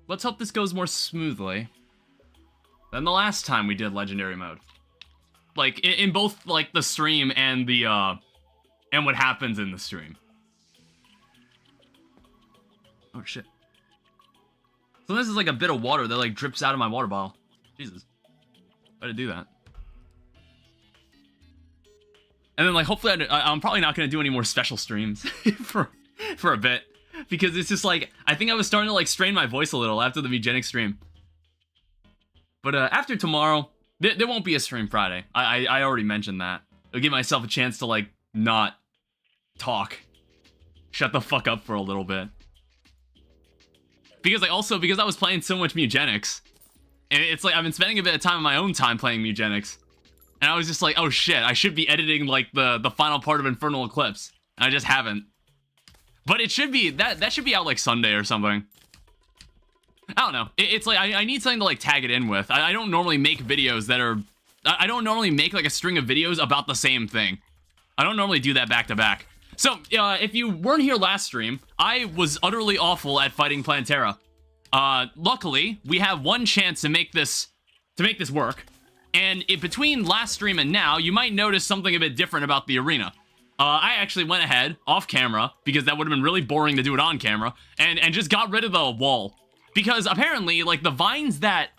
let's hope this goes more smoothly than the last time we did Legendary Mode. Like, in both, like, the stream and the, and what happens in the stream. Oh, shit. So this is like a bit of water that, like, drips out of my water bottle. Jesus. Why did I do that? And then, like, hopefully I'm probably not going to do any more special streams for a bit. Because it's just, like, I think I was starting to, like, strain my voice a little after the Eugenics stream. But after tomorrow, there won't be a stream Friday. I already mentioned that. I'll give myself a chance to, like, not talk. Shut the fuck up for a little bit. Because, like, also, because I was playing so much Eugenics, and it's like, I've been spending a bit of time on my own time playing Eugenics. And I was just like, oh shit, I should be editing, like, the final part of Infernal Eclipse. And I just haven't. But it should be, that should be out, like, Sunday or something. I don't know. It's like, I need something to, like, tag it in with. I don't normally make videos that are... I don't normally make, like, a string of videos about the same thing. I don't normally do that back to back. So, if you weren't here last stream, I was utterly awful at fighting Plantera. Luckily, we have one chance to make this work. And between last stream and now, you might notice something a bit different about the arena. I actually went ahead, off camera, because that would have been really boring to do it on camera, and just got rid of the wall. Because apparently, like, the vines that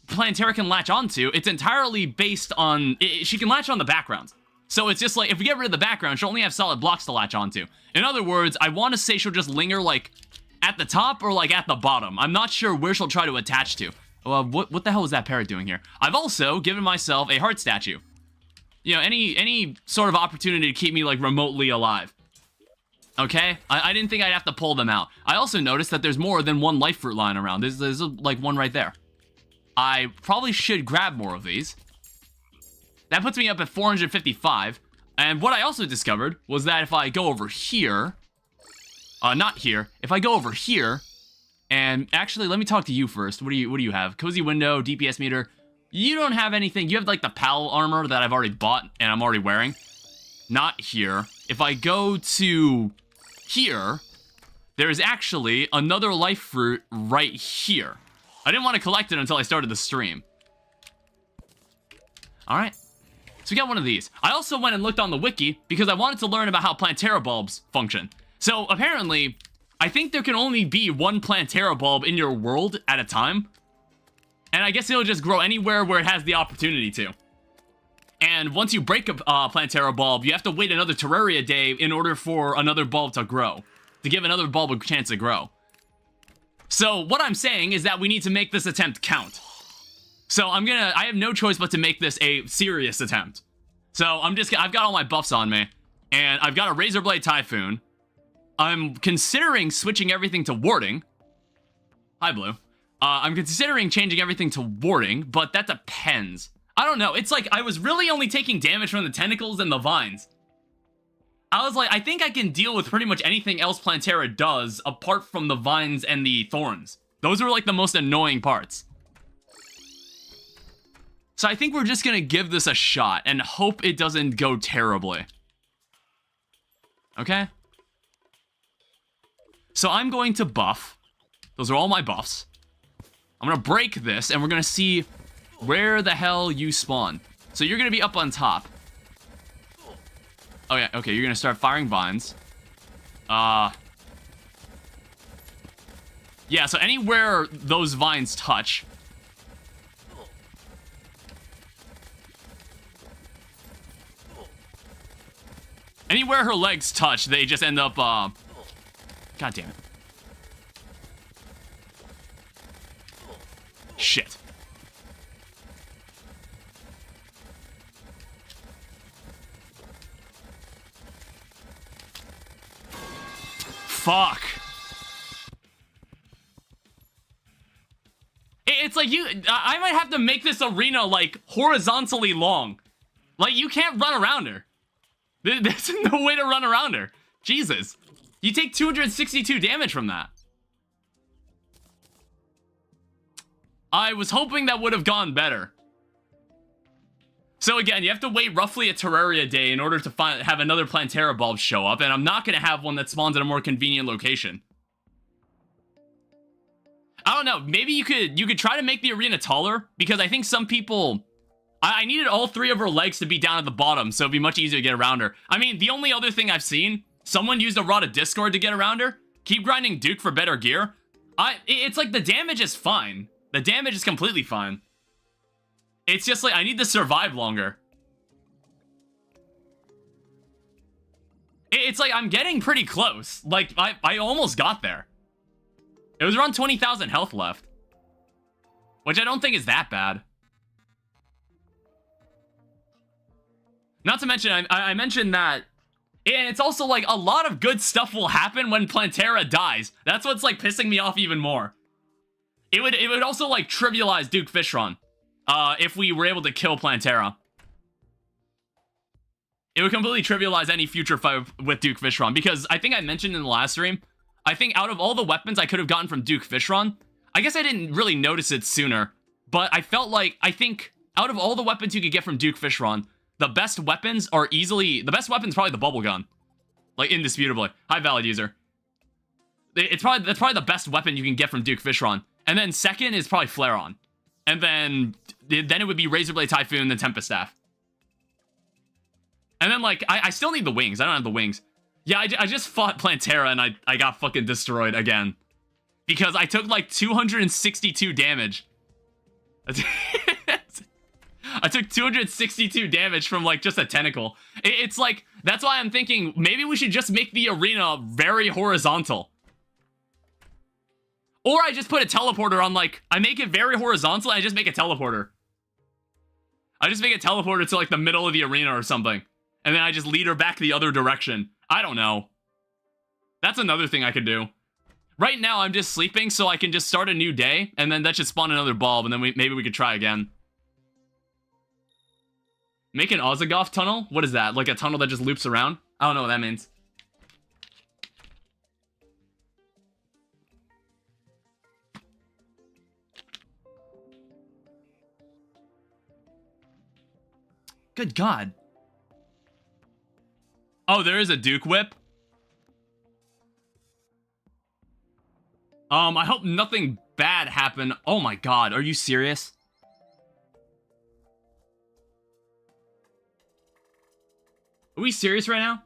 Plantera can latch onto, it's entirely based on... she can latch on the backgrounds. So it's just like, if we get rid of the background, she'll only have solid blocks to latch onto. In other words, I want to say she'll just linger, like, at the top or, like, at the bottom. I'm not sure where she'll try to attach to. What the hell is that parrot doing here? I've also given myself a heart statue. You know, any sort of opportunity to keep me, like, remotely alive. Okay? I didn't think I'd have to pull them out. I also noticed that there's more than one life fruit lying around. There's like, one right there. I probably should grab more of these. That puts me up at 455. And what I also discovered was that if I go over here... not here. If I go over here... And actually, let me talk to you first. What do you have? Cozy window, DPS meter. You don't have anything. You have, like, the PAL armor that I've already bought and I'm already wearing. Not here. If I go to here, there is actually another life fruit right here. I didn't want to collect it until I started the stream. Alright. So we got one of these. I also went and looked on the wiki because I wanted to learn about how Plantera bulbs function. So apparently... I think there can only be one Plantera bulb in your world at a time. And I guess it'll just grow anywhere where it has the opportunity to. And once you break a Plantera bulb, you have to wait another Terraria day in order for another bulb to grow. To give another bulb a chance to grow. So what I'm saying is that we need to make this attempt count. So I have no choice but to make this a serious attempt. So I've got all my buffs on me. And I've got a Razorblade Typhoon. I'm considering switching everything to warding. Hi, Blue. I'm considering changing everything to warding, but that depends. I don't know. It's like I was really only taking damage from the tentacles and the vines. I was like, I think I can deal with pretty much anything else Plantera does apart from the vines and the thorns. Those are like the most annoying parts. So I think we're just gonna give this a shot and hope it doesn't go terribly. Okay? So I'm going to buff. Those are all my buffs. I'm going to break this, and we're going to see where the hell you spawn. So you're going to be up on top. Oh, yeah. Okay, you're going to start firing vines. Yeah, so anywhere those vines touch... Anywhere her legs touch, they just end up, God damn it. Shit. Fuck. It's like I might have to make this arena, like, horizontally long. Like, you can't run around her. There's no way to run around her. Jesus. You take 262 damage from that. I was hoping that would have gone better. So again, you have to wait roughly a Terraria day in order to have another Plantera bulb show up, and I'm not going to have one that spawns at a more convenient location. I don't know. Maybe you could try to make the arena taller, because I think some people... I needed all 3 of her legs to be down at the bottom, so it'd be much easier to get around her. I mean, the only other thing I've seen, someone used a Rod of Discord to get around her. Keep grinding Duke for better gear. It's like the damage is fine. The damage is completely fine. It's just like, I need to survive longer. It's like, I'm getting pretty close. Like, I almost got there. It was around 20,000 health left. Which I don't think is that bad. Not to mention, I mentioned that it's also like a lot of good stuff will happen when Plantera dies. That's what's like pissing me off even more. It would also like trivialize Duke Fishron if we were able to kill Plantera. It would completely trivialize any future fight with Duke Fishron, because I think I mentioned in the last stream, I think out of all the weapons I could have gotten from Duke Fishron, I guess I didn't really notice it sooner, but I felt like, I think out of all the weapons you could get from Duke Fishron, the best weapons are easily... The best weapon's probably the bubble gun. Like, indisputably. High valid user. That's probably the best weapon you can get from Duke Fishron. And then second is probably Flare-On. And then it would be Razorblade Typhoon, then Tempest Staff. And then, like, I still need the wings. I don't have the wings. Yeah, I just fought Plantera and I got fucking destroyed again. Because I took, like, 262 damage. I took 262 damage from, like, just a tentacle. It's like, that's why I'm thinking, maybe we should just make the arena very horizontal. Or I just put a teleporter on, like, I make it very horizontal and I just make a teleporter. I just make a teleporter to, like, the middle of the arena or something. And then I just lead her back the other direction. I don't know. That's another thing I could do. Right now, I'm just sleeping, so I can just start a new day, and then that should spawn another bulb, and then maybe we could try again. Make an Ozagoth tunnel? What is that? Like a tunnel that just loops around? I don't know what that means. Good God. Oh, there is a Duke Whip? I hope nothing bad happened. Oh my God, are you serious? Are we serious right now?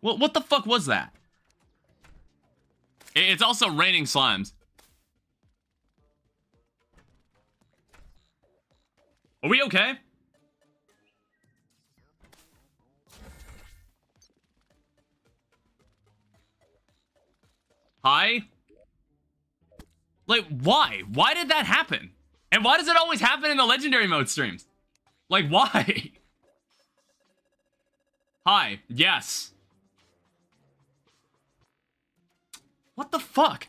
Well, what the fuck was that? It's also raining slimes. Are we okay? Hi? Like, why? Why did that happen? And why does it always happen in the Legendary Mode streams? Like, why? Hi. Yes. What the fuck?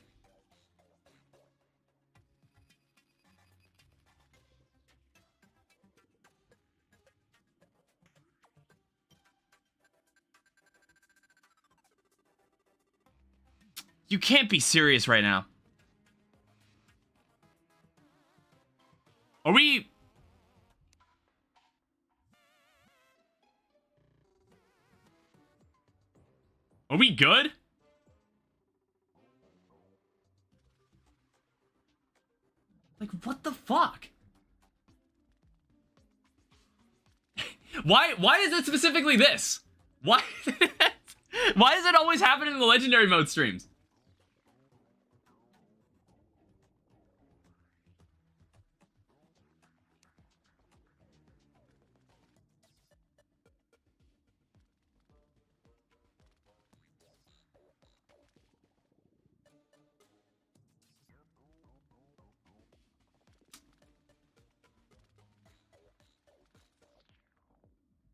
You can't be serious right now. Are we... Are we good? Like, what the fuck? Why is it specifically this? Why why does it always happen in the Legendary Mode streams?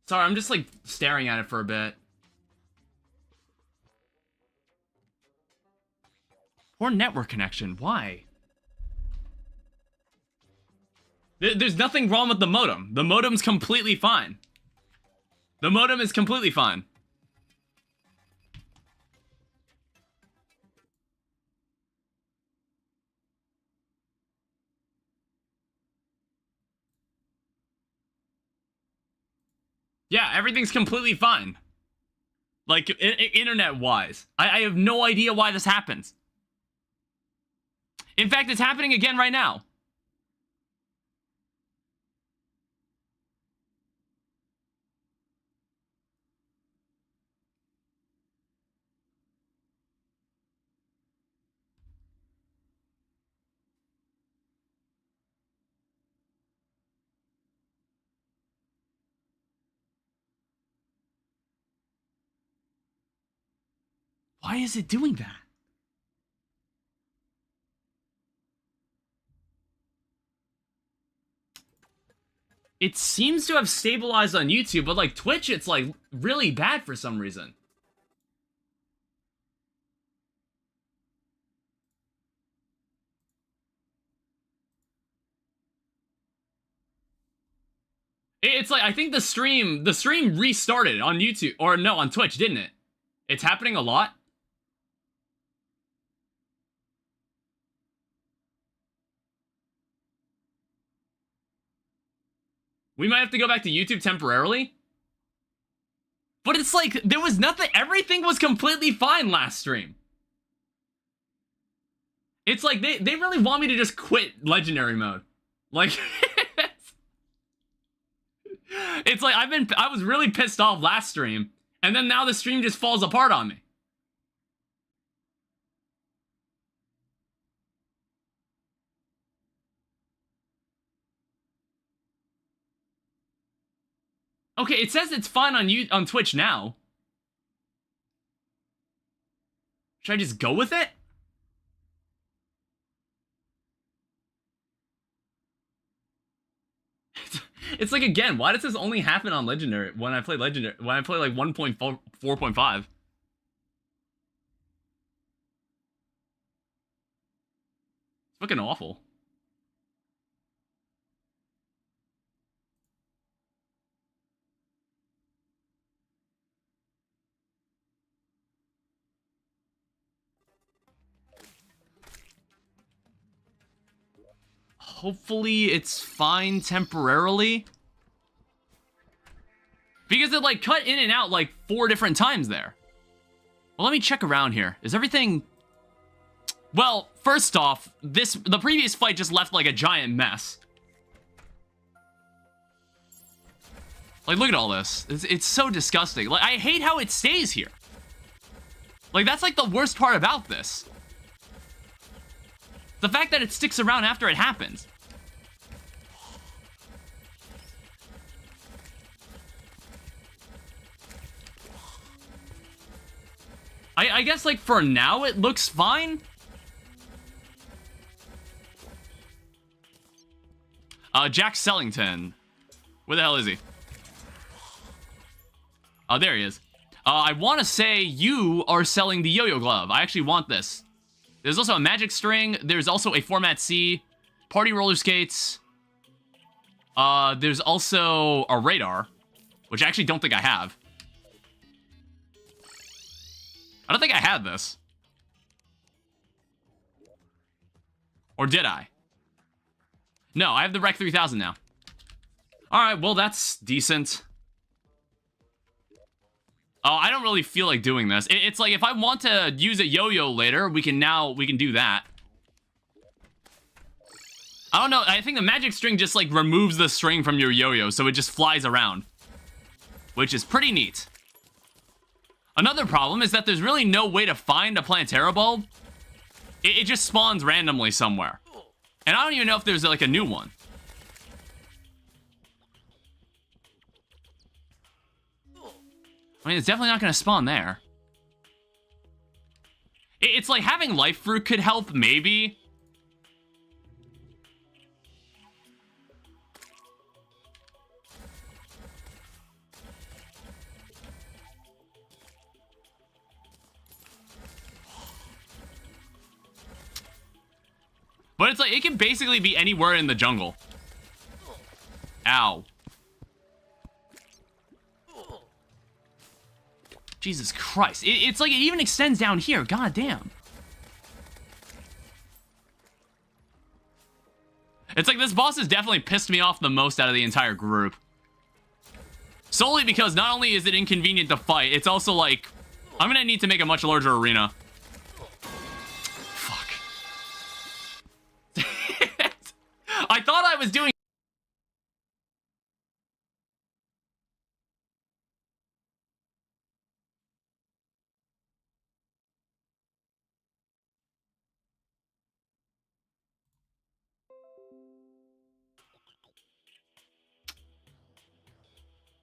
Sorry, I'm just, like, staring at it for a bit. Poor network connection. Why? There's nothing wrong with the modem. The modem's completely fine. The modem is completely fine. Yeah, everything's completely fine. Like, internet-wise. I have no idea why this happens. In fact, it's happening again right now. Why is it doing that? It seems to have stabilized on YouTube, but like Twitch, it's like really bad for some reason. It's like, I think the stream restarted on YouTube, or no, on Twitch, didn't it? It's happening a lot. We might have to go back to YouTube temporarily. But it's like, there was nothing, everything was completely fine last stream. It's like, they really want me to just quit Legendary Mode. Like, it's like, I was really pissed off last stream, and then now the stream just falls apart on me. Okay, it says it's fine on Twitch now. Should I just go with it? It's like, again, why does this only happen on Legendary when I play Legendary, when I play like 1.4.5? It's fucking awful. Hopefully it's fine temporarily. Because it like cut in and out like 4 different times there. Well, let me check around here. Is everything... Well, first off, the previous fight just left like a giant mess. Like, look at all this. It's so disgusting. Like, I hate how it stays here. Like, that's like the worst part about this. The fact that it sticks around after it happens. I guess, like, for now, it looks fine. Jack Sellington. Where the hell is he? Oh, there he is. I want to say you are selling the yo-yo glove. I actually want this. There's also a magic string. There's also a Format C. Party roller skates. There's also a radar, which I actually don't think I have. I don't think I had this. Or did I? No, I have the Rec 3000 now. Alright, well, that's decent. Oh, I don't really feel like doing this. It's like, if I want to use a yo-yo later, we can do that. I don't know, I think the magic string just, like, removes the string from your yo-yo, so it just flies around. Which is pretty neat. Another problem is that there's really no way to find a Planetara bulb. It just spawns randomly somewhere. And I don't even know if there's, like, a new one. I mean, it's definitely not going to spawn there. It's like having life fruit could help, maybe. But it's like, it can basically be anywhere in the jungle. Ow. Jesus Christ. It's like it even extends down here. God damn. It's like this boss has definitely pissed me off the most out of the entire group. Solely because not only is it inconvenient to fight, it's also like I'm gonna need to make a much larger arena. Fuck. I thought I was doing...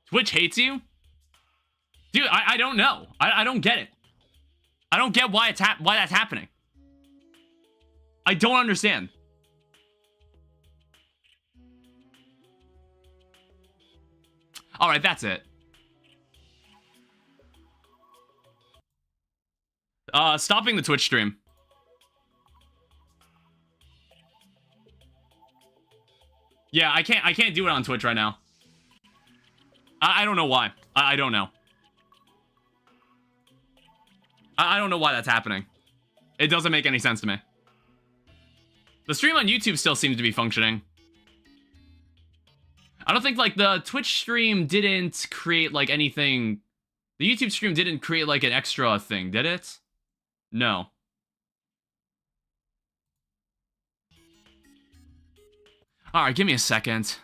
Twitch hates you? Dude, I don't know. I don't get it. I don't get why why that's happening. I don't understand. All right, that's it. Stopping the Twitch stream. Yeah, I can't do it on Twitch right now. I don't know why. I don't know. I don't know why that's happening. It doesn't make any sense to me. The stream on YouTube still seems to be functioning. I don't think, like, the Twitch stream didn't create, like, anything... The YouTube stream didn't create, like, an extra thing, did it? No. Alright, give me a second.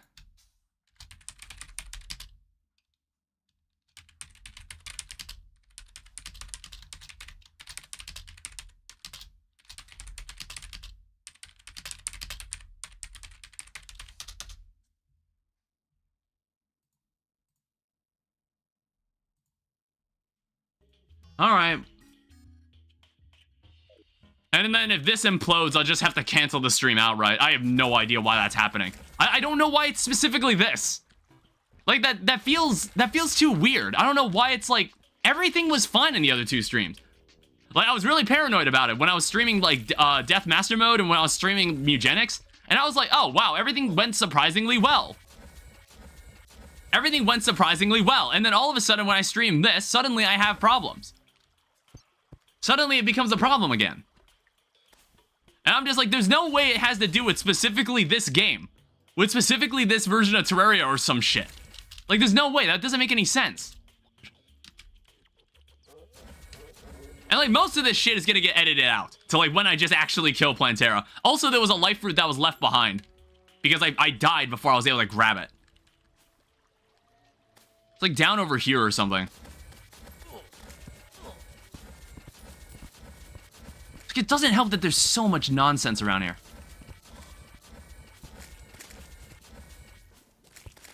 Alright. And then if this implodes, I'll just have to cancel the stream outright. I have no idea why that's happening. I don't know why it's specifically this. Like, that feels too weird. I don't know why it's like, everything was fine in the other two streams. Like, I was really paranoid about it when I was streaming, like, Death Master Mode and when I was streaming Mugenics. And I was like, oh, wow, everything went surprisingly well. Everything went surprisingly well. And then all of a sudden, when I stream this, suddenly I have problems. Suddenly it becomes a problem again. And I'm just like, there's no way it has to do with specifically this game. With specifically this version of Terraria or some shit. Like, there's no way. That doesn't make any sense. And, like, most of this shit is gonna get edited out. To, like, when I just actually kill Plantera. Also, there was a life fruit that was left behind. Because I died before I was able to grab it. It's, like, down over here or something. It doesn't help that there's so much nonsense around here.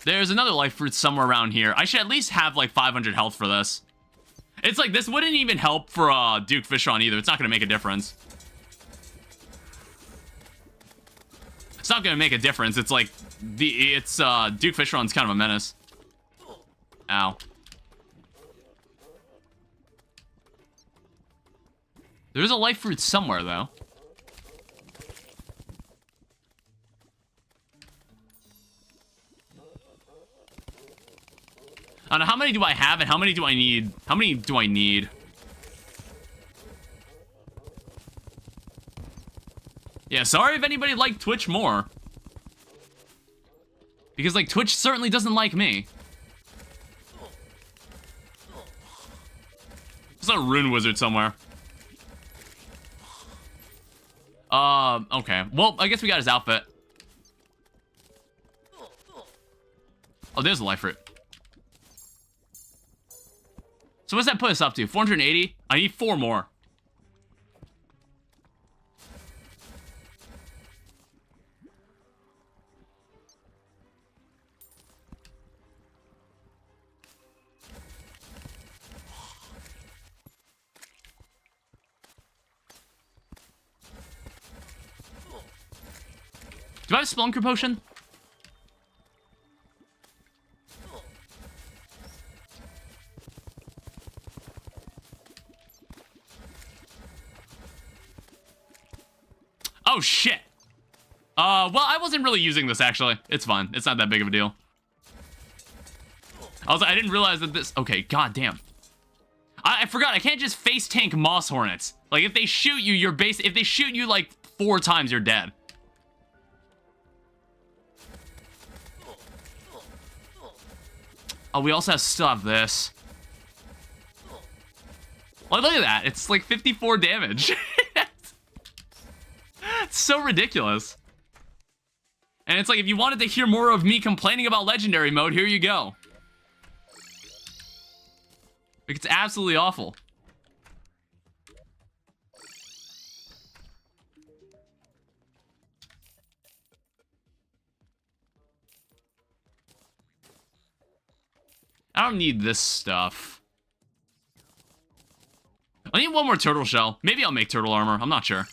There's another life fruit somewhere around here. I should at least have like 500 health for this. It's like, this wouldn't even help for Duke Fishron either. It's not gonna make a difference. It's not gonna make a difference. It's like, Duke Fishron's kind of a menace. Ow. There's a life fruit somewhere, though. I don't know, how many do I have and how many do I need? How many do I need? Yeah, sorry if anybody liked Twitch more. Because, like, Twitch certainly doesn't like me. There's a rune wizard somewhere. Okay. Well, I guess we got his outfit. Oh, there's a life fruit. So what's that put us up to? 480? I need 4 more. Do I have a Spelunker potion? Oh, shit. Well, I wasn't really using this, actually. It's fine. It's not that big of a deal. I didn't realize that this... Okay, goddamn. I forgot. I can't just face tank moss hornets. Like, if they shoot you, you're if they shoot you, like, 4 times, you're dead. Oh, we also still have this. Oh, look at that. It's like 54 damage. It's so ridiculous. And it's like, if you wanted to hear more of me complaining about Legendary Mode, here you go. Like, it's absolutely awful. I don't need this stuff. I need one more turtle shell. Maybe I'll make turtle armor. I'm not sure.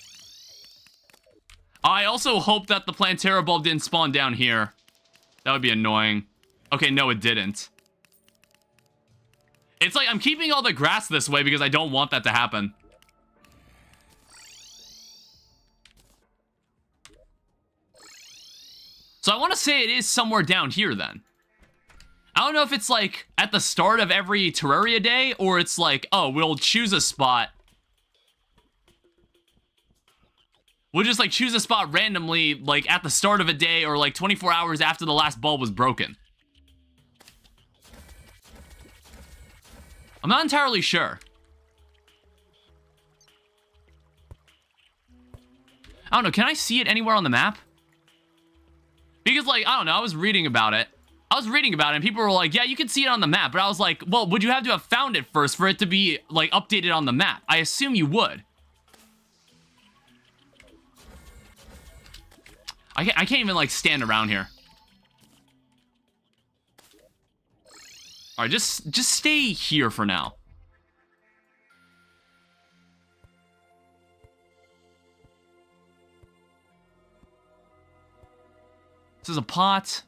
I also hope that the Plantera bulb didn't spawn down here. That would be annoying. Okay, no, it didn't. It's like I'm keeping all the grass this way because I don't want that to happen. So I want to say it is somewhere down here then. I don't know if it's like at the start of every Terraria day, or it's like, oh, we'll choose a spot. We'll just like choose a spot randomly, like at the start of a day or like 24 hours after the last bulb was broken. I'm not entirely sure. I don't know, can I see it anywhere on the map? Because like, I don't know, I was reading about it. And people were like, yeah, you can see it on the map. But I was like, well, would you have to have found it first for it to be like updated on the map? I assume you would. I can't even, like, stand around here. Alright, just stay here for now. This is a pot.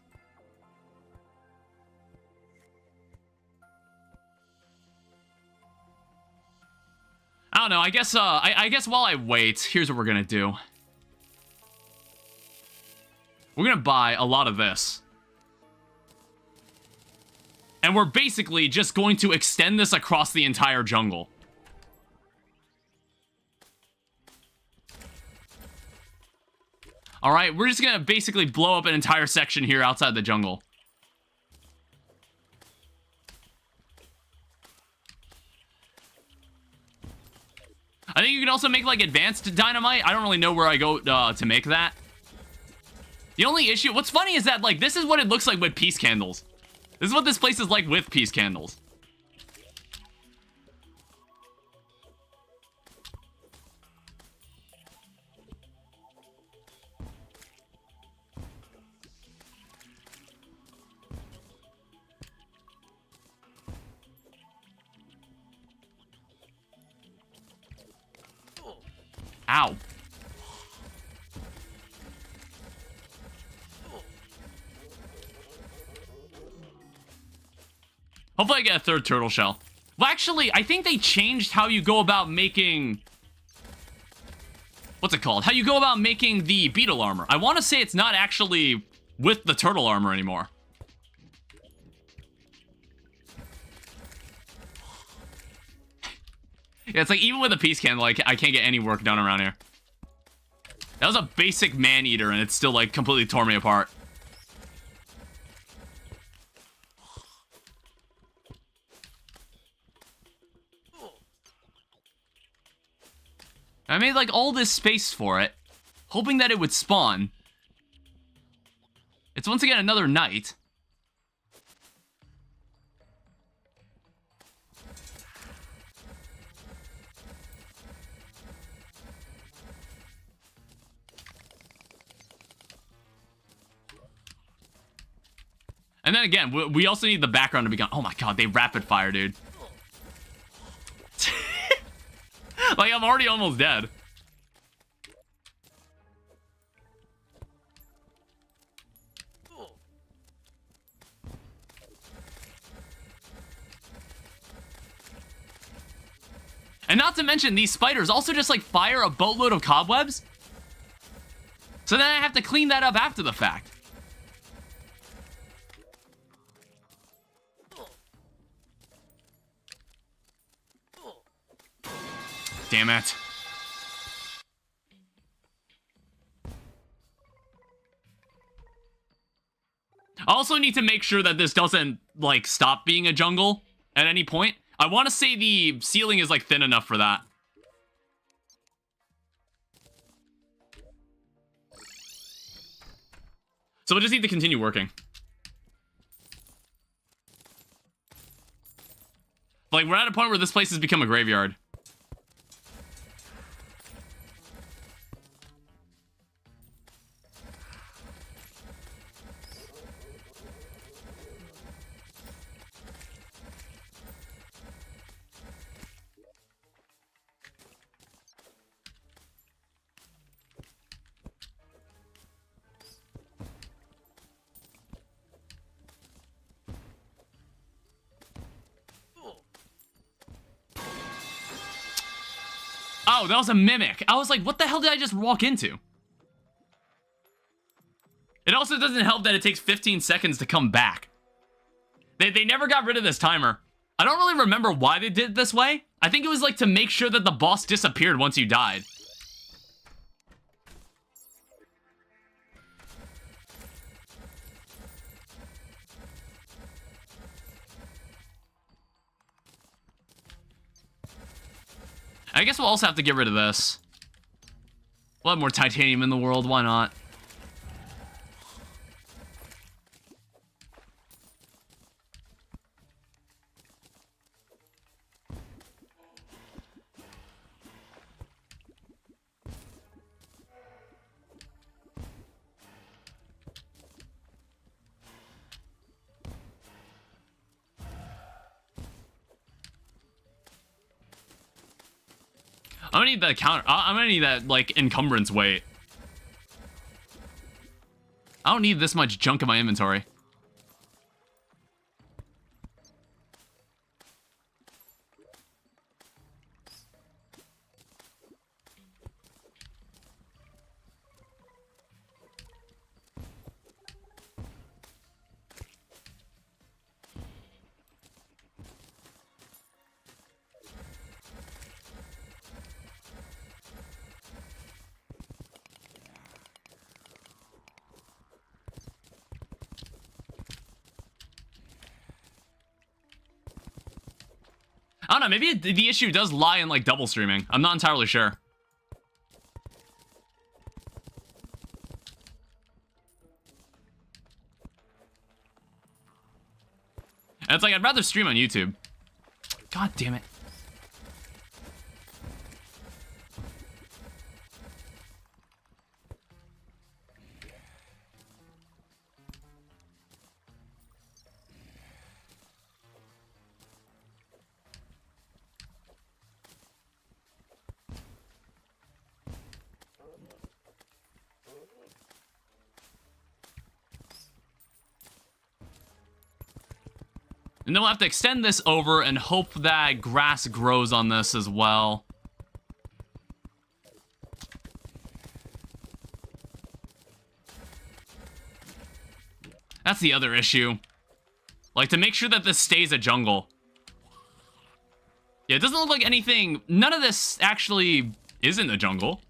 I don't know, I guess, I guess while I wait, here's what we're gonna do. We're gonna buy a lot of this. And we're basically just going to extend this across the entire jungle. Alright, we're just gonna basically blow up an entire section here outside the jungle. I think you can also make, like, advanced dynamite. I don't really know where I go to make that. The only issue... What's funny is that, like, this is what it looks like with peace candles. This is what this place is like with peace candles. Ow. Hopefully I get a third turtle shell. Well, actually, I think they changed how you go about making... What's it called? How you go about making the beetle armor. I want to say it's not actually with the turtle armor anymore. Yeah, it's like, even with a peace candle, I can't get any work done around here. That was a basic man-eater, and it still, like, completely tore me apart. I made, like, all this space for it, hoping that it would spawn. It's once again another night. And then again, we also need the background to be gone. Oh my god, they rapid fire, dude. Like, I'm already almost dead. And not to mention, these spiders also just, like, fire a boatload of cobwebs. So then I have to clean that up after the fact. Damn it. I also need to make sure that this doesn't, like, stop being a jungle at any point. I want to say the ceiling is like thin enough for that. So we'll just need to continue working. Like, we're at a point where this place has become a graveyard. Oh, that was a mimic. I was like, what the hell did I just walk into? It also doesn't help that it takes 15 seconds to come back. They never got rid of this timer. I don't really remember why they did it this way. I think it was like to make sure that the boss disappeared once you died. I guess we'll also have to get rid of this. We'll have more titanium in the world, why not? I'm gonna need that counter. I'm gonna need that, like, encumbrance weight. I don't need this much junk in my inventory. I don't know, maybe the issue does lie in, like, double streaming. I'm not entirely sure. And it's like, I'd rather stream on YouTube. God damn it. And then we'll have to extend this over and hope that grass grows on this as well. That's the other issue. Like, to make sure that this stays a jungle. Yeah, it doesn't look like anything... None of this actually is in the jungle.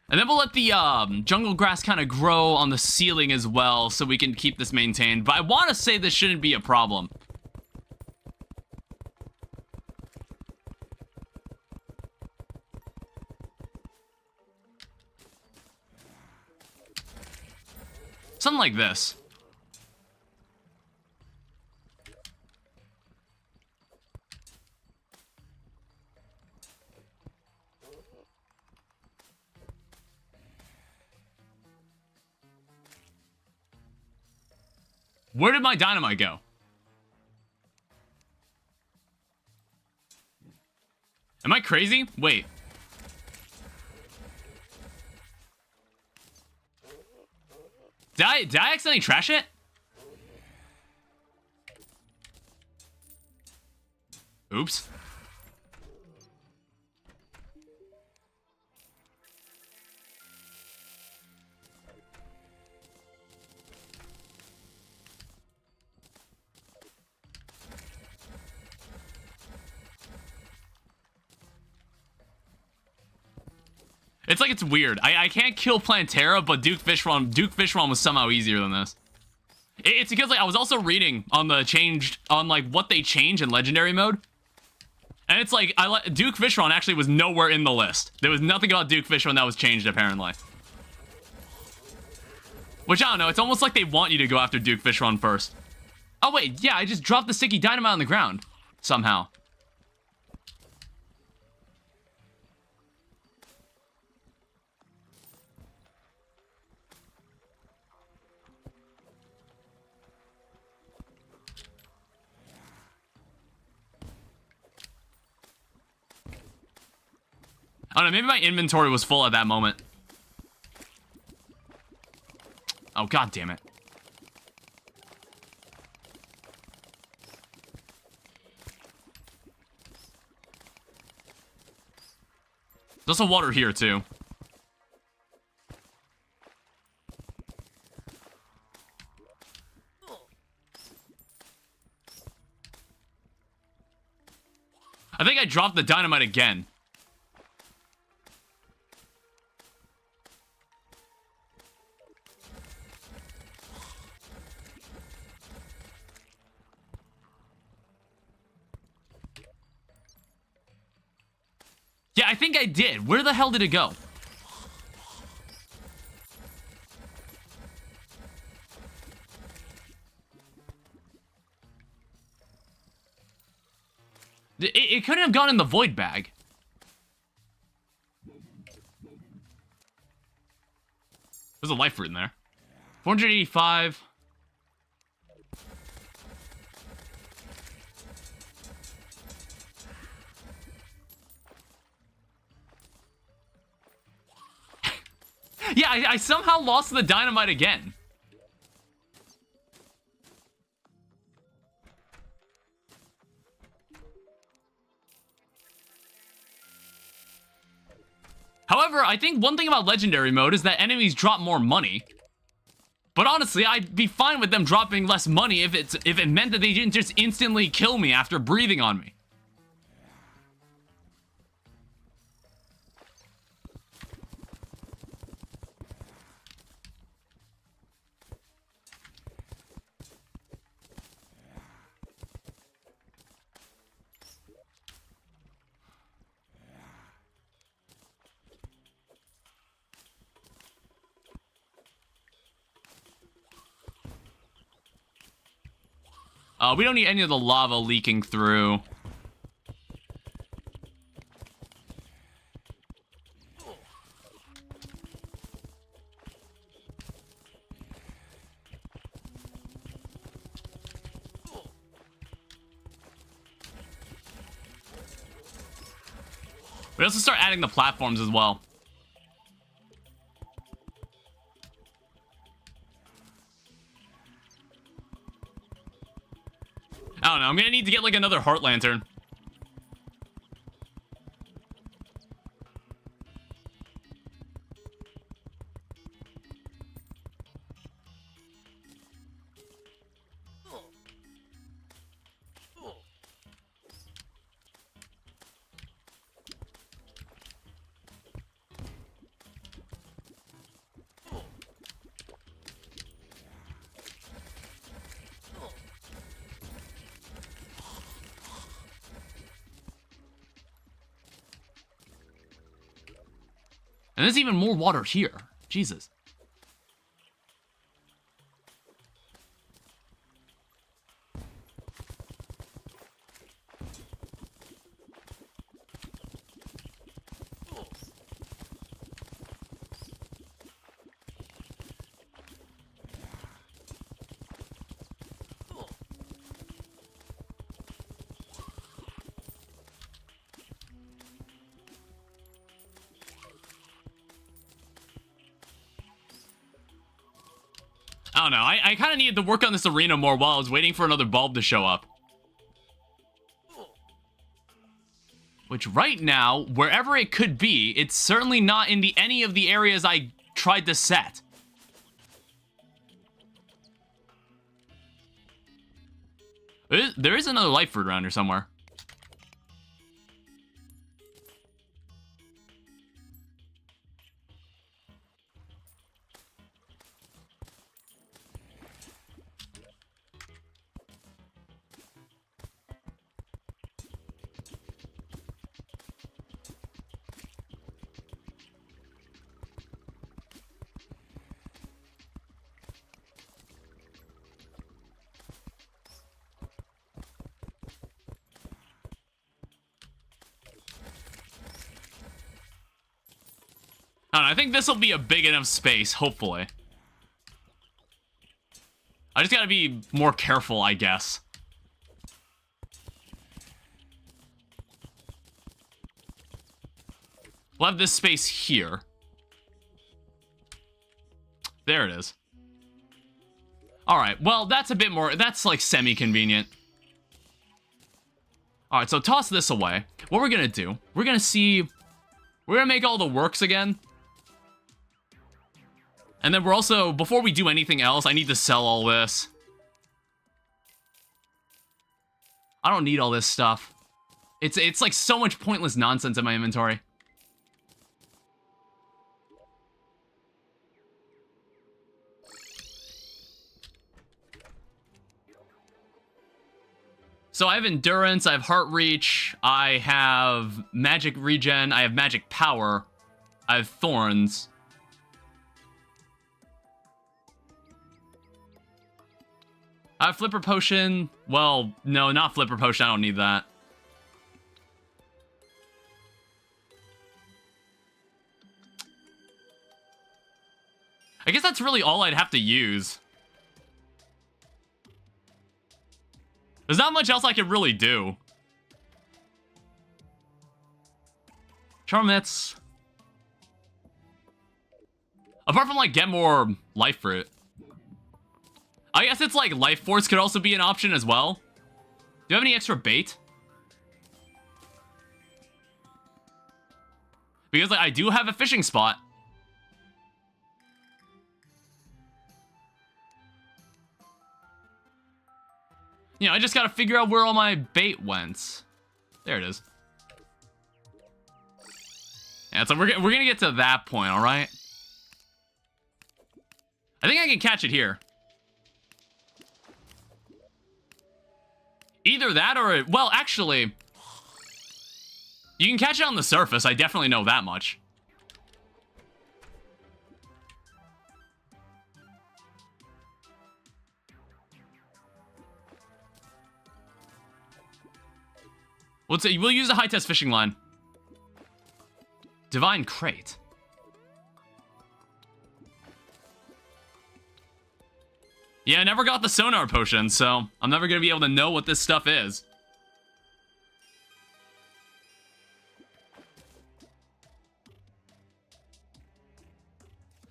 And then we'll let the jungle grass kind of grow on the ceiling as well, so we can keep this maintained. But I want to say this shouldn't be a problem. Something like this. Where did my dynamite go? Am I crazy? Wait. Did I accidentally trash it? Oops. It's like it's weird. I can't kill Plantera, but Duke Fishron was somehow easier than this. It's because like I was also reading on like what they changed in Legendary Mode. And it's like Duke Fishron actually was nowhere in the list. There was nothing about Duke Fishron that was changed apparently. Which I don't know, it's almost like they want you to go after Duke Fishron first. Oh wait, yeah, I just dropped the sticky dynamite on the ground somehow. I don't know, maybe my inventory was full at that moment. Oh, god damn it. There's some water here, too. I think I dropped the dynamite again. Yeah, I think I did. Where the hell did it go? It couldn't have gone in the void bag. There's a life fruit in there. 485. Yeah, I somehow lost the dynamite again. However, I think one thing about Legendary Mode is that enemies drop more money. But honestly, I'd be fine with them dropping less money if it meant that they didn't just instantly kill me after breathing on me. We don't need any of the lava leaking through. We also start adding the platforms as well. I don't know, I'm gonna need to get like another heart lantern. And there's even more water here. Jesus. I don't know, I kind of needed to work on this arena more while I was waiting for another bulb to show up. Which right now, wherever it could be, it's certainly not in any of the areas I tried to set. There is another life fruit around here somewhere. I don't know, I think this will be a big enough space, hopefully. I just gotta be more careful, I guess. We'll have this space here. There it is. Alright, well, that's a bit more... That's, like, semi-convenient. Alright, so toss this away. What we're gonna do... We're gonna see... We're gonna make all the works again. And then we're also... Before we do anything else, I need to sell all this. I don't need all this stuff. It's like, so much pointless nonsense in my inventory. So I have endurance, I have heart reach, I have magic regen, I have magic power, I have thorns. I have flipper potion. Well, no, not flipper potion, I don't need that. I guess that's really all I'd have to use. There's not much else I could really do. Charmets. Apart from, like, get more life fruit. I guess it's like life force could also be an option as well. Do you have any extra bait? Because, like, I do have a fishing spot. You know, I just gotta figure out where all my bait went. There it is. Yeah, so we're gonna get to that point, all right? I think I can catch it here. Either that or... Well, actually... You can catch it on the surface, I definitely know that much. We'll use a high-test fishing line. Divine crate. Yeah, I never got the sonar potion, so I'm never gonna be able to know what this stuff is.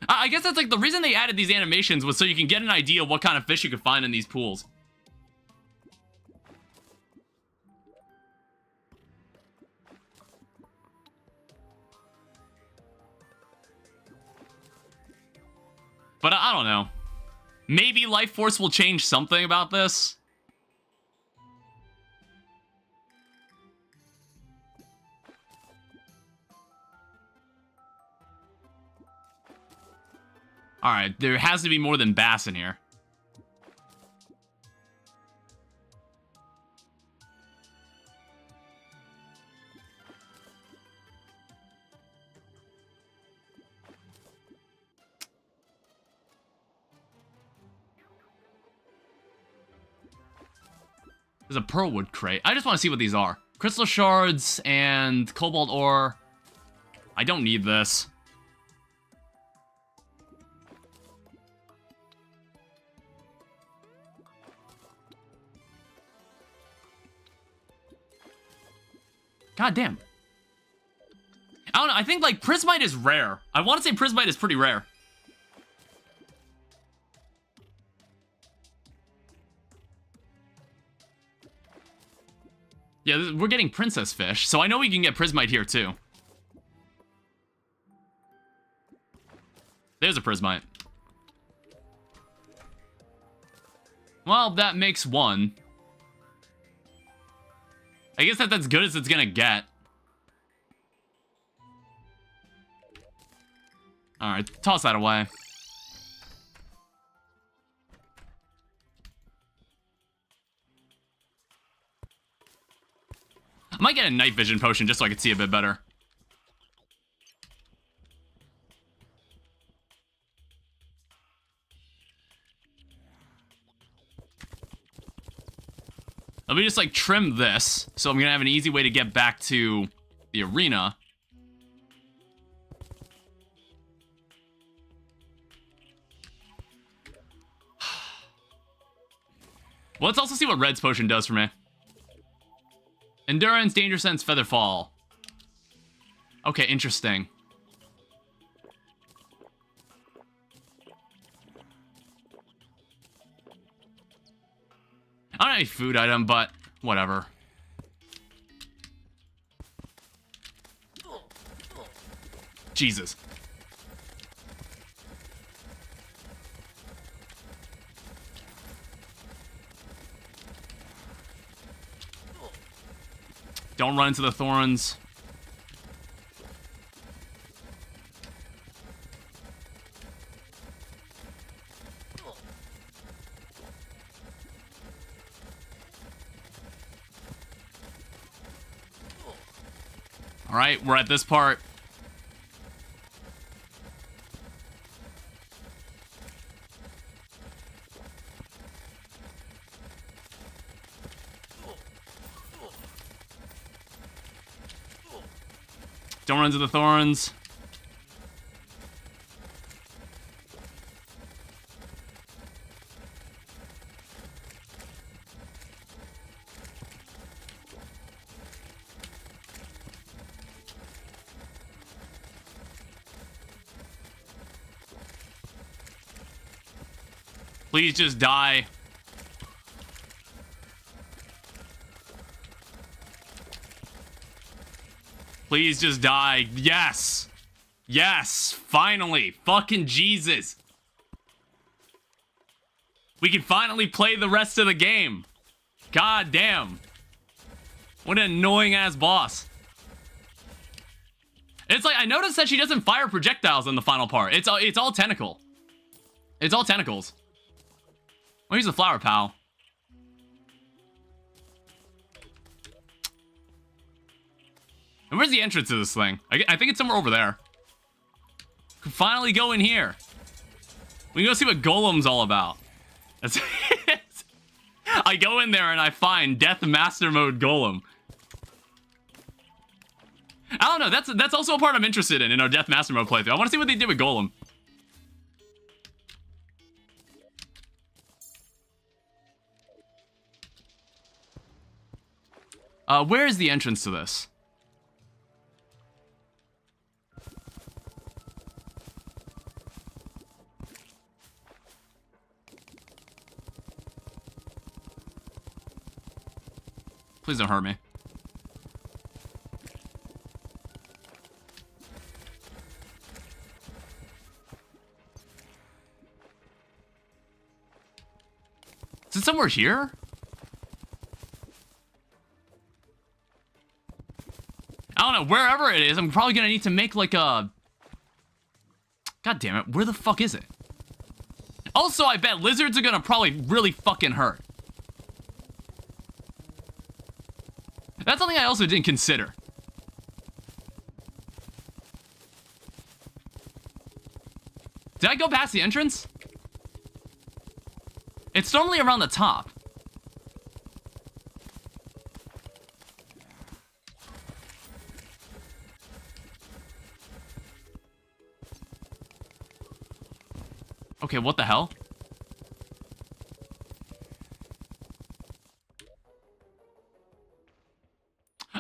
I guess that's like the reason they added these animations was so you can get an idea of what kind of fish you could find in these pools. But I don't know. Maybe life force will change something about this. Alright, there has to be more than bass in here. There's a pearlwood crate. I just want to see what these are. Crystal shards and cobalt ore. I don't need this. God damn. I don't know. I think, like, prismite is rare. I want to say prismite is pretty rare. Yeah, we're getting princess fish, so I know we can get prismite here, too. There's a prismite. Well, that makes one. I guess that's as good as it's gonna get. Alright, toss that away. I might get a night vision potion just so I can see a bit better. Let me just, like, trim this, so I'm gonna have an easy way to get back to the arena. Well, let's also see what Red's potion does for me. Endurance, danger sense, feather fall. Okay, interesting. I don't have any food item, but whatever. Jesus. Don't run into the thorns. All right, we're at this part. Don't run into the thorns. Please just die. Please just die. Yes. Yes. Finally. Fucking Jesus. We can finally play the rest of the game. God damn. What an annoying ass boss. It's like, I noticed that she doesn't fire projectiles in the final part. It's all tentacle. It's all tentacles. Well, here's the flower pal. And where's the entrance to this thing? I think it's somewhere over there. Can finally go in here. We can go see what Golem's all about. That's I go in there and I find Death Master Mode Golem. I don't know. That's also a part I'm interested in our Death Master Mode playthrough. I want to see what they did with Golem. Where is the entrance to this? Please don't hurt me. Is it somewhere here? I don't know. Wherever it is, I'm probably gonna need to make like a... God damn it. Where the fuck is it? Also, I bet lizards are gonna probably really fucking hurt. That's something I also didn't consider. Did I go past the entrance? It's normally around the top. Okay, what the hell?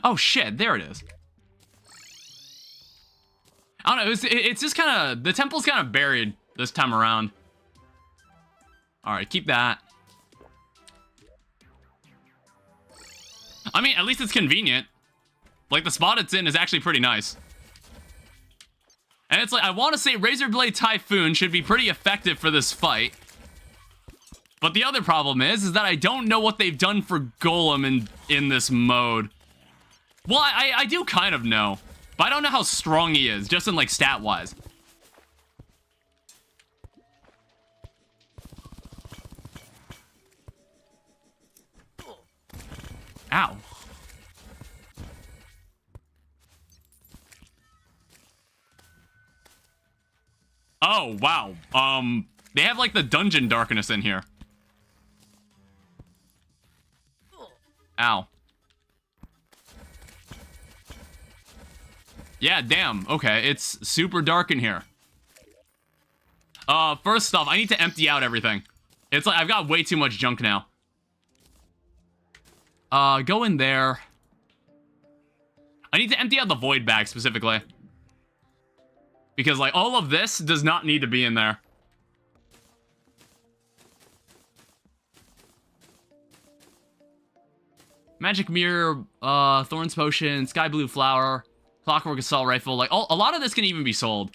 Oh shit, there it is. I don't know, it's just kind of, the temple's kind of buried this time around. Alright, keep that. I mean, at least it's convenient. Like, the spot it's in is actually pretty nice. And it's like, I want to say Razor Blade Typhoon should be pretty effective for this fight. But the other problem is that I don't know what they've done for Golem in this mode. Well, I do kind of know, but I don't know how strong he is, just in, like, stat-wise. Ow. Oh, wow. They have, like, the dungeon darkness in here. Ow. Yeah, damn. Okay, it's super dark in here. First off, I need to empty out everything. It's like, I've got way too much junk now. Go in there. I need to empty out the void bag specifically. Because, like, all of this does not need to be in there. Magic mirror, thorns potion, sky blue flower, clockwork assault rifle. Like, a lot of this can even be sold.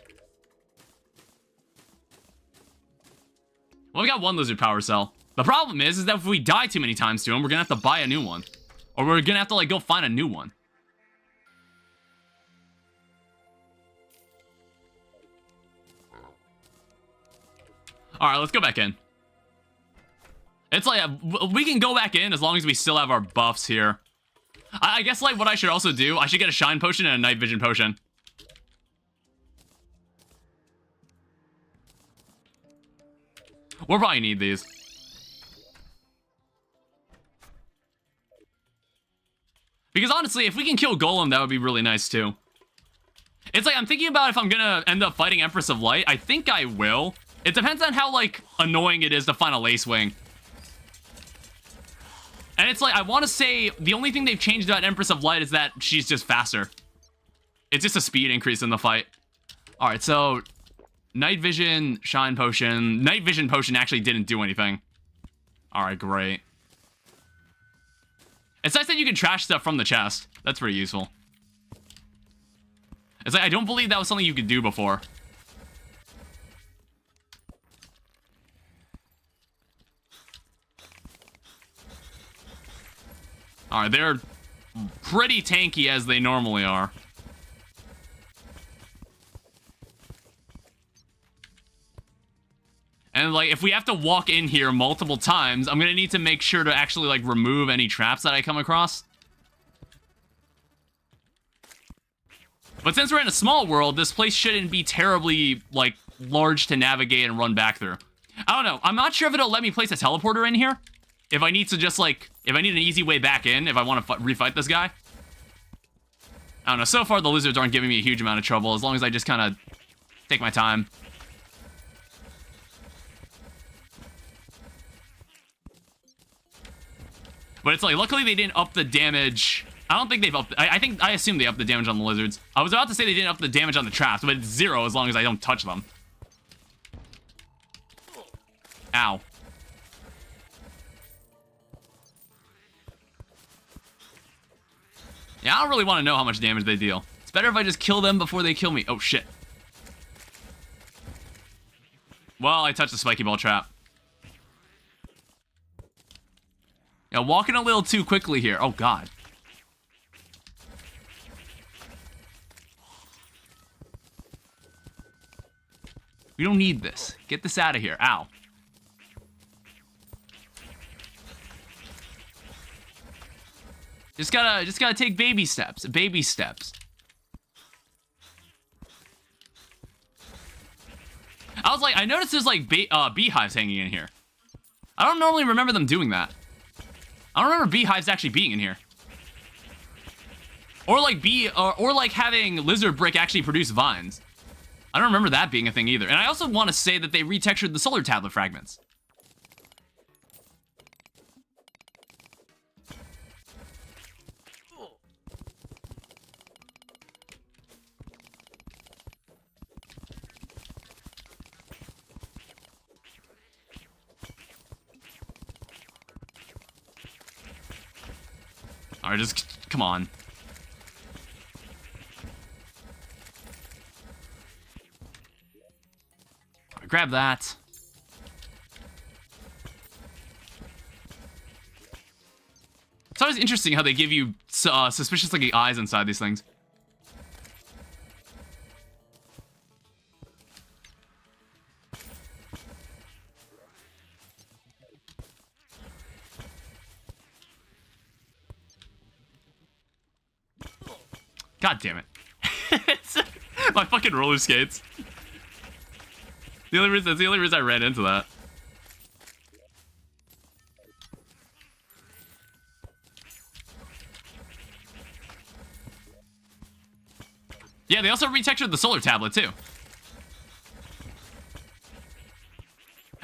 Well, we got one lizard power cell. The problem is that if we die too many times to him, we're gonna have to buy a new one. Or we're gonna have to, like, go find a new one. Alright, let's go back in. It's like, we can go back in as long as we still have our buffs here. I guess, like, what I should also do, I should get a shine potion and a night vision potion. We'll probably need these. Because honestly, if we can kill Golem, that would be really nice too. It's like, I'm thinking about if I'm gonna end up fighting Empress of Light. I think I will. It depends on how, like, annoying it is to find a Lace Wing. And it's like, I want to say, the only thing they've changed about Empress of Light is that she's just faster. It's just a speed increase in the fight. Alright, so... Night Vision, Shine Potion. Night Vision Potion actually didn't do anything. Alright, great. It's nice that you can trash stuff from the chest. That's pretty useful. It's like, I don't believe that was something you could do before. Alright, they're pretty tanky as they normally are. And, like, if we have to walk in here multiple times, I'm gonna need to make sure to actually, like, remove any traps that I come across. But since we're in a small world, this place shouldn't be terribly, like, large to navigate and run back through. I don't know. I'm not sure if it'll let me place a teleporter in here. If I need to just, like, if I need an easy way back in, if I want to refight this guy. I don't know. So far, the lizards aren't giving me a huge amount of trouble, as long as I just kind of take my time. But it's like, luckily they didn't up the damage. I don't think they've upped... I assume they upped the damage on the lizards. I was about to say they didn't up the damage on the traps, but it's 0 as long as I don't touch them. Ow. Yeah, I don't really want to know how much damage they deal. It's better if I just kill them before they kill me. Oh, shit. Well, I touched the spiky ball trap. Yeah, walking a little too quickly here. Oh, God. We don't need this. Get this out of here. Ow. Just gotta take baby steps. Baby steps. I was like, I noticed there's like beehives hanging in here. I don't normally remember them doing that. I don't remember beehives actually being in here. Or like or like having lizard brick actually produce vines. I don't remember that being a thing either. And I also want to say that they retextured the solar tablet fragments. Alright, just come on. Right, grab that. It's always interesting how they give you suspicious looking eyes inside these things. God damn it. My fucking roller skates. That's the only reason I ran into that. Yeah, they also retextured the solar tablet too.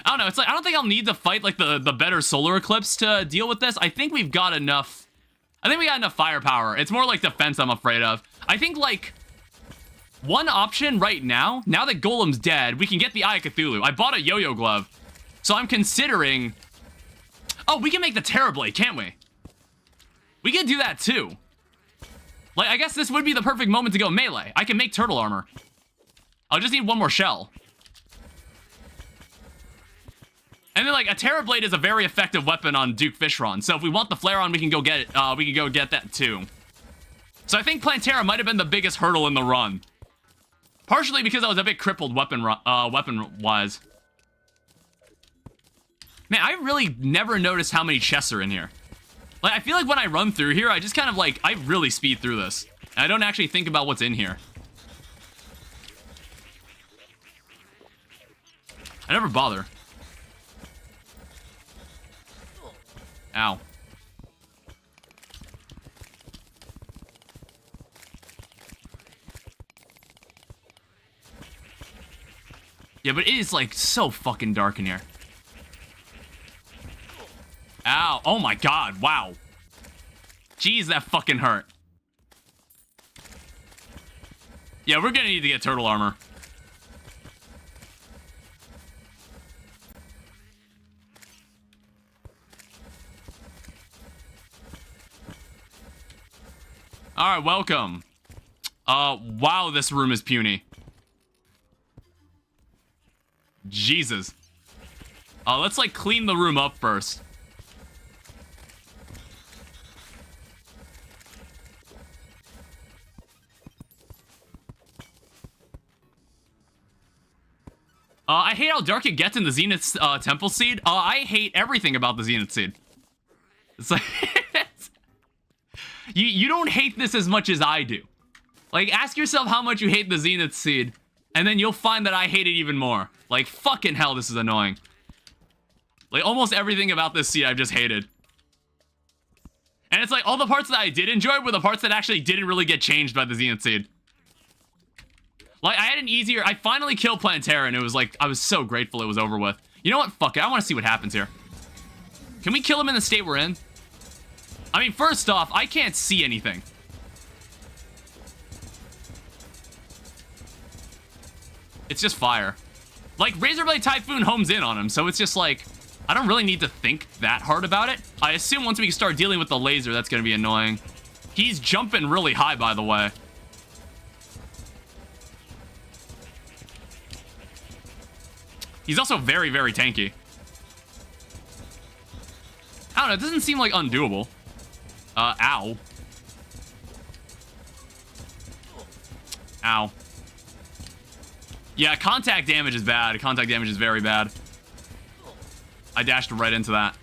I don't know, it's like I don't think I'll need to fight like the better solar eclipse to deal with this. I think we've got enough I think we got enough firepower. It's more like defense I'm afraid of. I think, like, one option right now that Golem's dead, we can get the Eye of Cthulhu. I bought a yo-yo glove, so I'm considering... Oh, we can make the Terrorblade, can't we? We can do that, too. Like, I guess this would be the perfect moment to go melee. I can make turtle armor. I'll just need one more shell. And then, like, a Terrorblade is a very effective weapon on Duke Fishron. So if we want the Flare-On, we can go get it. We can go get that, too. So I think Plantera might have been the biggest hurdle in the run. Partially because I was a bit crippled weapon-wise. Man, I really never noticed how many chests are in here. Like, I feel like when I run through here, I just kind of, like, I really speed through this. And I don't actually think about what's in here. I never bother. Ow. Yeah, but it is, like, so fucking dark in here. Ow. Oh my god. Wow. Jeez, that fucking hurt. Yeah, we're gonna need to get turtle armor. Alright, welcome. Wow, this room is puny. Jesus. Let's, like, clean the room up first. I hate how dark it gets in the Zenith Temple Seed. I hate everything about the Zenith Seed. It's like... You don't hate this as much as I do. Like, ask yourself how much you hate the Zenith Seed, and then you'll find that I hate it even more. Like, fucking hell, this is annoying. Like, almost everything about this seed I've just hated. And it's like, all the parts that I did enjoy were the parts that actually didn't really get changed by the Zenith Seed. Like, I had an easier... I finally killed Plantera, and it was like, I was so grateful it was over with. You know what? Fuck it. I want to see what happens here. Can we kill him in the state we're in? I mean, first off, I can't see anything. It's just fire. Like, Razorblade Typhoon homes in on him, so it's just like, I don't really need to think that hard about it. I assume once we start dealing with the laser, that's gonna be annoying. He's jumping really high, by the way. He's also very, very tanky. I don't know, it doesn't seem like undoable. Ow. Ow. Yeah, contact damage is bad. Contact damage is very bad. I dashed right into that.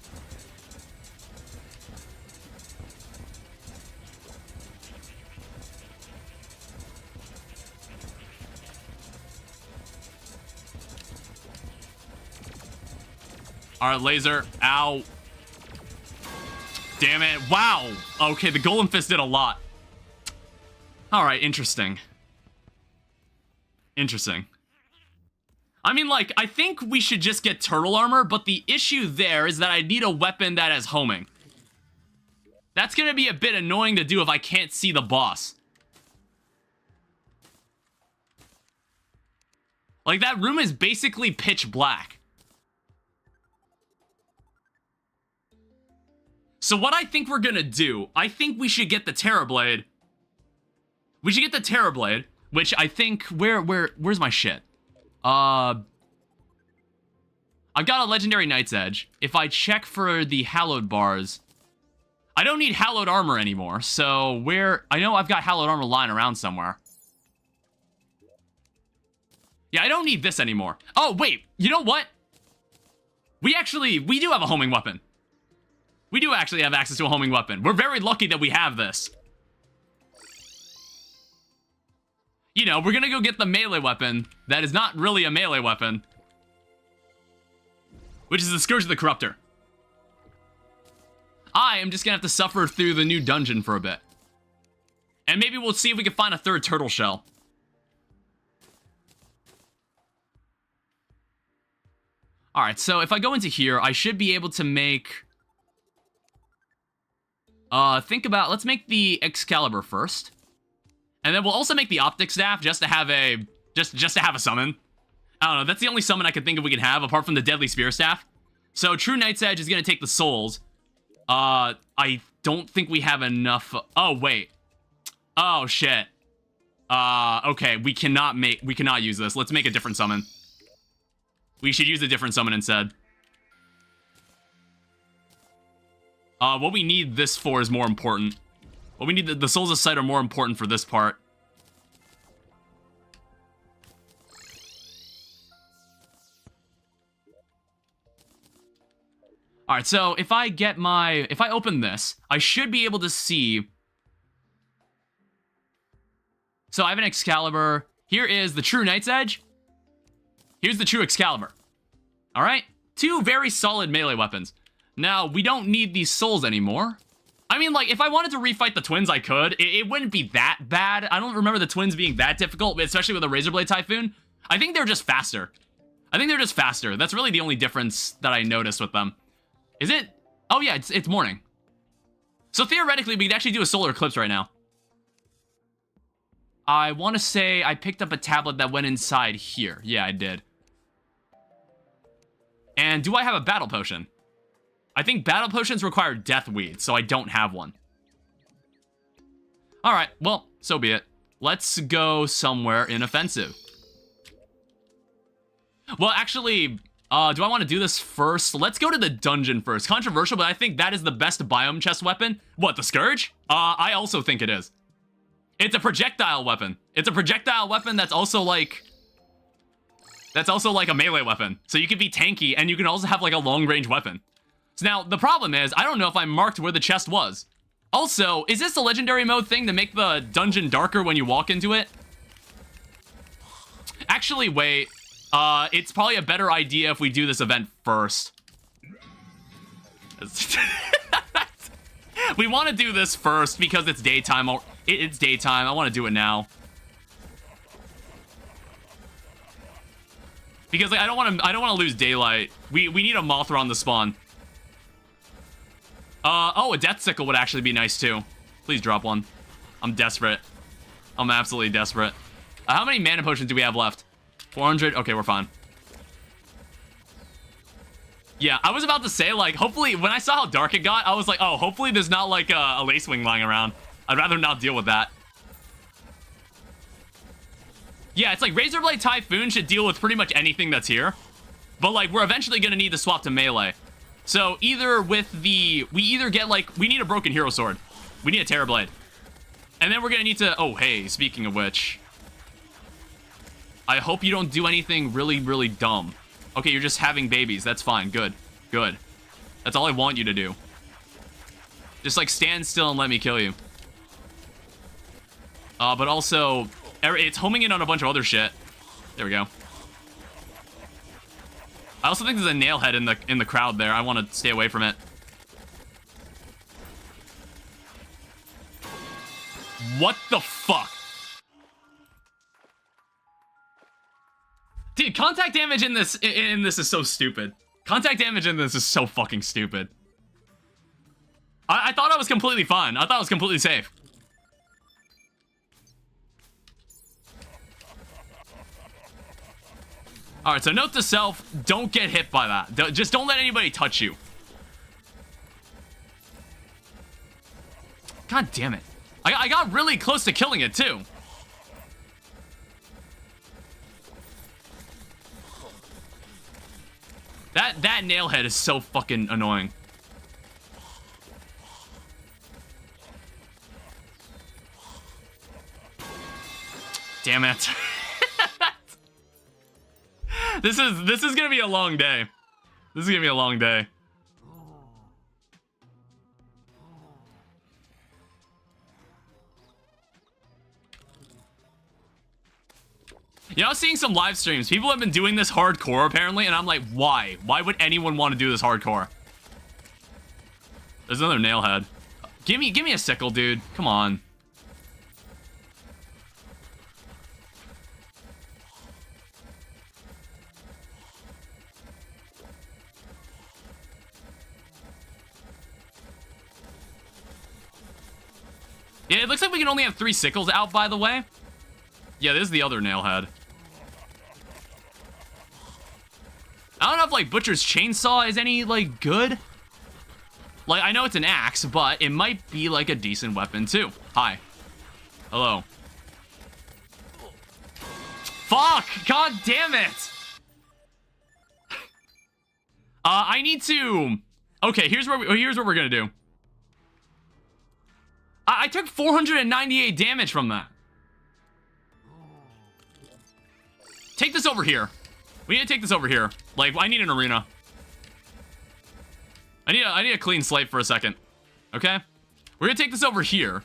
Alright, laser. Ow. Damn it. Wow. Okay, the Golem Fist did a lot. Alright, interesting. Interesting. I mean, like, I think we should just get turtle armor, but the issue there is that I need a weapon that has homing. That's gonna be a bit annoying to do if I can't see the boss. Like, that room is basically pitch black. So what I think we're gonna do, I think we should get the Terrorblade. We should get the Terrorblade, which I think, where's my shit? I've got a Legendary Knight's Edge. If I check for the Hallowed Bars, I don't need Hallowed Armor anymore, so I know I've got Hallowed Armor lying around somewhere. Yeah, I don't need this anymore. Oh, wait, you know what? We do have a homing weapon. We do actually have access to a homing weapon. We're very lucky that we have this. You know, we're gonna go get the melee weapon that is not really a melee weapon, which is the Scourge of the Corruptor. I am just gonna have to suffer through the new dungeon for a bit. And maybe we'll see if we can find a third turtle shell. Alright, so if I go into here, I should be able to make... Think about, let's make the Excalibur first. And then we'll also make the Optic Staff just to have a, just to have a summon. I don't know, that's the only summon I can think of we can have apart from the Deadly Spear Staff. So True Night's Edge is gonna take the souls. I don't think we have enough. Oh, wait. Oh, shit. Okay, we cannot use this. Let's make a different summon. We should use a different summon instead. What we need this for is more important. What we need, the Souls of Sight are more important for this part. Alright, so if I open this, I should be able to see. So I have an Excalibur. Here is the True Night's Edge. Here's the True Excalibur. Alright? Two very solid melee weapons. Now, we don't need these souls anymore. I mean, like, if I wanted to refight the twins, I could. It wouldn't be that bad. I don't remember the twins being that difficult, especially with a Razorblade Typhoon. I think they're just faster. That's really the only difference that I noticed with them. Is it? Oh, yeah, it's morning. So theoretically, we could actually do a solar eclipse right now. I want to say I picked up a tablet that went inside here. Yeah, I did. And do I have a battle potion? I think battle potions require death weed, so I don't have one. Alright, well, so be it. Let's go somewhere inoffensive. Well, actually, do I want to do this first? Let's go to the dungeon first. Controversial, but I think that is the best biome chest weapon. What, the Scourge? I also think it is. It's a projectile weapon. It's a projectile weapon that's also like a melee weapon. So you can be tanky, and you can also have like a long-range weapon. So now, the problem is, I don't know if I marked where the chest was. Also, is this a legendary mode thing to make the dungeon darker when you walk into it? Actually, wait. It's probably a better idea if we do this event first. We want to do this first because it's daytime. It's daytime. I want to do it now. Because like, I don't want to lose daylight. We need a Mothra on the spawn. Oh, a Death Sickle would actually be nice too. Please drop one. I'm desperate. I'm absolutely desperate. How many mana potions do we have left? 400? Okay, we're fine. Yeah, I was about to say, like, hopefully, when I saw how dark it got, I was like, oh, hopefully there's not, like, a Lacewing lying around. I'd rather not deal with that. Yeah, it's like Razorblade Typhoon should deal with pretty much anything that's here. But, like, we're eventually gonna need to swap to melee. So, either with the... We either get, like... We need a Broken Hero Sword. We need a Terrorblade. And then we're gonna need to... Oh, hey, speaking of which... I hope you don't do anything really, really dumb. Okay, you're just having babies. That's fine. Good. Good. That's all I want you to do. Just, like, stand still and let me kill you. But also... It's homing in on a bunch of other shit. There we go. I also think there's a nailhead in the crowd there. I want to stay away from it. What the fuck? Dude, contact damage in this is so stupid. Contact damage in this is so fucking stupid. I thought I was completely fine. I thought I was completely safe. Alright, so note to self, don't get hit by that. Just don't let anybody touch you. God damn it. I got really close to killing it, too. That nailhead is so fucking annoying. Damn it. This is gonna be a long day. This is gonna be a long day. You know, I was seeing some live streams. People have been doing this hardcore, apparently, and I'm like, why? Why would anyone want to do this hardcore? There's another nailhead. Give me a sickle, dude. Come on. Yeah, it looks like we can only have 3 sickles out, by the way. Yeah, this is the other nailhead. I don't know if, like, Butcher's Chainsaw is any, like, good. Like, I know it's an axe, but it might be, like, a decent weapon, too. Hi. Hello. Fuck! God damn it! I need to... Okay, here's what we're gonna do. I took 498 damage from that. Take this over here. We need to take this over here. Like, I need an arena. I need a clean slate for a second. Okay? We're gonna take this over here.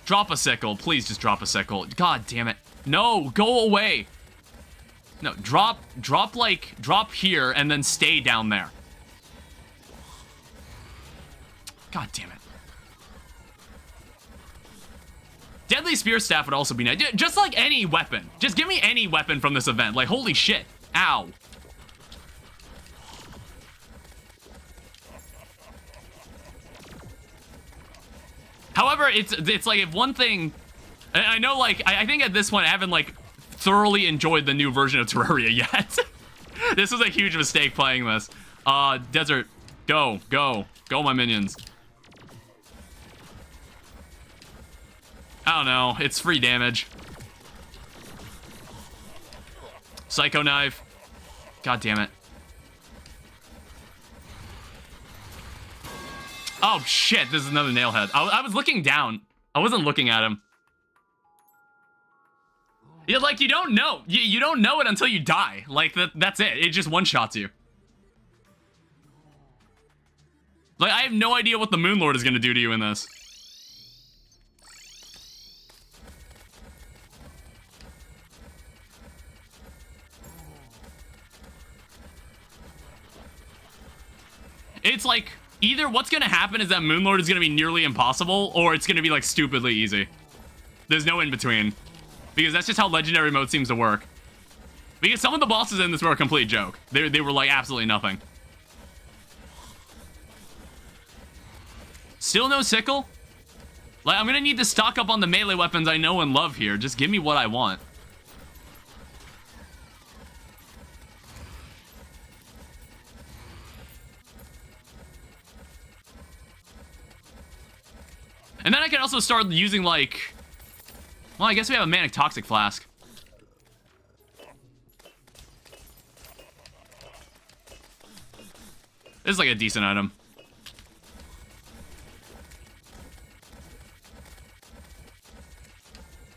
Drop a sickle. Please just drop a sickle. God damn it. No, go away. No, drop here and then stay down there. God damn it. Deadly Spear Staff would also be nice. Just like any weapon. Just give me any weapon from this event. Like, holy shit. Ow. However, it's like if one thing... I know, like, I think at this point I haven't, like, thoroughly enjoyed the new version of Terraria yet. This was a huge mistake playing this. Desert. Go, my minions. I don't know. It's free damage. Psycho Knife. God damn it. Oh, shit. This is another nailhead. I was looking down. I wasn't looking at him. Yeah, like, you don't know. You don't know it until you die. Like, that's it. It just one-shots you. Like, I have no idea what the Moonlord is going to do to you in this. It's like, either what's going to happen is that Moonlord is going to be nearly impossible, or it's going to be, like, stupidly easy. There's no in-between. Because that's just how Legendary Mode seems to work. Because some of the bosses in this were a complete joke. They were, like, absolutely nothing. Still no sickle? Like, I'm going to need to stock up on the melee weapons I know and love here. Just give me what I want. And then I can also start using, like... Well, I guess we have a Manic Toxic Flask. This is like a decent item.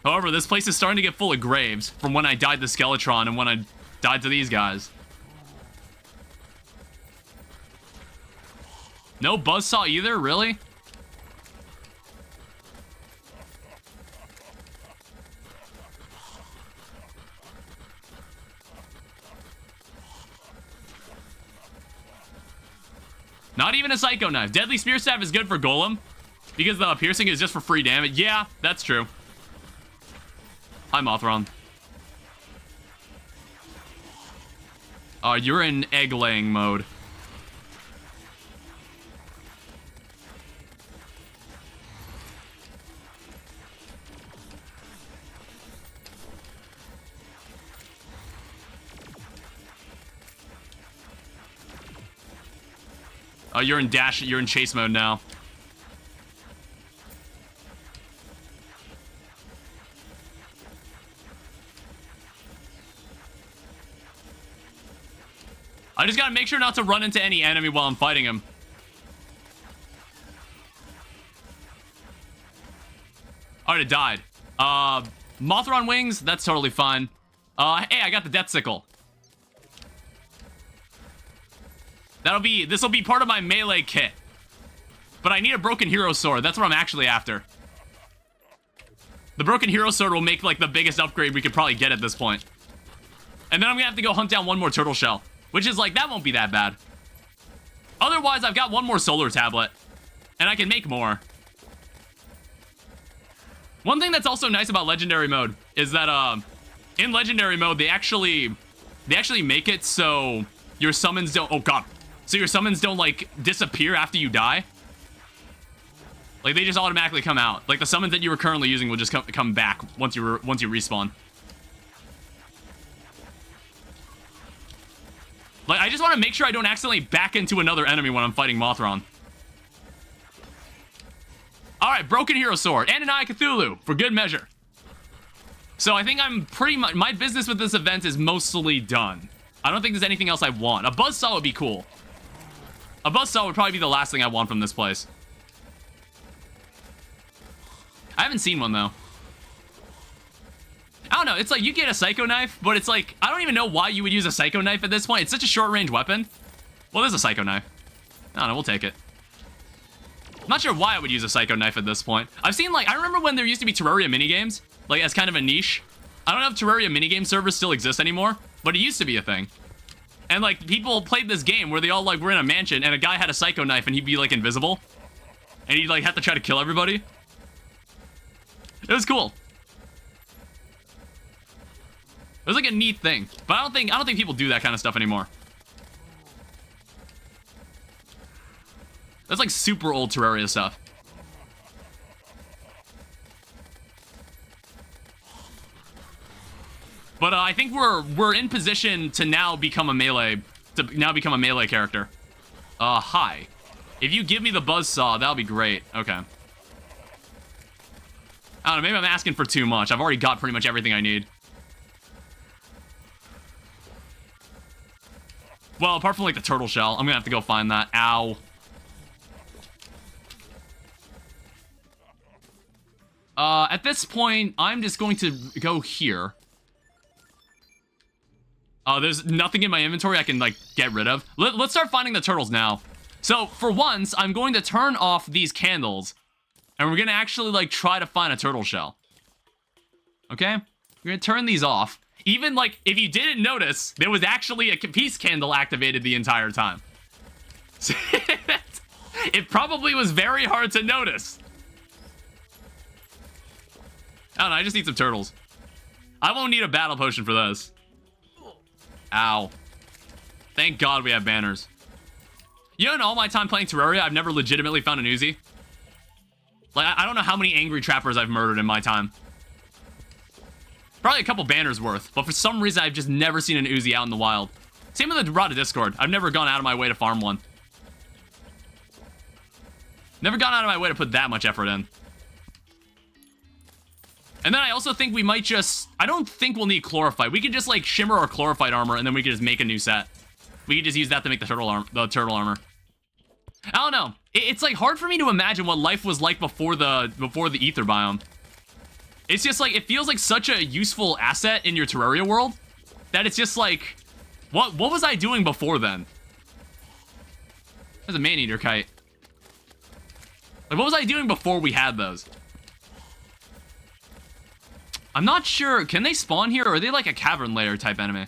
However, this place is starting to get full of graves from when I died to Skeletron and when I died to these guys. No Buzzsaw either? Really? Not even a Psycho Knife. Deadly Spear Staff is good for Golem because the piercing is just for free damage. Yeah, that's true. Hi, Mothron. You're in egg-laying mode. Oh, you're in chase mode now. I just gotta make sure not to run into any enemy while I'm fighting him. Alright, it died. Mothron wings, that's totally fine. Hey, I got the Death Sickle. This'll be part of my melee kit. But I need a Broken Hero Sword. That's what I'm actually after. The Broken Hero Sword will make, like, the biggest upgrade we could probably get at this point. And then I'm gonna have to go hunt down one more Turtle Shell. Which is, like, that won't be that bad. Otherwise, I've got one more Solar Tablet. And I can make more. One thing that's also nice about Legendary Mode is that, in Legendary Mode, they actually make it so your summons don't... Oh, God. So your summons don't, like, disappear after you die. Like, they just automatically come out. Like, the summons that you were currently using will just come back once you respawn. Like, I just want to make sure I don't accidentally back into another enemy when I'm fighting Mothron. Alright, Broken Hero Sword and an Eye of Cthulhu, for good measure. So I think I'm pretty much... My business with this event is mostly done. I don't think there's anything else I want. A Buzzsaw would be cool. A Buzzsaw would probably be the last thing I want from this place. I haven't seen one, though. I don't know, it's like, you get a Psycho Knife, but it's like, I don't even know why you would use a Psycho Knife at this point. It's such a short-range weapon. Well, there's a Psycho Knife. I don't know, we'll take it. I'm not sure why I would use a Psycho Knife at this point. I've seen, like, I remember when there used to be Terraria minigames, like, as kind of a niche. I don't know if Terraria minigame servers still exist anymore, but it used to be a thing. And, like, people played this game where they all, like, were in a mansion, and a guy had a Psycho Knife, and he'd be, like, invisible. And he'd, like, have to try to kill everybody. It was cool. It was like a neat thing, but I don't think people do that kind of stuff anymore. That's like super old Terraria stuff. But I think we're in position to now become a melee character. Hi. If you give me the Buzzsaw, that'll be great. Okay. I don't know, maybe I'm asking for too much. I've already got pretty much everything I need. Well, apart from, like, the turtle shell. I'm gonna have to go find that. Ow. At this point, I'm just going to go here. There's nothing in my inventory I can, like, get rid of. Let's start finding the turtles now. So, for once, I'm going to turn off these candles. And we're gonna actually, like, try to find a turtle shell. Okay? We're gonna turn these off. Even, like, if you didn't notice, there was actually a peace candle activated the entire time. It probably was very hard to notice. I don't know, I just need some turtles. I won't need a battle potion for this. Ow. Thank God we have banners. You know, in all my time playing Terraria, I've never legitimately found an Uzi. Like, I don't know how many angry trappers I've murdered in my time. Probably a couple banners worth, but for some reason, I've just never seen an Uzi out in the wild. Same with the Rod of Discord. I've never gone out of my way to farm one. Never gone out of my way to put that much effort in. And then I also think we might just... I don't think we'll need Chlorophyte. We could just, like, shimmer our Chlorophyte armor, and then we could just make a new set. We could just use that to make the turtle armor. I don't know. It's, like, hard for me to imagine what life was like before the ether biome. It's just, like, it feels like such a useful asset in your Terraria world that it's just, like, what was I doing before then? There's a man-eater kite. Like, what was I doing before we had those? I'm not sure. Can they spawn here, or are they, like, a cavern layer type enemy?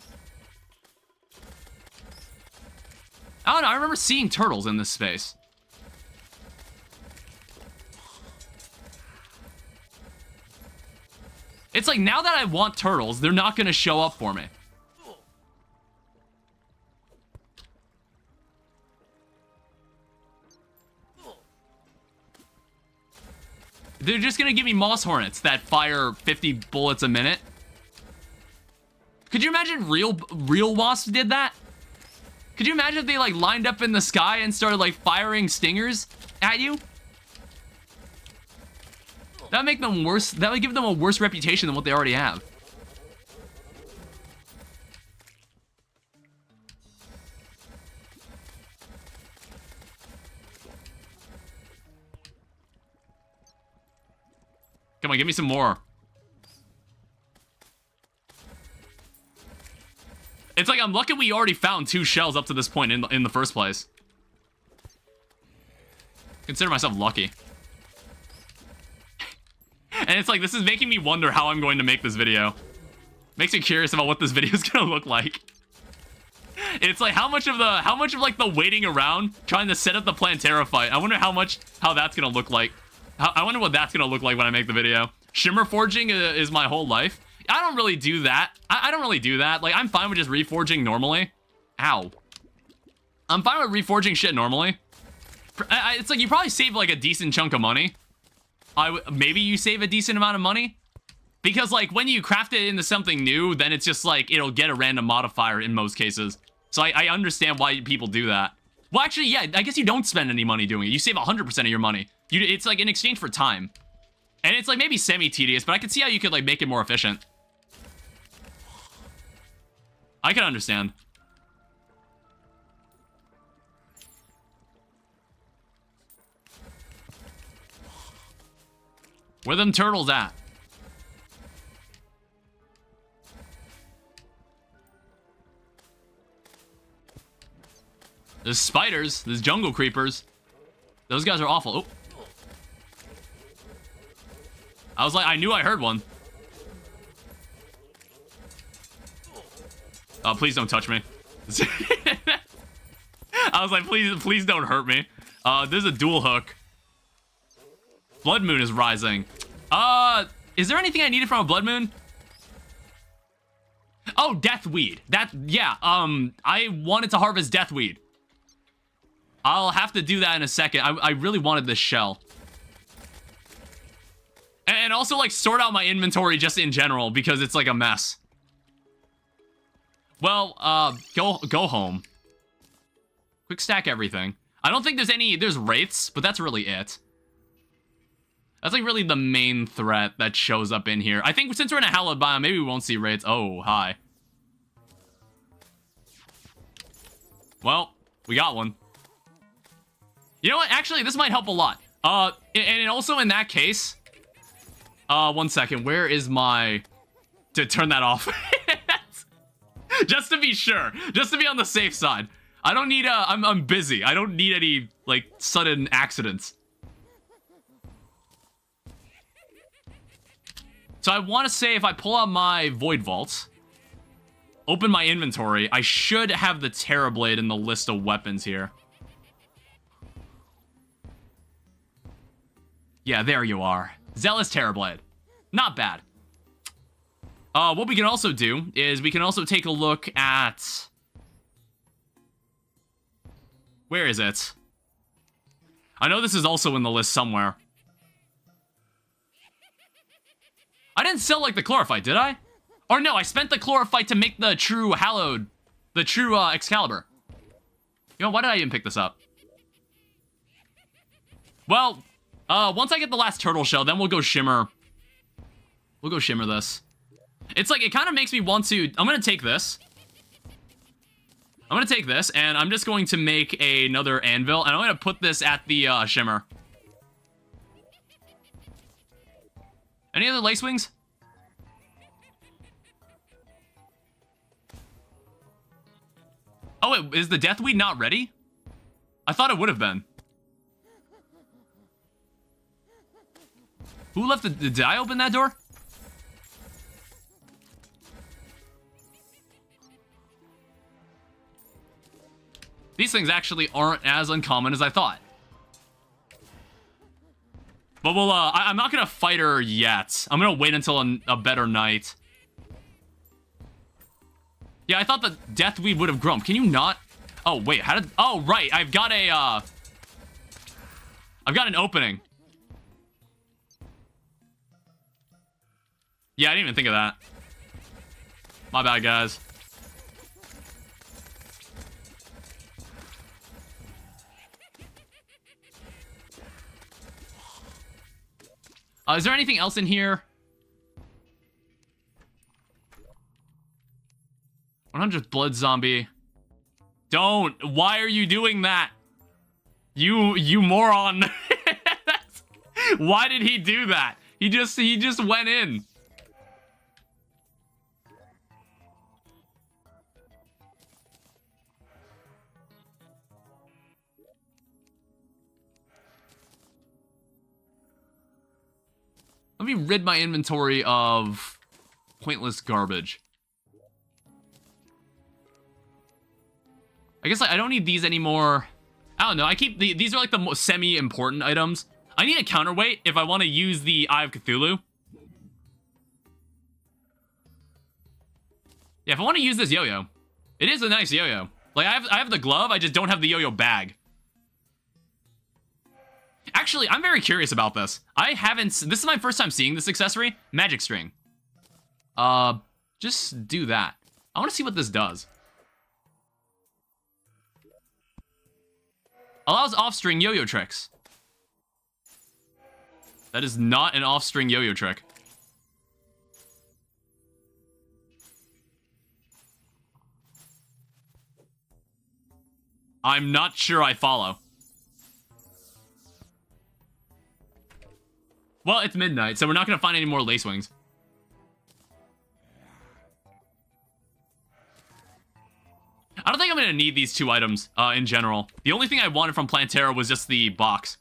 I don't know. I remember seeing turtles in this space. It's like, now that I want turtles, they're not going to show up for me. They're just going to give me moss hornets that fire 50 bullets a minute. Could you imagine real wasps did that? Could you imagine if they, like, lined up in the sky and started, like, firing stingers at you? That would make them worse. That would give them a worse reputation than what they already have. Come on, give me some more. It's like, I'm lucky we already found 2 shells up to this point in the first place. Consider myself lucky. And it's like, this is making me wonder how I'm going to make this video. Makes me curious about what this video is gonna look like. It's like, how much of like the waiting around trying to set up the Plantera fight. I wonder how that's gonna look like. I wonder what that's gonna look like when I make the video. Shimmer forging is my whole life. I don't really do that. I don't really do that. Like, I'm fine with just reforging normally. Ow. I'm fine with reforging shit normally. It's like, you probably save, like, a decent chunk of money maybe you save a decent amount of money. Because, like, when you craft it into something new, then it's just, like, it'll get a random modifier in most cases. So I understand why people do that. Well, actually, yeah, I guess you don't spend any money doing it. You save 100% of your money. It's, like, in exchange for time. And it's, like, maybe semi-tedious, but I can see how you could, like, make it more efficient. I can understand. Where them turtles at? There's spiders. There's jungle creepers. Those guys are awful. Oh. I was like, I knew I heard one. Oh, please don't touch me. I was like, please don't hurt me. There's a dual hook. Blood moon is rising. Is there anything I needed from a blood moon? Oh, deathweed. Yeah, I wanted to harvest deathweed. I'll have to do that in a second. I really wanted this shell. And also, like, sort out my inventory just in general, because it's, like, a mess. Well, go home. Quick stack everything. I don't think there's wraiths, but that's really it. That's, like, really the main threat that shows up in here. I think since we're in a hallowed biome, maybe we won't see wraiths. Oh, hi. Well, we got one. You know what? Actually, this might help a lot. And also in that case... 1 second. Where is my... To turn that off. Just to be sure. Just to be on the safe side. I don't need I'm busy. I don't need any, like, sudden accidents. So I want to say if I pull out my Void Vault, open my inventory, I should have the Terrorblade in the list of weapons here. Yeah, there you are. Zealous Terrorblade. Not bad. What we can also do is we can also take a look at... Where is it? I know this is also in the list somewhere. I didn't sell, like, the chlorophyte, did I? Or no, I spent the chlorophyte to make the true hallowed... The true, Excalibur. You know, why did I even pick this up? Well... once I get the last turtle shell, then we'll go shimmer. We'll go shimmer this. It's like, it kind of makes me want to... I'm going to take this. I'm going to take this, and I'm just going to make another anvil, and I'm going to put this at the, shimmer. Any other lace wings? Oh, wait, is the deathweed not ready? I thought it would have been. Who left the... Did I open that door? These things actually aren't as uncommon as I thought. But we'll, I'm not gonna fight her yet. I'm gonna wait until a better night. Yeah, I thought the deathweed would have grown. Can you not? Oh, wait, how did... Oh, right, I've got an opening. Yeah, I didn't even think of that. My bad, guys. Is there anything else in here? 100 blood zombie. Don't. Why are you doing that? You moron. Why did he do that? He just went in. Let me rid my inventory of pointless garbage. I guess I don't need these anymore. I don't know. I keep these are like the most semi-important items. I need a counterweight if I want to use the Eye of Cthulhu. Yeah, if I want to use this yo-yo. It is a nice yo-yo. Like, I have the glove, I just don't have the yo-yo bag. Actually, I'm very curious about this. I haven't... This is my first time seeing this accessory. Magic string. Just do that. I want to see what this does. Allows off-string yo-yo tricks. That is not an off-string yo-yo trick. I'm not sure I follow. Well, it's midnight, so we're not going to find any more lace wings. I don't think I'm going to need these two items in general. The only thing I wanted from Plantera was just the box.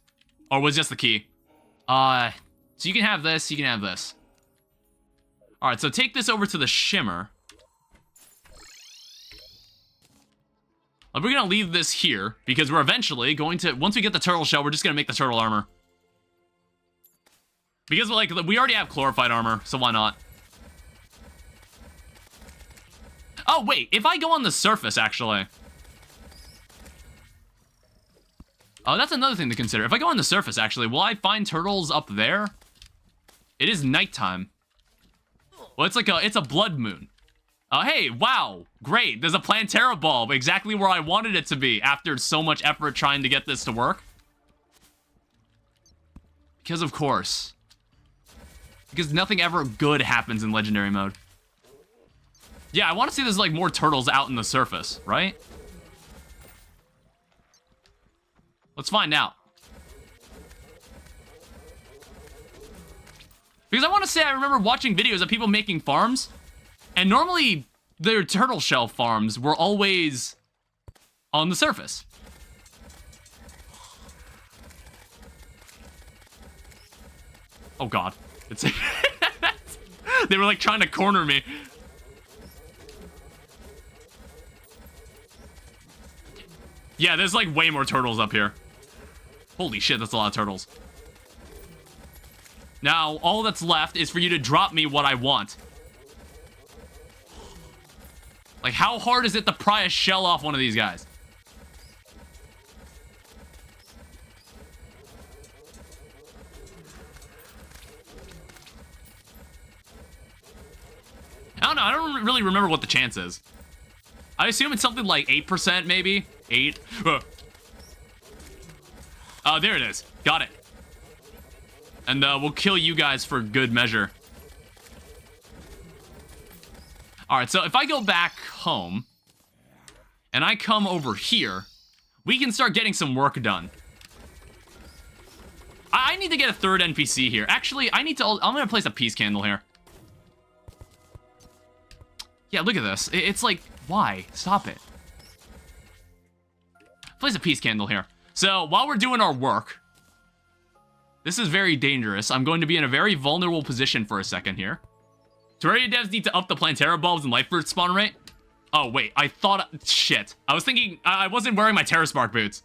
Or was just the key. So you can have this, you can have this. Alright, so take this over to the shimmer. We're going to leave this here, because we're eventually going to... Once we get the turtle shell, we're just going to make the turtle armor. Because, like, we already have chlorophyte armor, so why not? Oh, wait, if I go on the surface, actually... Oh, that's another thing to consider. If I go on the surface, actually, will I find turtles up there? It is nighttime. Well, it's a blood moon. Hey, wow, great. There's a Plantera bulb, exactly where I wanted it to be after so much effort trying to get this to work. Because of course. Because nothing ever good happens in Legendary Mode. Yeah, I want to see there's, like, more turtles out in the surface, right? Let's find out. Because I want to say I remember watching videos of people making farms, and normally their turtle shell farms were always on the surface. Oh god. It's they were like trying to corner me. Yeah, there's like way more turtles up here. Holy shit, that's a lot of turtles. Now, all that's left is for you to drop me what I want. Like, how hard is it to pry a shell off one of these guys? I don't know, I don't really remember what the chance is. I assume it's something like 8%, maybe? 8? Oh, there it is. Got it. And we'll kill you guys for good measure. Alright, so if I go back home, and I come over here, we can start getting some work done. I need to get a third NPC here. Actually, I'm gonna place a peace candle here. Yeah, look at this. It's like, why? Stop it. Place a peace candle here. So, while we're doing our work, this is very dangerous. I'm going to be in a very vulnerable position for a second here. Terraria devs need to up the Plantera bulbs and life fruit spawn rate. Oh, wait. I thought... Shit. I was thinking... I wasn't wearing my Terra Spark boots.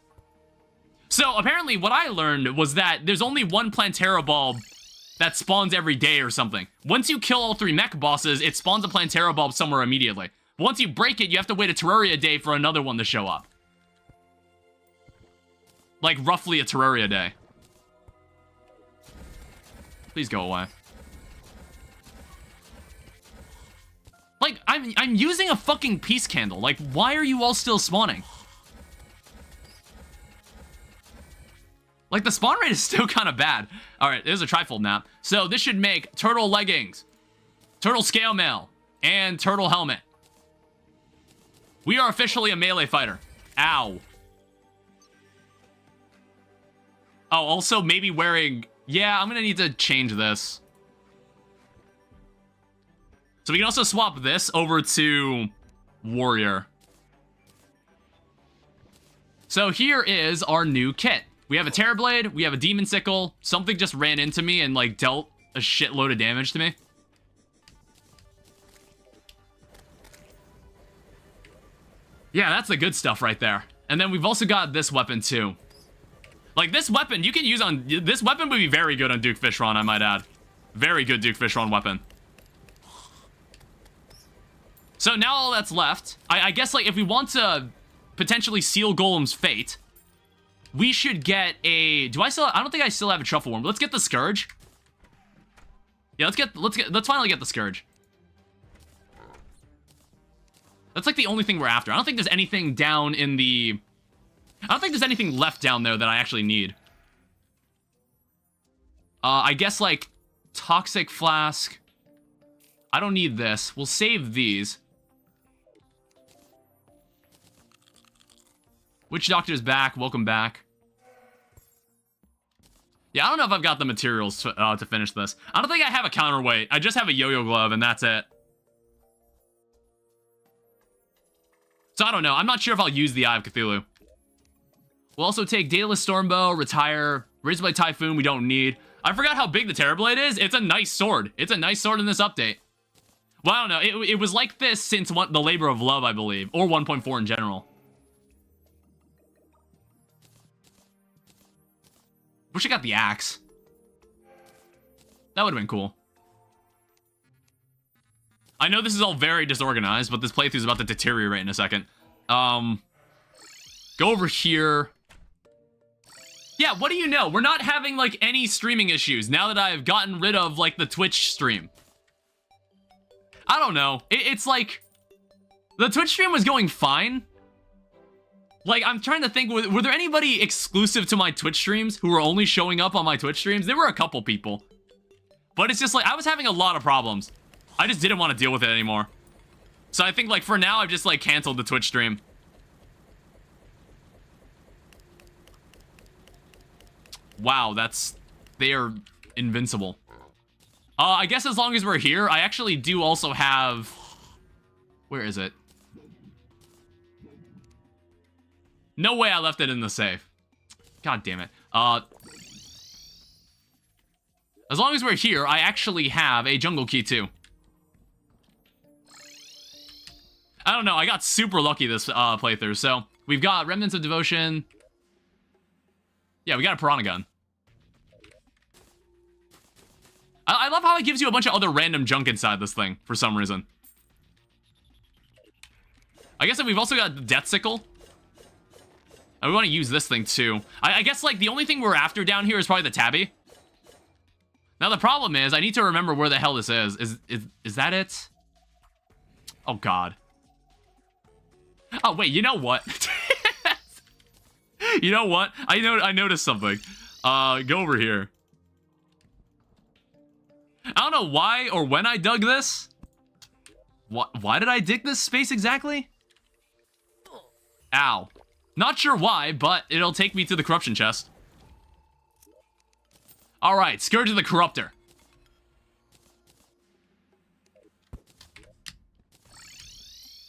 So, apparently, what I learned was that there's only one Plantera bulb that spawns every day or something. Once you kill all 3 mech bosses, it spawns a Plantera bulb somewhere immediately. But once you break it, you have to wait a Terraria day for another one to show up. Like, roughly a Terraria day. Please go away. Like, I'm using a fucking peace candle. Like, why are you all still spawning? Like, the spawn rate is still kind of bad. Alright, there's a trifold nap. So, this should make turtle leggings, turtle scale mail, and turtle helmet. We are officially a melee fighter. Ow. Oh, also maybe wearing... Yeah, I'm gonna need to change this. So we can also swap this over to warrior. So here is our new kit. We have a Terror Blade, we have a Demon Sickle. Something just ran into me and like dealt a shitload of damage to me. Yeah, that's the good stuff right there. And then we've also got this weapon too. Like, this weapon, you can use on... This weapon would be very good on Duke Fishron, I might add. Very good Duke Fishron weapon. So now all that's left... I guess, like, if we want to potentially seal Golem's fate... we should get a... I don't think I still have a truffle worm, but let's get the Scourge. Yeah, let's finally get the Scourge. That's like the only thing we're after. I don't think there's anything down in the... I don't think there's anything left down there that I actually need. I guess, like, Toxic Flask. I don't need this. We'll save these. Witch Doctor's back. Welcome back. Yeah, I don't know if I've got the materials to finish this. I don't think I have a counterweight. I just have a yo-yo glove, and that's it. So I don't know. I'm not sure if I'll use the Eye of Cthulhu. We'll also take Daedalus Stormbow, retire. Razorblade Typhoon we don't need. I forgot how big the Terrorblade is. It's a nice sword. It's a nice sword in this update. Well, I don't know. It was like this since the Labor of Love, I believe. Or 1.4 in general. Wish I got the axe. That would have been cool. I know this is all very disorganized, but this playthrough is about to deteriorate in a second. Go over here. Yeah, what do you know? We're not having, like, any streaming issues now that I've gotten rid of, like, the Twitch stream. I don't know. It's like... The Twitch stream was going fine. Like, I'm trying to think, were there anybody exclusive to my Twitch streams who were only showing up on my Twitch streams? There were a couple people. But it's just like, I was having a lot of problems. I just didn't want to deal with it anymore. So I think, like, for now, I've just, like, canceled the Twitch stream. Wow, they are invincible. I guess as long as we're here, I actually do also have... Where is it? No way I left it in the safe. God damn it. As long as we're here, I actually have a jungle key too. I don't know, I got super lucky this playthrough. So, we've got Remnants of Devotion. Yeah, we got a Piranha Gun. I love how it gives you a bunch of other random junk inside this thing, for some reason. I guess that we've also got the Death Sickle. And we want to use this thing, too. I guess, like, the only thing we're after down here is probably the Tabby. Now, the problem is, I need to remember where the hell this is. Is that it? Oh, God. Oh, wait, you know what? You know what? I noticed something. Go over here. I don't know why or when I dug this. Why did I dig this space exactly? Ow. Not sure why, but it'll take me to the corruption chest. Alright, Scourge of the Corruptor.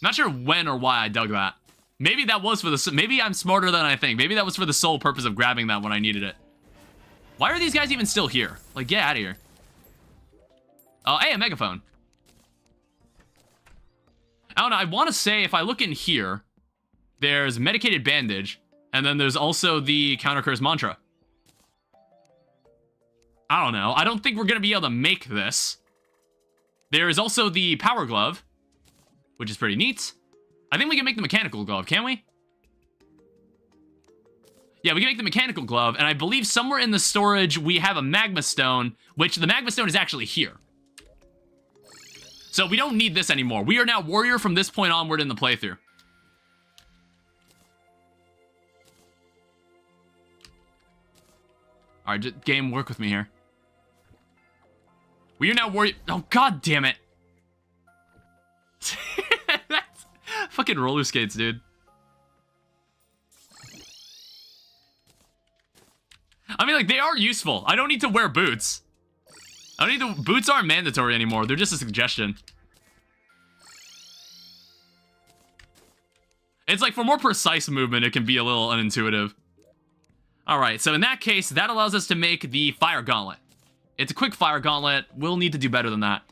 Not sure when or why I dug that. Maybe that was for the... Maybe I'm smarter than I think. Maybe that was for the sole purpose of grabbing that when I needed it. Why are these guys even still here? Like, get out of here. Oh, hey, a megaphone. I don't know, I want to say if I look in here, there's Medicated Bandage, and then there's also the Counter Curse Mantra. I don't know. I don't think we're going to be able to make this. There is also the Power Glove, which is pretty neat. I think we can make the Mechanical Glove, can we? Yeah, we can make the Mechanical Glove, and I believe somewhere in the storage we have a Magma Stone, which the Magma Stone is actually here. So we don't need this anymore. We are now Warrior from this point onward in the playthrough. Alright, game, work with me here. We are now Warrior... Oh, god damn it. That's fucking roller skates, dude. I mean, like, they are useful. I don't need to wear boots. I don't need to... Boots aren't mandatory anymore. They're just a suggestion. It's like, for more precise movement, it can be a little unintuitive. Alright, so in that case, that allows us to make the Fire Gauntlet. It's a quick Fire Gauntlet. We'll need to do better than that.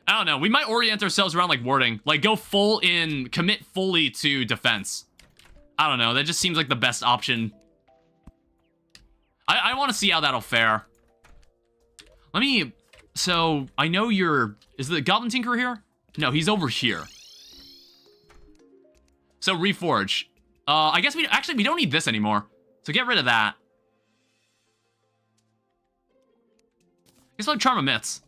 I don't know. We might orient ourselves around, like, warding. Like, go full in... Commit fully to defense. I don't know. That just seems like the best option. I want to see how that'll fare. Let me... So, I know you're... Is the Goblin Tinkerer here? No, he's over here. So, Reforge. I guess we don't need this anymore. So get rid of that. Guess what? Charm of Myths.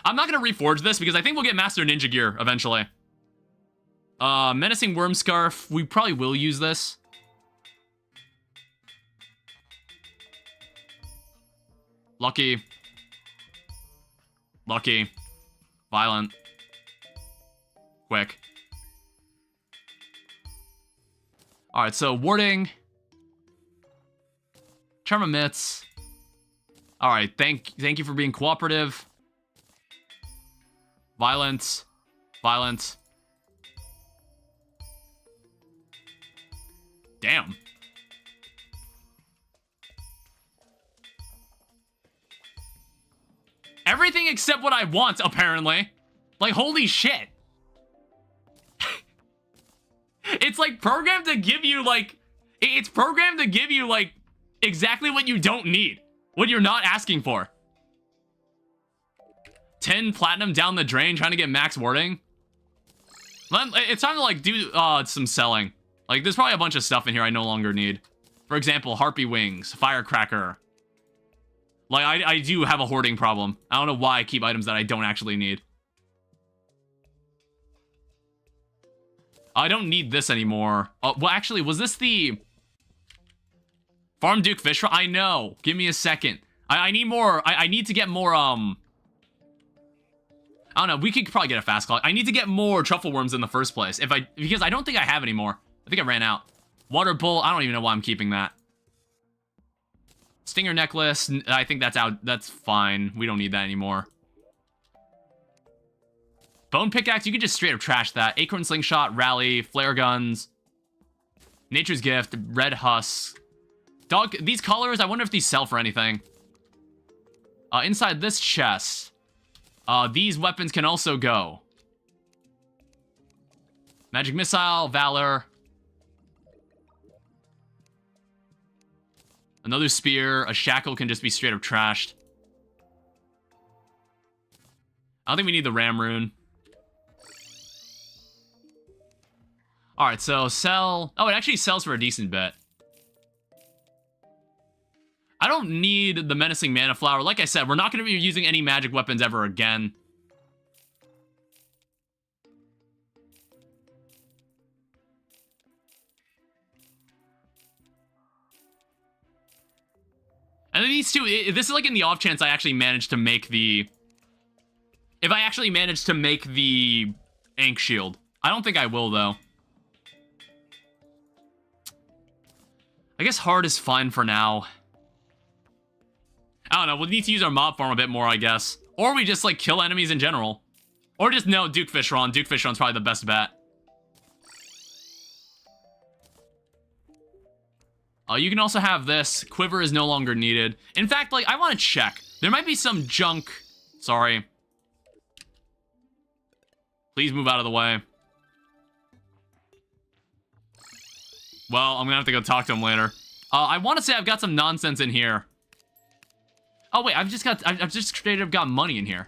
I'm not going to reforge this because I think we'll get Master Ninja Gear eventually. Menacing Worm Scarf. We probably will use this. Lucky. Lucky. Violent. Quick. Alright, so warding. Charm of Myths. Alright, thank you for being cooperative. Violence. Violence. Damn. Everything except what I want, apparently. Like, holy shit. It's like programmed to give you, like... It's programmed to give you, like, exactly what you don't need. What you're not asking for. 10 platinum down the drain trying to get max warding. It's time to, like, do some selling. Like, there's probably a bunch of stuff in here I no longer need. For example, Harpy Wings, Firecracker. Like, I do have a hoarding problem. I don't know why I keep items that I don't actually need. I don't need this anymore. Well, actually, was this the... Farm Duke Fish Fry? I know. Give me a second. I need more... I need to get more, I don't know. We could probably get a fast clock. I need to get more truffle worms in the first place. Because I don't think I have any more. I think I ran out. Water Bull. I don't even know why I'm keeping that. Stinger Necklace. I think that's out. That's fine. We don't need that anymore. Bone Pickaxe. You could just straight up trash that. Acorn Slingshot. Rally. Flare Guns. Nature's Gift. Red Husk. Dog. These colors. I wonder if these sell for anything. Inside this chest. These weapons can also go. Magic Missile. Valor. Another spear. A shackle can just be straight up trashed. I don't think we need the ram rune. Alright, so sell... Oh, it actually sells for a decent bit. I don't need the Menacing Mana Flower. Like I said, we're not going to be using any magic weapons ever again. And then these two, this is like in the off chance I actually manage to make the... If I actually manage to make the Ink Shield. I don't think I will, though. I guess hard is fine for now. I don't know, we'll need to use our mob farm a bit more, I guess. Or we just, like, kill enemies in general. Or just, no, Duke Fishron. Duke Fishron's probably the best bet. You can also have this. Quiver is no longer needed. In fact, like, I want to check. There might be some junk. Sorry. Please move out of the way. Well, I'm gonna have to go talk to him later. I want to say I've got some nonsense in here. Oh, wait, I've just straight up got money in here.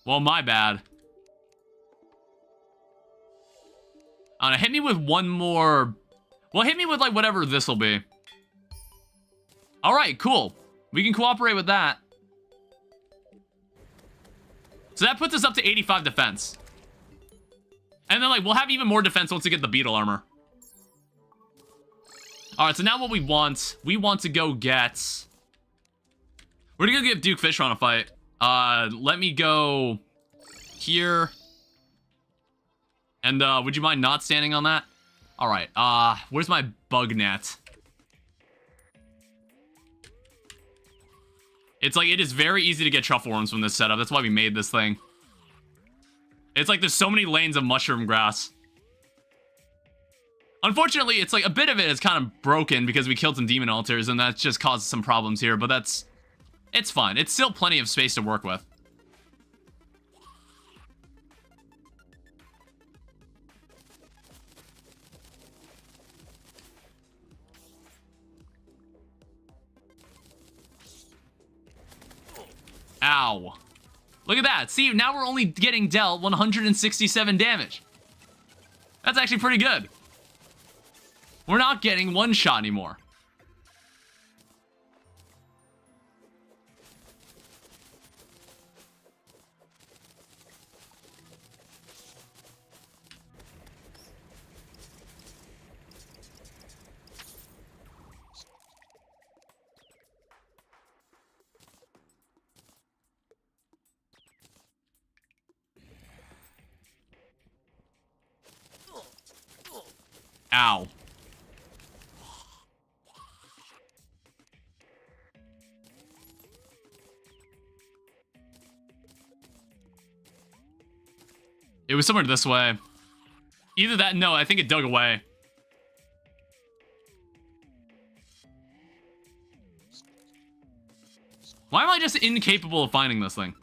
Well, my bad. I don't know, hit me with one more... Well, hit me with, like, whatever this will be. Alright, cool. We can cooperate with that. So that puts us up to 85 defense. And then, like, we'll have even more defense once we get the beetle armor. Alright, so now what we want to go get... We're gonna go give Duke Fishron a fight. Let me go... here... And, would you mind not standing on that? Alright, where's my bug net? It's like, it is very easy to get truffle worms from this setup. That's why we made this thing. It's like, there's so many lanes of mushroom grass. Unfortunately, it's like, a bit of it is kind of broken because we killed some demon altars, and that just caused some problems here, but that's... It's fine. It's still plenty of space to work with. Ow. Look at that. See, now we're only getting dealt 167 damage. That's actually pretty good. We're not getting one shot anymore. Ow. It was somewhere this way. Either that, no, I think it dug away. Why am I just incapable of finding this thing?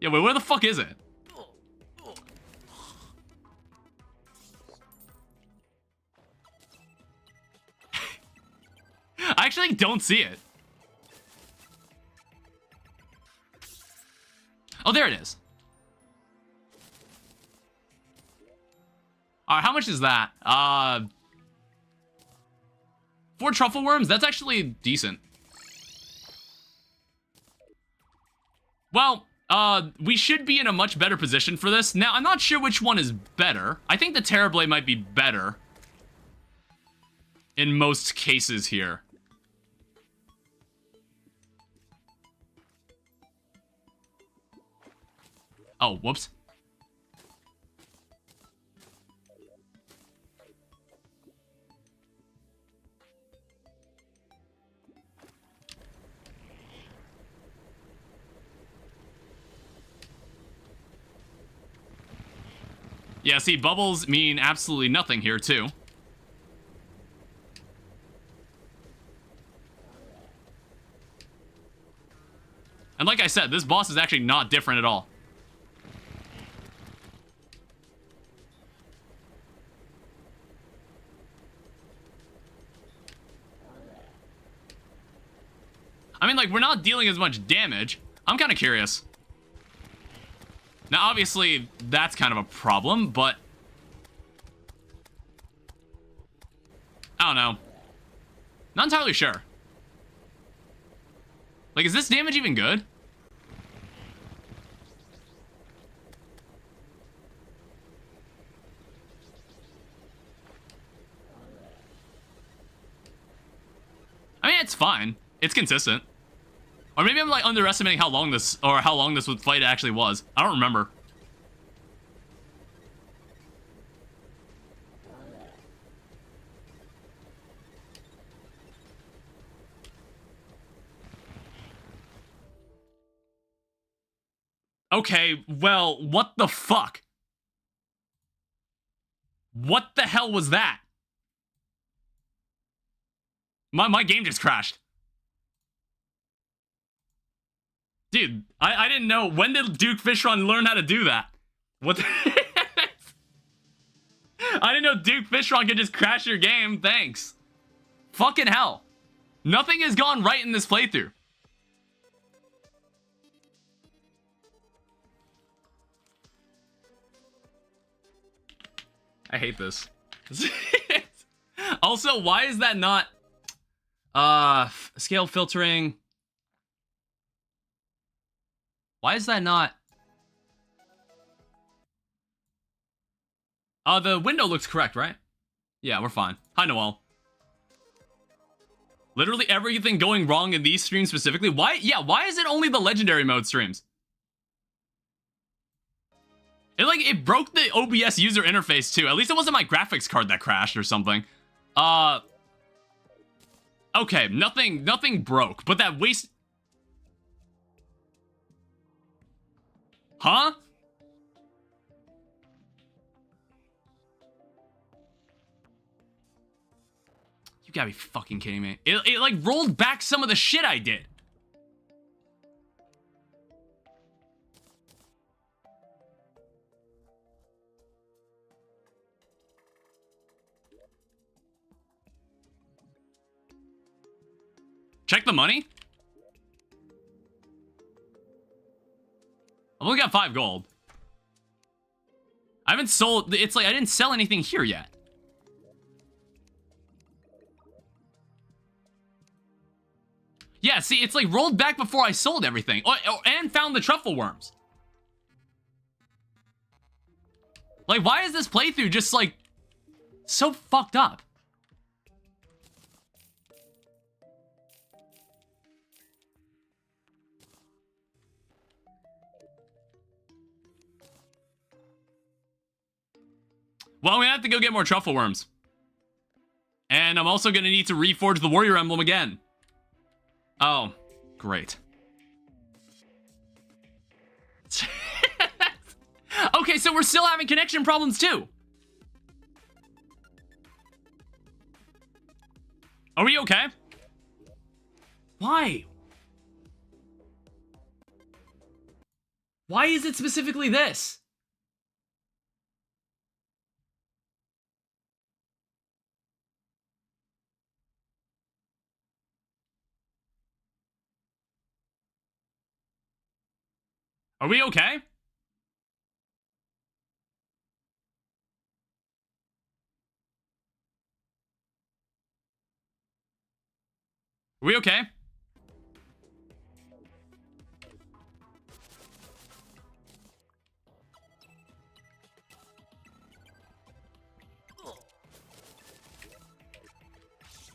Yeah, wait, where the fuck is it? I actually don't see it. Oh, there it is. Alright, how much is that? 4 truffle worms? That's actually decent. Well, we should be in a much better position for this. Now, I'm not sure which one is better. I think the Terrablade might be better in most cases here. Oh, whoops. Yeah, see, bubbles mean absolutely nothing here, too. And like I said, this boss is actually not different at all. I mean, like, we're not dealing as much damage. I'm kind of curious. Now, obviously, that's kind of a problem, but... I don't know. Not entirely sure. Like, is this damage even good? I mean, it's fine. It's consistent. Or maybe I'm, like, underestimating how long this fight actually was. I don't remember. Okay, well, what the fuck? What the hell was that? My game just crashed. Dude, I didn't know. When did Duke Fishron learn how to do that? What the I didn't know Duke Fishron could just crash your game. Thanks. Fucking hell. Nothing has gone right in this playthrough. I hate this. Also, why is that not... scale filtering... Why is that not... the window looks correct, right? Yeah, we're fine. Hi, Noel. Literally everything going wrong in these streams specifically. Why? Yeah, why is it only the Legendary Mode streams? It broke the OBS user interface, too. At least it wasn't my graphics card that crashed or something. Okay, nothing broke, but that waste... Huh? You gotta be fucking kidding me. It like rolled back some of the shit I did. Check the money. I've only got 5 gold. I haven't sold... It's like I didn't sell anything here yet. Yeah, see, it's like rolled back before I sold everything. Oh, and found the truffle worms. Like, why is this playthrough just, like, so fucked up? Well, I'm gonna have to go get more truffle worms. And I'm also gonna need to reforge the warrior emblem again. Oh, great. Okay, so we're still having connection problems too. Are we okay? Why? Why is it specifically this? Are we okay? Are we okay?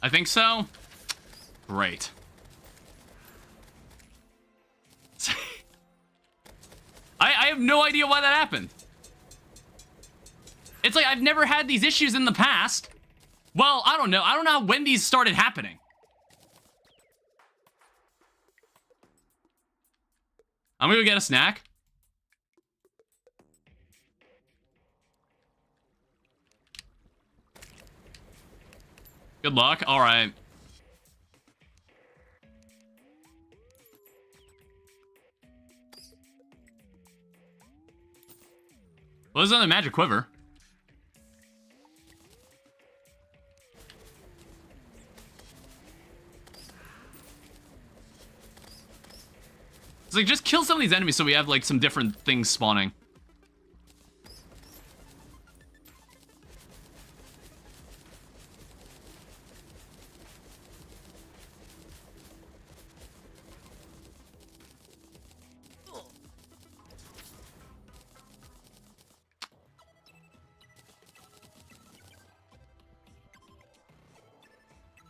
I think so. Great. I have no idea why that happened. It's like I've never had these issues in the past. Well, I don't know. I don't know when these started happening. I'm gonna go get a snack. Good luck. All right. Well, there's another magic quiver. It's like, just kill some of these enemies so we have, like, some different things spawning.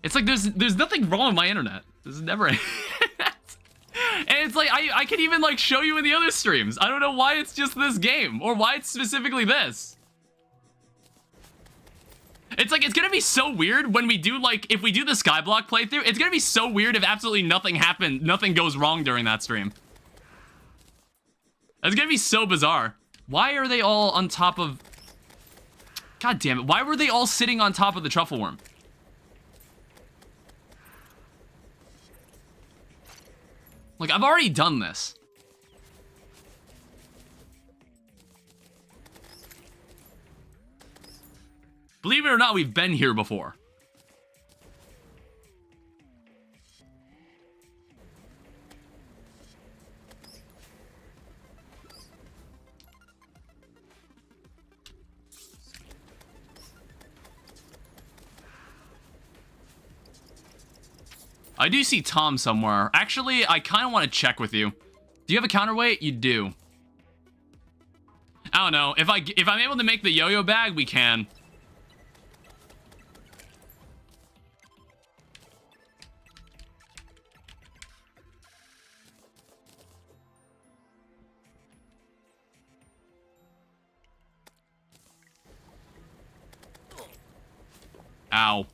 It's like there's nothing wrong with my internet. This is never and it's like I can even like show you in the other streams. I don't know why it's just this game or why it's specifically this. It's like it's gonna be so weird when we do like if we do the Skyblock playthrough, it's gonna be so weird if absolutely nothing happened, nothing goes wrong during that stream. It's gonna be so bizarre. Why are they all on top of God damn it, why were they all sitting on top of the truffle worm? Like, I've already done this. Believe it or not, we've been here before. I do see Tom somewhere. Actually, I kind of want to check with you. Do you have a counterweight? You do. I don't know. If I'm able to make the yo-yo bag, we can. Ow.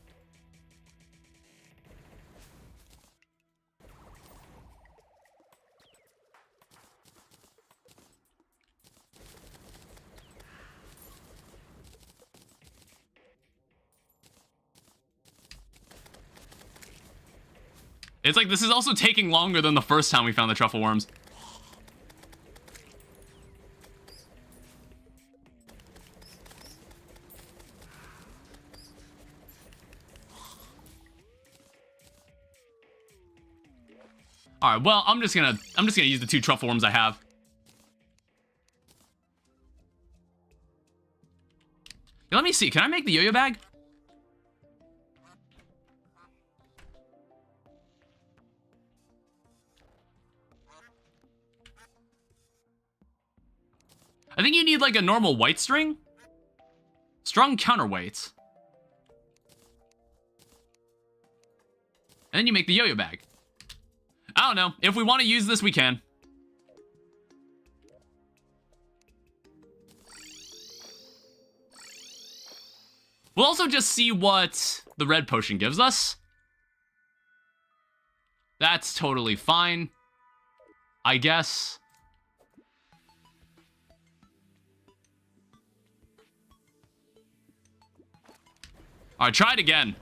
It's like this is also taking longer than the first time we found the truffle worms. All right, well, I'm just gonna use the 2 truffle worms I have. Yeah, let me see. Can I make the yo-yo bag? I think you need like a normal white string. Strong counterweights. And then you make the yo-yo bag. I don't know. If we want to use this, we can. We'll also just see what the red potion gives us. That's totally fine, I guess. All right, try it again.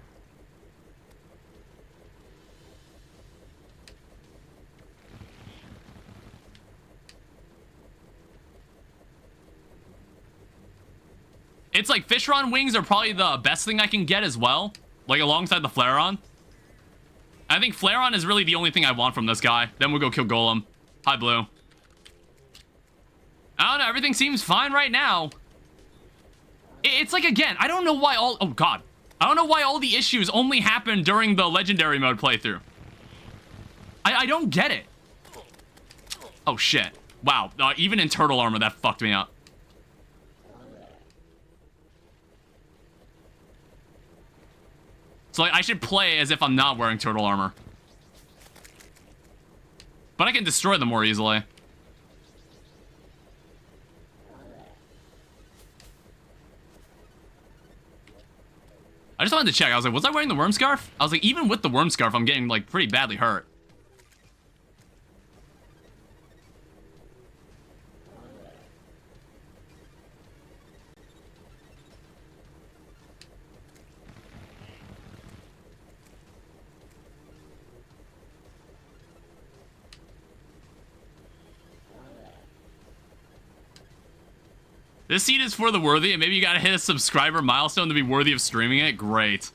It's like Fishron wings are probably the best thing I can get as well. Like alongside the Flareon. I think Flareon is really the only thing I want from this guy. Then we'll go kill Golem. Hi, Blue. I don't know. Everything seems fine right now. It's like, again, I don't know why all... Oh, God. I don't know why all the issues only happen during the Legendary Mode playthrough. I don't get it. Oh, shit. Wow. Even in turtle armor, that fucked me up. So, like, I should play as if I'm not wearing turtle armor. But I can destroy them more easily. I just wanted to check. I was like, was I wearing the worm scarf? I was like, even with the worm scarf, I'm getting, like, pretty badly hurt. This seed is for the worthy, and maybe you gotta hit a subscriber milestone to be worthy of streaming it. Great.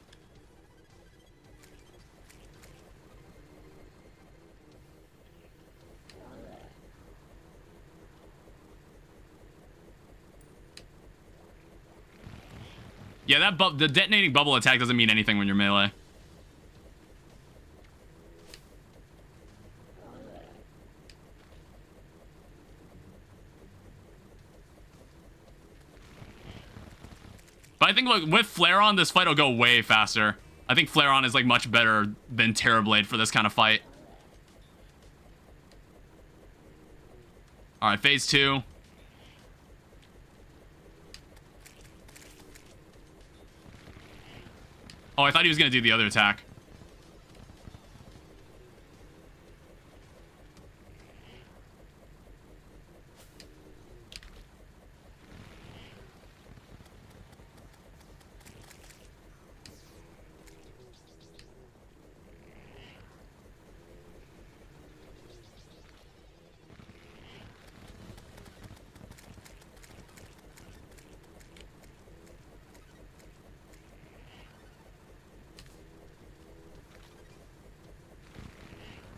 Yeah, the detonating bubble attack doesn't mean anything when you're melee. But I think, look, with Flareon, this fight will go way faster. I think Flareon is, like, much better than Terrorblade for this kind of fight. Alright, phase 2. Oh, I thought he was going to do the other attack.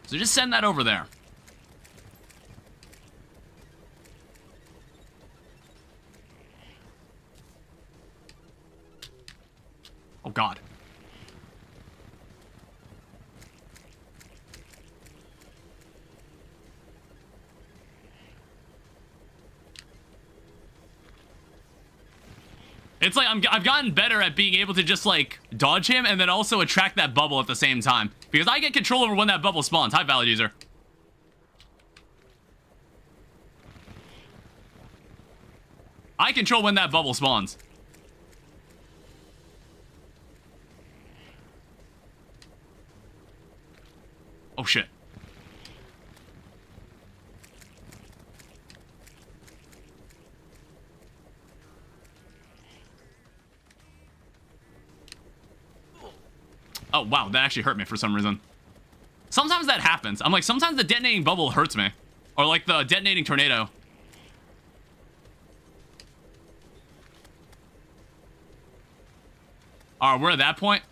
So just send that over there. Oh, God. It's like I've gotten better at being able to just, like, dodge him and then also attract that bubble at the same time. Because I get control over when that bubble spawns. Hi, Valid User. I control when that bubble spawns. Oh, shit. Oh, wow, that actually hurt me for some reason. Sometimes that happens. I'm like, sometimes the detonating bubble hurts me. Or like the detonating tornado. Alright, we're at that point.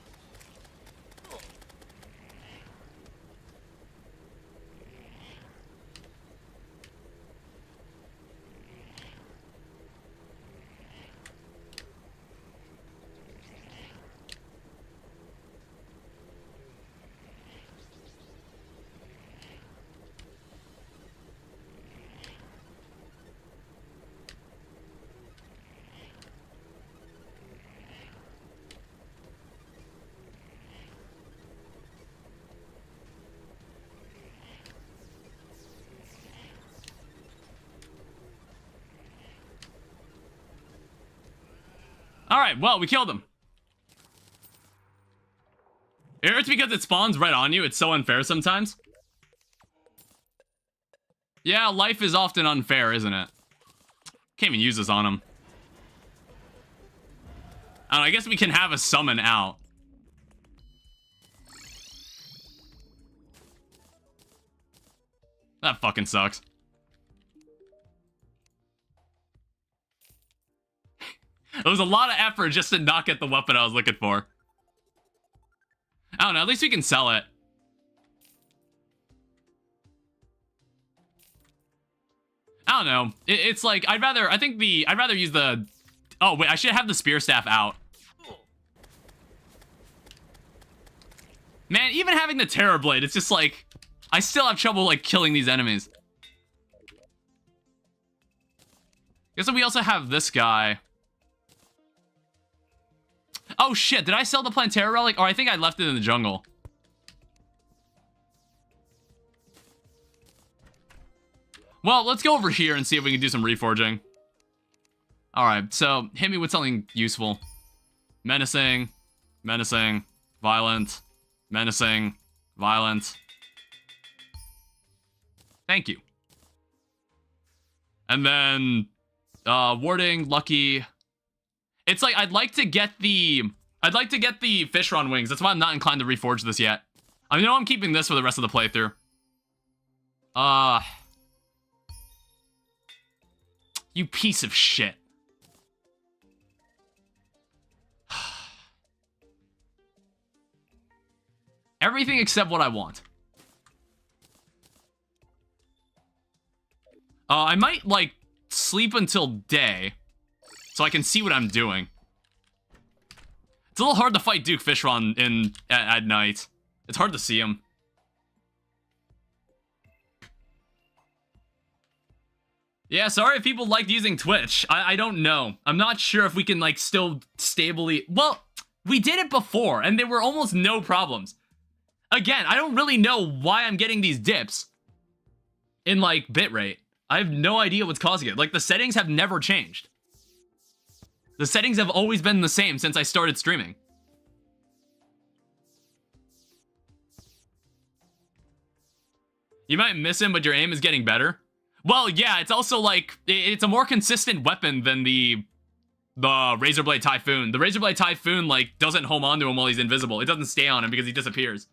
Alright, well, we killed him. It hurts because it spawns right on you. It's so unfair sometimes. Yeah, life is often unfair, isn't it? Can't even use this on him. I don't know, I guess we can have a summon out. That fucking sucks. It was a lot of effort just to not get the weapon I was looking for. I don't know, at least we can sell it. I don't know. It's like, I'd rather use the... Oh, wait, I should have the spear staff out. Man, even having the Terror Blade, it's just like... I still have trouble, like, killing these enemies. Guess we also have this guy. Oh, shit. Did I sell the Plantera Relic? Or I think I left it in the jungle. Well, let's go over here and see if we can do some reforging. Alright, so hit me with something useful. Menacing. Menacing. Violent. Menacing. Violent. Thank you. And then... warding, lucky... It's like, I'd like to get the Fishron wings. That's why I'm not inclined to reforge this yet. I know I'm keeping this for the rest of the playthrough. You piece of shit. Everything except what I want. I might, like, sleep until day. So I can see what I'm doing. It's a little hard to fight Duke Fishron at night. It's hard to see him. Yeah, sorry if people liked using Twitch. I don't know. I'm not sure if we can, like, still stably... Well, we did it before, and there were almost no problems. Again, I don't really know why I'm getting these dips in, like, bitrate. I have no idea what's causing it. Like, the settings have never changed. The settings have always been the same since I started streaming. You might miss him, but your aim is getting better. Well, yeah, it's also like, it's a more consistent weapon than the Razorblade Typhoon. The Razorblade Typhoon, like, doesn't home onto him while he's invisible. It doesn't stay on him because he disappears.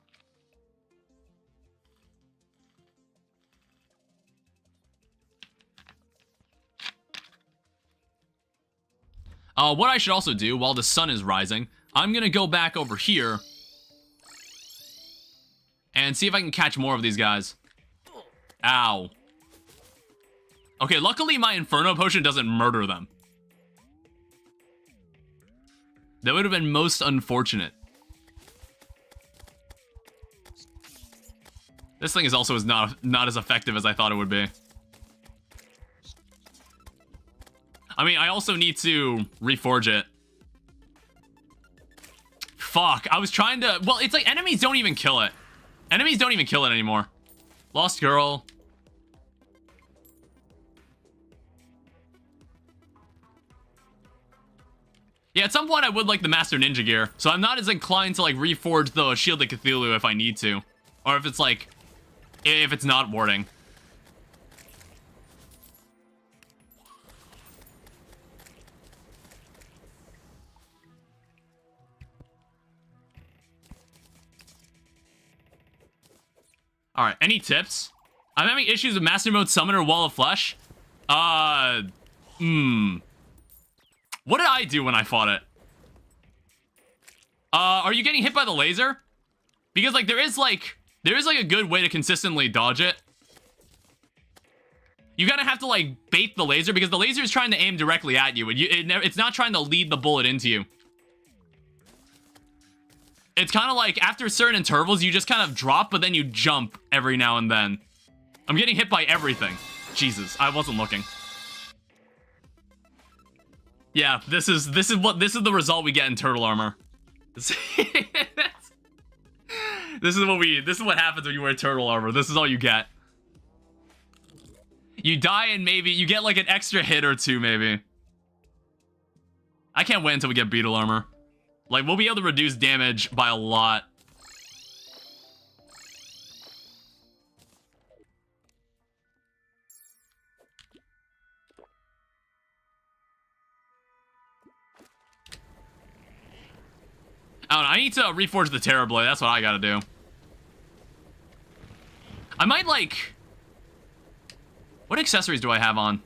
What I should also do while the sun is rising, I'm gonna go back over here and see if I can catch more of these guys. Ow. Okay, luckily my Inferno potion doesn't murder them. That would have been most unfortunate. This thing is also not as effective as I thought it would be. I mean, I also need to reforge it. Fuck, I was trying to... Well, it's like enemies don't even kill it. Enemies don't even kill it anymore. Lost girl. Yeah, at some point I would like the Master Ninja gear, so I'm not as inclined to, like, reforge the Shield of Cthulhu if I need to. Or if it's, like... If it's not warding. Alright, any tips? I'm having issues with Master Mode Summoner Wall of Flesh. What did I do when I fought it? Are you getting hit by the laser? Because, like, there is a good way to consistently dodge it. You kind of have to, like, bait the laser, because the laser is trying to aim directly at you, and it's not trying to lead the bullet into you. It's kind of like, after certain intervals, you just kind of drop, but then you jump every now and then. I'm getting hit by everything. Jesus, I wasn't looking. Yeah, this is the result we get in turtle armor. This is what happens when you wear turtle armor. This is all you get. You die and maybe you get like an extra hit or two, maybe. I can't wait until we get beetle armor. Like, we'll be able to reduce damage by a lot. I don't know, I need to reforge the Terror Blade. That's what I gotta do. I might, like... What accessories do I have on?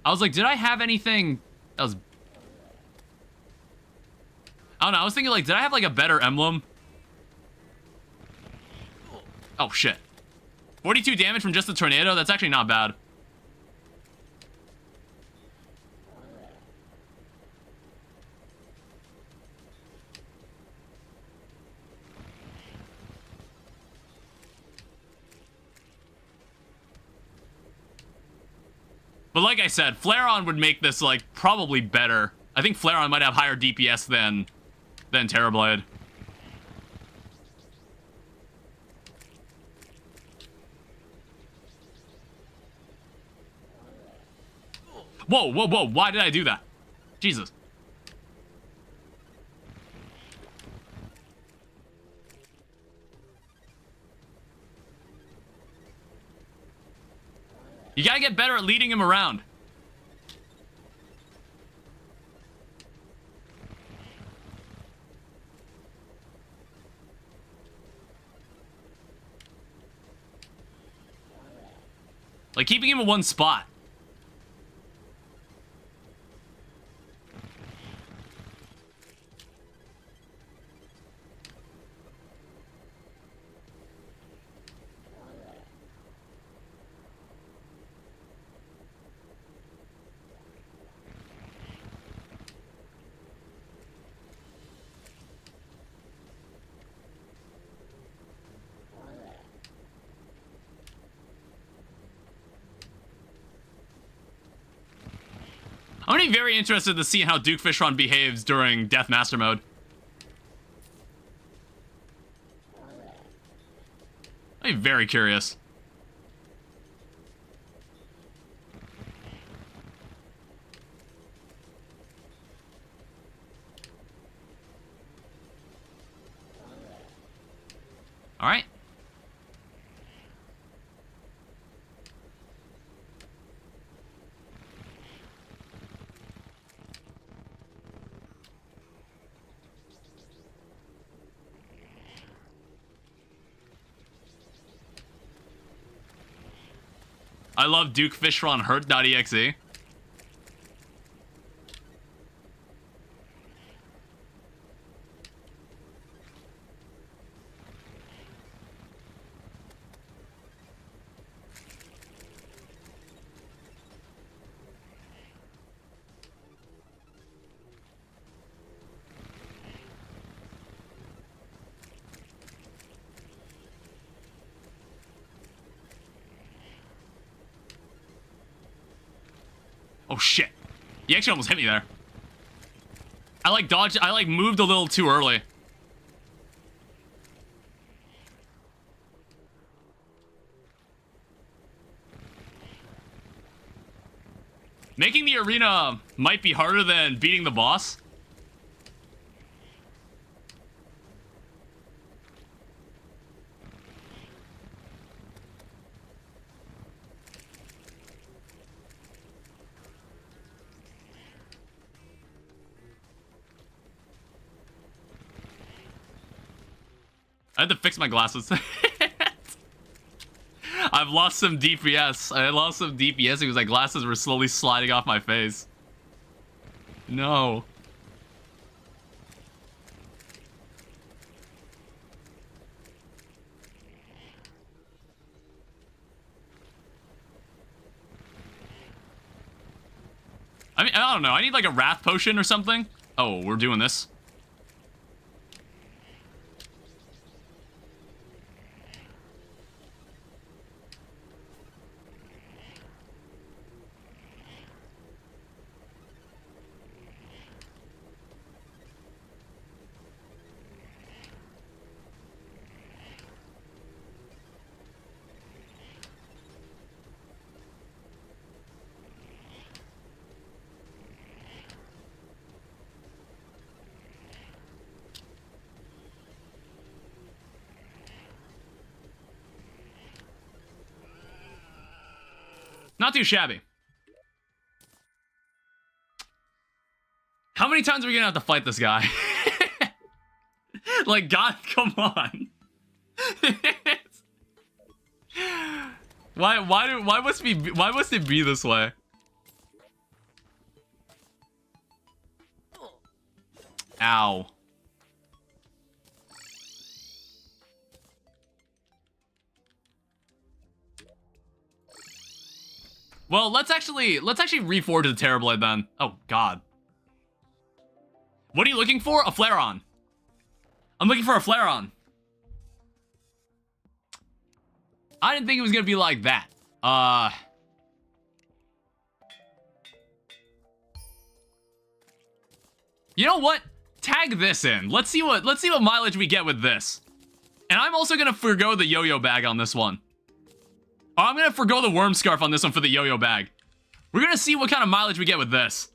I was like, did I have anything that was... I don't know, I was thinking, like, did I have, like, a better emblem? Oh, shit. 42 damage from just the tornado? That's actually not bad. But like I said, Flare-On would make this, like, probably better. I think Flare-On might have higher DPS than Terrorblade. Whoa, whoa, whoa, why did I do that? Jesus. You gotta get better at leading him around. Like, keeping him in one spot. I'm gonna be very interested to see how Duke Fishron behaves during Death Master mode. I'm very curious. All right. I love Duke Fishron hurt.exe. Oh shit. He actually almost hit me there. I like dodged, I like moved a little too early. Making the arena might be harder than beating the boss. I had to fix my glasses. I've lost some DPS. I lost some DPS because my glasses were slowly sliding off my face. No. I mean, I don't know. I need like a wrath potion or something. Oh, we're doing this. Not too shabby. How many times are we gonna have to fight this guy? Like, God, come on. Why must it be this way? Ow. Well, let's actually reforge the Terrorblade then. Oh God. What are you looking for? A flare-on. I'm looking for a flare-on. I didn't think it was gonna be like that. You know what? Tag this in. Let's see what mileage we get with this. And I'm also gonna forgo the yo-yo bag on this one. Oh, I'm gonna forgo the worm scarf on this one for the yo-yo bag. We're gonna see what kind of mileage we get with this.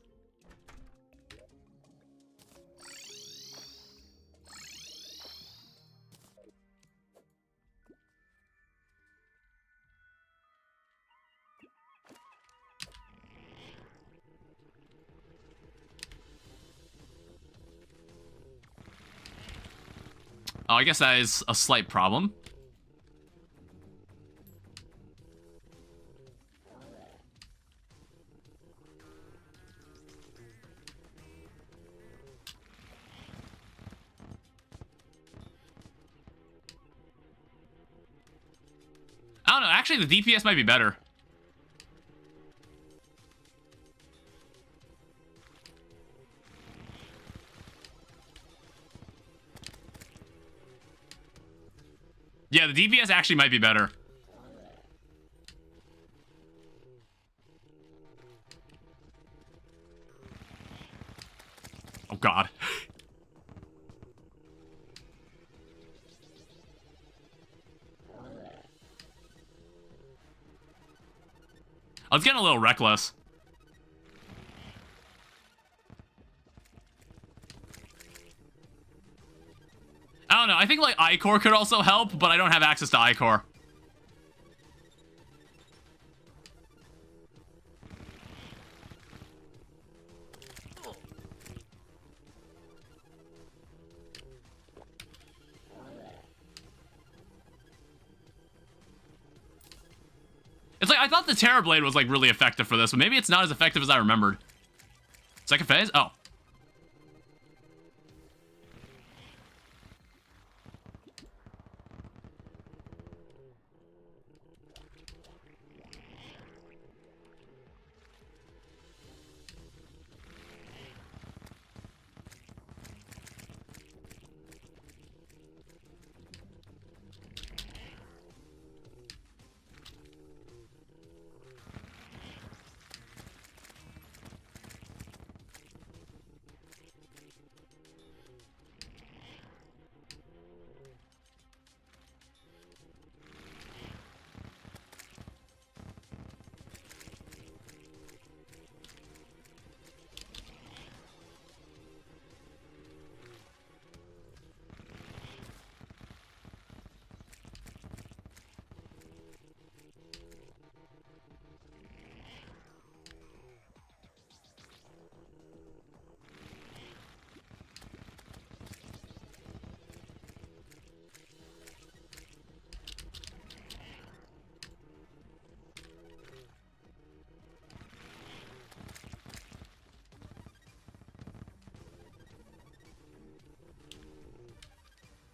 Oh, I guess that is a slight problem. I don't know, actually the DPS might be better. Yeah, the DPS actually might be better. Oh God. I was getting a little reckless. I don't know, I think like Ichor could also help, but I don't have access to Ichor. It's like, I thought the Terrorblade was like really effective for this, but maybe it's not as effective as I remembered. Second phase? Oh.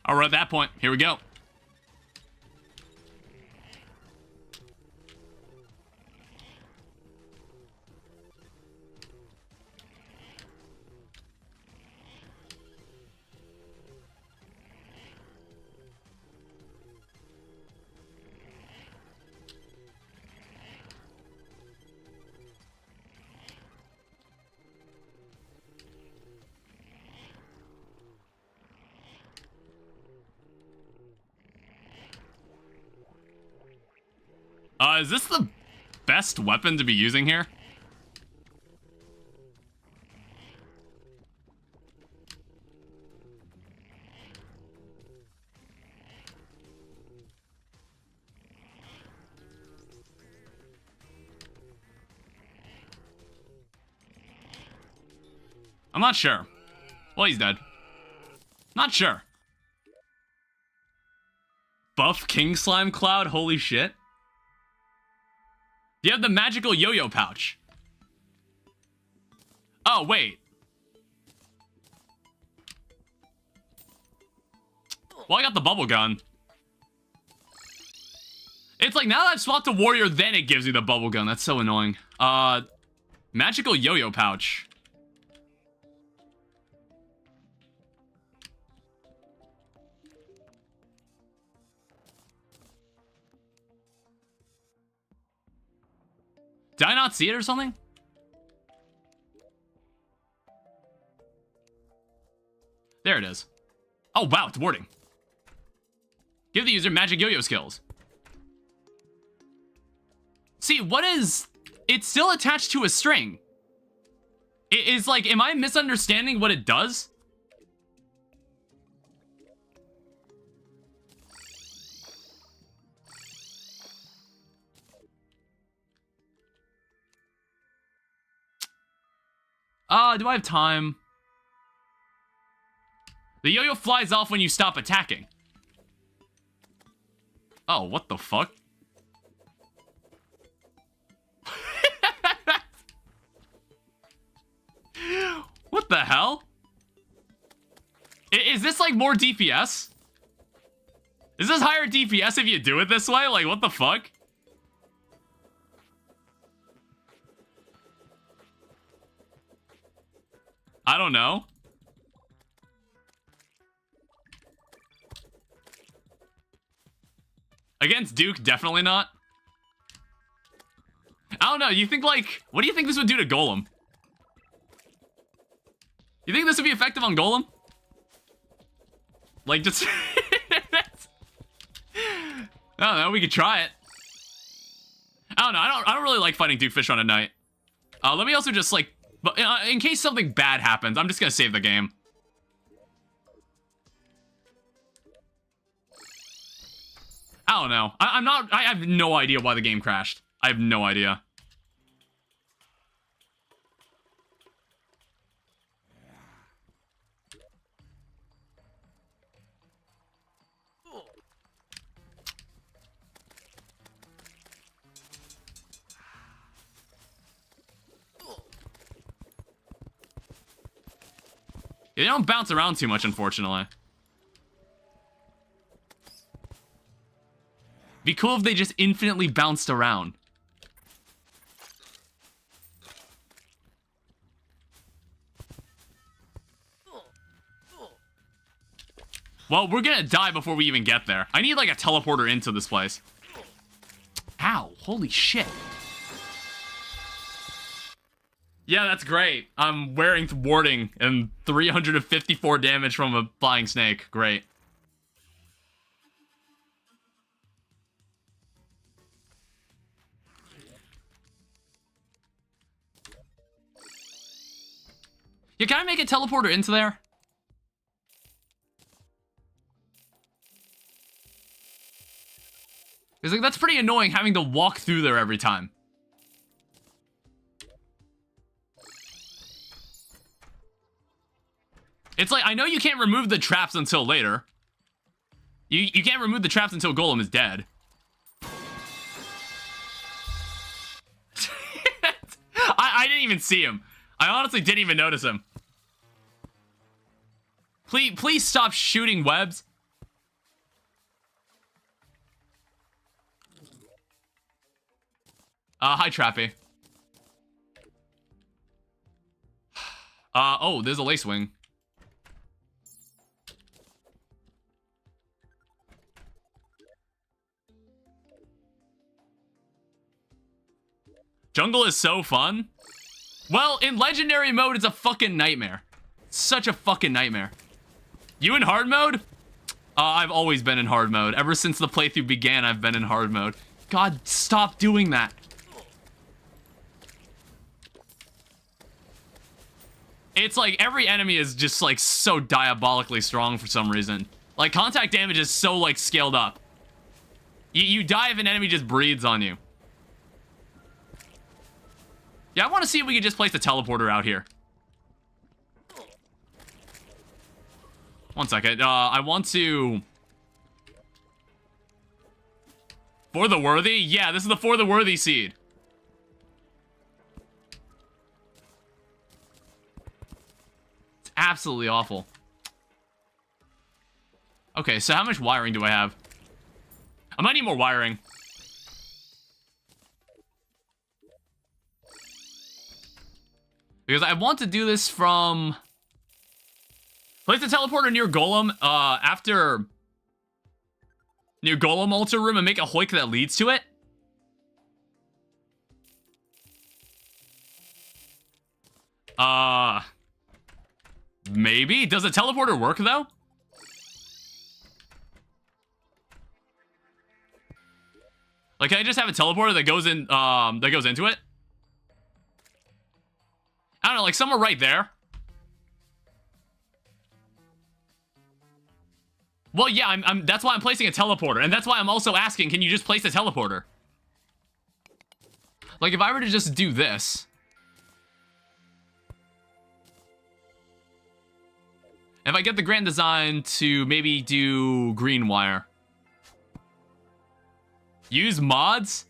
All right, at that point, here we go. Is this the best weapon to be using here? I'm not sure. Well, he's dead. Not sure. Buff King Slime Cloud? Holy shit. You have the magical yo-yo pouch. Oh, wait. Well, I got the bubble gun. It's like, now that I've swapped to warrior, then it gives you the bubble gun. That's so annoying. Magical yo-yo pouch. Did I not see it or something? There it is. Oh, wow, it's warding. Give the user magic yo-yo skills. See, what is... It's still attached to a string. It is like, am I misunderstanding what it does? Do I have time? The yo-yo flies off when you stop attacking. Oh, what the fuck? What the hell? Is this like more DPS? Is this higher DPS if you do it this way? Like, what the fuck? I don't know. Against Duke, definitely not. I don't know, you think like... What do you think this would do to Golem? You think this would be effective on Golem? Like, just... I don't know, we could try it. I don't know, I don't really like fighting Duke Fish on a night. Let me also just, like... But in case something bad happens, I'm just gonna save the game. I don't know. I have no idea why the game crashed. I have no idea. Yeah, they don't bounce around too much, unfortunately. Be cool if they just infinitely bounced around. Well, we're gonna die before we even get there. I need like a teleporter into this place. Ow, holy shit. Yeah, that's great. I'm wearing thwarting and 354 damage from a flying snake. Great. Yeah, can I make a teleporter into there? It's like, that's pretty annoying having to walk through there every time. It's like, I know you can't remove the traps until later. You can't remove the traps until Golem is dead. I didn't even see him. I honestly didn't even notice him. Please stop shooting webs. Hi, Trappy. Oh, there's a lace wing. Jungle is so fun. Well, in Legendary Mode, it's a fucking nightmare. Such a fucking nightmare. You in hard mode? I've always been in hard mode. Ever since the playthrough began, I've been in hard mode. God, stop doing that. It's like every enemy is just like so diabolically strong for some reason. Like contact damage is so like scaled up. You die if an enemy just breathes on you. Yeah, I want to see if we can just place the teleporter out here. One second. I want to... For the worthy? Yeah, this is the for the worthy seed. It's absolutely awful. Okay, so how much wiring do I have? I might need more wiring. Because I want to do this from... Place the teleporter near Golem, after... Near Golem altar room and make a hoik that leads to it. Maybe? Does the teleporter work, though? Like, can I just have a teleporter that goes in, that goes into it? I don't know, like somewhere right there. Well, yeah, that's why I'm placing a teleporter, and that's why I'm also asking, can you just place a teleporter? Like, if I were to just do this... If I get the grand design to maybe do green wire. Use mods?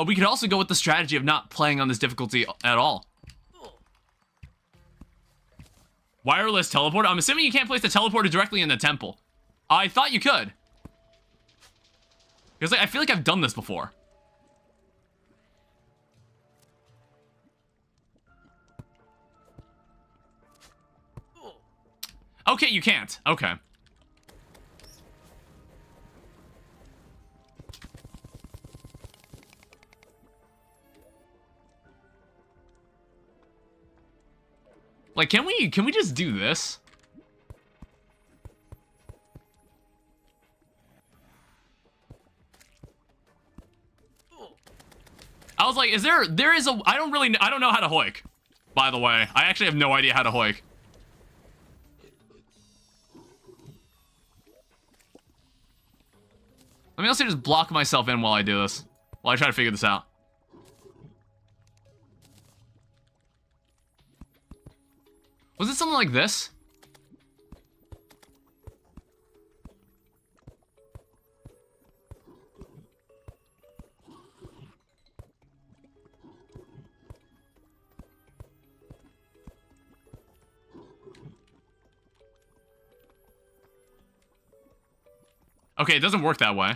We could also go with the strategy of not playing on this difficulty at all. Wireless teleporter? I'm assuming you can't place the teleporter directly in the temple. I thought you could. Because like, I feel like I've done this before. Okay, you can't. Okay. Like, can we just do this? I was like, I don't know how to hoik, by the way. I actually have no idea how to hoik. Let me also just block myself in while I do this. While I try to figure this out. Was it something like this? Okay, it doesn't work that way.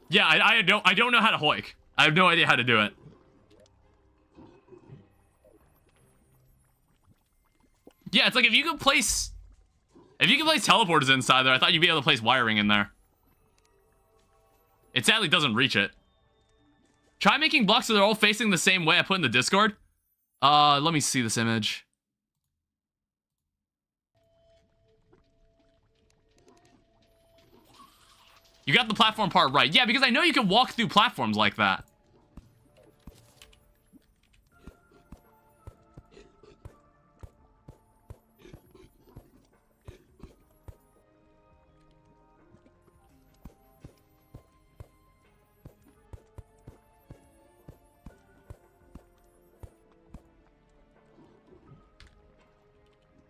Yeah, I don't know how to hoik. I have no idea how to do it. Yeah, it's like if you could place teleporters inside there, I thought you'd be able to place wiring in there. It sadly doesn't reach it. Try making blocks so they're all facing the same way I put in the Discord. Let me see this image. You got the platform part right. Yeah, because I know you can walk through platforms like that.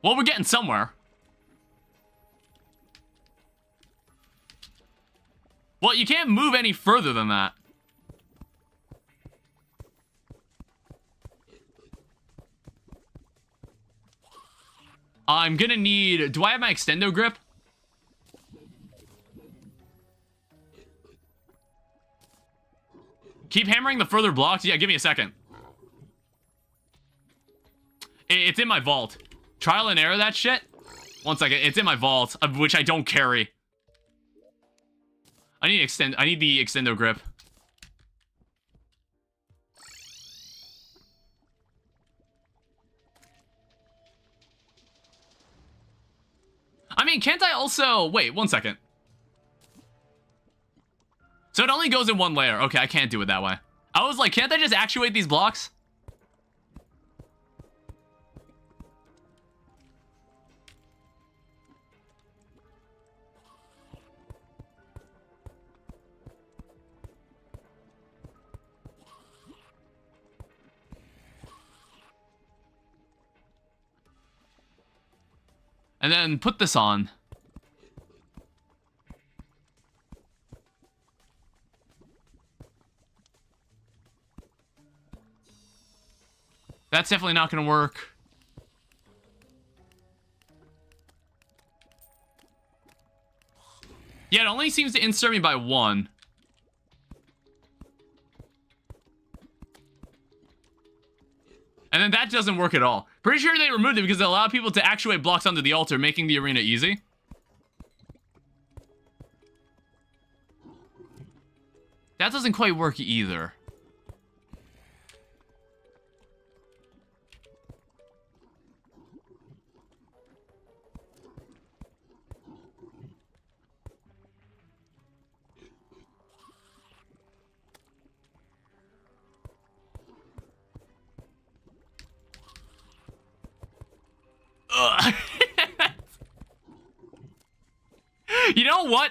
Well, we're getting somewhere. Well, you can't move any further than that. I'm gonna need... Do I have my extendo grip? Keep hammering the further blocks? Yeah, give me a second. It's in my vault. Trial and error that shit? One second. It's in my vault, of which I don't carry. I need the extendo grip. I mean, can't I also... Wait, one second. So it only goes in one layer. Okay, I can't do it that way. I was like, can't I just actuate these blocks? And then put this on. That's definitely not going to work. Yeah, it only seems to insert me by 1. And then that doesn't work at all. Pretty sure they removed it because it allowed people to actuate blocks onto the altar, making the arena easy. That doesn't quite work either. You know what?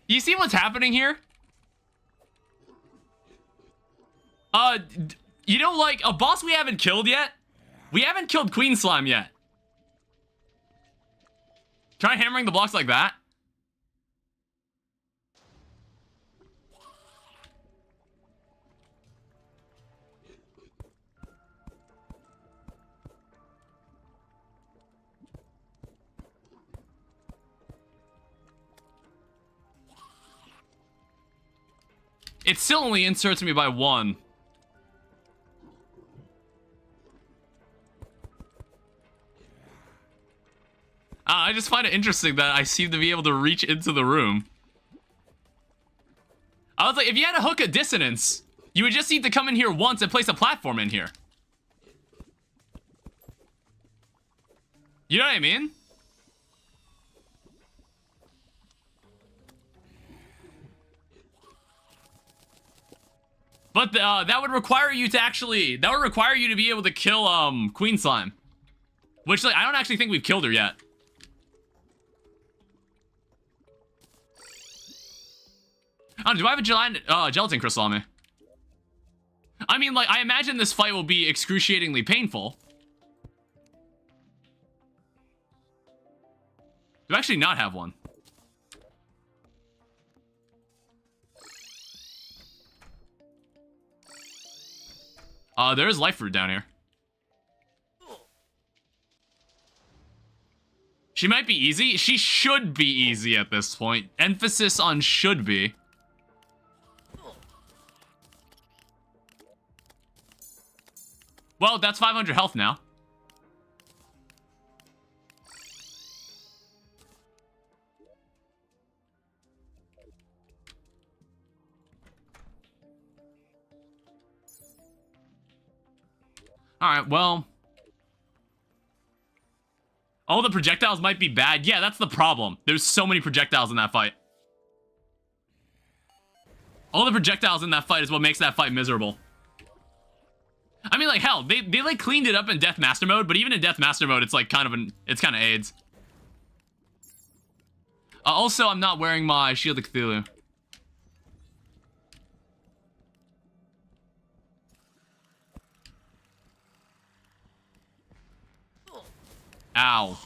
You see what's happening here? You know, like, a boss we haven't killed yet? We haven't killed Queen Slime yet. Try hammering the blocks like that. It still only inserts me by 1. I just find it interesting that I seem to be able to reach into the room. I was like, if you had a hook of dissonance, you would just need to come in here once and place a platform in here. You know what I mean? But that would require you to actually... That would require you to be able to kill Queen Slime. Which, like, I don't actually think we've killed her yet. Oh, do I have a gelatin crystal on me? I mean, like, I imagine this fight will be excruciatingly painful. Do I actually not have one? There is life fruit down here. She might be easy. She should be easy at this point. Emphasis on should be. Well, that's 500 health now. Alright, well... All the projectiles might be bad. Yeah, that's the problem. There's so many projectiles in that fight. All the projectiles in that fight is what makes that fight miserable. I mean, like, hell, they like, cleaned it up in Death Master Mode, but even in Death Master Mode, it's, like, kind of AIDS. Also, I'm not wearing my Shield of Cthulhu. Ow.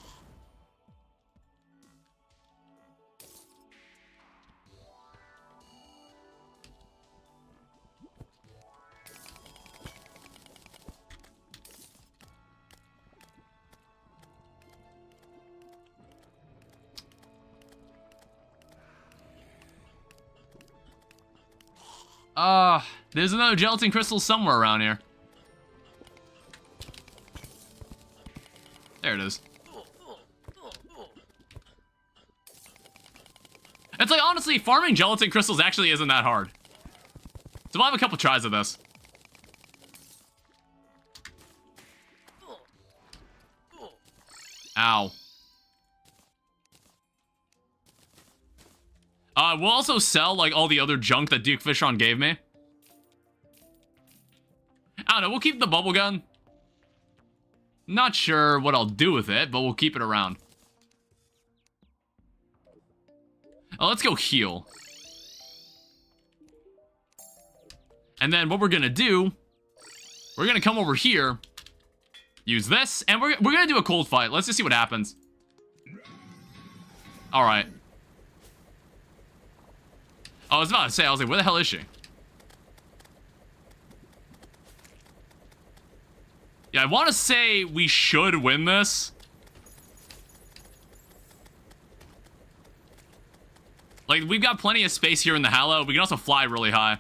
There's another gelatin crystal somewhere around here. There it is. It's like, honestly, farming gelatin crystals actually isn't that hard. So I'll have a couple tries of this. Ow. We'll also sell, like, all the other junk that Duke Fishron gave me. I don't know, we'll keep the bubble gun. Not sure what I'll do with it, but we'll keep it around. Oh, let's go heal. And then what we're gonna do, we're gonna come over here, Use this, and we're gonna do a cold fight. Let's just see what happens. All right. I was about to say, I was like, where the hell is she? Yeah, I want to say we should win this. Like, we've got plenty of space here in the Hallow. We can also fly really high.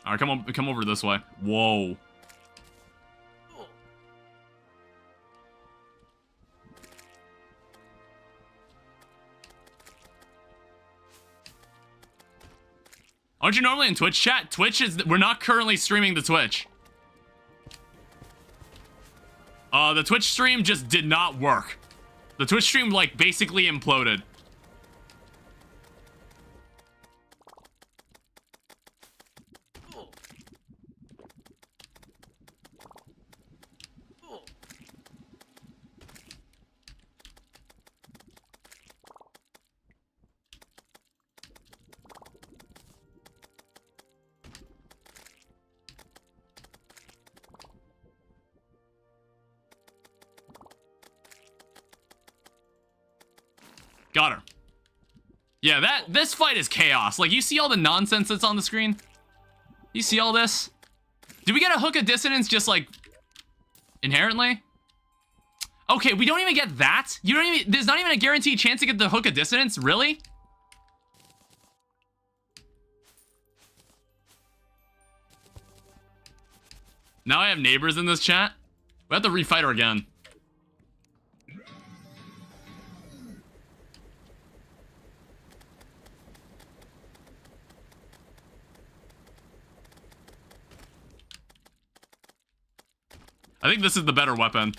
All right, come over this way. Whoa. Aren't you normally in Twitch chat? Twitch is... We're not currently streaming the Twitch. The Twitch stream just did not work. The Twitch stream, like, basically imploded. Got her. Yeah, this fight is chaos. Like, you see all the nonsense that's on the screen? You see all this? Did we get a hook of dissonance just, like, inherently? Okay, we don't even get that? You don't even... There's not even a guaranteed chance to get the hook of dissonance? Really? Now I have neighbors in this chat. We have to refight her again. I think this is the better weapon.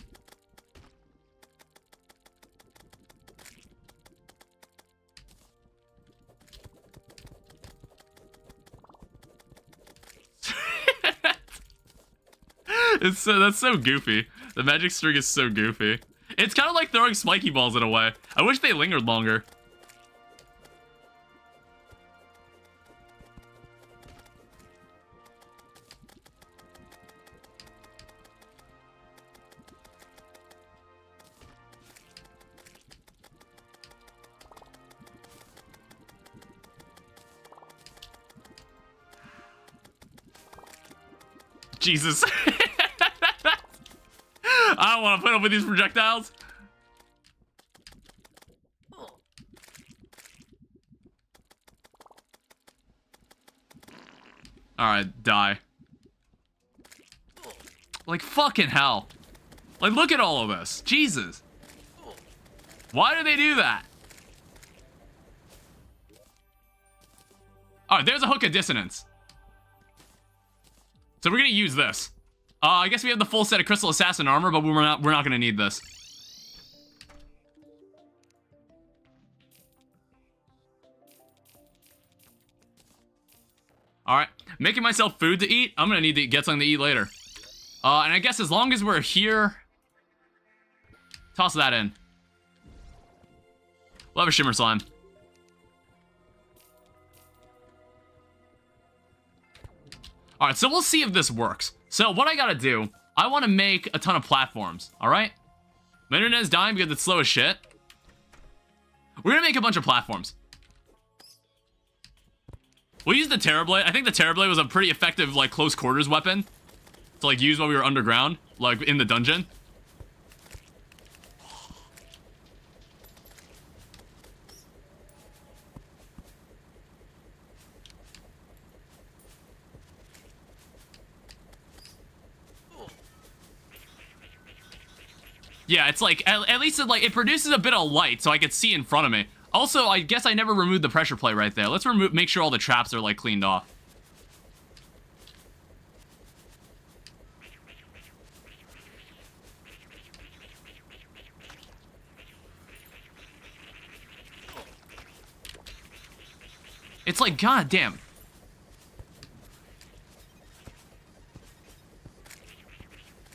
That's so goofy. The magic string is so goofy. It's kind of like throwing spiky balls in a way. I wish they lingered longer. Jesus. I don't want to put up with these projectiles. Alright, die. Like, fucking hell. Like, look at all of this. Jesus. Why do they do that? Alright, there's a hook of dissonance. So we're gonna use this. I guess we have the full set of Crystal Assassin armor, but we're not gonna need this. Alright, making myself food to eat. I'm gonna need to get something to eat later. And I guess as long as we're here... Toss that in. We'll have a Shimmer Slime. Alright, so we'll see if this works. So what I gotta do, I want to make a ton of platforms, alright? My internet is dying because it's slow as shit. We're gonna make a bunch of platforms. We'll use the Terrorblade. I think the Terrorblade was a pretty effective, like, close quarters weapon to, like, use while we were underground, like, in the dungeon. Yeah, it's like, at least it produces a bit of light so I could see in front of me. Also, I guess I never removed the pressure plate right there. Let's make sure all the traps are, like, cleaned off. It's like, god damn.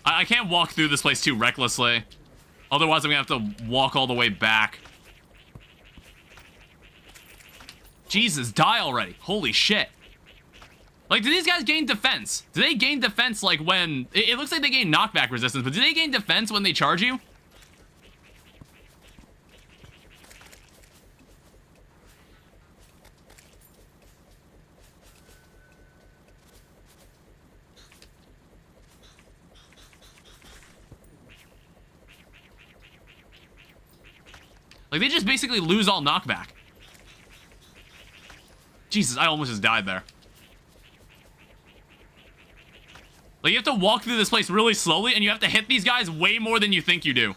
I can't walk through this place too recklessly. Otherwise, I'm gonna have to walk all the way back. Jesus, die already. Holy shit. Like, do these guys gain defense? Do they gain defense, like, when... It looks like they gain knockback resistance, but do they gain defense when they charge you? Like, they just basically lose all knockback. Jesus, I almost just died there. Like, you have to walk through this place really slowly, and you have to hit these guys way more than you think you do.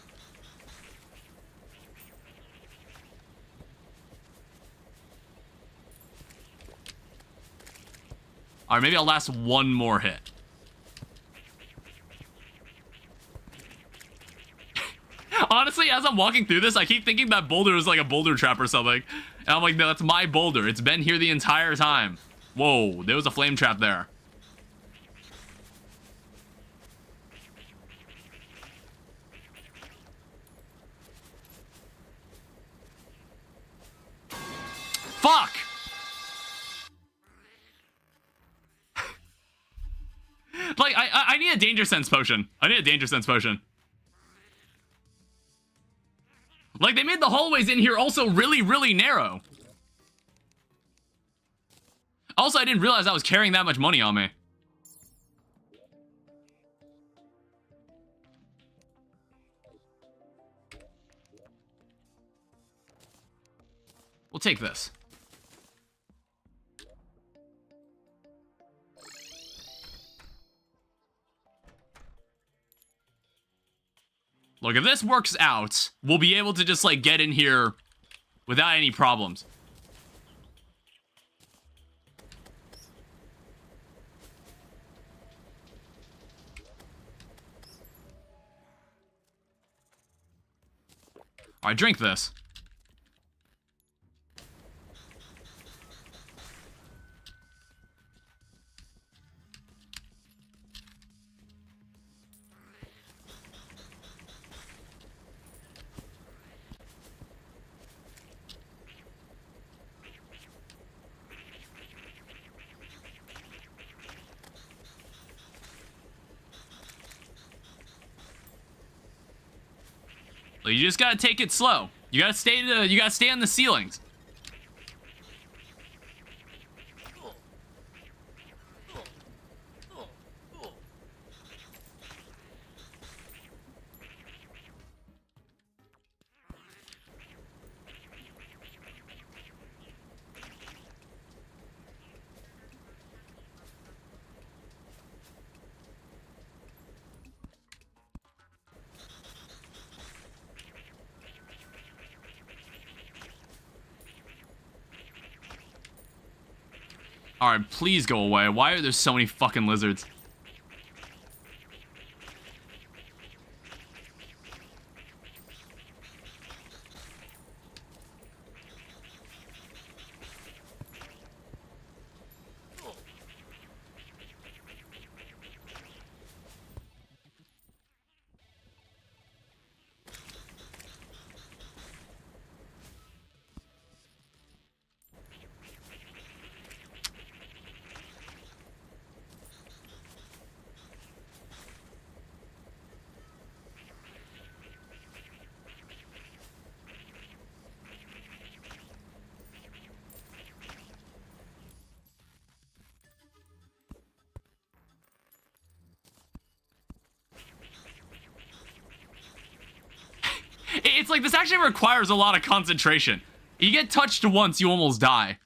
Alright, maybe I'll last one more hit. Honestly, as I'm walking through this, I keep thinking that boulder is like a boulder trap or something. And I'm like, no, that's my boulder. It's been here the entire time. Whoa, there was a flame trap there. Fuck! Like, I need a danger sense potion. I need a danger sense potion. Like, they made the hallways in here also really, really narrow. Also, I didn't realize I was carrying that much money on me. We'll take this. Look, if this works out, we'll be able to just, like, get in here without any problems. Alright, drink this. You just gotta take it slow. You gotta stay on the ceilings. Alright, please go away. Why are there so many fucking lizards? It's like, this actually requires a lot of concentration. You get touched once, you almost die.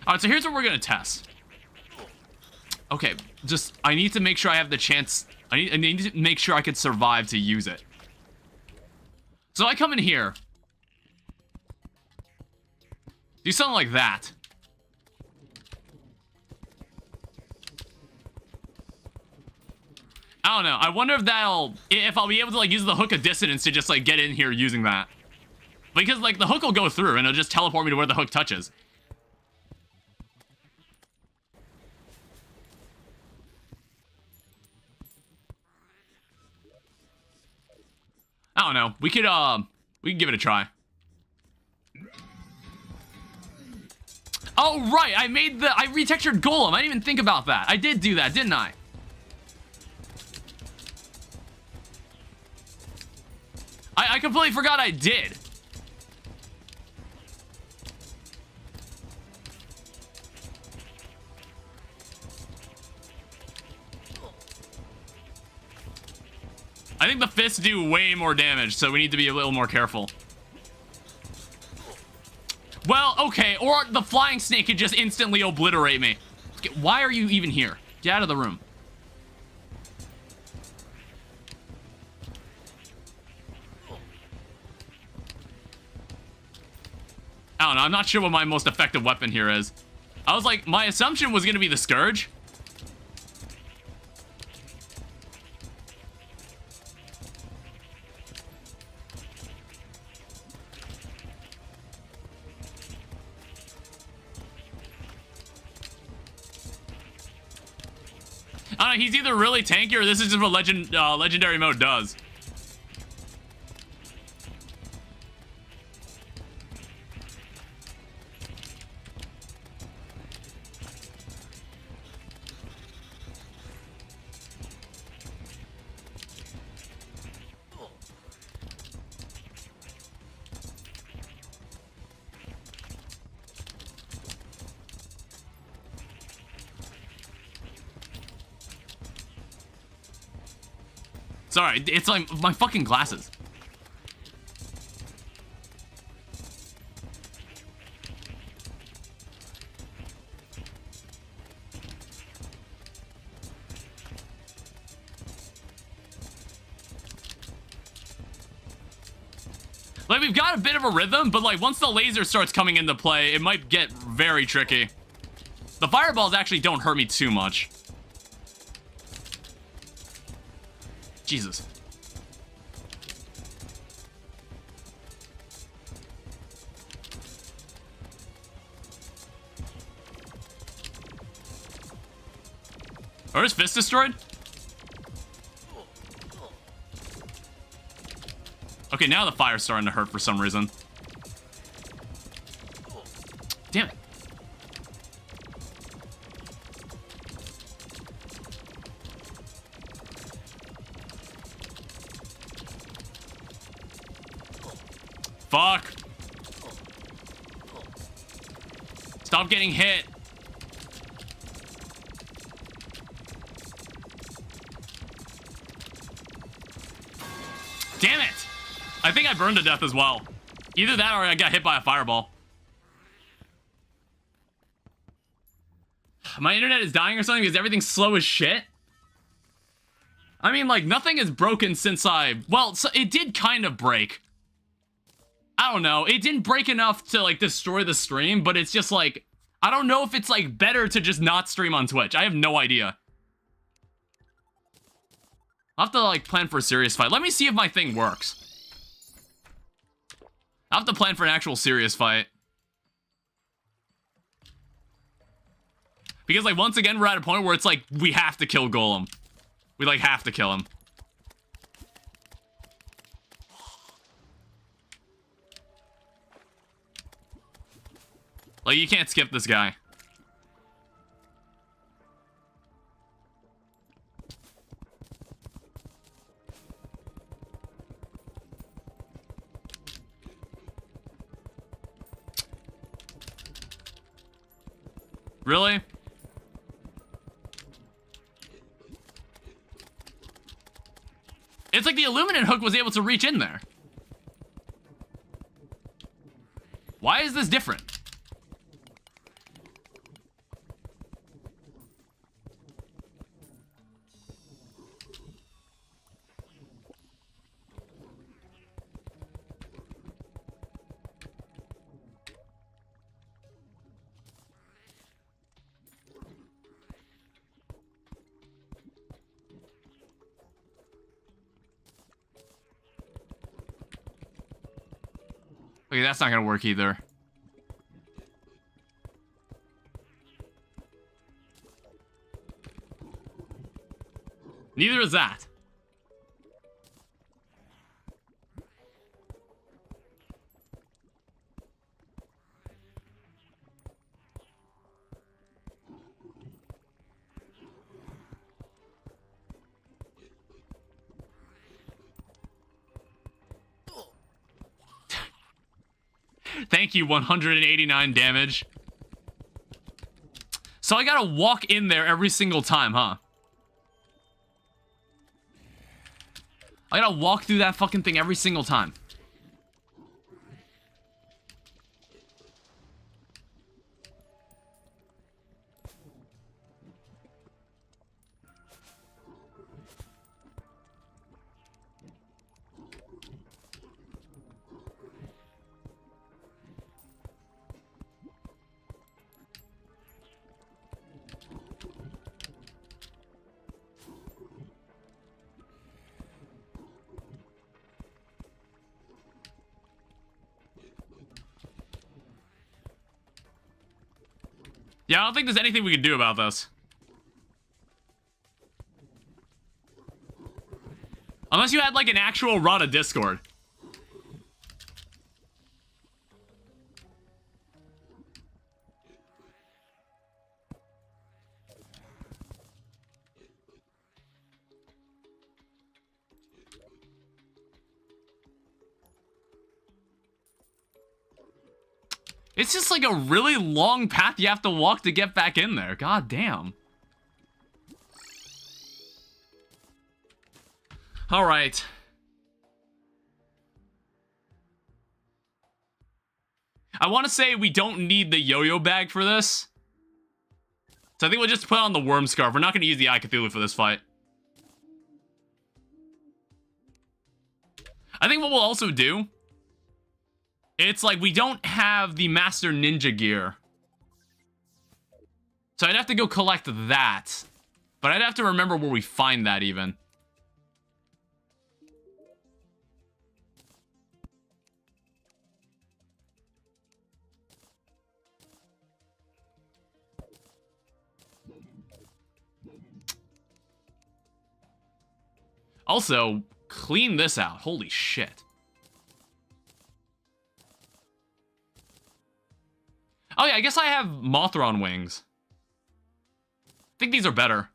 Alright, so here's what we're gonna test. Okay, I need to make sure I have the chance. I need to make sure I could survive to use it. So I come in here. Do something like that. I don't know. I wonder if I'll be able to like use the hook of dissonance to just like get in here using that. Because like the hook will go through and it'll just teleport me to where the hook touches. I don't know. We could give it a try. Oh right, I retextured Golem. I didn't even think about that. I did do that, didn't I? I completely forgot I did. I think the fists do way more damage, so we need to be a little more careful. Well, okay, or the flying snake could just instantly obliterate me. Why are you even here? Get out of the room. I don't know, I'm not sure what my most effective weapon here is. I was like, my assumption was gonna be the Scourge. I don't know, he's either really tanky or this is just what Legendary Mode does. Sorry, it's like my fucking glasses. Like, we've got a bit of a rhythm, but like once the laser starts coming into play, it might get very tricky. The fireballs actually don't hurt me too much. Jesus. Are his fists destroyed? Okay, now the fire's starting to hurt for some reason. Damn it. Fuck. Stop getting hit. Damn it. I think I burned to death as well. Either that or I got hit by a fireball. My internet is dying or something because everything's slow as shit. I mean, like, nothing is broken since well, so it did kind of break. I don't know. It didn't break enough to, like, destroy the stream, but it's just, like, I don't know if it's, like, better to just not stream on Twitch. I have no idea. I'll have to, like, plan for a serious fight. Let me see if my thing works. I'll have to plan for an actual serious fight. Because, like, once again, we're at a point where it's, like, we have to kill Golem. We, like, have to kill him. Like, you can't skip this guy. Really? It's like the Illuminant hook was able to reach in there. Why is this different? Okay, that's not gonna work either. Neither is that. Thank you, 189 damage. So I gotta walk in there every single time, huh? I gotta walk through that fucking thing every single time. Yeah, I don't think there's anything we can do about this. Unless you had, like, an actual run of Discord. It's just like a really long path you have to walk to get back in there. God damn. All right. I want to say we don't need the yo-yo bag for this. So I think we'll just put on the worm scarf. We're not going to use the Eye Cthulhu for this fight. I think what we'll also do, it's like we don't have the Master Ninja gear. So I'd have to go collect that. But I'd have to remember where we find that even. Also, clean this out. Holy shit. Oh yeah, I guess I have Mothron wings. I think these are better.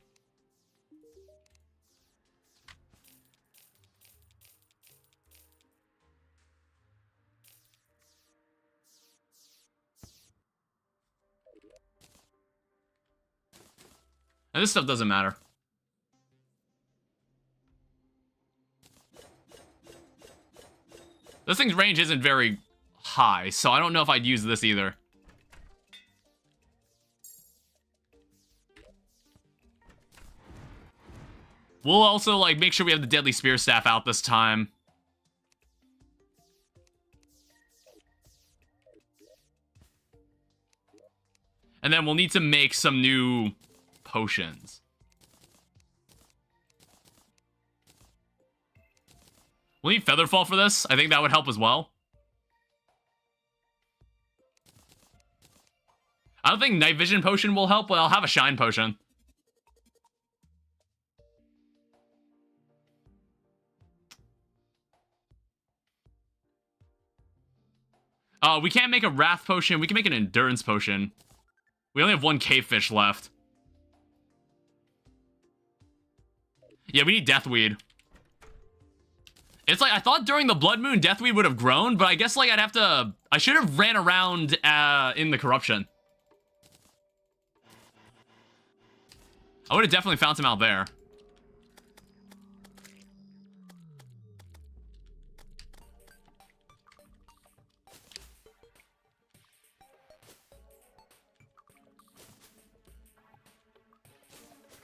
And this stuff doesn't matter. This thing's range isn't very high, so I don't know if I'd use this either. We'll also, like, make sure we have the Deadly Spear Staff out this time. And then we'll need to make some new potions. We'll need Featherfall for this. I think that would help as well. I don't think Night Vision Potion will help, but I'll have a Shine Potion. We can't make a Wrath Potion. We can make an Endurance Potion. We only have one Cave Fish left. Yeah, we need Deathweed. It's like, I thought during the Blood Moon, Deathweed would have grown, but I guess, like, I should have ran around in the Corruption. I would have definitely found some out there.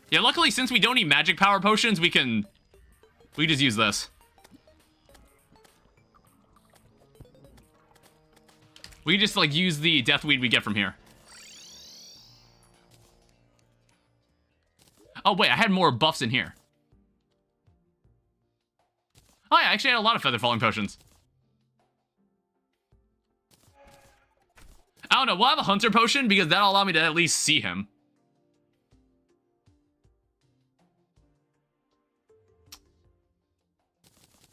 Yeah, luckily, since we don't need magic power potions, we just use this. We just, like, use the Deathweed we get from here. Oh, wait, I had more buffs in here. Oh, yeah, I actually had a lot of Feather Falling potions. I don't know. We'll have a hunter potion because that'll allow me to at least see him.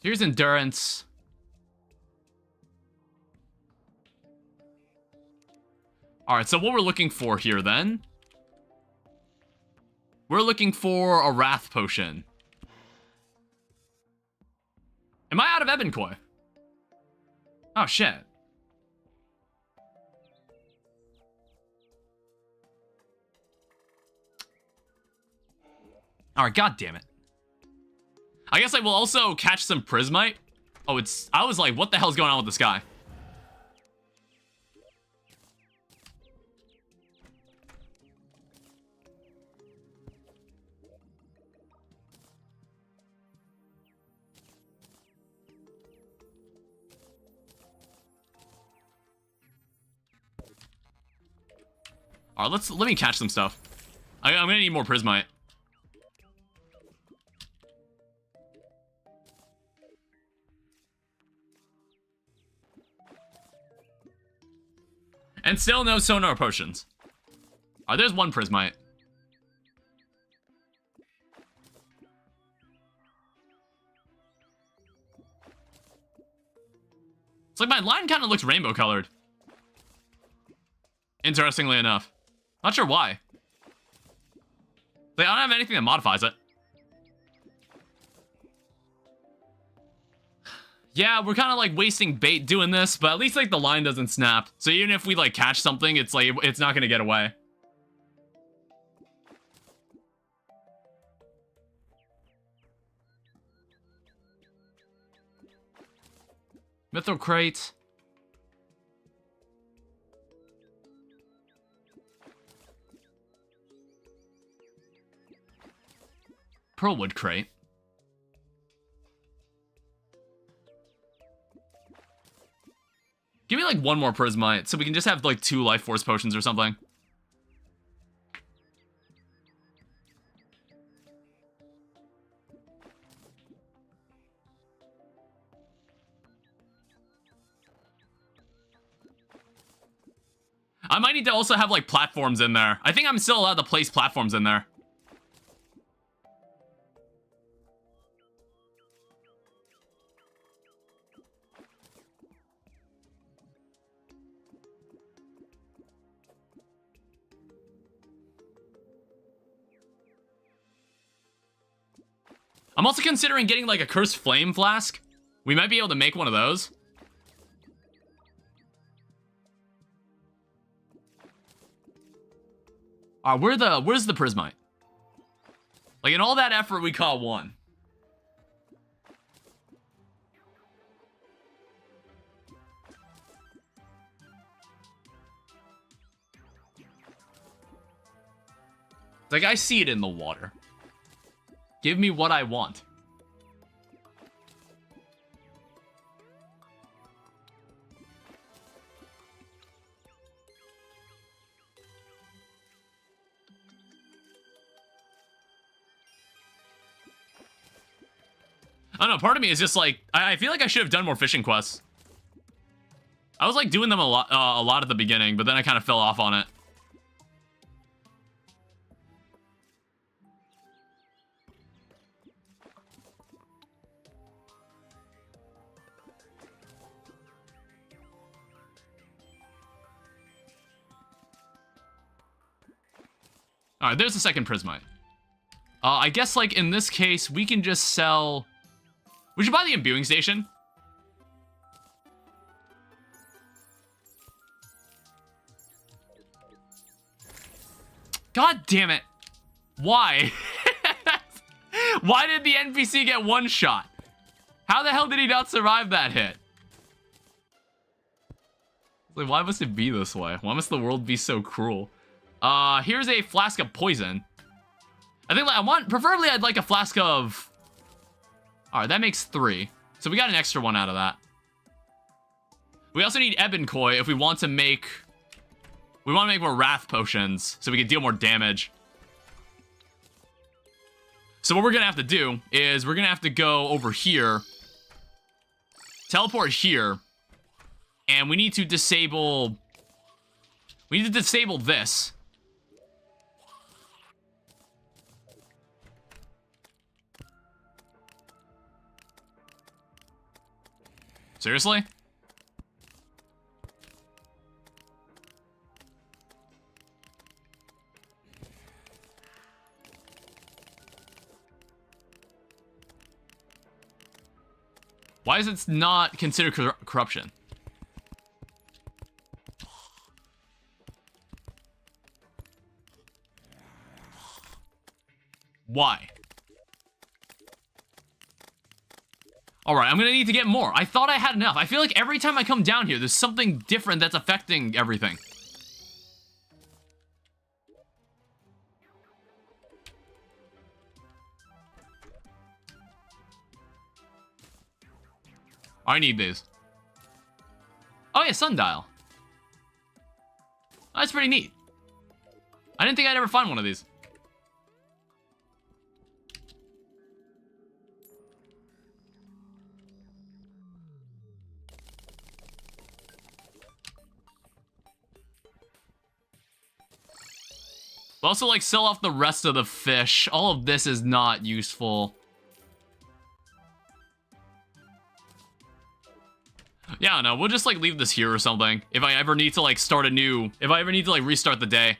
Here's endurance. Alright, so what we're looking for here then? We're looking for a wrath potion. Am I out of Ebenkoi? Oh, shit. Alright, god damn it. I guess I will also catch some prismite. Oh, I was like, what the hell's going on with this guy? Alright, let me catch some stuff. I'm gonna need more prismite. And still no sonar potions. Alright, there's one prismite. It's like my line kind of looks rainbow colored. Interestingly enough. Not sure why. Like, I don't have anything that modifies it. Yeah, we're kind of like wasting bait doing this, but at least like the line doesn't snap. So even if we like catch something, it's like, it's not gonna get away. Mythril crate. Pearlwood crate. Give me like one more prismite so we can just have like 2 life force potions or something. I might need to also have like platforms in there. I think I'm still allowed to place platforms in there. I'm also considering getting like a cursed flame flask. We might be able to make one of those. Where's the prismite? Like in all that effort, we caught one. Like I see it in the water. Give me what I want. I don't know, part of me is just like, I feel like I should have done more fishing quests. I was like doing them a lot at the beginning, but then I kind of fell off on it. Alright, there's the second prismite. I guess, like, in this case, we can just sell... We should buy the imbuing station. God damn it. Why? Why did the NPC get one shot? How the hell did he not survive that hit? Like, why must it be this way? Why must the world be so cruel? Here's a flask of poison. I think preferably I'd like a flask of... Alright, that makes 3. So we got an extra one out of that. We also need Ebenkoi if we want to make... We want to make more Wrath potions so we can deal more damage. So what we're going to have to do is we're going to have to go over here. Teleport here. And we need to disable We need to disable this. Seriously? Why is it not considered corruption? Why? Alright, I'm gonna need to get more. I thought I had enough. I feel like every time I come down here, there's something different that's affecting everything. I need these. Oh yeah, sundial. That's pretty neat. I didn't think I'd ever find one of these. But also, like, sell off the rest of the fish. All of this is not useful. Yeah, no, we'll just, like, leave this here or something. If I ever need to, like, start a new... If I ever need to, like, restart the day.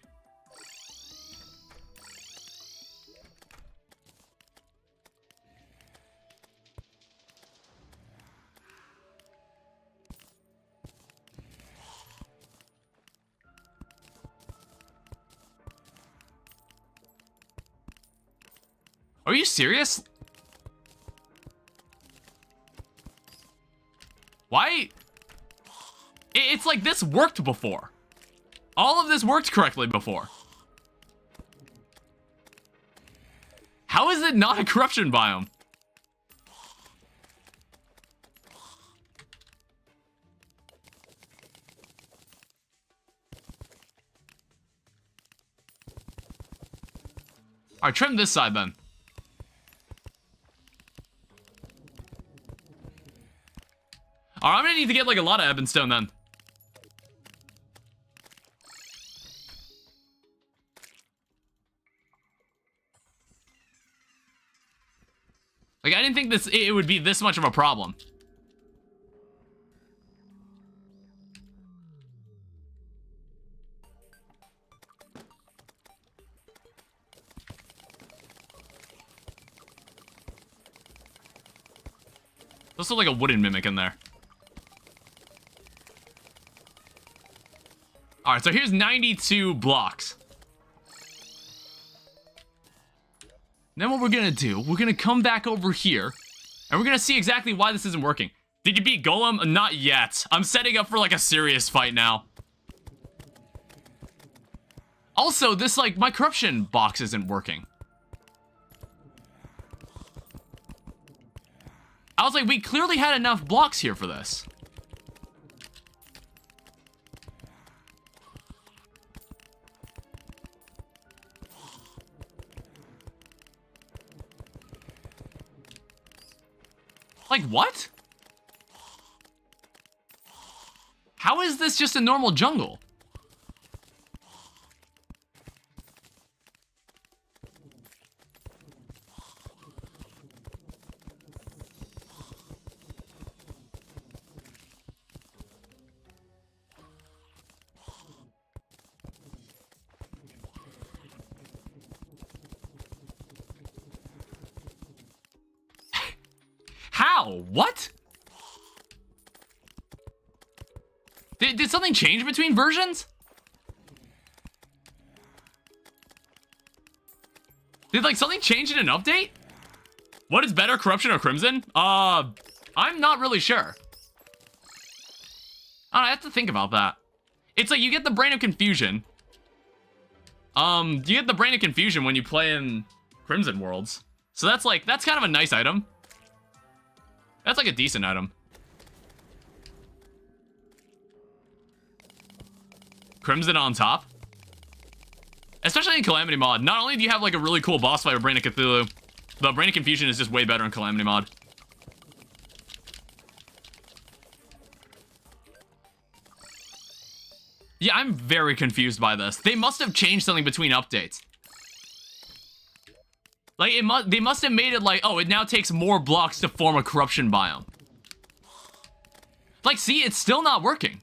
Are you serious? Why? It's like this worked before. All of this worked correctly before. How is it not a corruption biome? Alright, trim this side then. Alright, I'm gonna need to get like a lot of ebon stone then. Like, I didn't think it would be this much of a problem. There's also like a wooden mimic in there. Alright, so here's 92 blocks. Then what we're gonna do, we're gonna come back over here, and we're gonna see exactly why this isn't working. Did you beat Golem? Not yet. I'm setting up for like a serious fight now. Also, this like, my corruption box isn't working. I was like, we clearly had enough blocks here for this. Like, what? How is this just a normal jungle? How? What? Did something change between versions? Did like something change in an update? What is better, corruption or crimson? I'm not really sure. I have to think about that. It's like you get the brain of confusion. You get the brain of confusion when you play in Crimson Worlds. So that's kind of a nice item. That's like a decent item. Crimson on top. Especially in Calamity mod. Not only do you have like a really cool boss fight with Brain of Cthulhu, the Brain of Confusion is just way better in Calamity mod. Yeah, I'm very confused by this. They must have changed something between updates. Like, they must have made it like, oh, it now takes more blocks to form a corruption biome. Like, see, it's still not working.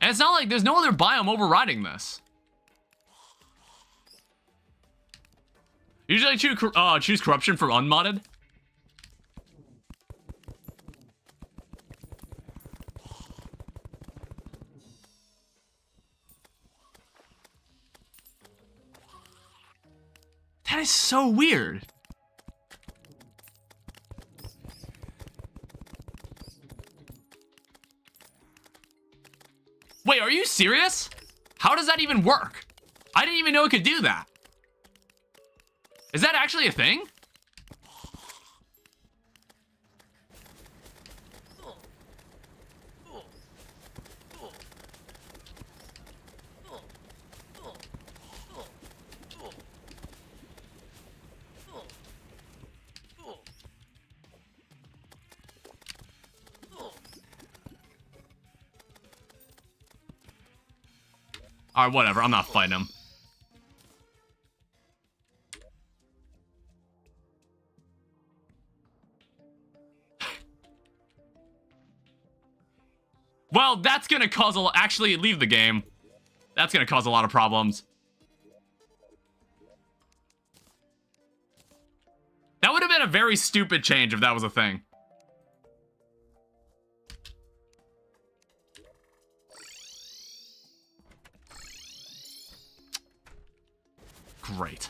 And it's not like there's no other biome overriding this. Usually I choose corruption for unmodded. That is so weird. Wait, are you serious? How does that even work? I didn't even know it could do that. Is that actually a thing? Alright, whatever. I'm not fighting him. Well, that's gonna cause a lot. Actually, leave the game. That's gonna cause a lot of problems. That would have been a very stupid change if that was a thing. Great.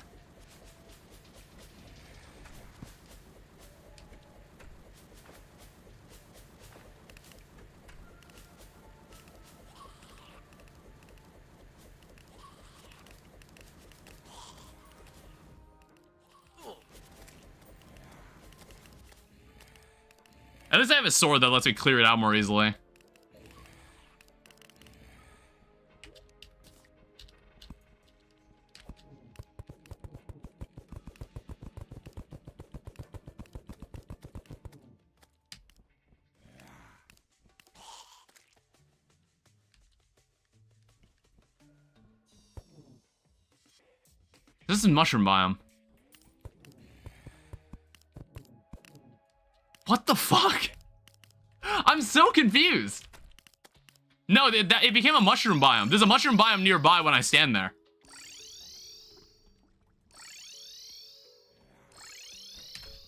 At least I have a sword that lets me clear it out more easily. This is mushroom biome. What the fuck? I'm so confused. No, it became a mushroom biome. There's a mushroom biome nearby when I stand there.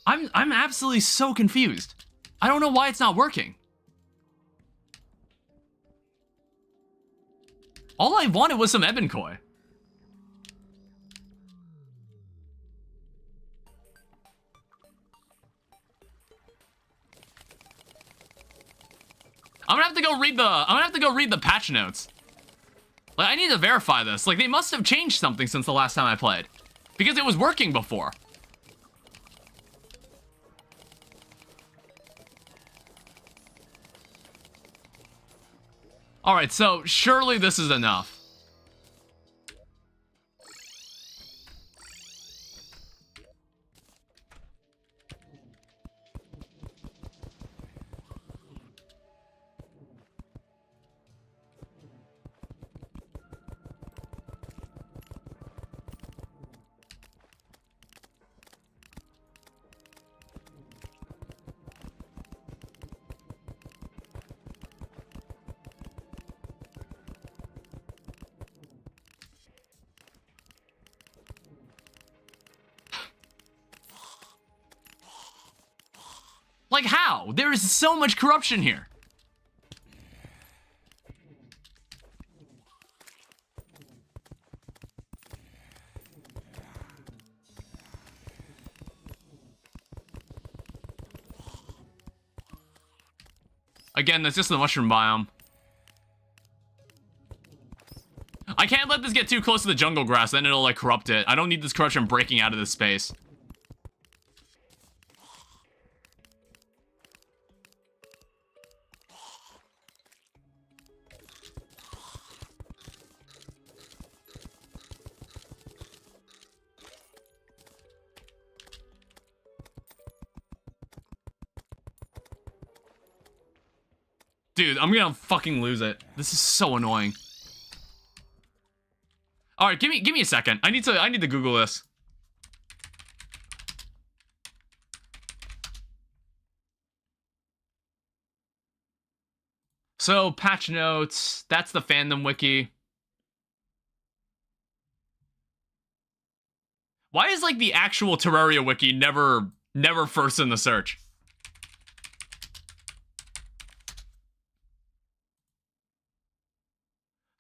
I'm absolutely so confused. I don't know why it's not working. All I wanted was some ebon koi. I'm gonna have to go read the patch notes. Like, I need to verify this. Like, they must have changed something since the last time I played. Because it was working before. Alright, so surely this is enough. Like, how? There is so much corruption here. Again, that's just the mushroom biome. I can't let this get too close to the jungle grass, then it'll, like, corrupt it. I don't need this corruption breaking out of this space. Dude, I'm gonna fucking lose it. This is so annoying. All right, give me a second. I need to Google this. So, patch notes, that's the fandom wiki. Why is like the actual Terraria wiki never first in the search?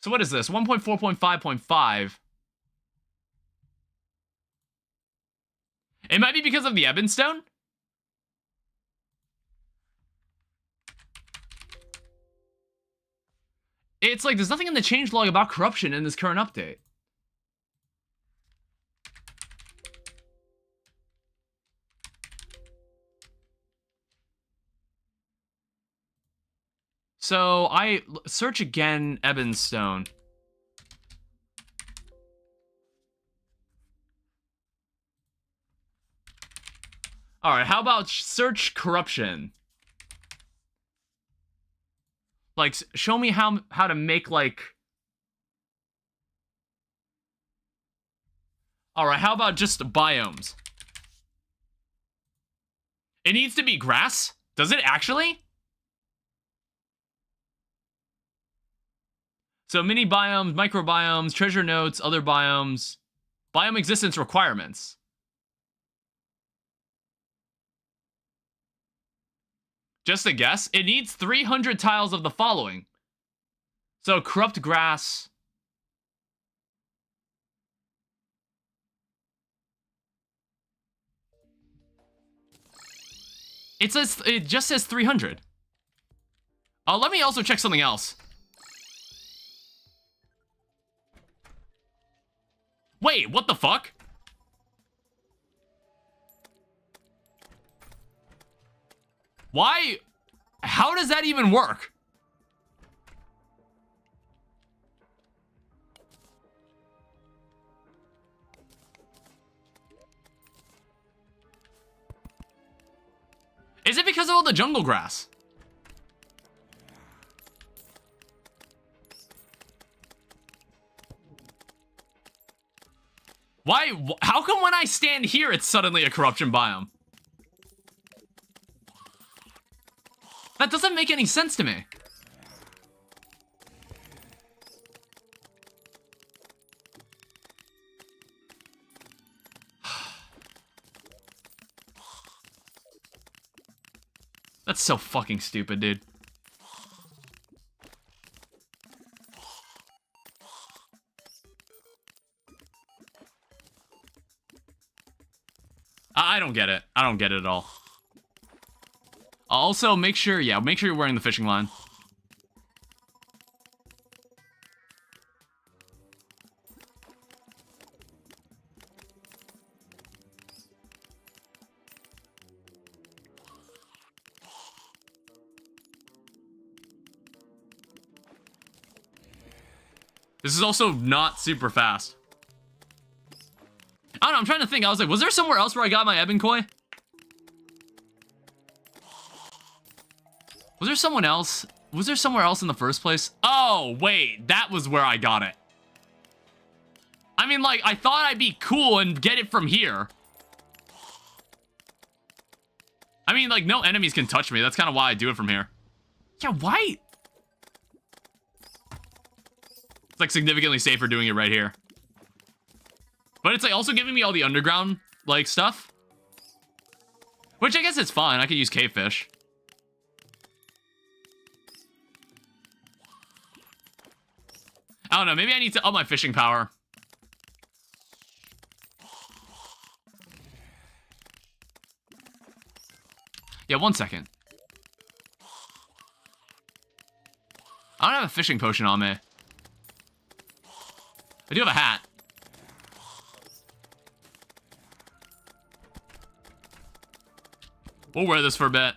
So what is this? 1.4.5.5. It might be because of the Ebonstone? It's like there's nothing in the changelog about corruption in this current update. So I search again Ebonstone. All right, how about search corruption? Like, show me how to make, like... Alright, how about just biomes? It needs to be grass? Does it actually? So, mini biomes, microbiomes, treasure notes, other biomes. Biome existence requirements. Just a guess, it needs 300 tiles of the following. So, corrupt grass. It just says 300. Let me also check something else. Wait, what the fuck? Why? How does that even work? Is it because of all the jungle grass? Why? How come when I stand here, it's suddenly a corruption biome? That doesn't make any sense to me. That's so fucking stupid, dude. I don't get it. I don't get it at all. Also, make sure you're wearing the fishing line. This is also not super fast. I don't know, I'm trying to think. I was like, was there somewhere else where I got my Ebon Koi? Was there someone else? Was there somewhere else in the first place? Oh, wait, that was where I got it. I mean, like, I thought I'd be cool and get it from here. I mean, like, no enemies can touch me. That's kind of why I do it from here. Yeah, why? It's, like, significantly safer doing it right here. But it's, like, also giving me all the underground, like, stuff. Which I guess it's fine. I could use cave fish. I don't know, maybe I need to up my fishing power. Yeah, 1 second. I don't have a fishing potion on me. I do have a hat. We'll wear this for a bit.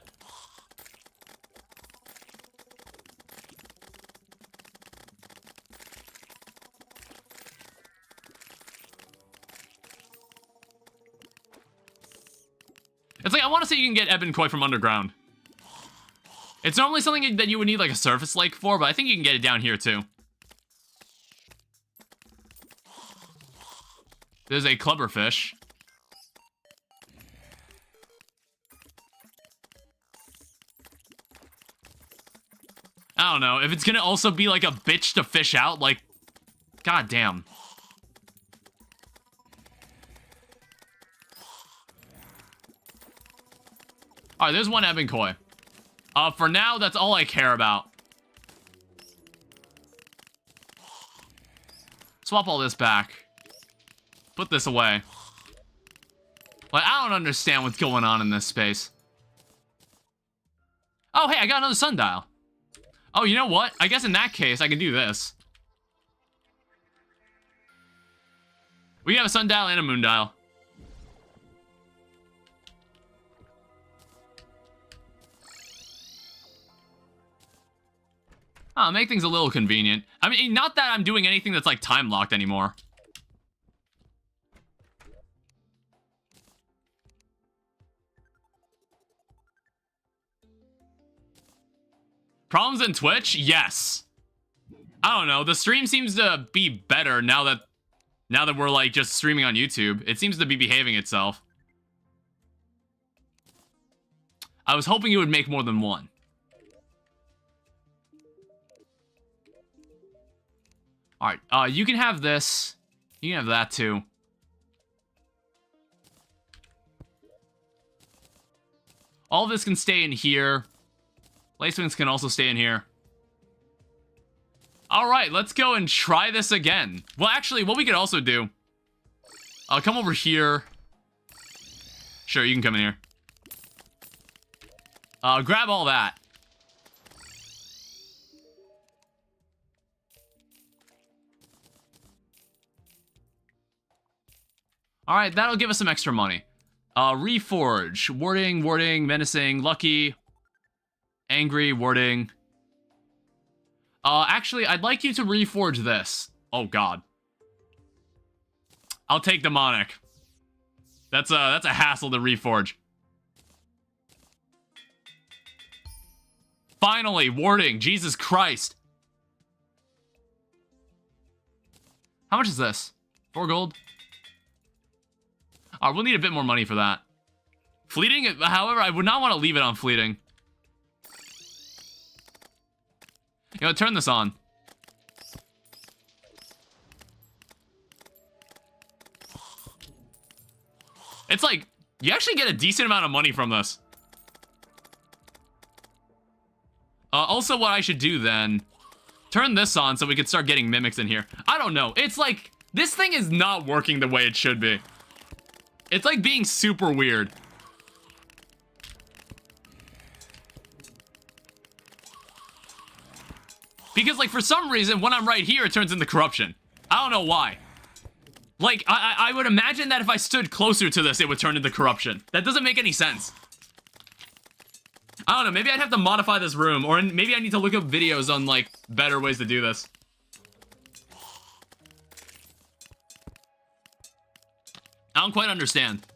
It's like, I want to say you can get Ebon Koi from underground. It's normally something that you would need like a surface lake for, but I think you can get it down here too. There's a clubberfish. I don't know. If it's gonna also be like a bitch to fish out, like, god damn. Alright, there's one ebon koi. For now, that's all I care about. Swap all this back. Put this away. Like, I don't understand what's going on in this space. Oh, hey, I got another sundial. Oh, you know what? I guess in that case, I can do this. We have a sundial and a moondial. Oh, make things a little convenient. I mean, not that I'm doing anything that's like time locked anymore. Problems in Twitch? Yes. I don't know. The stream seems to be better now that we're like just streaming on YouTube. It seems to be behaving itself. I was hoping it would make more than one. Alright, you can have this. You can have that too. All of this can stay in here. Placements can also stay in here. Alright, let's go and try this again. Well, actually, what we could also do... I'll come over here. Sure, you can come in here. Grab all that. Alright, that'll give us some extra money. Reforge. Warding, warding, menacing, lucky. Angry, warding. Actually, I'd like you to reforge this. Oh, God. I'll take demonic. That's a hassle to reforge. Finally, warding. Jesus Christ. How much is this? 4 gold? Alright, we'll need a bit more money for that. Fleeting, however, I would not want to leave it on fleeting. You know, turn this on. It's like, you actually get a decent amount of money from this. Also, what I should do then, turn this on so we can start getting mimics in here. I don't know. It's like, this thing is not working the way it should be. It's like being super weird. Because, like, for some reason, when I'm right here, it turns into corruption. I don't know why. Like, I would imagine that if I stood closer to this, it would turn into corruption. That doesn't make any sense. I don't know, maybe I'd have to modify this room, or maybe I need to look up videos on, like, better ways to do this. I don't quite understand.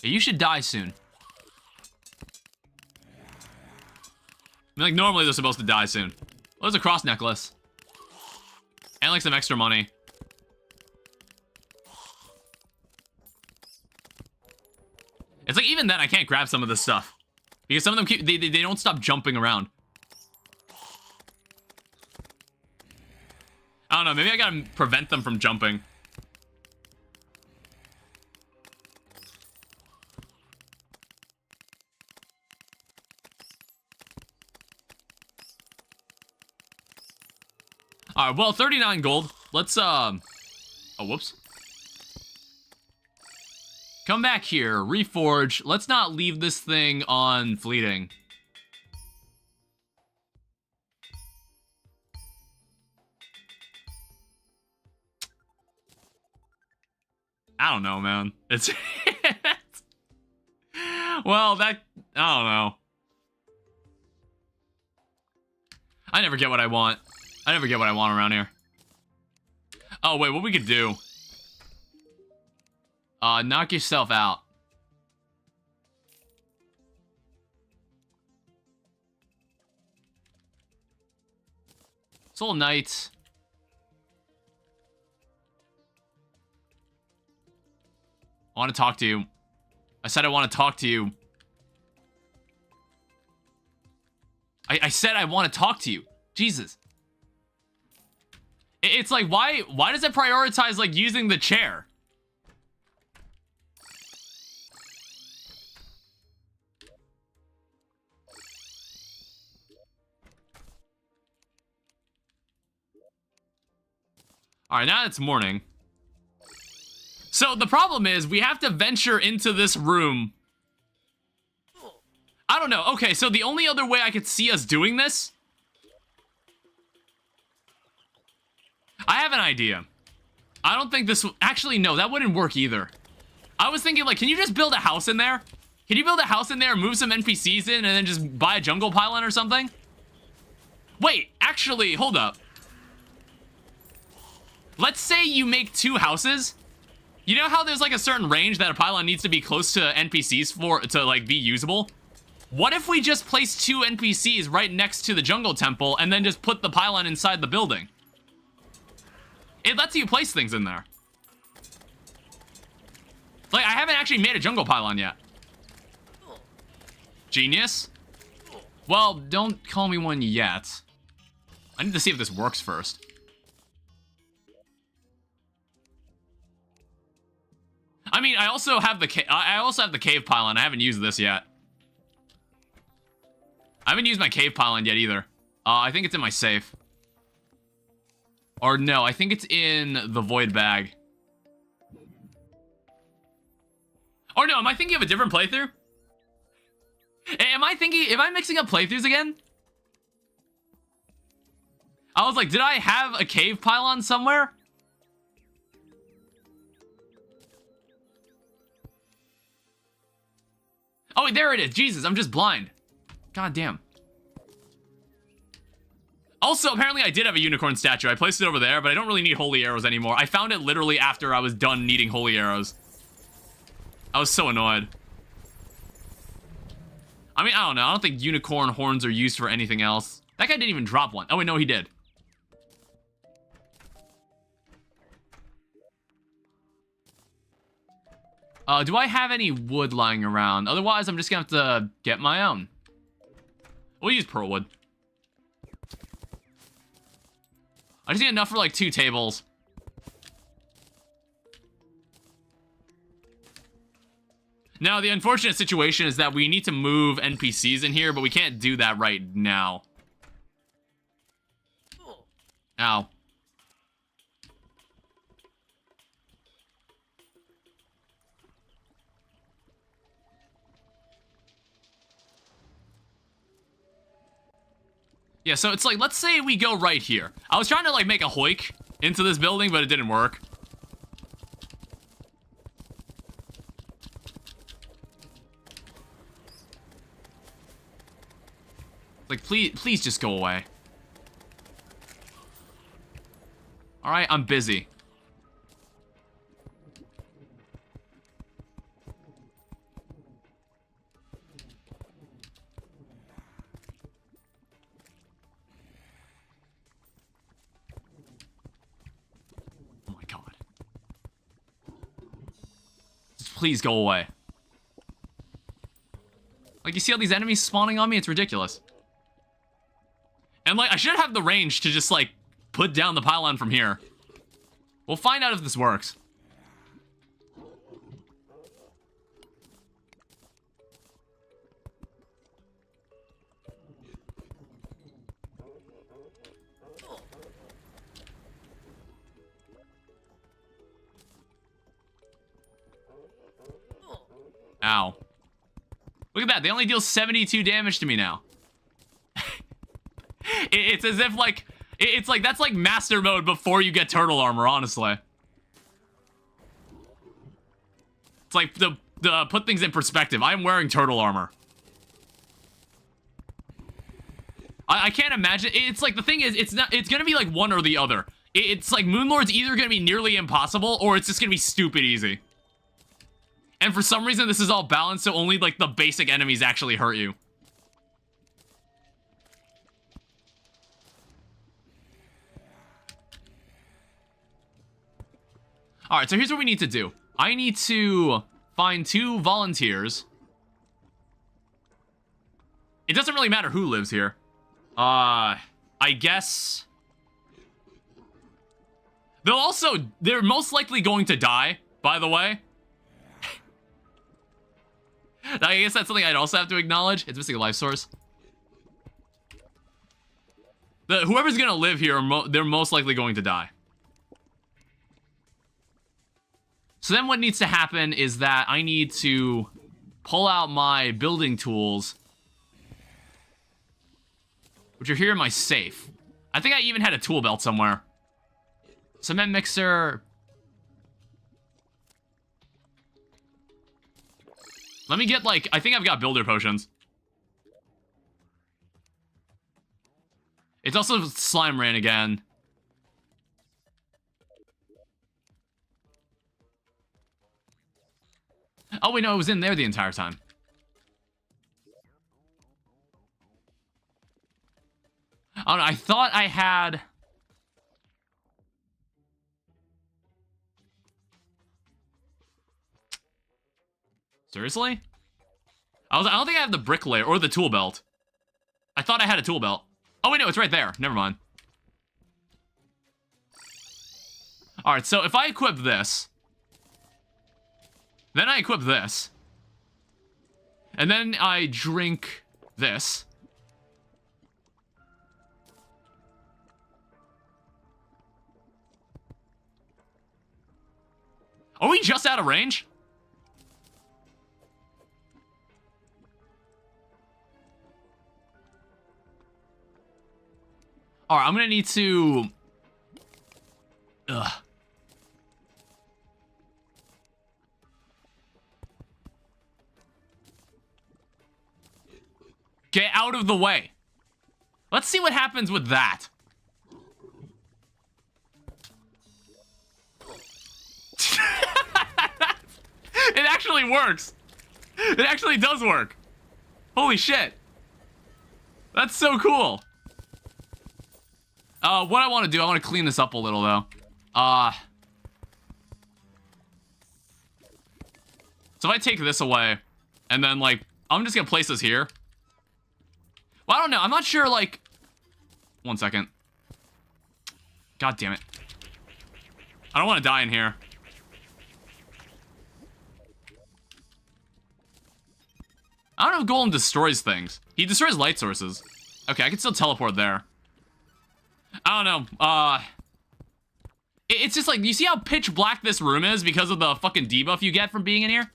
You should die soon. I mean, like, normally they're supposed to die soon. Well, there's a cross necklace. And, like, some extra money. It's like, even then, I can't grab some of this stuff. Because some of them keep, they don't stop jumping around. I don't know, maybe I gotta prevent them from jumping. Alright, well, 39 gold. Let's, oh, whoops. Come back here, reforge. Let's not leave this thing on fleeting. I don't know, man. It's... well, that... I don't know. I never get what I want. I never get what I want around here. Oh, wait, what we could do? Knock yourself out. Soul Knight. I want to talk to you. I said I want to talk to you. I said I want to talk to you. Jesus. It's like, why does it prioritize, like, using the chair? Alright, now it's morning. So the problem is, we have to venture into this room. I don't know. Okay, so the only other way I could see us doing this... I have an idea. I don't think this... Actually, no, that wouldn't work either. I was thinking, like, can you just build a house in there? Can you build a house in there, move some NPCs in, and then just buy a jungle pylon or something? Wait, actually, hold up. Let's say you make 2 houses. You know how there's, like, a certain range that a pylon needs to be close to NPCs for to, like, be usable? What if we just place 2 NPCs right next to the jungle temple and then just put the pylon inside the building? It lets you place things in there. Like, I haven't actually made a jungle pylon yet. Genius? Well, don't call me one yet. I need to see if this works first. I mean, I also have the cave pylon. I haven't used this yet. I haven't used my cave pylon yet either. I think it's in my safe. Or no, I think it's in the void bag. Or no, am I thinking of a different playthrough? Am I mixing up playthroughs again? I was like, did I have a cave pylon somewhere? Oh, wait, there it is. Jesus, I'm just blind. God damn. Also, apparently I did have a unicorn statue. I placed it over there, but I don't really need holy arrows anymore. I found it literally after I was done needing holy arrows. I was so annoyed. I mean, I don't know. I don't think unicorn horns are used for anything else. That guy didn't even drop one. Oh, wait, no, he did. Do I have any wood lying around? Otherwise, I'm just gonna have to get my own. We'll use pearl wood. I just need enough for like 2 tables. Now, the unfortunate situation is that we need to move NPCs in here, but we can't do that right now. Ow. Yeah, so it's like, let's say we go right here. I was trying to, like, make a hoik into this building, but it didn't work. Like, please just go away. Alright, I'm busy. Please go away. Like, you see all these enemies spawning on me? It's ridiculous. And, like, I should have the range to just, like, put down the pylon from here. We'll find out if this works. Ow. Look at that. They only deal 72 damage to me now. It's as if, like... It's like, that's like master mode before you get turtle armor, honestly. It's like, the put things in perspective. I'm wearing turtle armor. I can't imagine... It's like, the thing is, it's gonna be like one or the other. It's like Moonlord's either going to be nearly impossible or it's just going to be stupid easy. And for some reason, this is all balanced, so only, like, the basic enemies actually hurt you. Alright, so here's what we need to do. I need to find 2 volunteers. It doesn't really matter who lives here. I guess... They're most likely going to die, by the way. I guess that's something I'd also have to acknowledge. It's missing a life source. Whoever's gonna live here, they're most likely going to die. So then what needs to happen is that I need to pull out my building tools, which are here in my safe. I think I even had a tool belt somewhere. Cement mixer. Let me get, like, I think I've got builder potions. It's also slime rain again. Oh, wait, no, it was in there the entire time. Oh, no, I thought I had... Seriously? I don't think I have the bricklayer or the tool belt. I thought I had a tool belt. Oh, wait, no, it's right there. Never mind. Alright, so if I equip this, then I equip this, and then I drink this. Are we just out of range? Alright, I'm gonna need to... Ugh. Get out of the way. Let's see what happens with that. It actually works. It actually does work. Holy shit. That's so cool. What I want to do, I want to clean this up a little, though. So if I take this away, and then, like, I'm just gonna place this here. Well, I don't know. I'm not sure, like... One second. God damn it. I don't want to die in here. I don't know if Golem destroys things. He destroys light sources. Okay, I can still teleport there. I don't know. It's just like, you see how pitch black this room is because of the fucking debuff you get from being in here?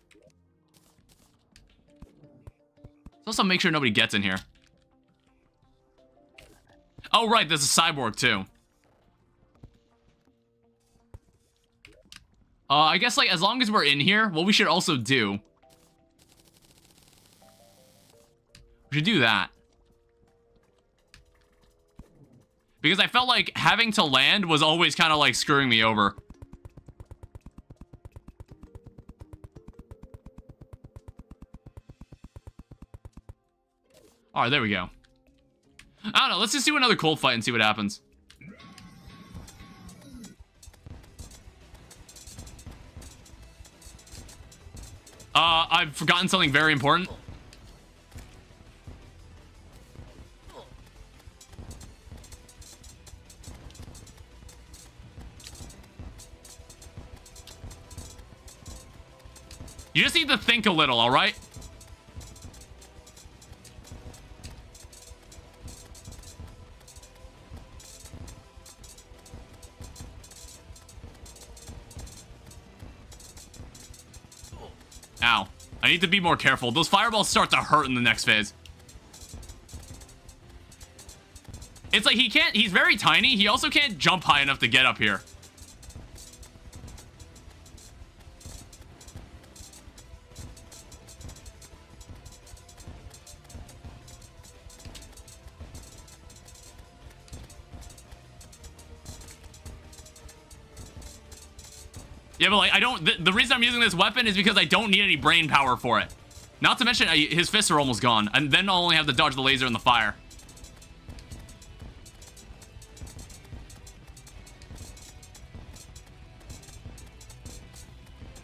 Let's also make sure nobody gets in here. Oh, right, there's a cyborg, too. I guess, like, as long as we're in here, what we should also do... We should do that. Because I felt like having to land was always kind of, like, screwing me over. Alright, there we go. I don't know, let's just do another cold fight and see what happens. I've forgotten something very important. You just need to think a little, alright? Ow. I need to be more careful. Those fireballs start to hurt in the next phase. It's like he's very tiny. He also can't jump high enough to get up here. Yeah, but like, I don't... The reason I'm using this weapon is because I don't need any brain power for it. Not to mention, his fists are almost gone. And then I'll only have to dodge the laser and the fire.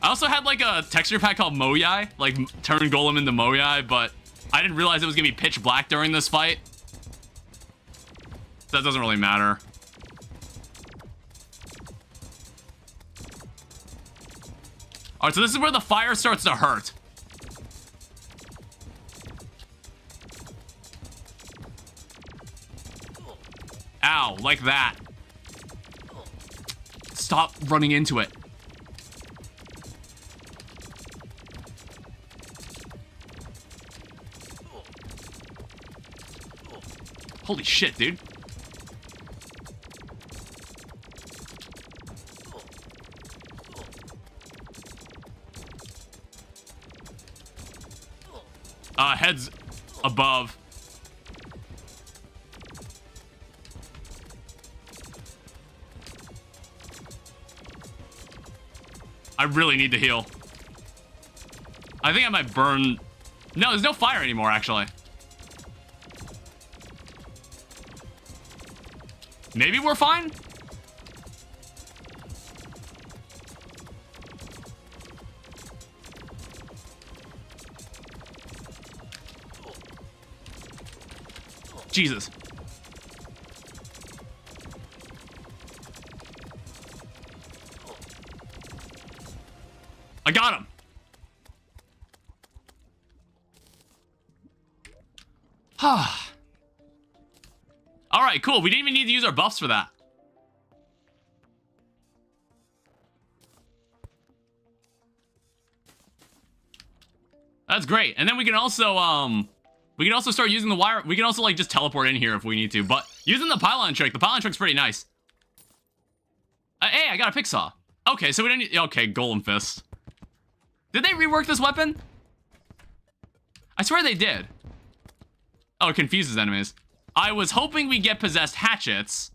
I also had like a texture pack called Moyai, like turn Golem into Moyai, but I didn't realize it was gonna be pitch black during this fight. So that doesn't really matter. Alright, so this is where the fire starts to hurt. Ow, like that. Stop running into it. Holy shit, dude. Heads above. I really need to heal. I think I might burn... No, there's no fire anymore, actually. Maybe we're fine? Jesus. I got him. All right, cool. We didn't even need to use our buffs for that. That's great. And then we can also start using the wire. We can also like just teleport in here if we need to. But using the pylon trick's pretty nice. Hey, I got a pick saw. Okay, so we don't need... Okay, Golem Fist. Did they rework this weapon? I swear they did. Oh, it confuses enemies. I was hoping we get possessed hatchets.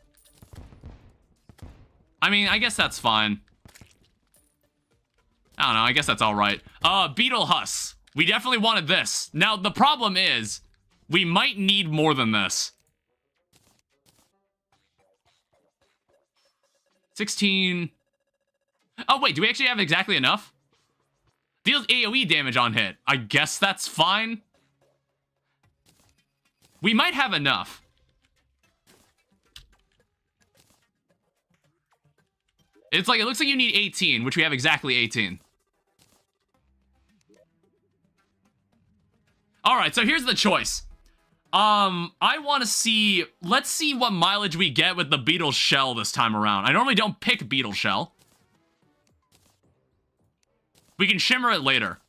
I mean, I guess that's fine. I don't know, I guess that's alright. Beetle Huss. We definitely wanted this. Now, the problem is, we might need more than this. 16... Oh, wait, do we actually have exactly enough? Deals AoE damage on hit. I guess that's fine. We might have enough. It's like, it looks like you need 18, which we have exactly 18. Alright, so here's the choice. I want to see... Let's see what mileage we get with the Beetle Shell this time around. I normally don't pick Beetle Shell. We can shimmer it later.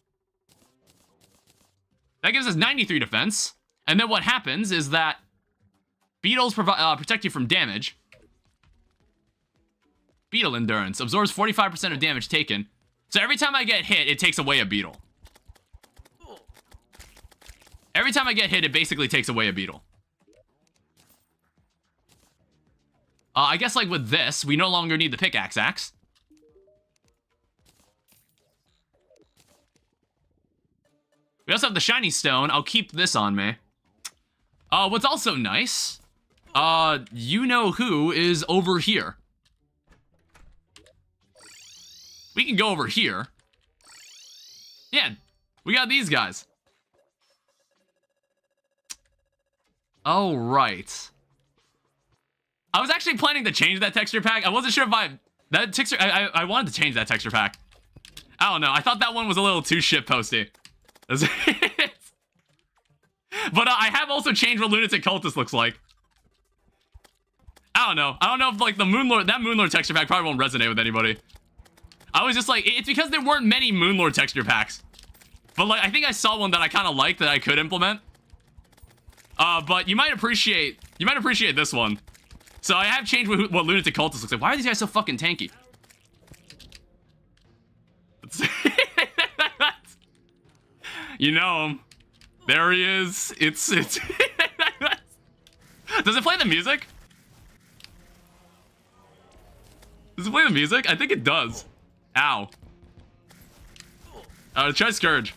That gives us 93 defense. And then what happens is that beetles protect you from damage. Beetle endurance. Absorbs 45% of damage taken. So every time I get hit, it takes away a beetle. Every time I get hit, it basically takes away a beetle. I guess like with this, we no longer need the pickaxe axe. We also have the shiny stone. I'll keep this on me. What's also nice, you know who is over here. We can go over here. Yeah, we got these guys. Oh, right. I was actually planning to change that texture pack. I wasn't sure if I wanted to change that texture pack. I don't know. I thought that one was a little too shitposty. But I have also changed what Lunatic Cultist looks like. I don't know. I don't know if like the Moonlord, that Moonlord texture pack probably won't resonate with anybody. I was just like, it's because there weren't many Moonlord texture packs. But like, I think I saw one that I kind of liked that I could implement. But you might appreciate this one. So I have changed what Lunatic Cultist looks like. Why are these guys so fucking tanky? You know him. There he is. It's Does it play the music? Does it play the music? I think it does. Ow. Try Scourge.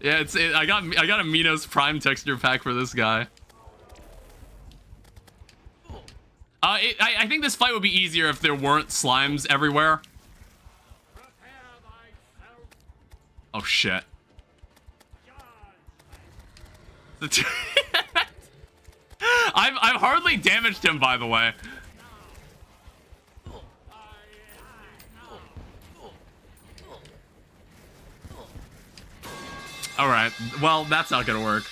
Yeah, I got a Minos Prime texture pack for this guy. I think this fight would be easier if there weren't slimes everywhere. Oh shit. I've hardly damaged him, by the way. Alright, well, that's not gonna work.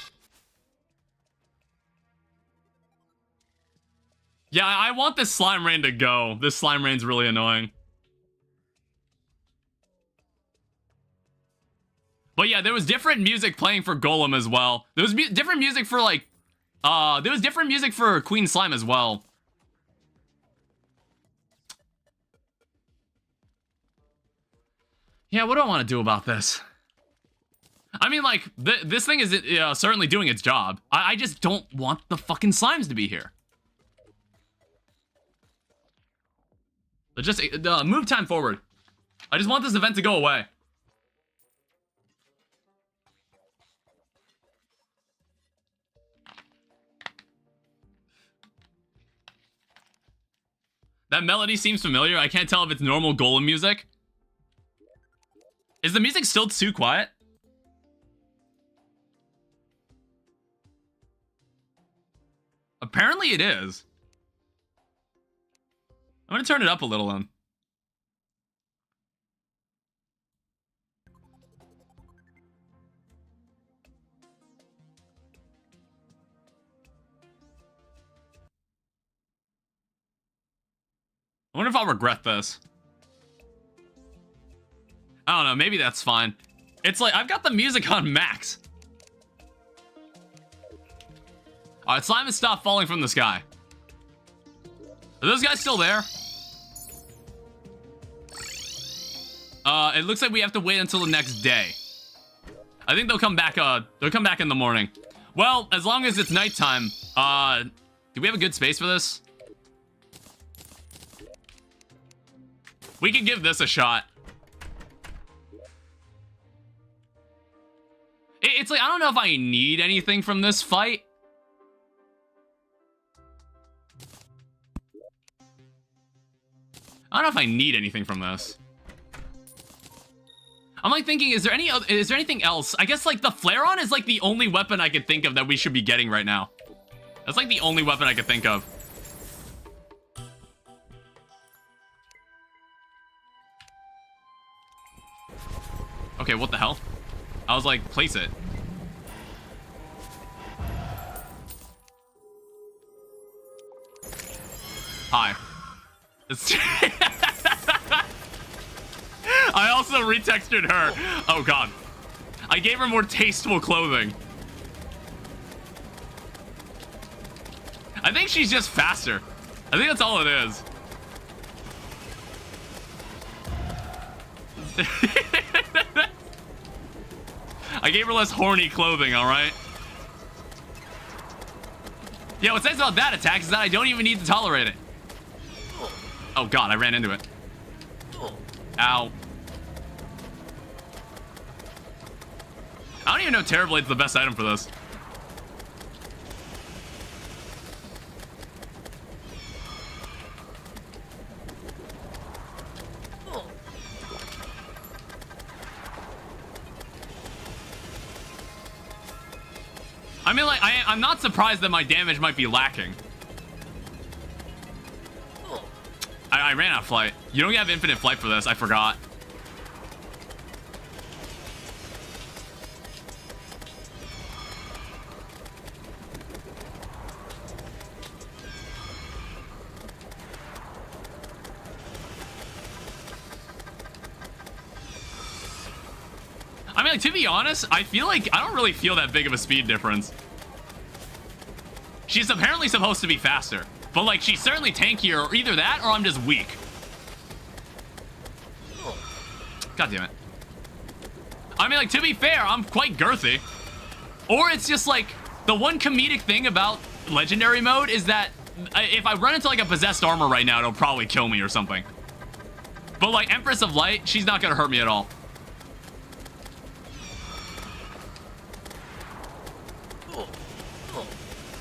Yeah, I want this slime rain to go. This slime rain's really annoying. But yeah, there was different music playing for Golem as well. There was different music for, like, there was different music for Queen Slime as well. Yeah, what do I want to do about this? I mean, like, this thing is certainly doing its job. I just don't want the fucking slimes to be here. Let's just move time forward. I just want this event to go away. That melody seems familiar. I can't tell if it's normal Golem music. Is the music still too quiet? Apparently it is. I'm gonna turn it up a little then. I wonder if I'll regret this. I don't know, maybe that's fine. It's like, I've got the music on max. Alright, slime has stopped falling from the sky. Are those guys still there? It looks like we have to wait until the next day. I think they'll come back in the morning. Well, as long as it's nighttime, do we have a good space for this? We can give this a shot. It's like, I don't know if I need anything from this fight. I don't know if I need anything from this. I'm like thinking, is there anything else? I guess like the flare-on is like the only weapon I could think of that we should be getting right now. That's like the only weapon I could think of. Okay, what the hell? I was like, place it. Hi. I also retextured her. Oh god. I gave her more tasteful clothing. I think she's just faster. I think that's all it is. I gave her less horny clothing, alright? Yeah, what's nice about that attack is that I don't even need to tolerate it. Oh god, I ran into it. Ow. I don't even know Terrablade's the best item for this. I mean, like, I'm not surprised that my damage might be lacking. I ran out of flight. You don't have infinite flight for this. I forgot. I mean, like, to be honest, I feel like I don't really feel that big of a speed difference. She's apparently supposed to be faster, but like she's certainly tankier, or either that or I'm just weak. God damn it. I mean, like, to be fair, I'm quite girthy. Or it's just like the one comedic thing about Legendary Mode is that if I run into like a possessed armor right now, it'll probably kill me or something. But like Empress of Light, she's not gonna hurt me at all.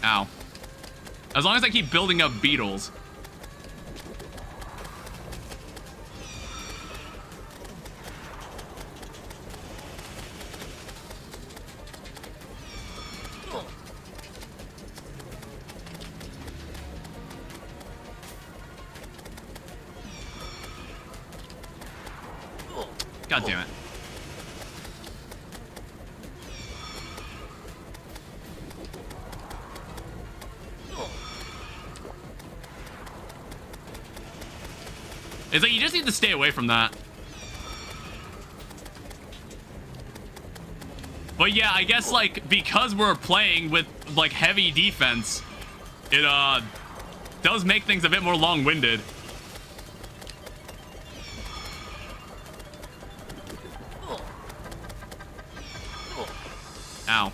Ow. As long as I keep building up beetles. God damn it. It's like you just need to stay away from that. But yeah, I guess like because we're playing with like heavy defense, it does make things a bit more long-winded. Ow.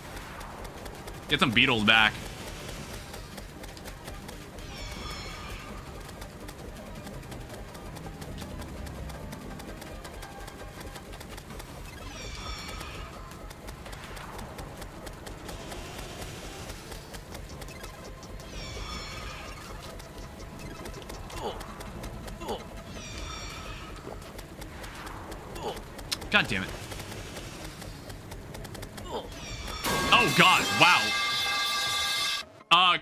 Get some beetles back. God damn it. Oh god, wow.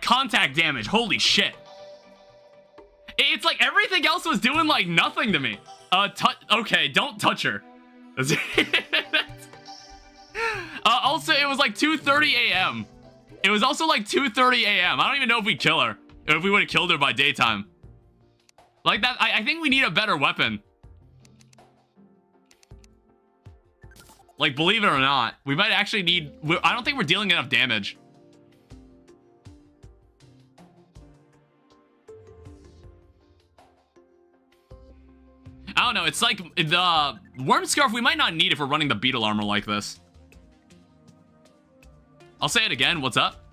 Contact damage, holy shit. It's like everything else was doing like nothing to me. Okay, don't touch her. Also, it was like 2:30 a.m. It was also like 2:30 a.m. I don't even know if we kill her. Or if we would have killed her by daytime. Like that, I think we need a better weapon. Like, believe it or not, we might actually need... I don't think we're dealing enough damage. I don't know, it's like the Worm Scarf we might not need if we're running the beetle armor like this. I'll say it again, what's up?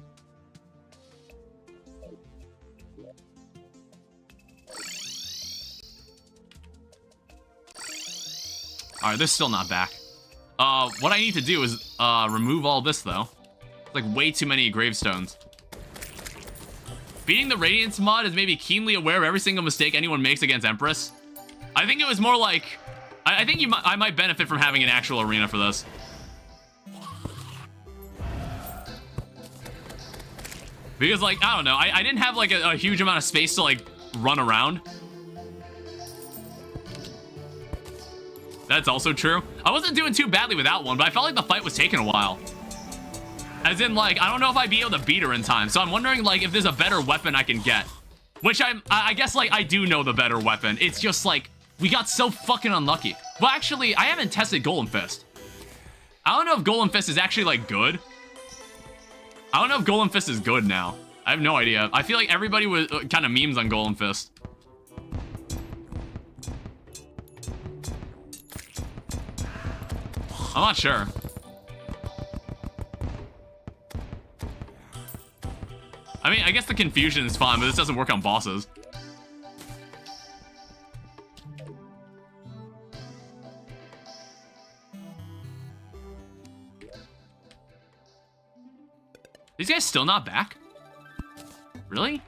Alright, this is still not back. What I need to do is, remove all this, though. Like, way too many gravestones. Beating the Radiance mod is maybe keenly aware of every single mistake anyone makes against Empress. I think it was more like... I think I might benefit from having an actual arena for this. Because, like, I don't know. I didn't have, like, a huge amount of space to, like, run around. That's also true. I wasn't doing too badly without one, but I felt like the fight was taking a while. As in, like, I don't know if I'd be able to beat her in time. So I'm wondering, like, if there's a better weapon I can get. Which I guess, like, I do know the better weapon. It's just, like, we got so fucking unlucky. Well, actually, I haven't tested Golem Fist. I don't know if Golem Fist is actually, like, good. I don't know if Golem Fist is good now. I have no idea. I feel like everybody was kind of memes on Golem Fist. I'm not sure. I mean, I guess the confusion is fine, but this doesn't work on bosses. These guys still not back? Really?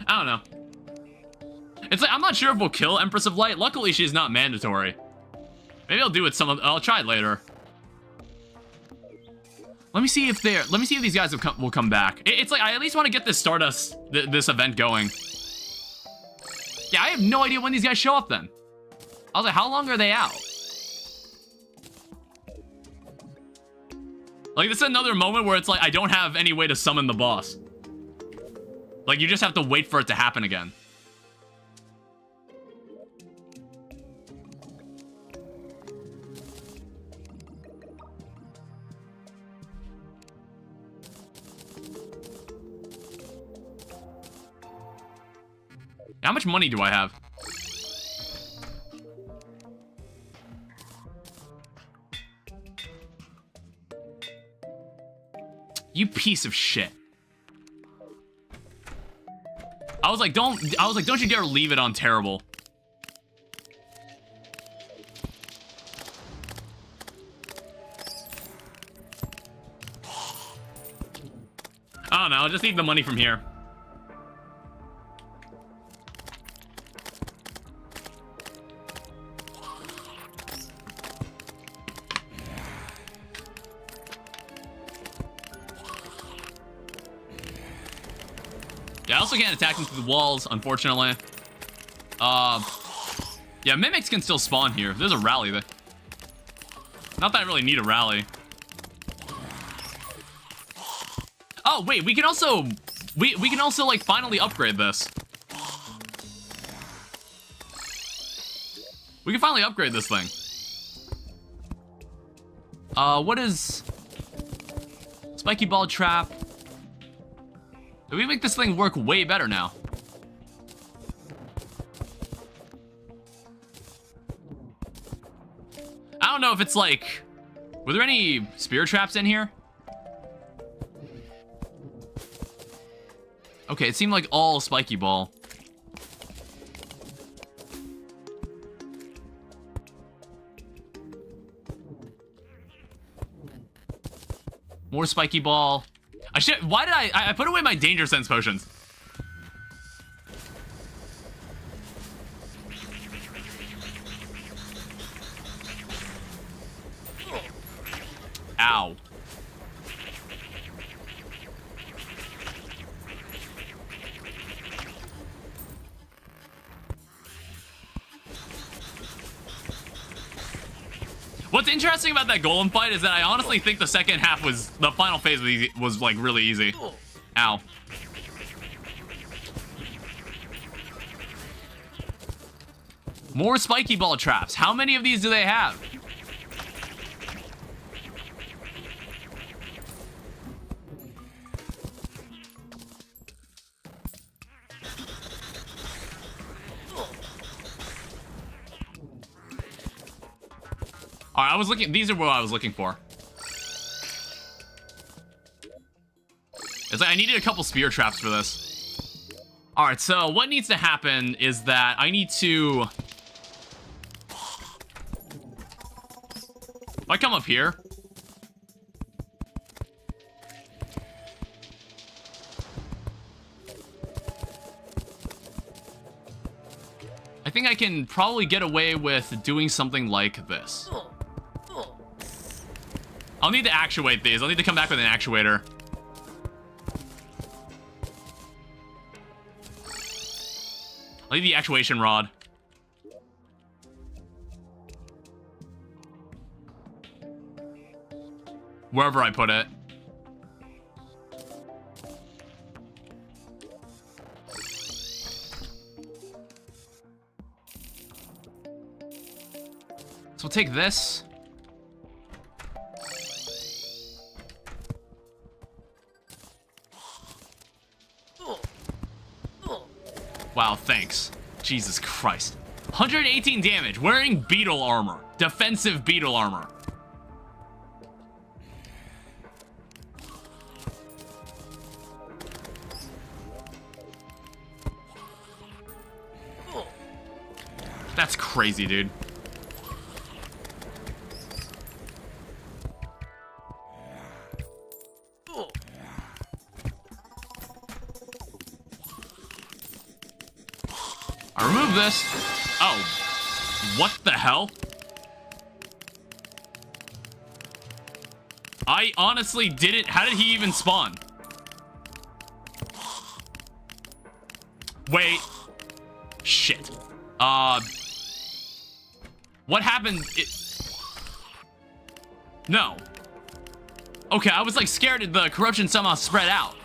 I don't know. It's like, I'm not sure if we'll kill Empress of Light. Luckily, she's not mandatory. Maybe I'll do it I'll try it later. Let me see if these guys will come back. It's like, I at least want to get this Stardust, this event going. Yeah, I have no idea when these guys show up then. I was like, how long are they out? Like, this is another moment where it's like, I don't have any way to summon the boss. Like, you just have to wait for it to happen again. How much money do I have? You piece of shit. I was like, don't you dare leave it on terrible. I don't know, I'll just need the money from here. Yeah, I also can't attack them through the walls, unfortunately. Yeah, mimics can still spawn here. There's a rally there. Not that I really need a rally. Oh, wait, we can also... We can also, like, finally upgrade this. We can finally upgrade this thing. What is... Spiky ball trap. We make this thing work way better now. I don't know if it's like... Were there any spear traps in here? Okay, it seemed like all spiky ball. More spiky ball. Why did I put away my danger sense potions? Ow. What's interesting about that golem fight is that I honestly think the second half was, the final phase was like really easy. Ow. More spiky ball traps. How many of these do they have? Alright, I was looking, these are what I was looking for. It's like I needed a couple spear traps for this. Alright, so what needs to happen is that I need to... If I come up here... I think I can probably get away with doing something like this. I'll need to actuate these. I'll need to come back with an actuator. I'll need the actuation rod. Wherever I put it. So we'll take this. Wow, thanks. Jesus Christ. 118 damage, wearing beetle armor. Defensive beetle armor. That's crazy, dude. I remove this. Oh. What the hell? I honestly didn't... How did he even spawn? Wait. Shit. What happened? No. Okay, I was like scared that the corruption somehow spread out.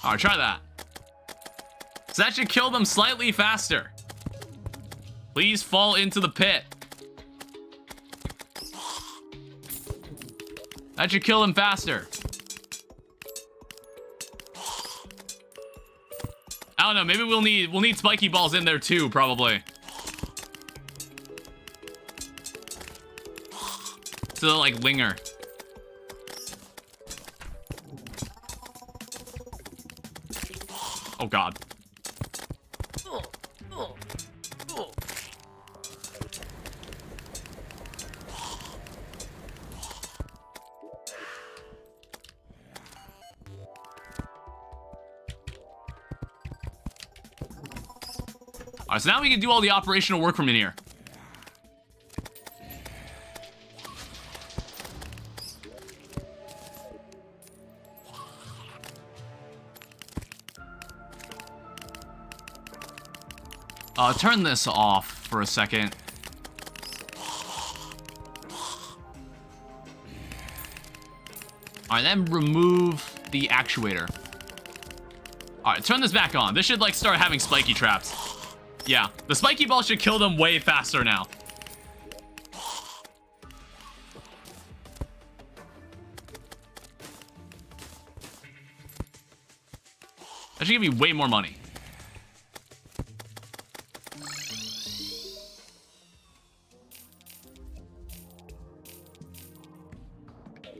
Alright, try that. So that should kill them slightly faster. Please fall into the pit. That should kill him faster. I don't know, maybe we'll need spiky balls in there too, probably. So they'll like linger. Oh god. Alright, so now we can do all the operational work from in here. Turn this off for a second. Alright, then remove the actuator. Alright, turn this back on. This should, like, start having spiky traps. Yeah, the spiky ball should kill them way faster now. That should give me way more money.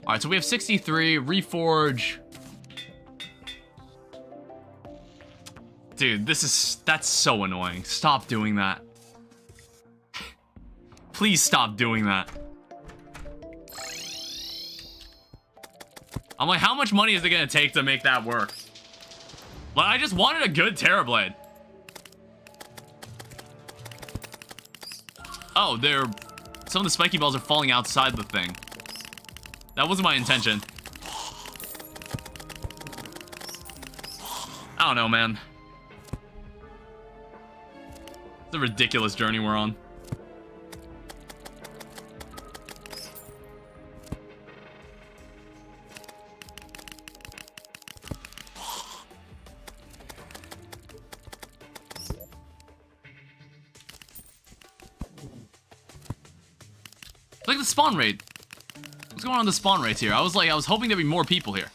Alright, so we have 63, reforge. Dude, that's so annoying. Stop doing that. Please stop doing that. I'm like, how much money is it gonna take to make that work? Like, I just wanted a good Terrorblade. Oh, some of the spiky balls are falling outside the thing. That wasn't my intention. I don't know, man. It's a ridiculous journey we're on. Look at the spawn rate. What's going on with the spawn rates here? I was hoping there'd be more people here.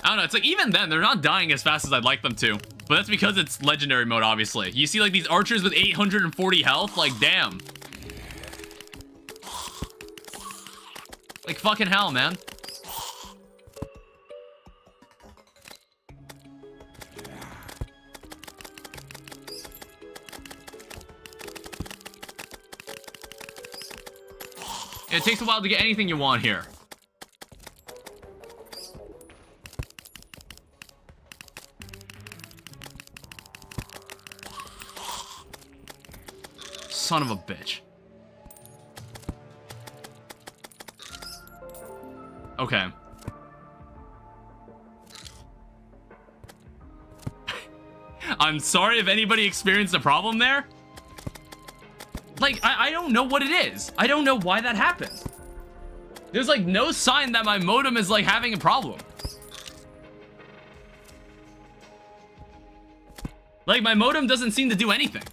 I don't know, it's like even then, they're not dying as fast as I'd like them to. But that's because it's legendary mode, obviously. You see like these archers with 840 health? Like, damn. Like, fucking hell, man. It takes a while to get anything you want here. Son of a bitch. Okay. I'm sorry if anybody experienced a problem there. Like, I don't know what it is. I don't know why that happened. There's like no sign that my modem is like having a problem. Like, my modem doesn't seem to do anything.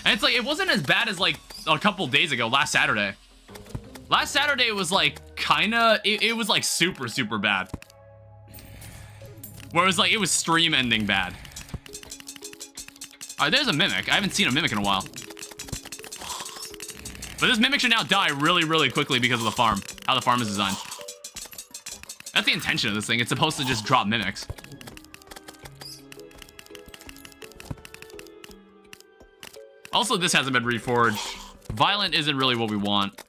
And it's like, it wasn't as bad as like a couple days ago, last Saturday. Last Saturday it was like kinda, it was like super, super bad. Where it was like, it was stream ending bad. Alright, there's a mimic. I haven't seen a mimic in a while. But this mimic should now die really, really quickly because of the farm. How the farm is designed. That's the intention of this thing. It's supposed to just drop mimics. Also, this hasn't been reforged. Violent isn't really what we want.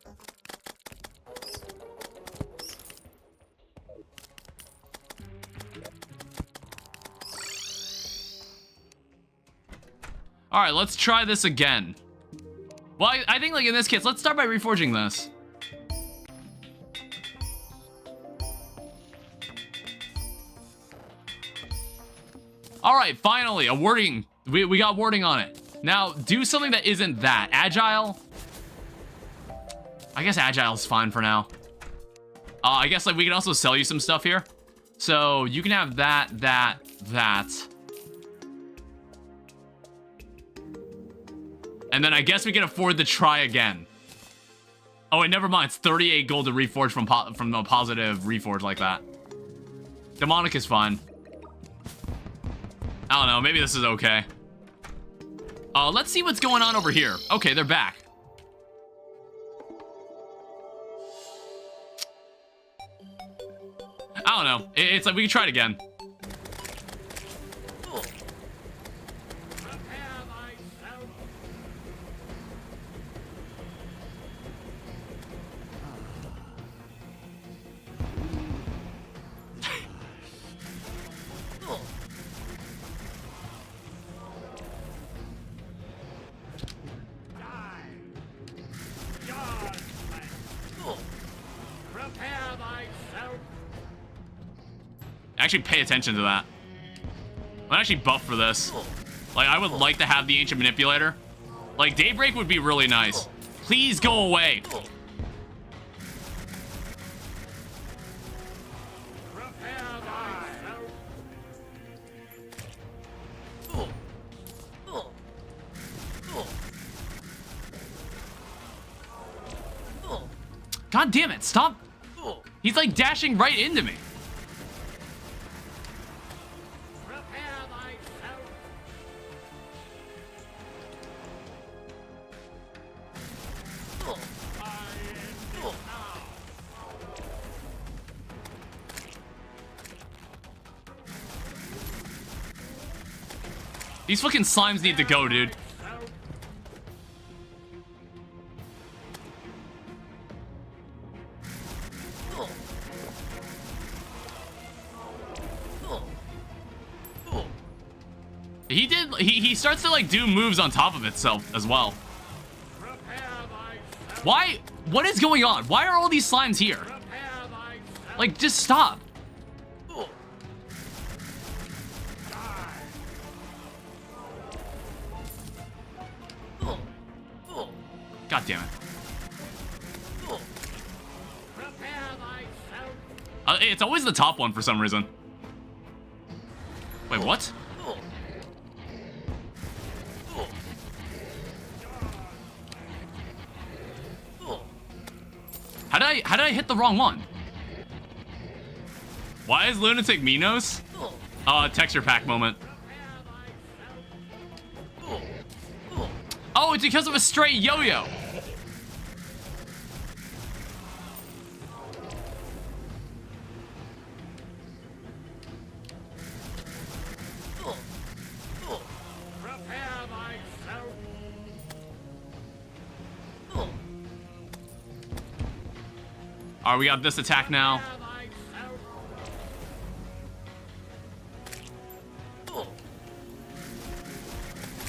Alright, let's try this again. Well, I think, like, in this case, let's start by reforging this. Alright, finally, a wording. We got wording on it. Now, do something that isn't that. Agile? I guess agile is fine for now. I guess, like, we can also sell you some stuff here. So you can have that, that. And then I guess we can afford to try again. Oh, wait, never mind. It's 38 gold to reforge from a positive reforge like that. Demonic is fine. I don't know. Maybe this is okay. Let's see what's going on over here. Okay, they're back. I don't know. It's like we can try it again. Actually pay attention to that. I'm actually buff for this. Like, I would like to have the Ancient Manipulator. Like, Daybreak would be really nice. Please go away. God damn it, stop. He's like dashing right into me. These fucking slimes need to go, dude. He starts to like do moves on top of itself as well. Why? What is going on? Why are all these slimes here? Like, just stop. God damn it. It's always the top one for some reason. Wait, what? How did I hit the wrong one? Why is Lunatic Minos? Texture pack moment. Oh, it's because of a straight yo-yo. Alright, we got this attack now.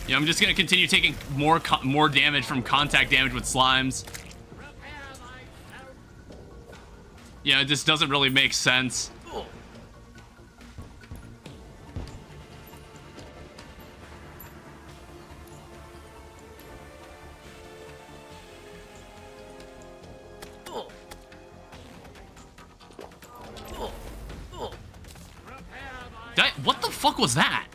Yeah, I'm just gonna continue taking more damage from contact damage with slimes. Yeah, it just doesn't really make sense. What the fuck was that?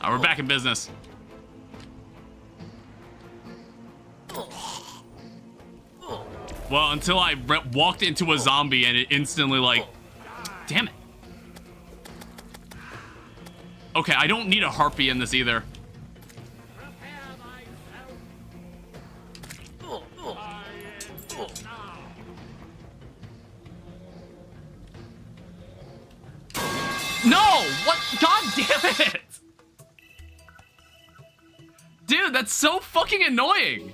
We're back in business. Well, until I walked into a zombie and it instantly like... Damn it. Okay, I don't need a harpy in this either. No! God damn it! Dude, that's so fucking annoying!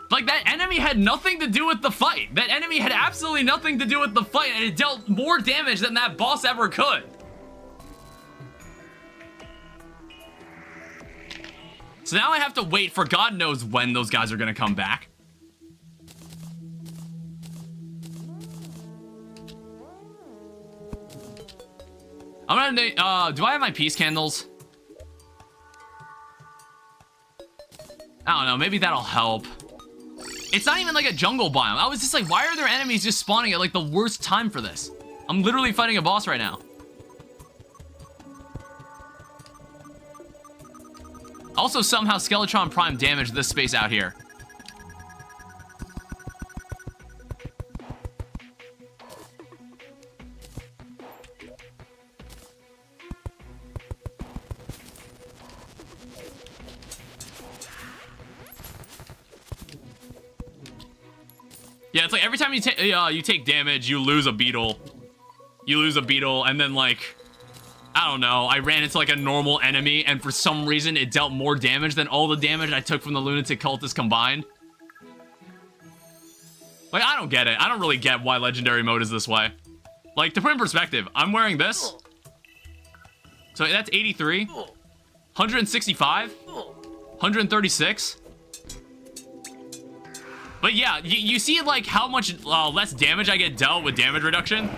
Like, that enemy had nothing to do with the fight. That enemy had absolutely nothing to do with the fight, and it dealt more damage than that boss ever could. So now I have to wait for God knows when those guys are gonna come back. I'm gonna, do I have my peace candles? I don't know, maybe that'll help. It's not even like a jungle biome. I was just like, why are there enemies just spawning at like the worst time for this? I'm literally fighting a boss right now. Also, somehow Skeletron Prime damaged this space out here. Yeah, it's like every time you take damage, you lose a beetle. You lose a beetle, and then like, I don't know, I ran into like a normal enemy, and for some reason it dealt more damage than all the damage I took from the lunatic cultist combined. Like, I don't get it. I don't really get why Legendary Mode is this way. Like, to put in perspective, I'm wearing this. So that's 83, 165, 136. But yeah, you see like how much less damage I get dealt with damage reduction?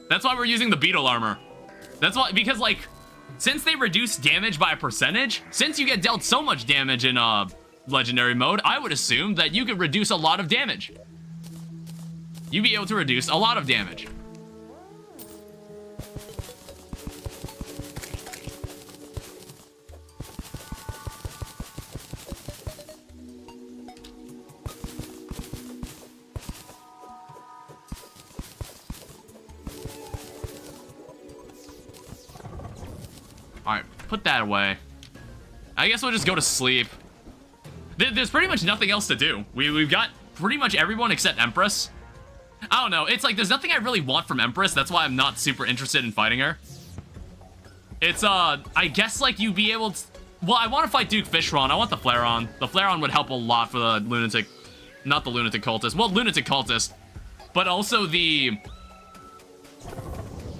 That's why we're using the beetle armor. That's why, because like, since they reduce damage by a percentage, since you get dealt so much damage in Legendary Mode, I would assume that you could reduce a lot of damage. You'd be able to reduce a lot of damage. Alright, put that away. I guess we'll just go to sleep. There's pretty much nothing else to do. We've got pretty much everyone except Empress. I don't know, it's like there's nothing I really want from Empress, that's why I'm not super interested in fighting her. It's, I guess like you'd be able to... Well, I want to fight Duke Fishron, I want the Flareon. The Flareon would help a lot for the lunatic... Not the lunatic cultist, well, lunatic cultist. But also the...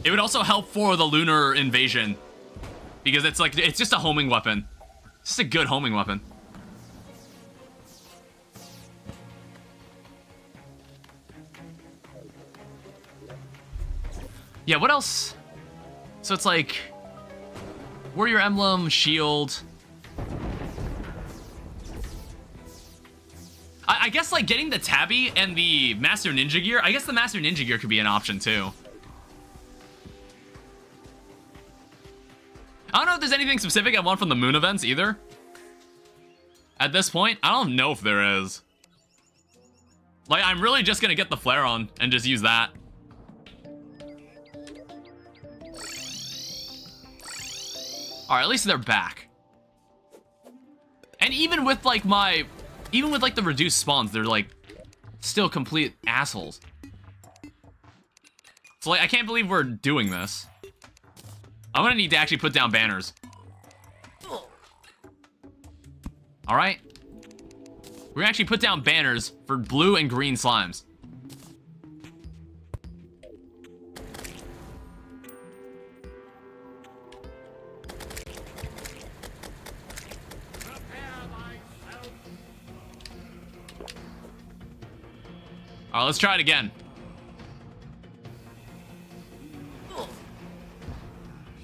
It would also help for the lunar invasion. Because it's like, it's just a homing weapon. It's just a good homing weapon. Yeah, what else? So it's like, warrior emblem, shield. I guess like getting the tabby and the master ninja gear. I guess the master ninja gear could be an option too. I don't know if there's anything specific I want from the moon events either. At this point, I don't know if there is. Like, I'm really just gonna get the Flareon and just use that. Alright, at least they're back. And even with like the reduced spawns, they're like still complete assholes. So like, I can't believe we're doing this. I'm gonna need to actually put down banners. Alright. We're gonna actually put down banners for blue and green slimes. Alright, let's try it again.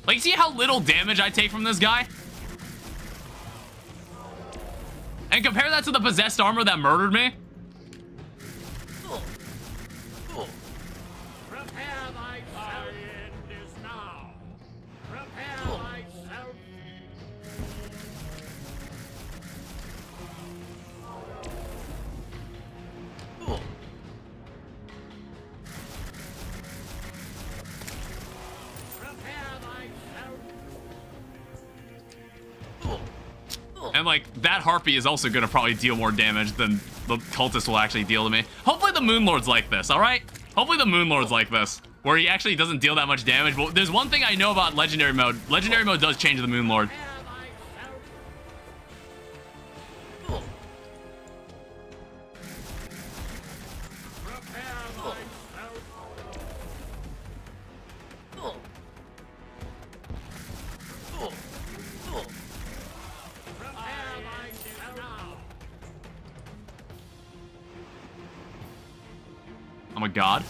Like, see how little damage I take from this guy? And compare that to the possessed armor that murdered me. Prepare thyself. End is now. Prepare thyself. Prepare thyself. And, like, that harpy is also gonna probably deal more damage than the cultist will actually deal to me. Hopefully the Moon Lord's like this, alright? Hopefully the Moon Lord's like this, where he actually doesn't deal that much damage. But there's one thing I know about Legendary Mode. Legendary Mode does change the Moon Lord. Oh my god.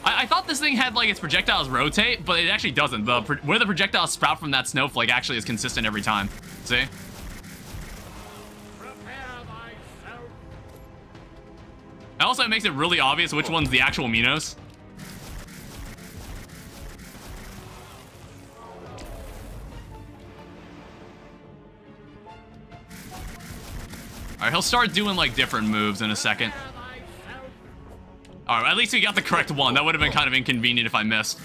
I thought this thing had, like, its projectiles rotate, but it actually doesn't. Where the projectiles sprout from that snowflake actually is consistent every time. See? Also, it makes it really obvious which one's the actual Minos. Alright, he'll start doing, like, different moves in a second. Alright, at least we got the correct one. That would have been kind of inconvenient if I missed.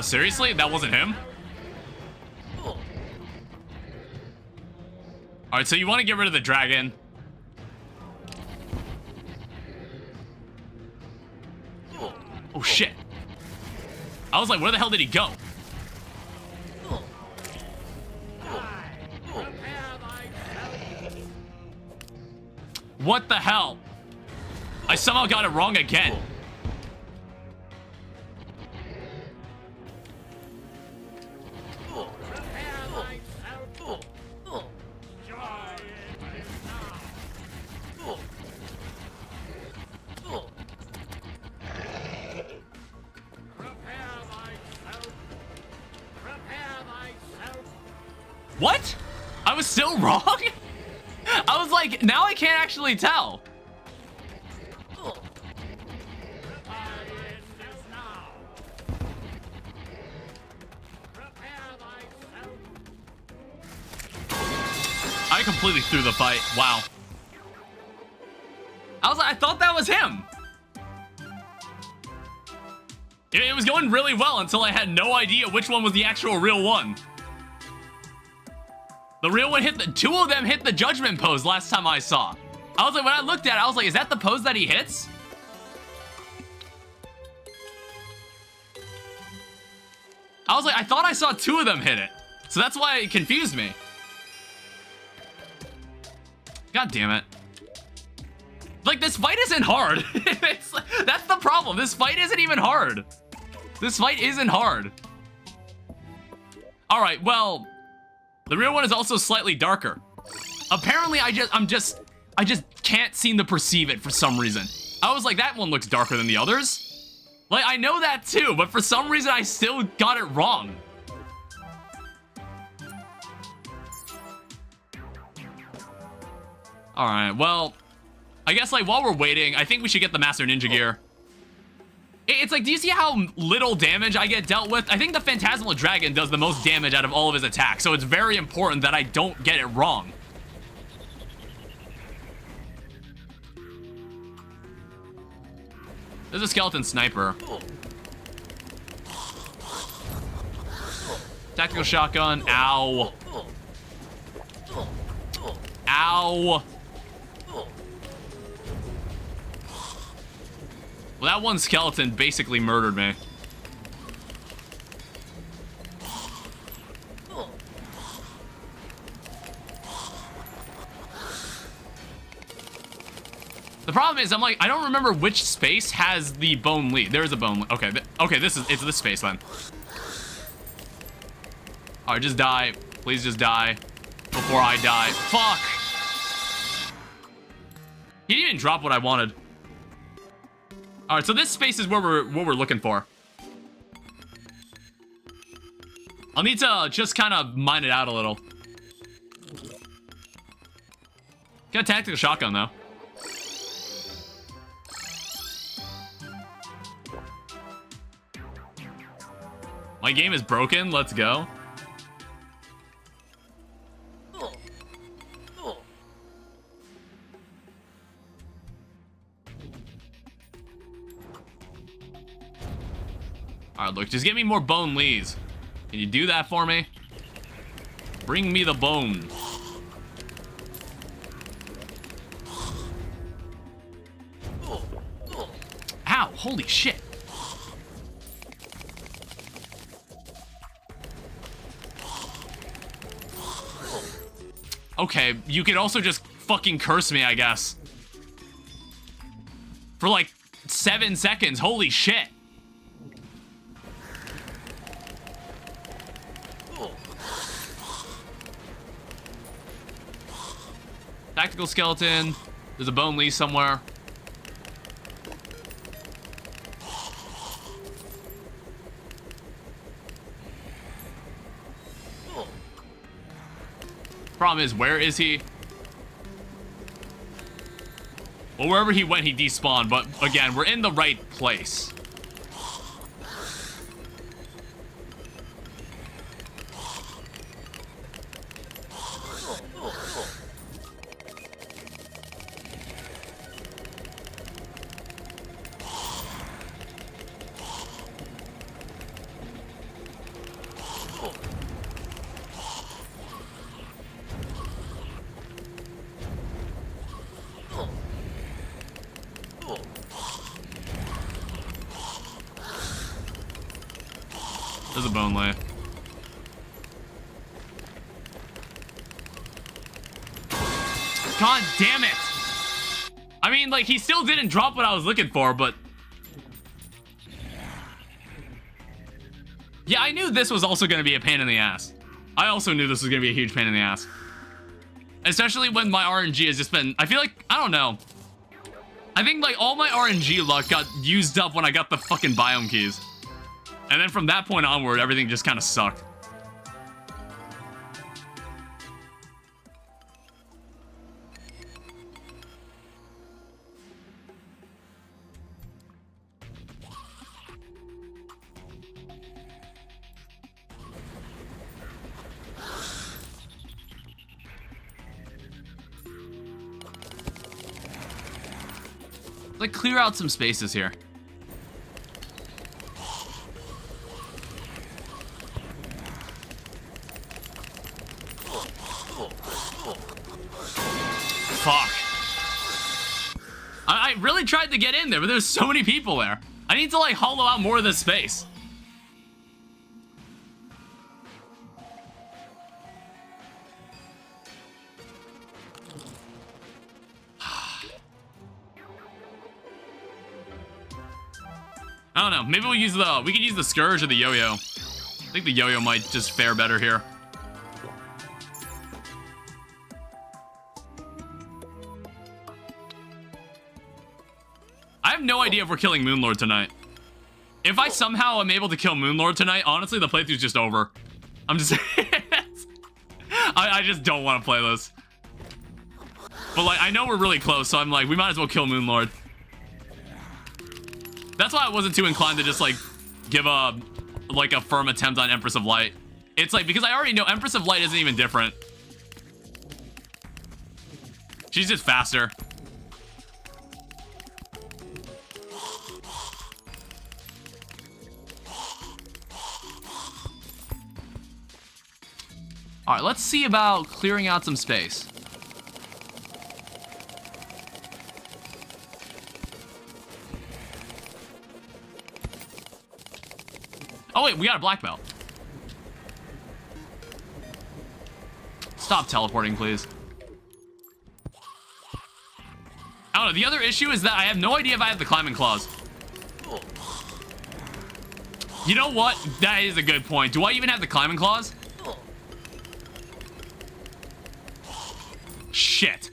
Seriously? That wasn't him? Alright, so you want to get rid of the dragon. Oh, shit. I was like, where the hell did he go? What the hell? I somehow got it wrong again. What? I was still wrong? I was like, now I can't actually tell. I completely threw the fight. Wow. I was like, I thought that was him. It was going really well until I had no idea which one was the actual real one. The real one hit the... Two of them hit the judgment pose last time I saw. I was like, when I looked at it, I was like, is that the pose that he hits? I was like, I thought I saw two of them hit it. So that's why it confused me. God damn it. Like, this fight isn't hard. That's the problem. This fight isn't even hard. This fight isn't hard. All right, well... The real one is also slightly darker. Apparently, I just can't seem to perceive it for some reason. I was like, that one looks darker than the others. Like, I know that too, but for some reason, I still got it wrong. All right, well, I guess, like, while we're waiting, I think we should get the Master Ninja gear. It's like, do you see how little damage I get dealt with? I think the Phantasmal Dragon does the most damage out of all of his attacks, so it's very important that I don't get it wrong. There's a skeleton sniper. Tactical shotgun. Ow. Ow. Well, that one skeleton basically murdered me. The problem is, I'm like, I don't remember which space has the bone lead. There is a bone lead. Okay, okay, it's this space then. All right, just die. Please just die before I die. Fuck. He didn't even drop what I wanted. All right, so this space is what we're looking for. I'll need to just kind of mine it out a little. Got a tactical shotgun though. My game is broken. Let's go. Alright, look, just give me more bone lees. Can you do that for me? Bring me the bone. Ow, holy shit. Okay, you could also just fucking curse me, I guess. For like 7 seconds, holy shit. Tactical skeleton. There's a bone lee somewhere. Problem is, where is he? Well, wherever he went, he despawned. But again, we're in the right place. There's a bone lay. God damn it! I mean, like, he still didn't drop what I was looking for, but... Yeah, I knew this was also going to be a pain in the ass. I also knew this was going to be a huge pain in the ass. Especially when my RNG has just been... I feel like... I don't know. I think, like, all my RNG luck got used up when I got the fucking biome keys. And then from that point onward, everything just kind of sucked. Like, clear out some spaces here. Fuck. I really tried to get in there, but there's so many people there. I need to, like, hollow out more of this space. I don't know. Maybe we could use the Scourge or the Yo-Yo. I think the Yo-Yo might just fare better here. I have no idea if we're killing Moonlord tonight. If I somehow am able to kill Moonlord tonight, honestly, the playthrough's just over. I'm just... I just don't want to play this. But, like, I know we're really close, so I'm like, we might as well kill Moonlord. That's why I wasn't too inclined to just, like, give a firm attempt on Empress of Light. It's like, because I already know Empress of Light isn't even different. She's just faster. Alright, let's see about clearing out some space. Oh wait, we got a black belt. Stop teleporting, please. I don't know, the other issue is that I have no idea if I have the climbing claws. You know what? That is a good point. Do I even have the climbing claws? Shit.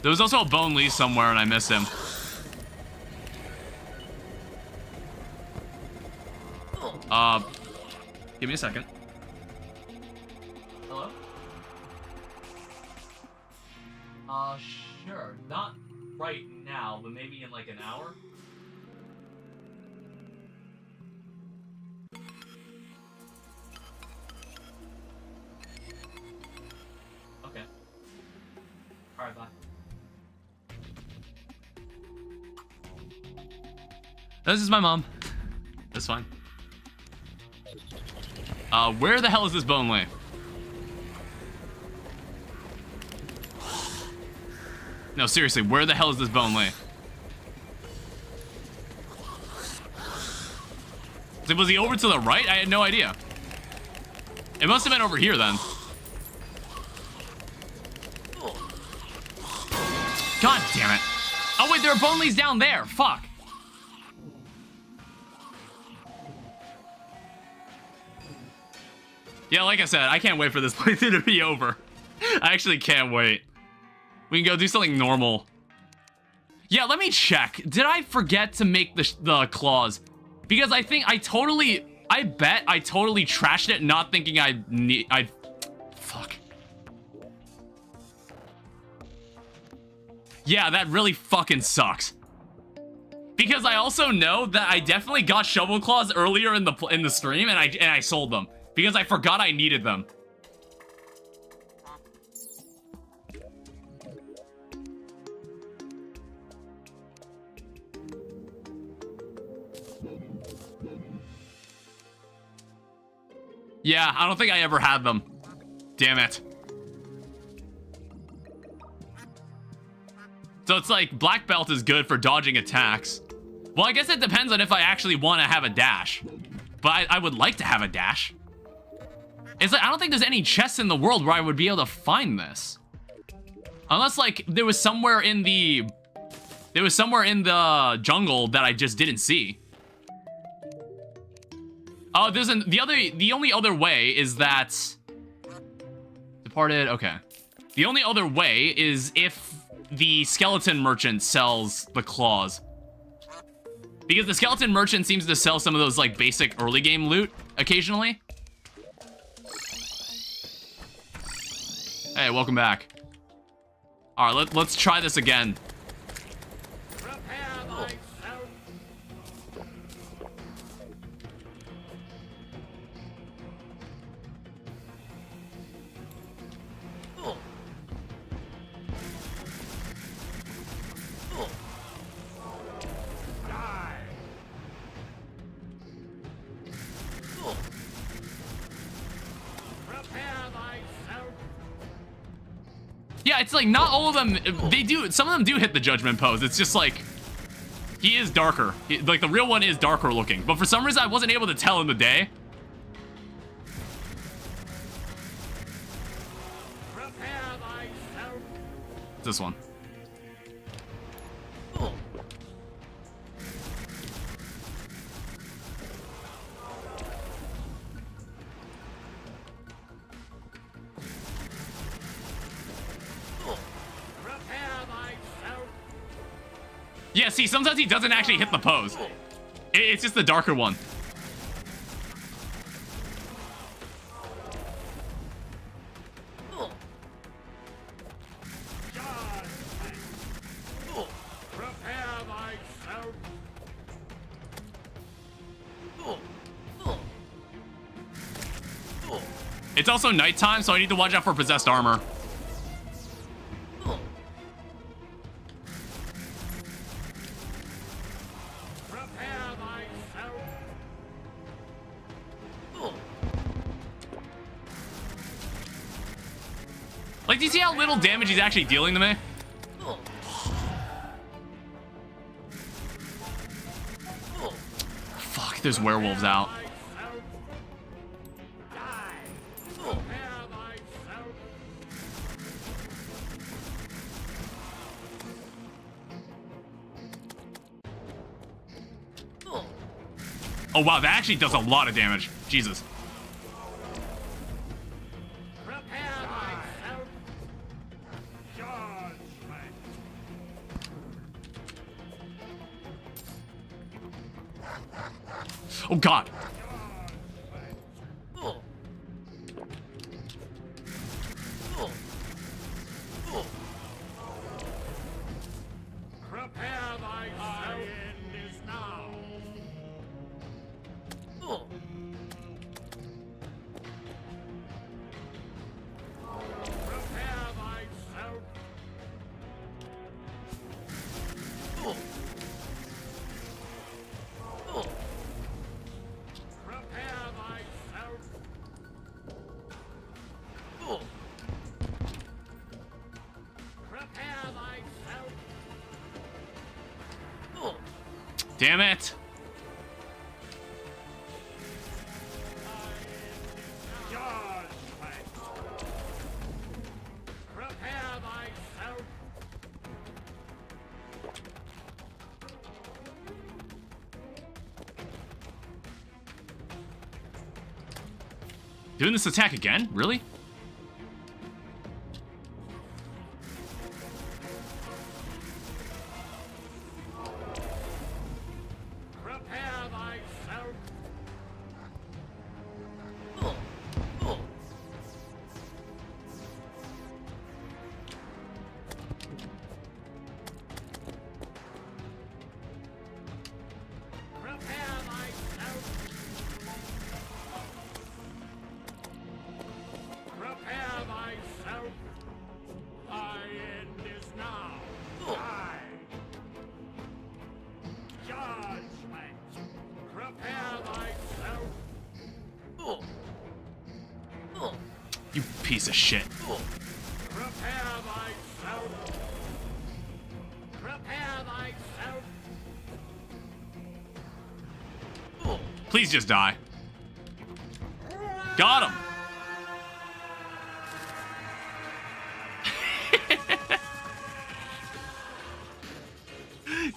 There was also a Bone Lee somewhere and I missed him. Give me a second. Hello? Sure. Not right now, but maybe in like an hour? This is my mom. That's fine. Where the hell is this bone lay? No, seriously, where the hell is this bone lay? Was he over to the right? I had no idea. It must have been over here then. God damn it. Oh wait, there are bone lays down there. Fuck. Yeah, like I said, I can't wait for this playthrough to be over. I actually can't wait. We can go do something normal. Yeah, let me check. Did I forget to make the claws? Because I think I bet I totally trashed it, not thinking fuck. Yeah, that really fucking sucks. Because I also know that I definitely got shovel claws earlier in the stream, and I sold them because I forgot I needed them. Yeah, I don't think I ever had them. Damn it. So it's like black belt is good for dodging attacks. Well, I guess it depends on if I actually want to have a dash. But I would like to have a dash. It's like I don't think there's any chests in the world where I would be able to find this. Unless like there was somewhere in the jungle that I just didn't see. Oh, the only other way is that departed. Okay, the only other way is if the skeleton merchant sells the claws, because the skeleton merchant seems to sell some of those like basic early game loot occasionally. Hey, welcome back. All right, let's try this again. Yeah, it's like not all of them, some of them do hit the judgment pose. It's just like, he is darker. Like the real one is darker looking, but for some reason I wasn't able to tell in the day. This one. Yeah, see, sometimes he doesn't actually hit the pose. It's just the darker one. It's also nighttime, so I need to watch out for possessed armor. Like, do you see how little damage he's actually dealing to me? Fuck, there's werewolves out. Oh wow, that actually does a lot of damage. Jesus. Oh god. Damn it. Prepare thyself. Doing this attack again? Really? Prepare thyself. Prepare thyself. Prepare thyself. Thy end is now. I. Judgment. Prepare thyself. You piece of shit. Prepare thyself. Prepare thyself. Please just die. Got him.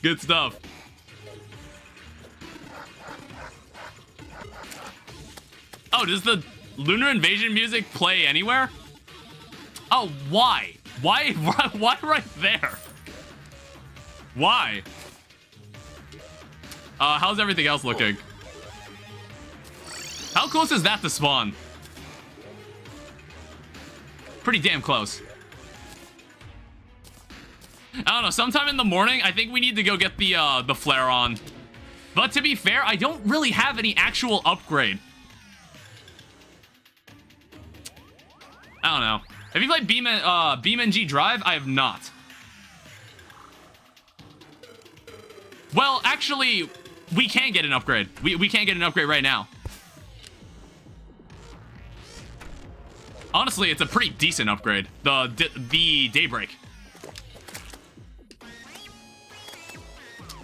Good stuff. Oh, does the lunar invasion music play anywhere? Oh, why? Why right there? Why? How's everything else looking? How close is that to spawn? Pretty damn close. I don't know, sometime in the morning, I think we need to go get the flare on. But to be fair, I don't really have any actual upgrade. I don't know. Have you played BeamNG Drive? I have not. Well, actually, we can get an upgrade. We can get an upgrade right now. Honestly, it's a pretty decent upgrade. The Daybreak.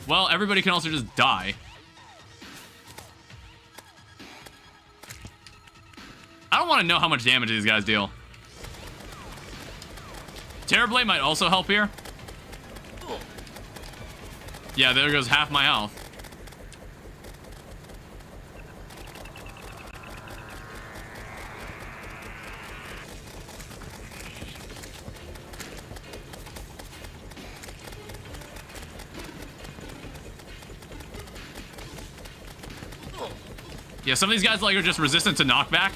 Well, everybody can also just die. I don't want to know how much damage these guys deal. Terrorblade might also help here. Yeah, there goes half my health. Yeah, some of these guys like are just resistant to knockback.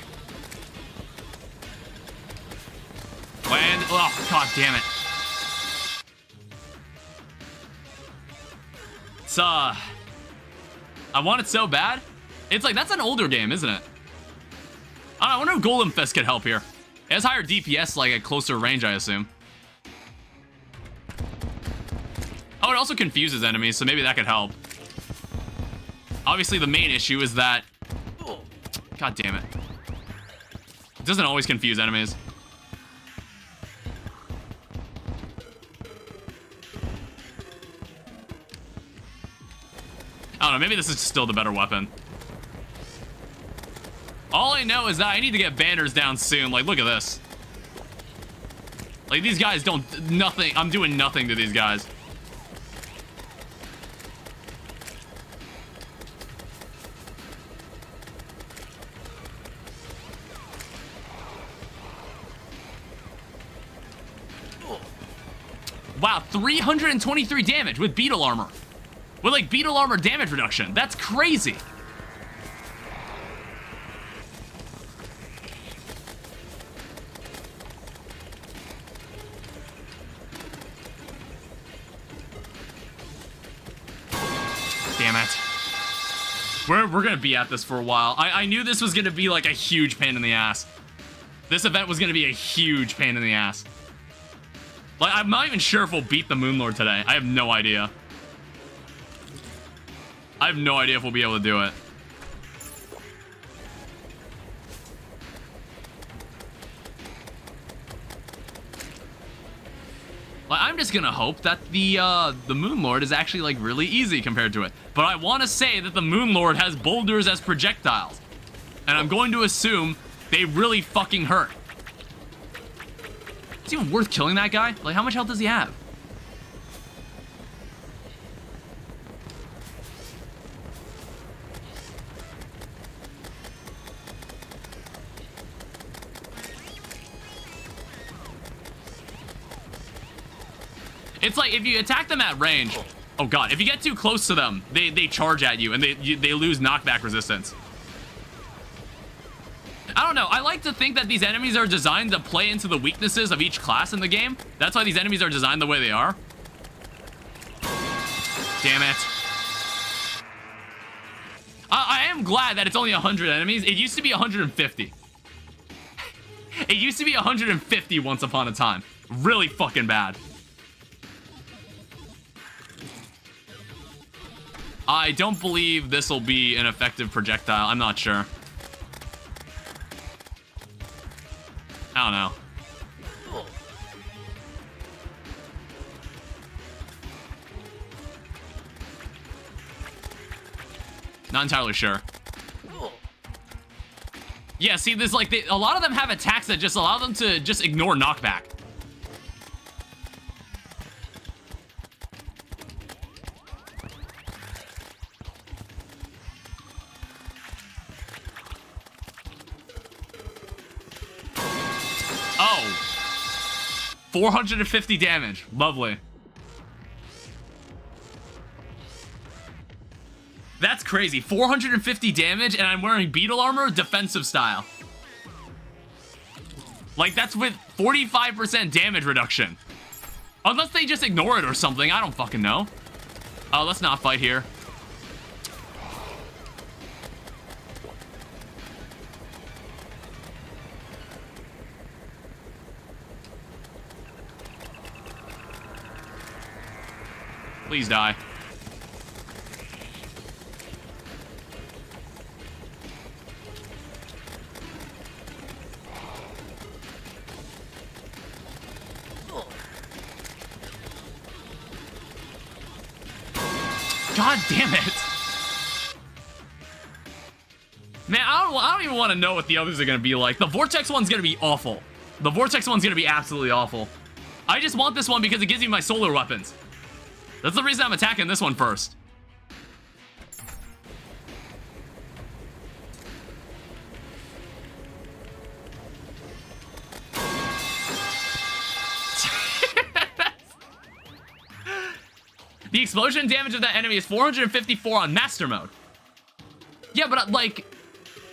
And oh god damn it. It's I want it so bad. It's like that's an older game, isn't it? I wonder if Golem Fist could help here. It has higher DPS, like at closer range, I assume. Oh, it also confuses enemies, so maybe that could help. Obviously, the main issue is that... God damn it. It doesn't always confuse enemies. I don't know, maybe this is still the better weapon. All I know is that I need to get banners down soon. Like, look at this. Like, these guys don't... Nothing. I'm doing nothing to these guys. Wow, 323 damage with beetle armor. With, like, beetle armor damage reduction. That's crazy. Damn it. We're gonna be at this for a while. I knew this was gonna be, like, a huge pain in the ass. This event was gonna be a huge pain in the ass. Like, I'm not even sure if we'll beat the Moonlord today. I have no idea. I have no idea if we'll be able to do it. Like, I'm just gonna hope that the Moon Lord is actually like really easy compared to it. But I want to say that the Moon Lord has boulders as projectiles, and I'm going to assume they really fucking hurt. Is it even worth killing that guy? Like, how much health does he have? It's like if you attack them at range, oh god, if you get too close to them, they charge at you and they lose knockback resistance. I don't know, I like to think that these enemies are designed to play into the weaknesses of each class in the game. That's why these enemies are designed the way they are. Damn it. I am glad that it's only 100 enemies. It used to be 150. It used to be 150 once upon a time. Really fucking bad. I don't believe this will be an effective projectile. I'm not sure. I don't know. Not entirely sure. Yeah, see, there's like, a lot of them have attacks that just allow them to just ignore knockback. Oh. 450 damage. Lovely. That's crazy. 450 damage, and I'm wearing beetle armor, defensive style. Like, that's with 45% damage reduction. Unless they just ignore it or something. I don't fucking know. Oh, let's not fight here. Please die. God damn it. Man, I don't even want to know what the others are going to be like. The Vortex one's going to be awful. The Vortex one's going to be absolutely awful. I just want this one because it gives me my solar weapons. That's the reason I'm attacking this one first. The explosion damage of that enemy is 454 on Master Mode. Yeah, but like,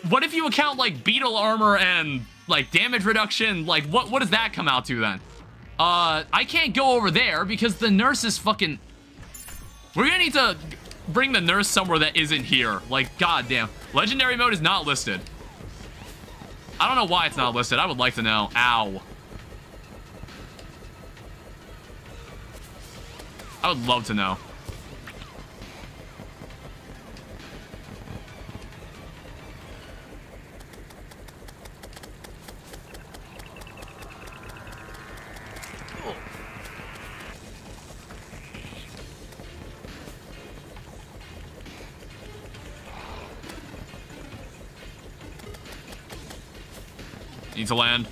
what if you account like beetle armor and like damage reduction? Like, what does that come out to then? I can't go over there because the nurse is fucking... We're gonna need to bring the nurse somewhere that isn't here. Like, goddamn. Legendary Mode is not listed. I don't know why it's not listed. I would like to know. Ow. I would love to know. Need to land.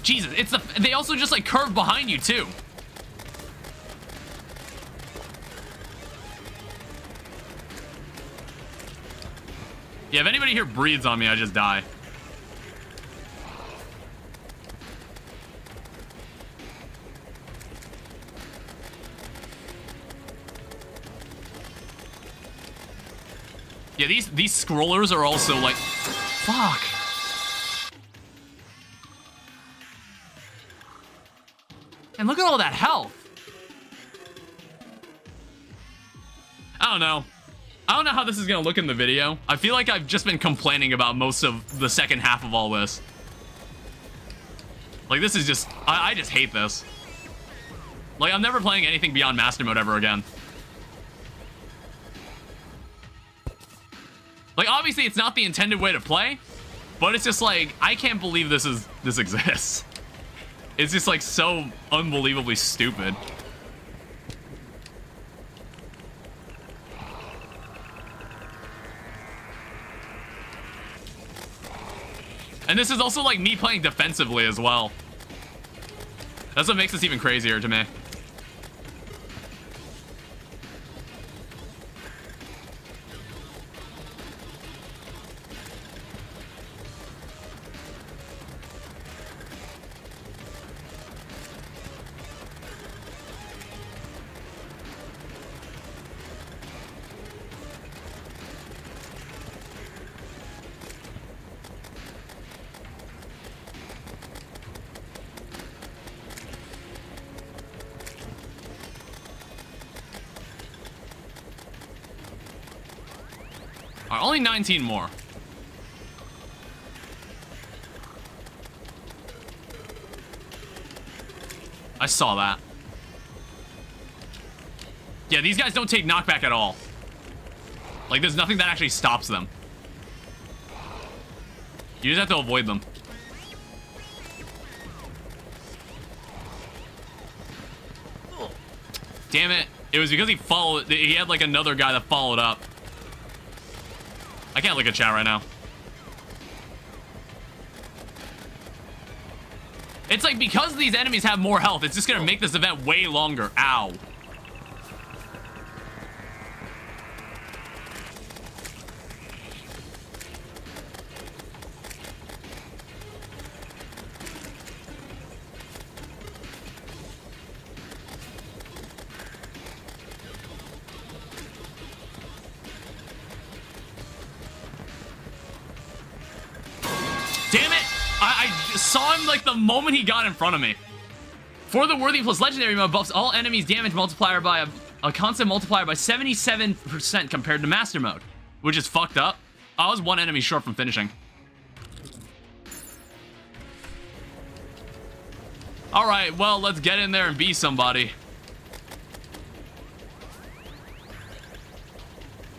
Jesus, it's the... They also just, like, curve behind you, too. Yeah, if anybody here breathes on me, I just die. Yeah, these scrollers are also, like... Fuck. And look at all that health. I don't know. I don't know how this is gonna look in the video. I feel like I've just been complaining about most of the second half of all this. Like, this is just... I just hate this. Like, I'm never playing anything beyond Master Mode ever again. Like, obviously, it's not the intended way to play, But it's just like, I can't believe this exists. It's just like so unbelievably stupid. And this is also like me playing defensively as well. That's what makes this even crazier to me. All right, only 19 more. I saw that. Yeah, these guys don't take knockback at all. Like, there's nothing that actually stops them. You just have to avoid them. Damn it. It was because he had like another guy that followed up. I can't look at chat right now. It's like because these enemies have more health, it's just gonna make this event way longer. Ow. Damn it! I saw him like the moment he got in front of me. For the worthy plus legendary mode buffs all enemies damage multiplier by a constant multiplier by 77% compared to master mode, which is fucked up. I was one enemy short from finishing. All right, well, let's get in there and be somebody.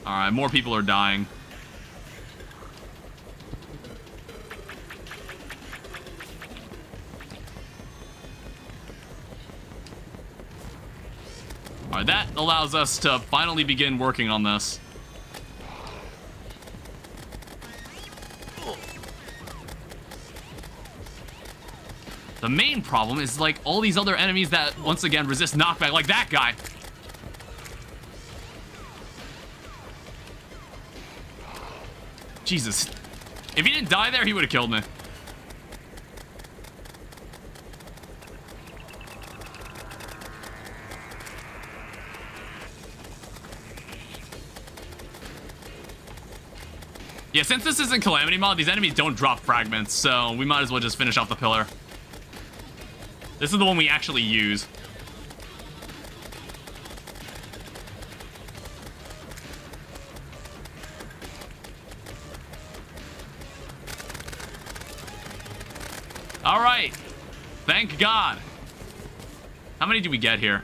All right, more people are dying. Alright, that allows us to finally begin working on this. The main problem is like all these other enemies that once again resist knockback, like that guy. Jesus. If he didn't die there, he would have killed me. Yeah, since this isn't calamity mod, these enemies don't drop fragments, so we might as well just finish off the pillar. This is the one we actually use. All right. Thank God. How many do we get here?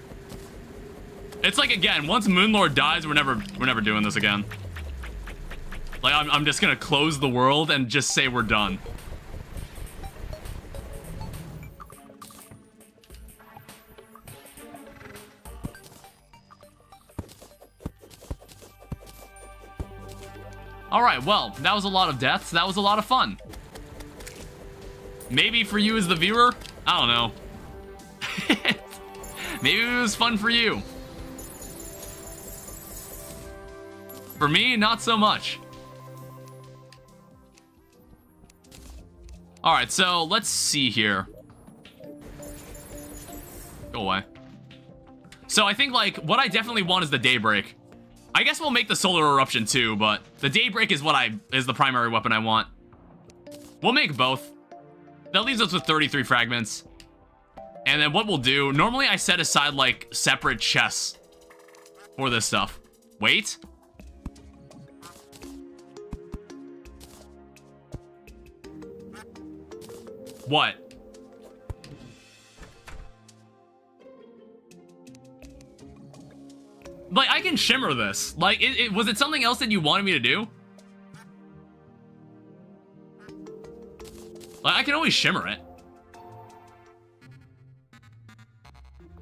It's like, again, once Moonlord dies, we're never doing this again. Like, I'm just gonna close the world and just say we're done. Alright, well, that was a lot of deaths. That was a lot of fun. Maybe for you as the viewer? I don't know. Maybe it was fun for you. For me, not so much. Alright, so let's see here. Go away. So I think, like, what I definitely want is the Daybreak. I guess we'll make the Solar Eruption too, but the Daybreak is is the primary weapon I want. We'll make both. That leaves us with 33 fragments. And then what we'll do, normally I set aside, like, separate chests for this stuff. Wait. What? Like, I can shimmer this. Like, was it something else that you wanted me to do? I can always shimmer it.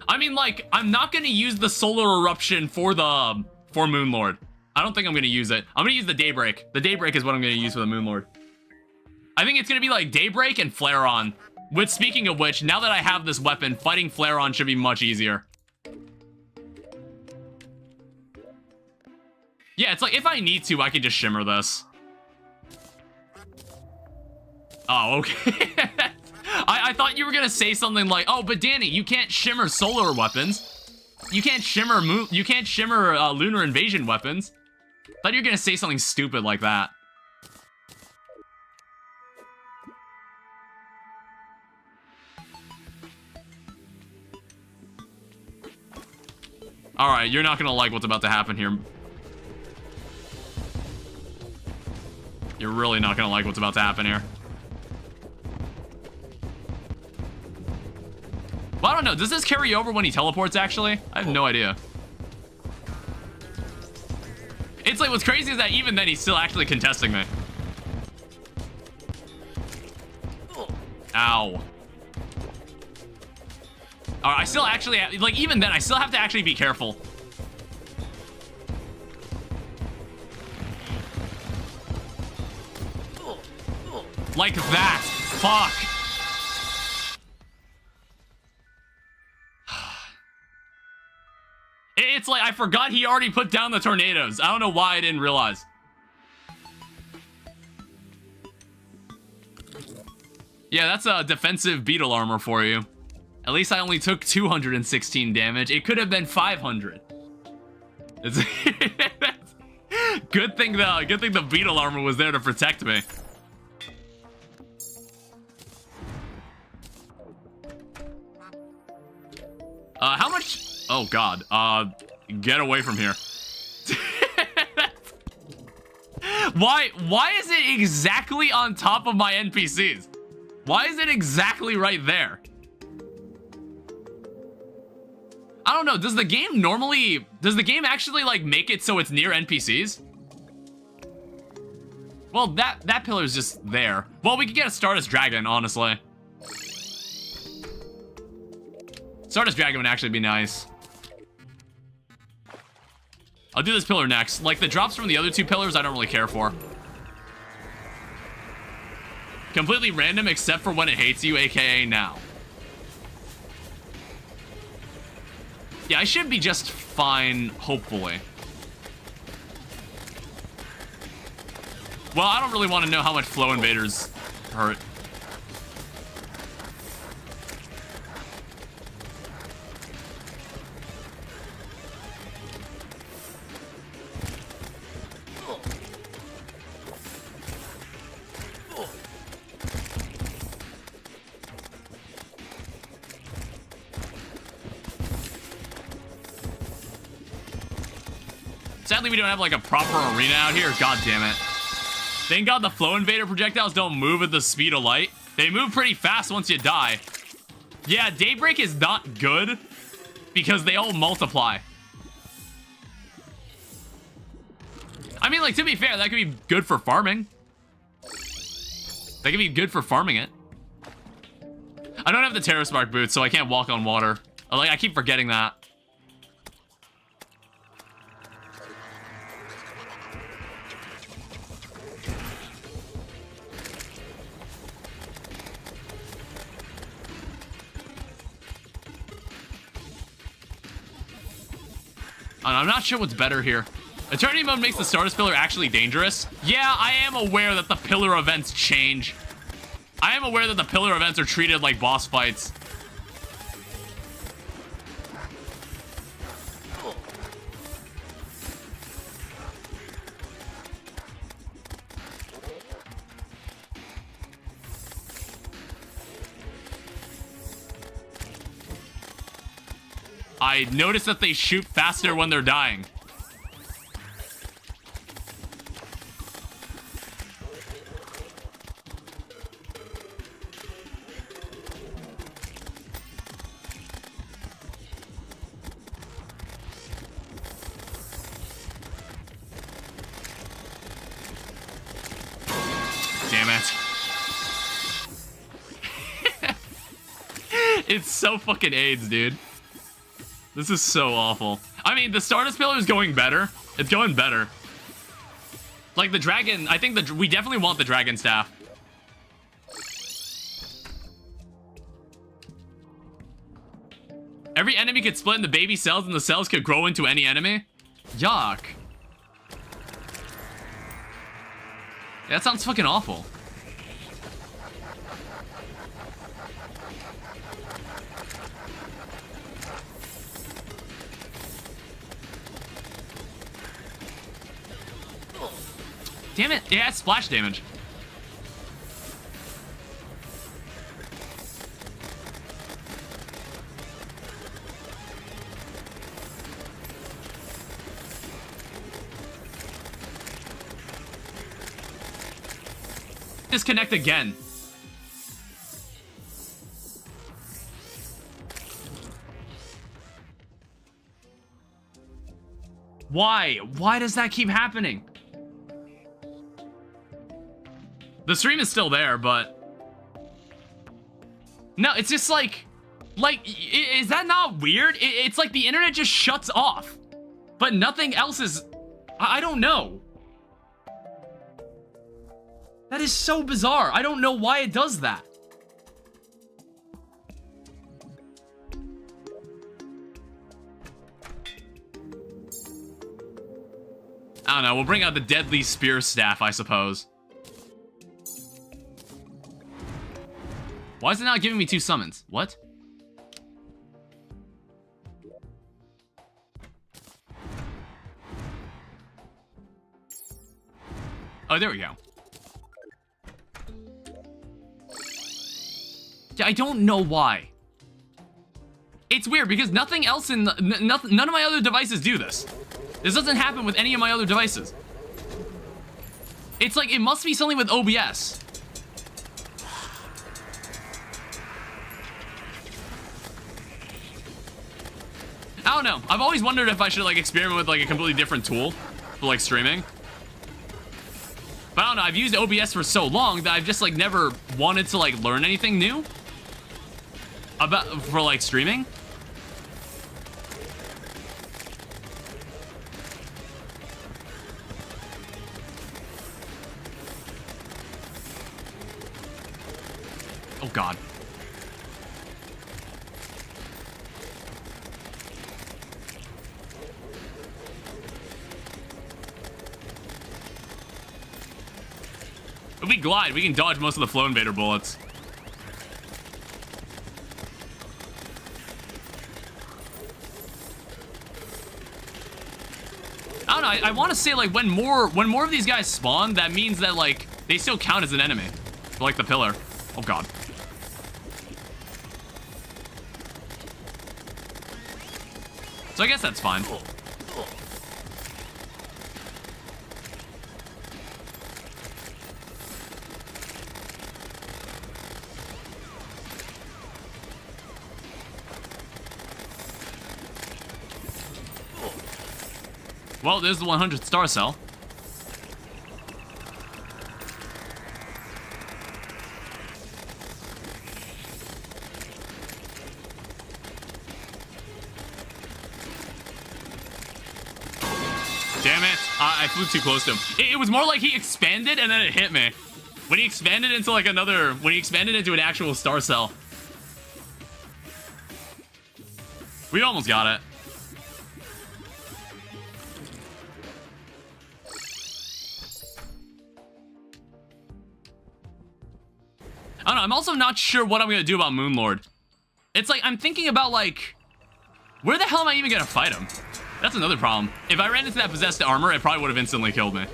I mean, like, I'm not gonna use the solar eruption for Moonlord. I don't think I'm gonna use it. I'm gonna use the Daybreak. The Daybreak is what I'm gonna use for the Moonlord. I think it's gonna be like Daybreak and Flare-On. Which, speaking of which, now that I have this weapon, fighting Flare-On should be much easier. Yeah, it's like, if I need to, I can just shimmer this. Oh, okay. I thought you were gonna say something like, oh, but Danny, you can't shimmer solar weapons. You can't shimmer lunar invasion weapons. Thought you were gonna say something stupid like that. Alright, you're not gonna like what's about to happen here. You're really not gonna like what's about to happen here. Well, I don't know. Does this carry over when he teleports, actually? I have no idea. It's like, what's crazy is that even then, he's still actually contesting me. Ow. Alright, I still actually, like, even then, I still have to actually be careful. Like that. Fuck. It's like, I forgot he already put down the tornadoes. I don't know why I didn't realize. Yeah, that's a defensive beetle armor for you. At least I only took 216 damage. It could have been 500. It's good thing the beetle armor was there to protect me. How much? Oh god. Get away from here. Why is it exactly on top of my NPCs? Why is it exactly right there? I don't know. Does the game actually like make it so it's near NPCs? Well, that pillar is just there. Well, we could get a Stardust Dragon, honestly. Stardust Dragon would actually be nice. I'll do this pillar next. Like, the drops from the other two pillars, I don't really care for. Completely random except for when it hates you, aka now. Yeah, I should be just fine, hopefully. Well, I don't really want to know how much Flow Invaders hurt. Sadly, we don't have like a proper arena out here. God damn it. Thank God the Flow Invader projectiles don't move at the speed of light. They move pretty fast once you die. Yeah, Daybreak is not good because they all multiply. I mean, like, to be fair, that could be good for farming. That could be good for farming it. I don't have the Terra Spark boots, so I can't walk on water. Like, I keep forgetting that. I'm not sure what's better here. Eternity Mode makes the Stardust Pillar actually dangerous. Yeah, I am aware that the pillar events change. I am aware that the pillar events are treated like boss fights. I noticed that they shoot faster when they're dying. Damn it. It's so fucking AIDS, dude. This is so awful. I mean, the Stardust Pillar is going better. It's going better. Like the dragon, I think we definitely want the dragon staff. Every enemy could split into baby cells and the cells could grow into any enemy. Yuck. That sounds fucking awful. Damn it, it has splash damage. Disconnect again. Why? Why does that keep happening? The stream is still there, but... No, it's just like... is that not weird? It's like the internet just shuts off. But nothing else is... I don't know. That is so bizarre. I don't know why it does that. I don't know. We'll bring out the deadly spear staff, I suppose. Why is it not giving me 2 summons? What? Oh, there we go. I don't know why. It's weird because nothing else in none of my other devices do this. This doesn't happen with any of my other devices. It's like it must be something with OBS. I don't know. I've always wondered if I should like experiment with like a completely different tool for like streaming. But I don't know. I've used OBS for so long that I've just like never wanted to like learn anything new for like streaming. Oh God. If we glide, we can dodge most of the flow invader bullets. I don't know, I want to say like when more of these guys spawn, that means that like they still count as an enemy. For, like the pillar. Oh God. So I guess that's fine. Well, there's the 100th star cell. Damn it. I flew too close to him. It was more like he expanded and then it hit me. When he expanded into like when he expanded into an actual star cell. We almost got it. I don't know, I'm also not sure what I'm gonna do about Moonlord. It's like, I'm thinking about like, where the hell am I even gonna fight him? That's another problem. If I ran into that possessed armor, it probably would have instantly killed me.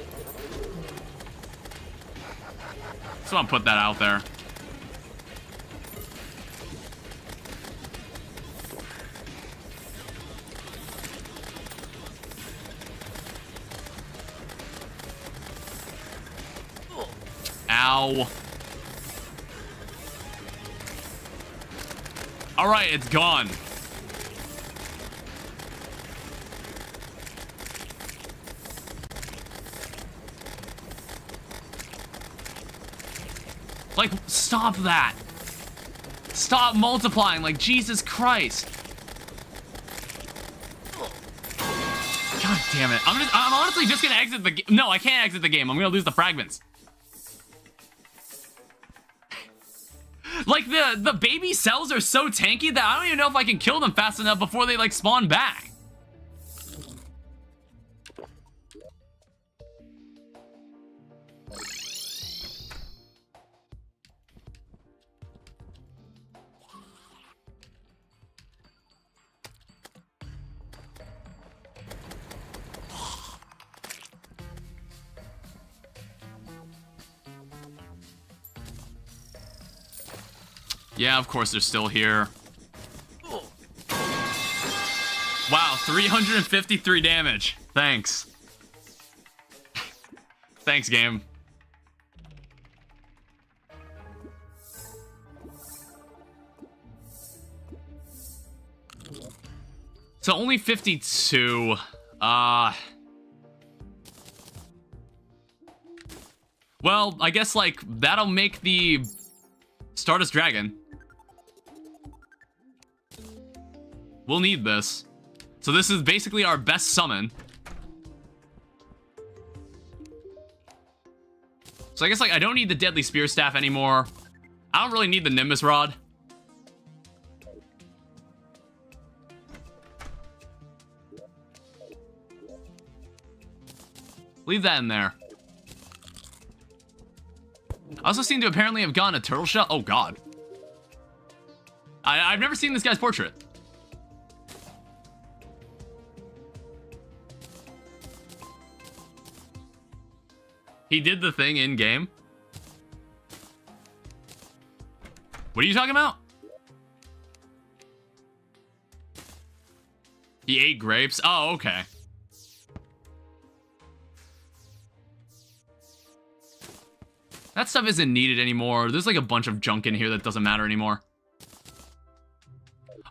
So I'll put that out there. Ow. All right, it's gone. Like, stop that. Stop multiplying, like, Jesus Christ. God damn it. I'm honestly just gonna exit the game. No, I can't exit the game. I'm gonna lose the fragments. Like, the baby cells are so tanky that I don't even know if I can kill them fast enough before they, like, spawn back. Yeah, of course they're still here. Wow, 353 damage. Thanks. Thanks, game. So only 52. Well, I guess, like, that'll make the Stardust Dragon. We'll need this. So this is basically our best summon. So I guess, like, I don't need the Deadly Spear Staff anymore. I don't really need the Nimbus Rod. Leave that in there. I also seem to apparently have gotten a turtle shell. Oh, God. I've never seen this guy's portrait. He did the thing in game. What are you talking about? He ate grapes? Oh, okay. That stuff isn't needed anymore. There's like a bunch of junk in here that doesn't matter anymore.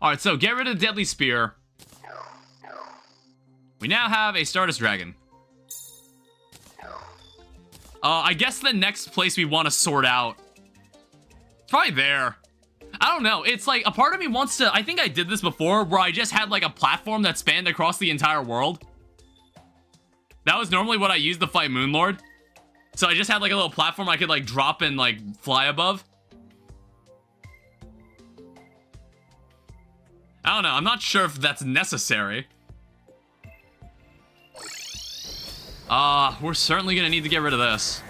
Alright, so get rid of the Deadly Spear. We now have a Stardust Dragon. I guess the next place we want to sort out. It's probably there. I don't know. It's like a part of me wants to. I think I did this before where I just had like a platform that spanned across the entire world. That was normally what I used to fight Moonlord. So I just had like a little platform I could like drop and like fly above. I don't know. I'm not sure if that's necessary. We're certainly gonna need to get rid of this.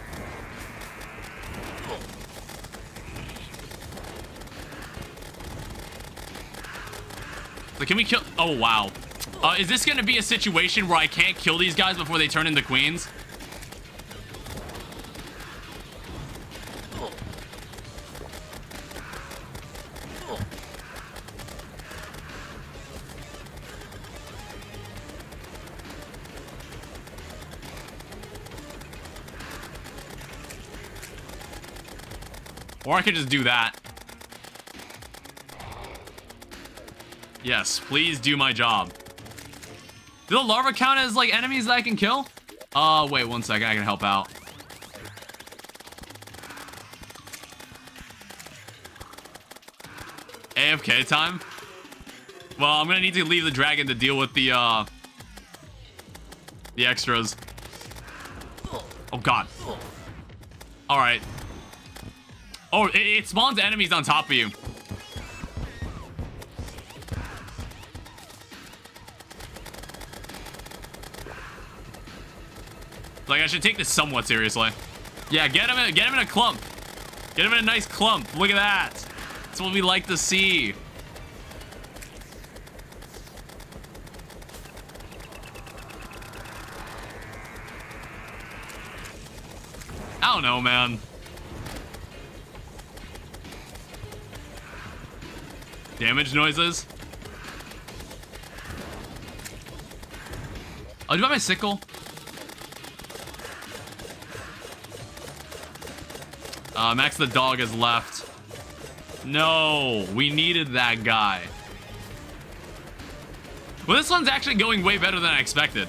So can we kill? Oh, wow. Is this gonna be a situation where I can't kill these guys before they turn into queens? Or I could just do that. Yes, please do my job. Do the larvae count as, like, enemies that I can kill? Wait 1 second, I can help out. AFK time? Well, I'm gonna need to leave the dragon to deal with the extras. Oh, God. Alright. Oh, it spawns enemies on top of you. Like, I should take this somewhat seriously. Yeah, get him in a clump. Get him in a nice clump. Look at that. That's what we like to see. I don't know, man. Damage noises. Oh, do you want my sickle? Max the dog has left. No, we needed that guy. Well, this one's actually going way better than I expected.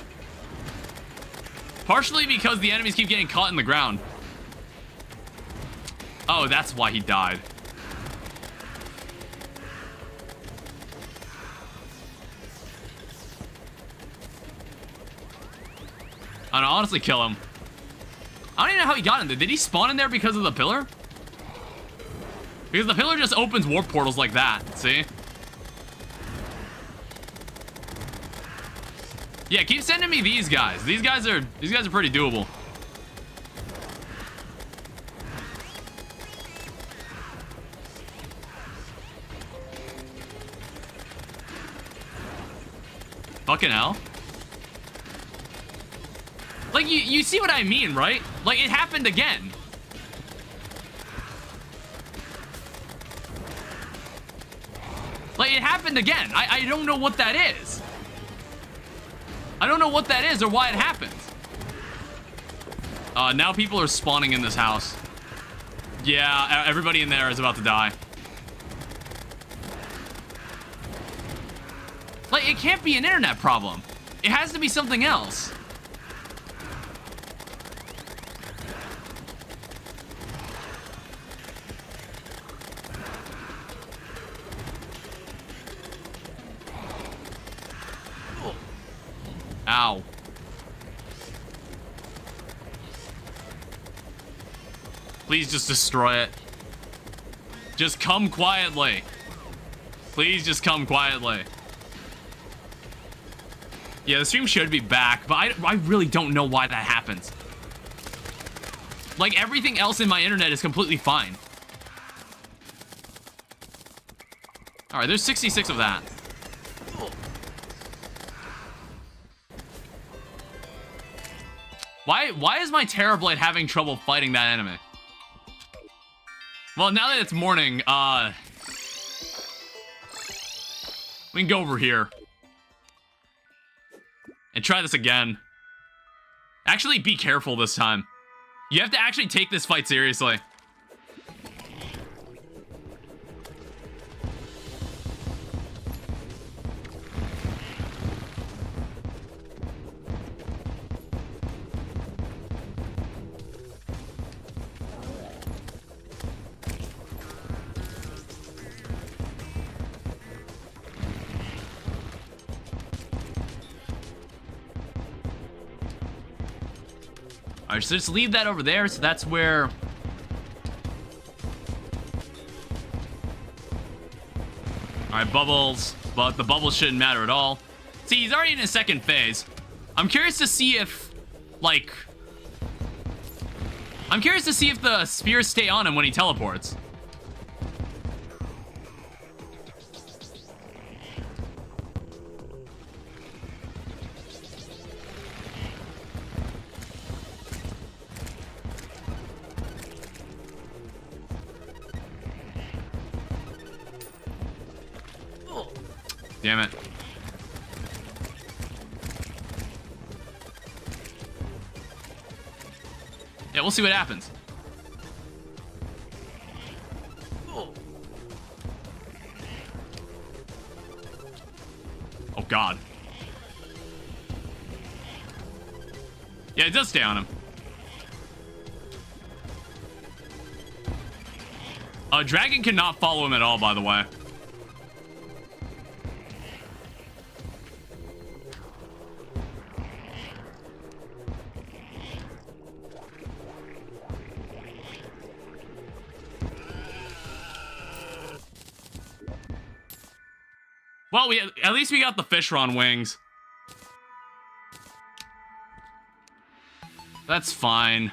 Partially because the enemies keep getting caught in the ground. Oh, that's why he died. I don't honestly kill him. I don't even know how he got in there. Did he spawn in there because of the pillar? Because the pillar just opens warp portals like that. See? Yeah, keep sending me these guys. These guys are pretty doable. Fucking hell. Like, you see what I mean, right? Like, it happened again. Like, it happened again. I don't know what that is. I don't know what that is or why it happened. Now people are spawning in this house. Yeah, everybody in there is about to die. Like, it can't be an internet problem. It has to be something else. Ow. Please just destroy it. Just come quietly. Please just come quietly. Yeah, the stream should be back, but I really don't know why that happens. Like, everything else in my internet is completely fine. Alright, there's 66 of that. Why is my Terrorblade having trouble fighting that enemy? Well, now that it's morning, we can go over here. And try this again. Actually, be careful this time. You have to actually take this fight seriously. Alright, so just leave that over there, so that's where... Alright, bubbles, but the bubbles shouldn't matter at all. See, he's already in his second phase. I'm curious to see if, like... I'm curious to see if the spears stay on him when he teleports. Damn it. Yeah, we'll see what happens. Oh, God. Yeah, it does stay on him. Dragon cannot follow him at all, by the way. Well, at least we got the Fishron wings. That's fine.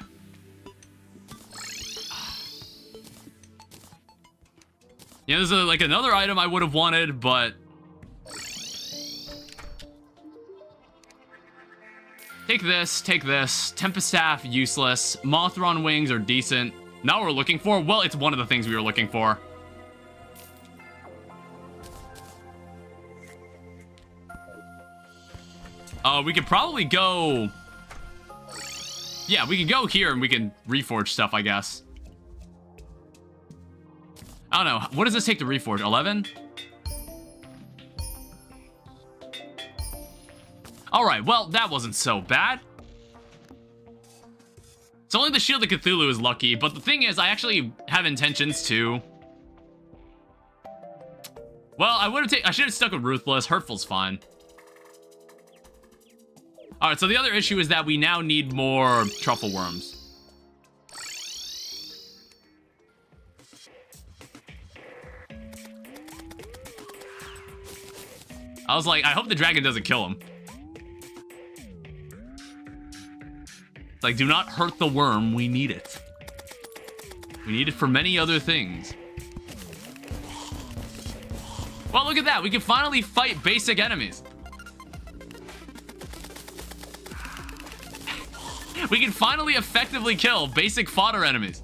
Yeah, there's like another item I would have wanted, but... Take this, take this. Tempest Staff, useless. Mothron wings are decent. Not what we're looking for? Well, it's one of the things we were looking for. We could probably go... Yeah, we can go here and we can reforge stuff, I guess. I don't know. What does this take to reforge? 11? Alright, well, that wasn't so bad. It's only the Shield of Cthulhu is lucky, but the thing is, I actually have intentions to... Well, I should have stuck with Ruthless. Hurtful's fine. All right, so the other issue is that we now need more truffle worms. I was like, I hope the dragon doesn't kill him. It's like, do not hurt the worm. We need it. We need it for many other things. Well, look at that. We can finally fight basic enemies. We can finally effectively kill basic fodder enemies.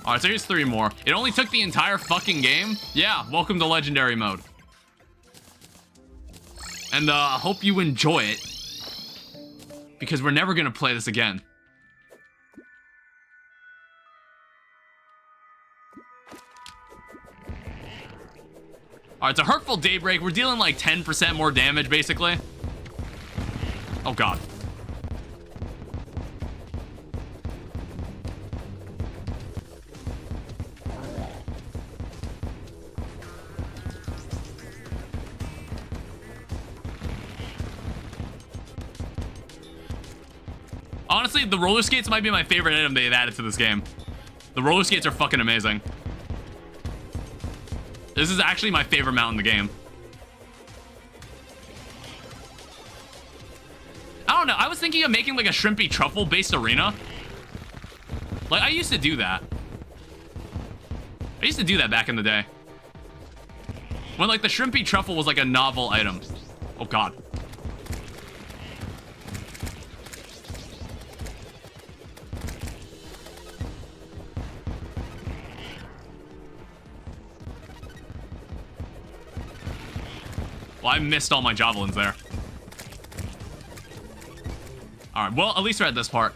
Alright, so here's 3 more. It only took the entire fucking game? Yeah, welcome to Legendary Mode. And I hope you enjoy it. Because we're never gonna play this again. Alright, it's a Hurtful Daybreak. We're dealing like 10% more damage, basically. Oh, God. Honestly, the roller skates might be my favorite item they've added to this game. The roller skates are fucking amazing. This is actually my favorite mount in the game. I don't know. I was thinking of making like a shrimpy truffle based arena. Like, I used to do that. I used to do that back in the day. When like the shrimpy truffle was like a novel item. Oh, God. Well, I missed all my javelins there. Alright, well, at least we're at this part.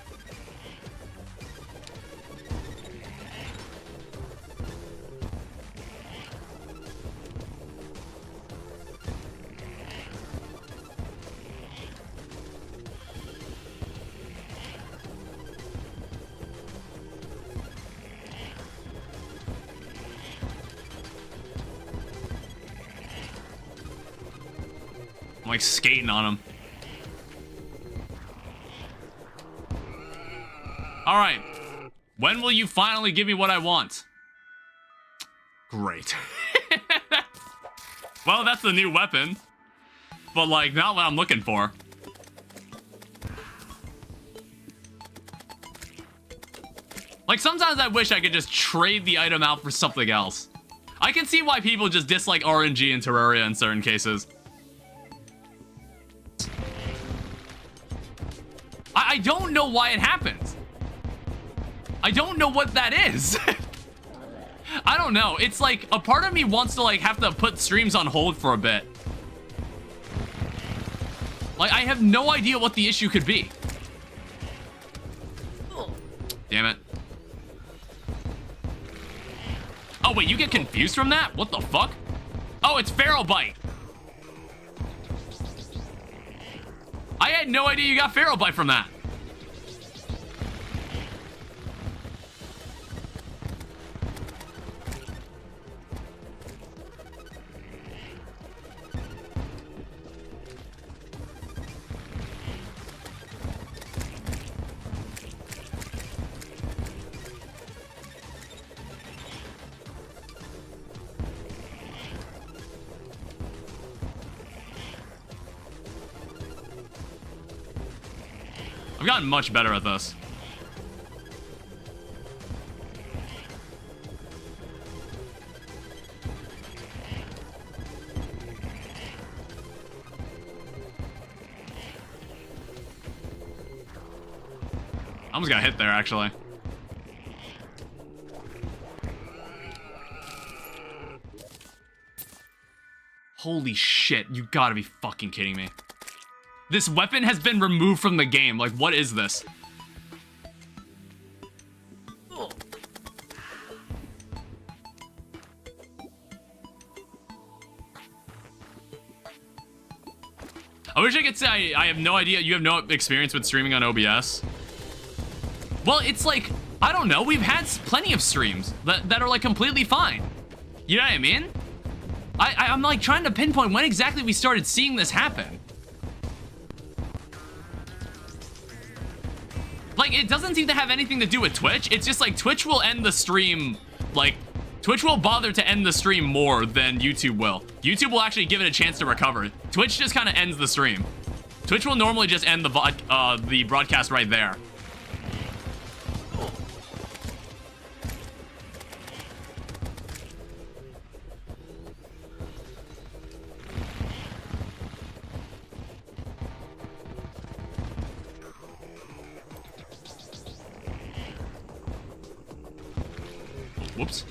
I'm like skating on him. All right. When will you finally give me what I want? Great. Well, that's the new weapon. But like, not what I'm looking for. Like, sometimes I wish I could just trade the item out for something else. I can see why people just dislike RNG in Terraria in certain cases. I don't know why it happens. I don't know what that is. I don't know. It's like a part of me wants to like have to put streams on hold for a bit. Like, I have no idea what the issue could be. Damn it. Oh, wait, you get confused from that? What the fuck? Oh, it's Feral Bite. I had no idea you got Feral Bite from that. I've gotten much better at this. I almost got hit there, actually. Holy shit, you gotta be fucking kidding me. This weapon has been removed from the game. Like, what is this? I wish I could say I have no idea. You have no experience with streaming on OBS. Well, it's like, I don't know. We've had plenty of streams that are like completely fine. You know what I mean? I'm like trying to pinpoint when exactly we started seeing this happen. Like, it doesn't seem to have anything to do with Twitch. It's just like Twitch will end the stream, like, Twitch will bother to end the stream more than YouTube will. YouTube will actually give it a chance to recover. Twitch just kind of ends the stream. Twitch will normally just end the broadcast right there. Whoops.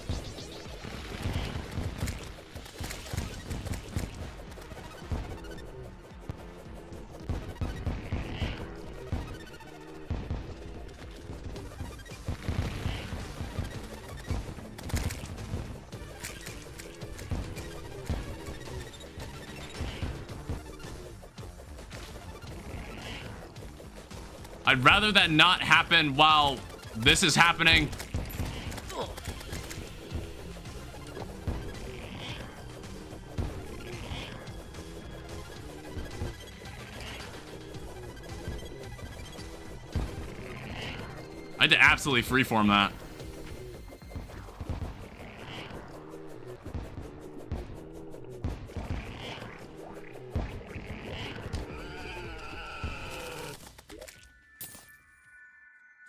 I'd rather that not happen while this is happening. I had to absolutely freeform that.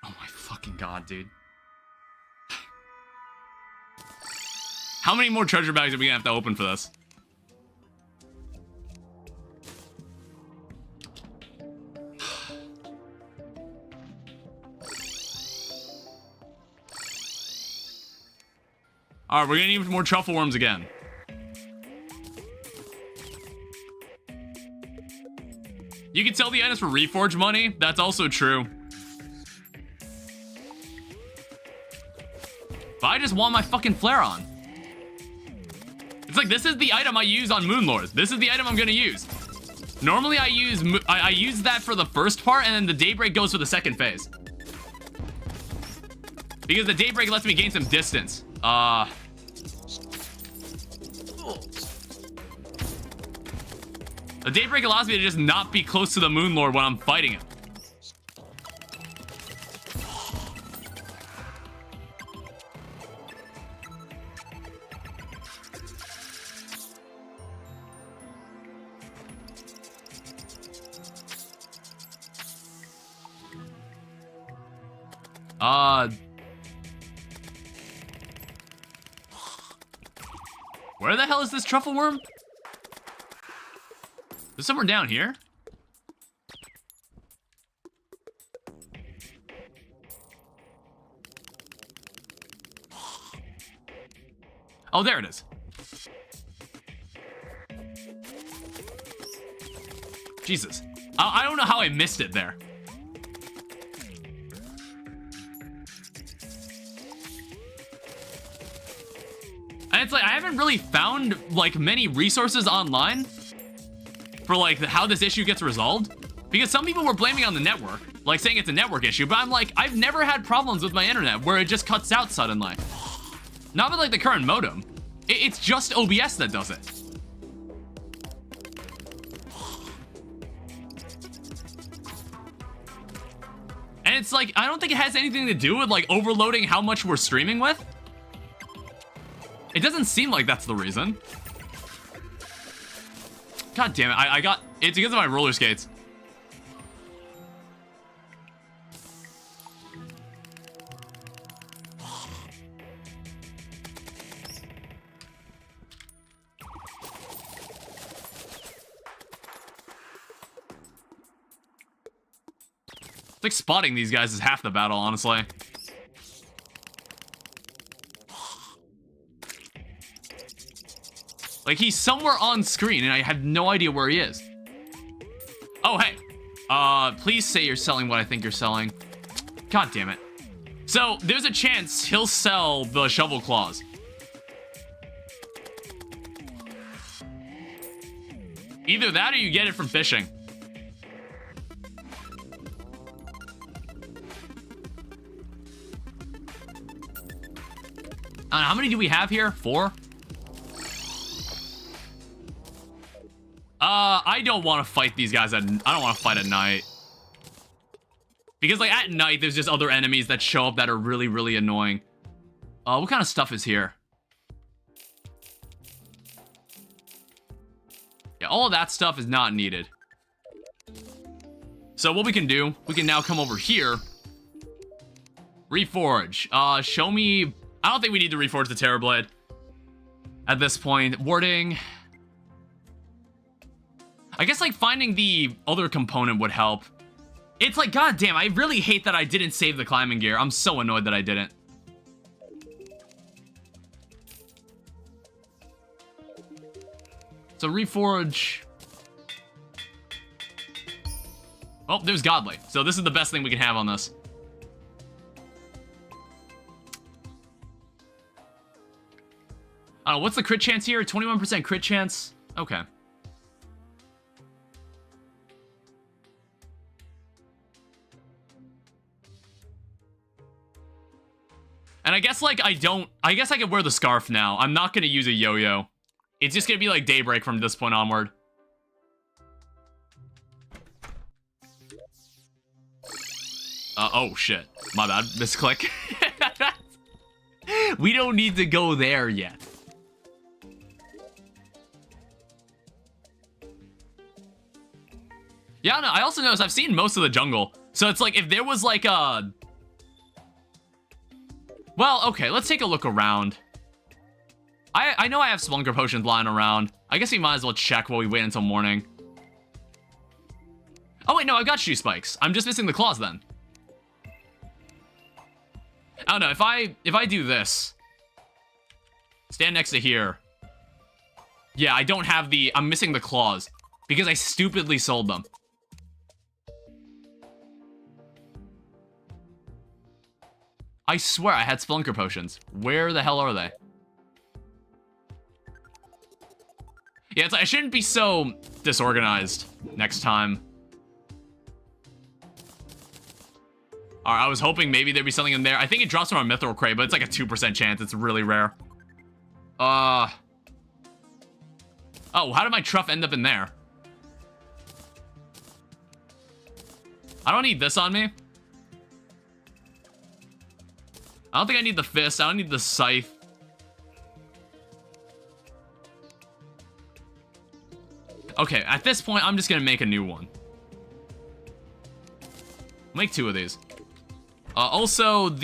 Oh my fucking god, dude. How many more treasure bags are we gonna have to open for this? Alright, we're gonna need more truffle worms again. You can sell the items for reforge money. That's also true. But I just want my fucking flare on. It's like, this is the item I use on Moonlords. This is the item I'm gonna use. Normally I use that for the first part, and then the Daybreak goes for the second phase. Because the Daybreak lets me gain some distance. The Daybreak allows me to just not be close to the Moonlord when I'm fighting him. Where the hell is this truffle worm? There's somewhere down here. Oh, there it is. Jesus. I don't know how I missed it there. And it's like, I haven't really found, like, many resources online for, like, how this issue gets resolved. Because some people were blaming on the network, like, saying it's a network issue. But I'm like, I've never had problems with my internet where it just cuts out suddenly. Not with, like, the current modem. It's just OBS that does it. And it's like, I don't think it has anything to do with, like, overloading how much we're streaming with. It doesn't seem like that's the reason. God damn it, it's because of my roller skates. It's like spotting these guys is half the battle, honestly. Like, he's somewhere on screen, and I have no idea where he is. Oh, hey. Please say you're selling what I think you're selling. God damn it. So, there's a chance he'll sell the shovel claws. Either that or you get it from fishing. How many do we have here? 4? I don't want to fight these guys I don't want to fight at night. Because, like, at night, there's just other enemies that show up that are really, really annoying. What kind of stuff is here? Yeah, all of that stuff is not needed. So what we can do, we can now come over here. Reforge. Show me... I don't think we need to reforge the Terror Blade at this point. Warding... I guess, like, finding the other component would help. It's like, goddamn, I really hate that I didn't save the climbing gear. I'm so annoyed that I didn't. So, reforge. Oh, there's Godly. So, this is the best thing we can have on this. What's the crit chance here? 21% crit chance? Okay. And I guess, like, I guess I could wear the scarf now. I'm not going to use a yo-yo. It's just going to be, like, Daybreak from this point onward. Oh, shit. My bad. Misclick. We don't need to go there yet. Yeah, no, I also noticed I've seen most of the jungle. So it's like, if there was, like, a... Well, okay, let's take a look around. I know I have Splunker potions lying around. I guess we might as well check while we wait until morning. Oh, wait, no, I've got shoe spikes. I'm just missing the claws then. I don't know, if I do this, stand next to here. Yeah, I don't have the, I'm missing the claws because I stupidly sold them. I swear I had Splunker potions. Where the hell are they? Yeah, it's like, I shouldn't be so disorganized next time. Alright, I was hoping maybe there'd be something in there. I think it drops from our Mithril Crate, but it's like a 2% chance. It's really rare. Oh, how did my truff end up in there? I don't need this on me. I don't think I need the fist. I don't need the scythe. Okay, at this point, I'm just gonna make a new one. Make 2 of these. Also, put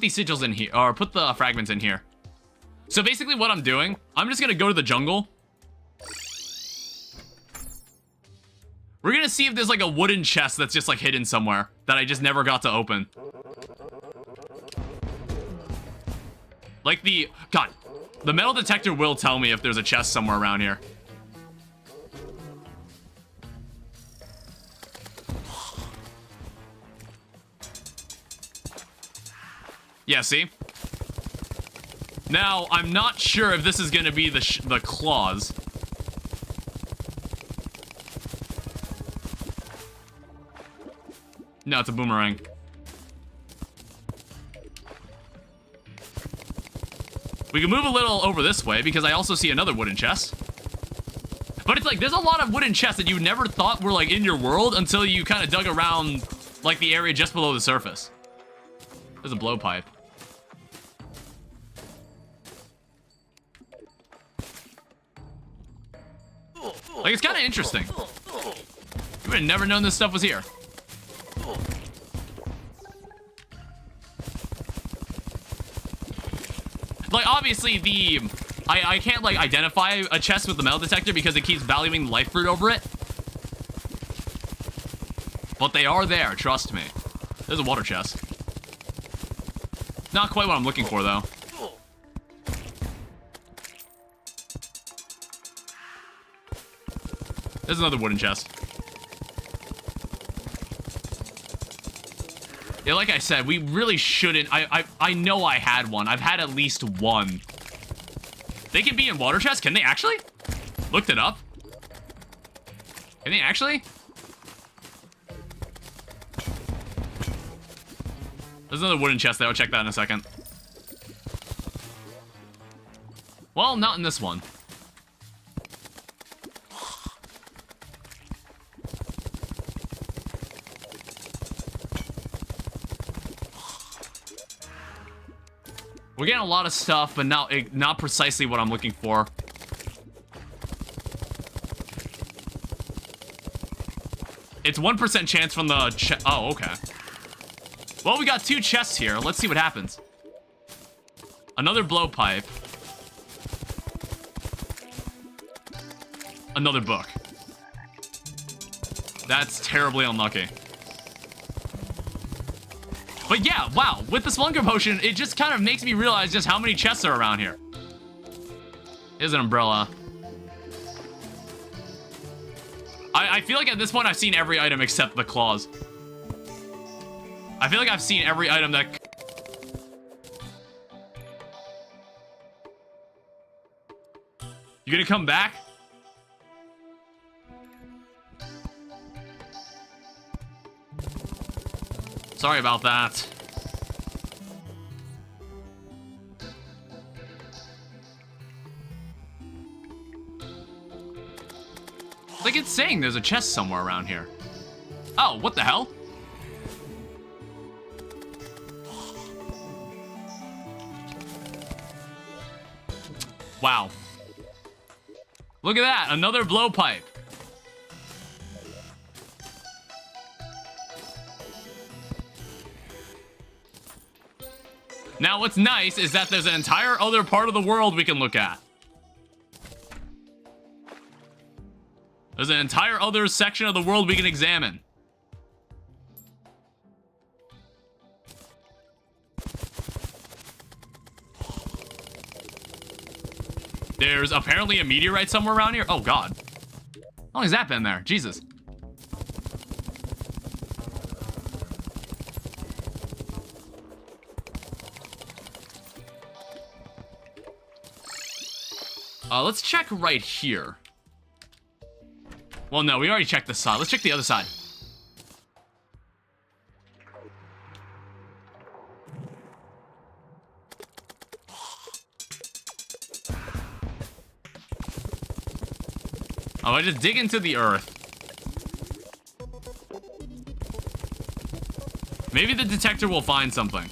these sigils in here, or put the fragments in here. So basically what I'm doing, I'm just gonna go to the jungle. We're gonna see if there's like a wooden chest that's just like hidden somewhere that I just never got to open. Like God, the metal detector will tell me if there's a chest somewhere around here. Yeah, see? Now, I'm not sure if this is gonna be the claws. No, it's a boomerang. We can move a little over this way because I also see another wooden chest. But it's like, there's a lot of wooden chests that you never thought were like in your world until you kind of dug around like the area just below the surface. There's a blowpipe. Like, it's kind of interesting. You would have never known this stuff was here. Like, obviously, I can't, like, identify a chest with the metal detector because it keeps valuing the life fruit over it. But they are there, trust me. There's a water chest. Not quite what I'm looking for, though. There's another wooden chest. Yeah, like I said, we really shouldn't. I know I had one. I've had at least one. They can be in water chests? Can they actually? Looked it up. Can they actually? There's another wooden chest there. I'll check that in a second. Well, not in this one. We're getting a lot of stuff, but not precisely what I'm looking for. It's 1% chance from the oh, okay. Well, we got 2 chests here. Let's see what happens. Another blowpipe. Another book. That's terribly unlucky. But yeah, wow, with the Spelunker Potion, it just kind of makes me realize just how many chests are around here. Here's an umbrella. I feel like at this point I've seen every item except the claws. I feel like I've seen every item that... You gonna come back? Sorry about that. Like it's saying there's a chest somewhere around here. Oh, what the hell? Wow. Look at that, another blowpipe. Now, what's nice is that there's an entire other part of the world we can look at. There's an entire other section of the world we can examine. There's apparently a meteorite somewhere around here. Oh, God. How long has that been there? Jesus. Let's check right here. Well, no, we already checked this side. Let's check the other side. Oh, I just dig into the earth. Maybe the detector will find something.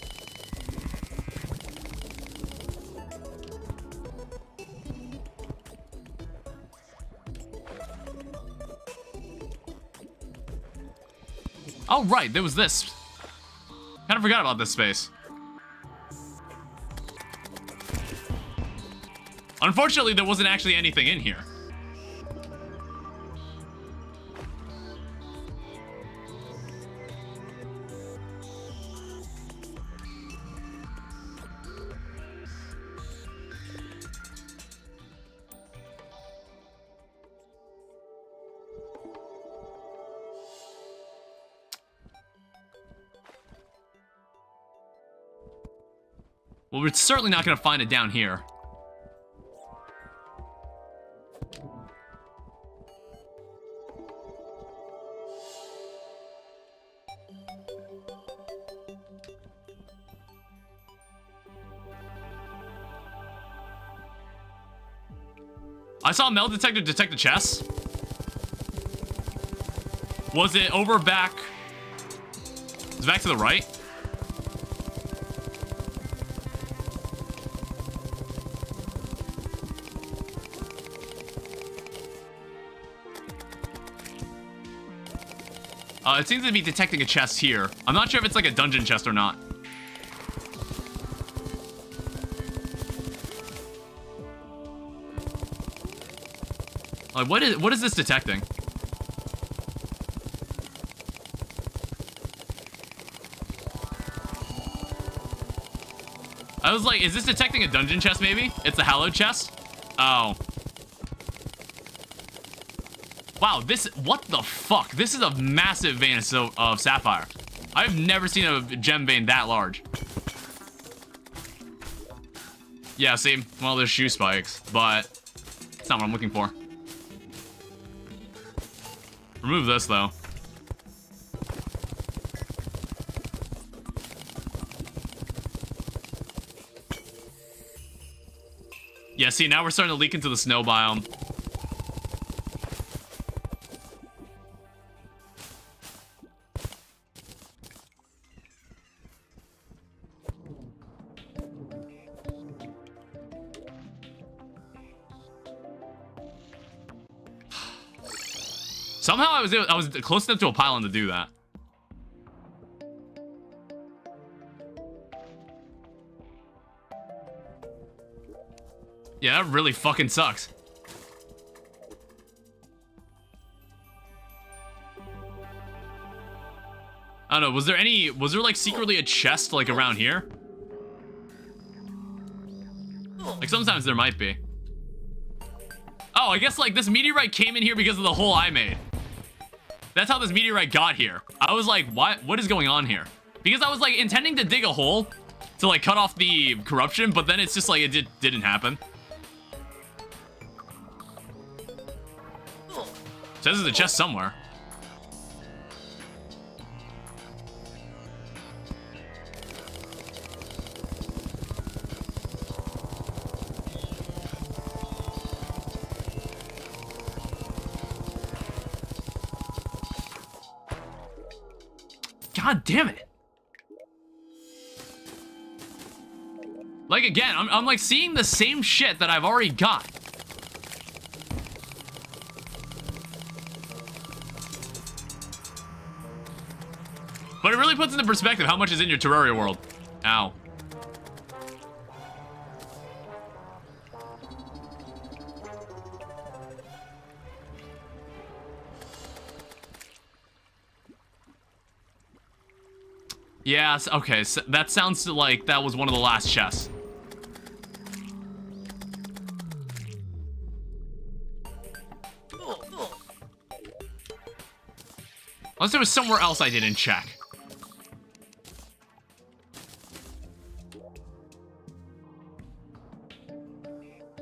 Oh, right, there was this. Kind of forgot about this space. Unfortunately, there wasn't actually anything in here. Well, we're certainly not going to find it down here. I saw a metal detector detect the chest. Was it over back? It's back to the right? It seems to be detecting a chest here. I'm not sure if it's like a dungeon chest or not. Like, what is this detecting? I was like, is this detecting a dungeon chest maybe? It's a hallowed chest? Oh. Wow, what the fuck? This is a massive vein of sapphire. I've never seen a gem vein that large. Yeah, see? Well, there's shoe spikes, but it's not what I'm looking for. Remove this, though. Yeah, see, now we're starting to leak into the snow biome. Somehow I was close enough to a pylon to do that. Yeah, that really fucking sucks. I don't know, was there like secretly a chest like around here? Like sometimes there might be. Oh, I guess like this meteorite came in here because of the hole I made. That's how this meteorite got here. I was like, what is going on here? Because I was like intending to dig a hole to like cut off the corruption, but then it's just like it didn't happen. Says there's a chest somewhere. God damn it. Like again, I'm like seeing the same shit that I've already got. But it really puts into perspective how much is in your Terraria world. Ow. Yeah, okay, so that sounds like that was one of the last chests. Unless there was somewhere else I didn't check.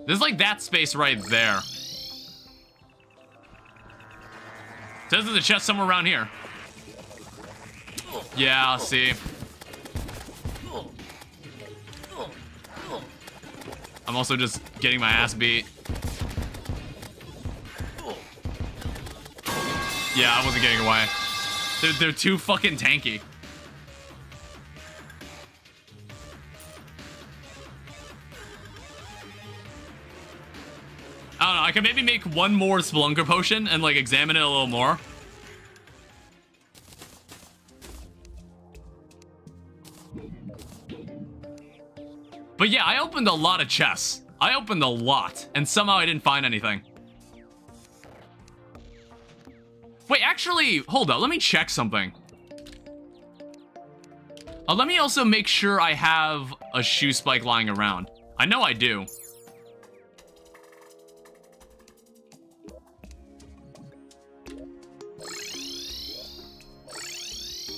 There's like that space right there. Says there's a chest somewhere around here. Yeah, I'll see. I'm also just getting my ass beat. Yeah, I wasn't getting away. They're too fucking tanky. I don't know, I can maybe make one more Spelunker potion and like examine it a little more. But yeah, I opened a lot of chests. I opened a lot, and somehow I didn't find anything. Wait, actually, hold up, let me check something. Let me also make sure I have a shoe spike lying around. I know I do.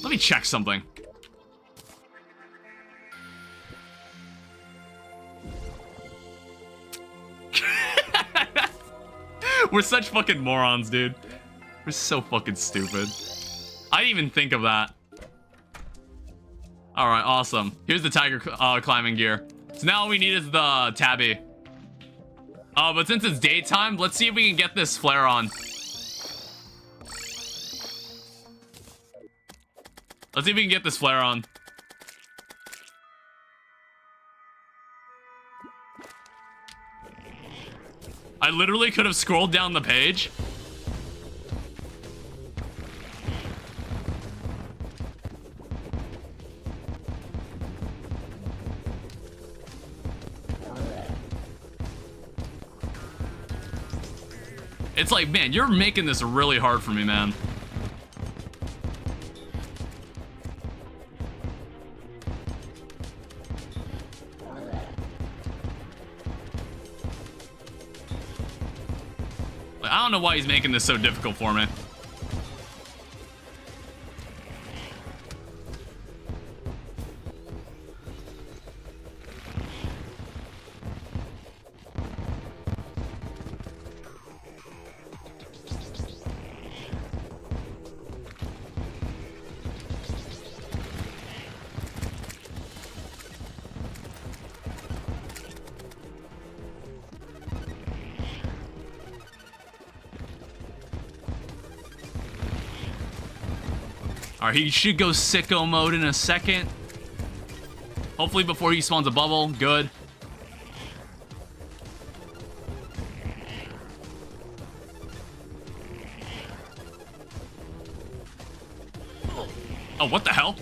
Let me check something. We're such fucking morons, dude. We're so fucking stupid. I didn't even think of that. Alright, awesome. Here's the tiger climbing gear. So now all we need is the tabby. But since it's daytime, let's see if we can get this flare on. Let's see if we can get this flare on. I literally could have scrolled down the page. It's like, man, you're making this really hard for me, man. I don't know why he's making this so difficult for me. Alright, he should go sicko mode in a second. Hopefully before he spawns a bubble. Good. Oh, what the hell?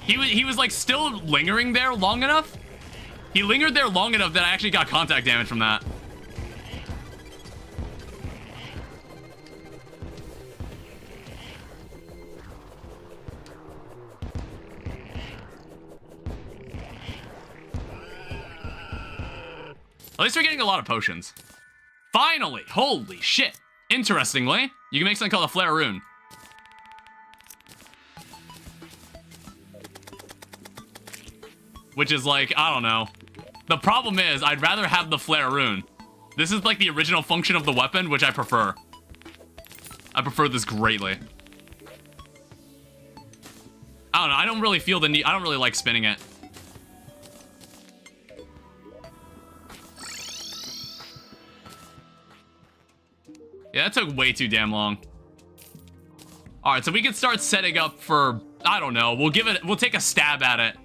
He was like still lingering there long enough? He lingered there long enough that I actually got contact damage from that. At least we're getting a lot of potions. Finally! Holy shit! Interestingly, you can make something called a flare rune. Which is like, I don't know. The problem is, I'd rather have the flare rune. This is like the original function of the weapon, which I prefer. I prefer this greatly. I don't know, I don't really feel the need, I don't really like spinning it. Yeah, that took way too damn long. Alright, so we can start setting up for, I don't know, we'll take a stab at it.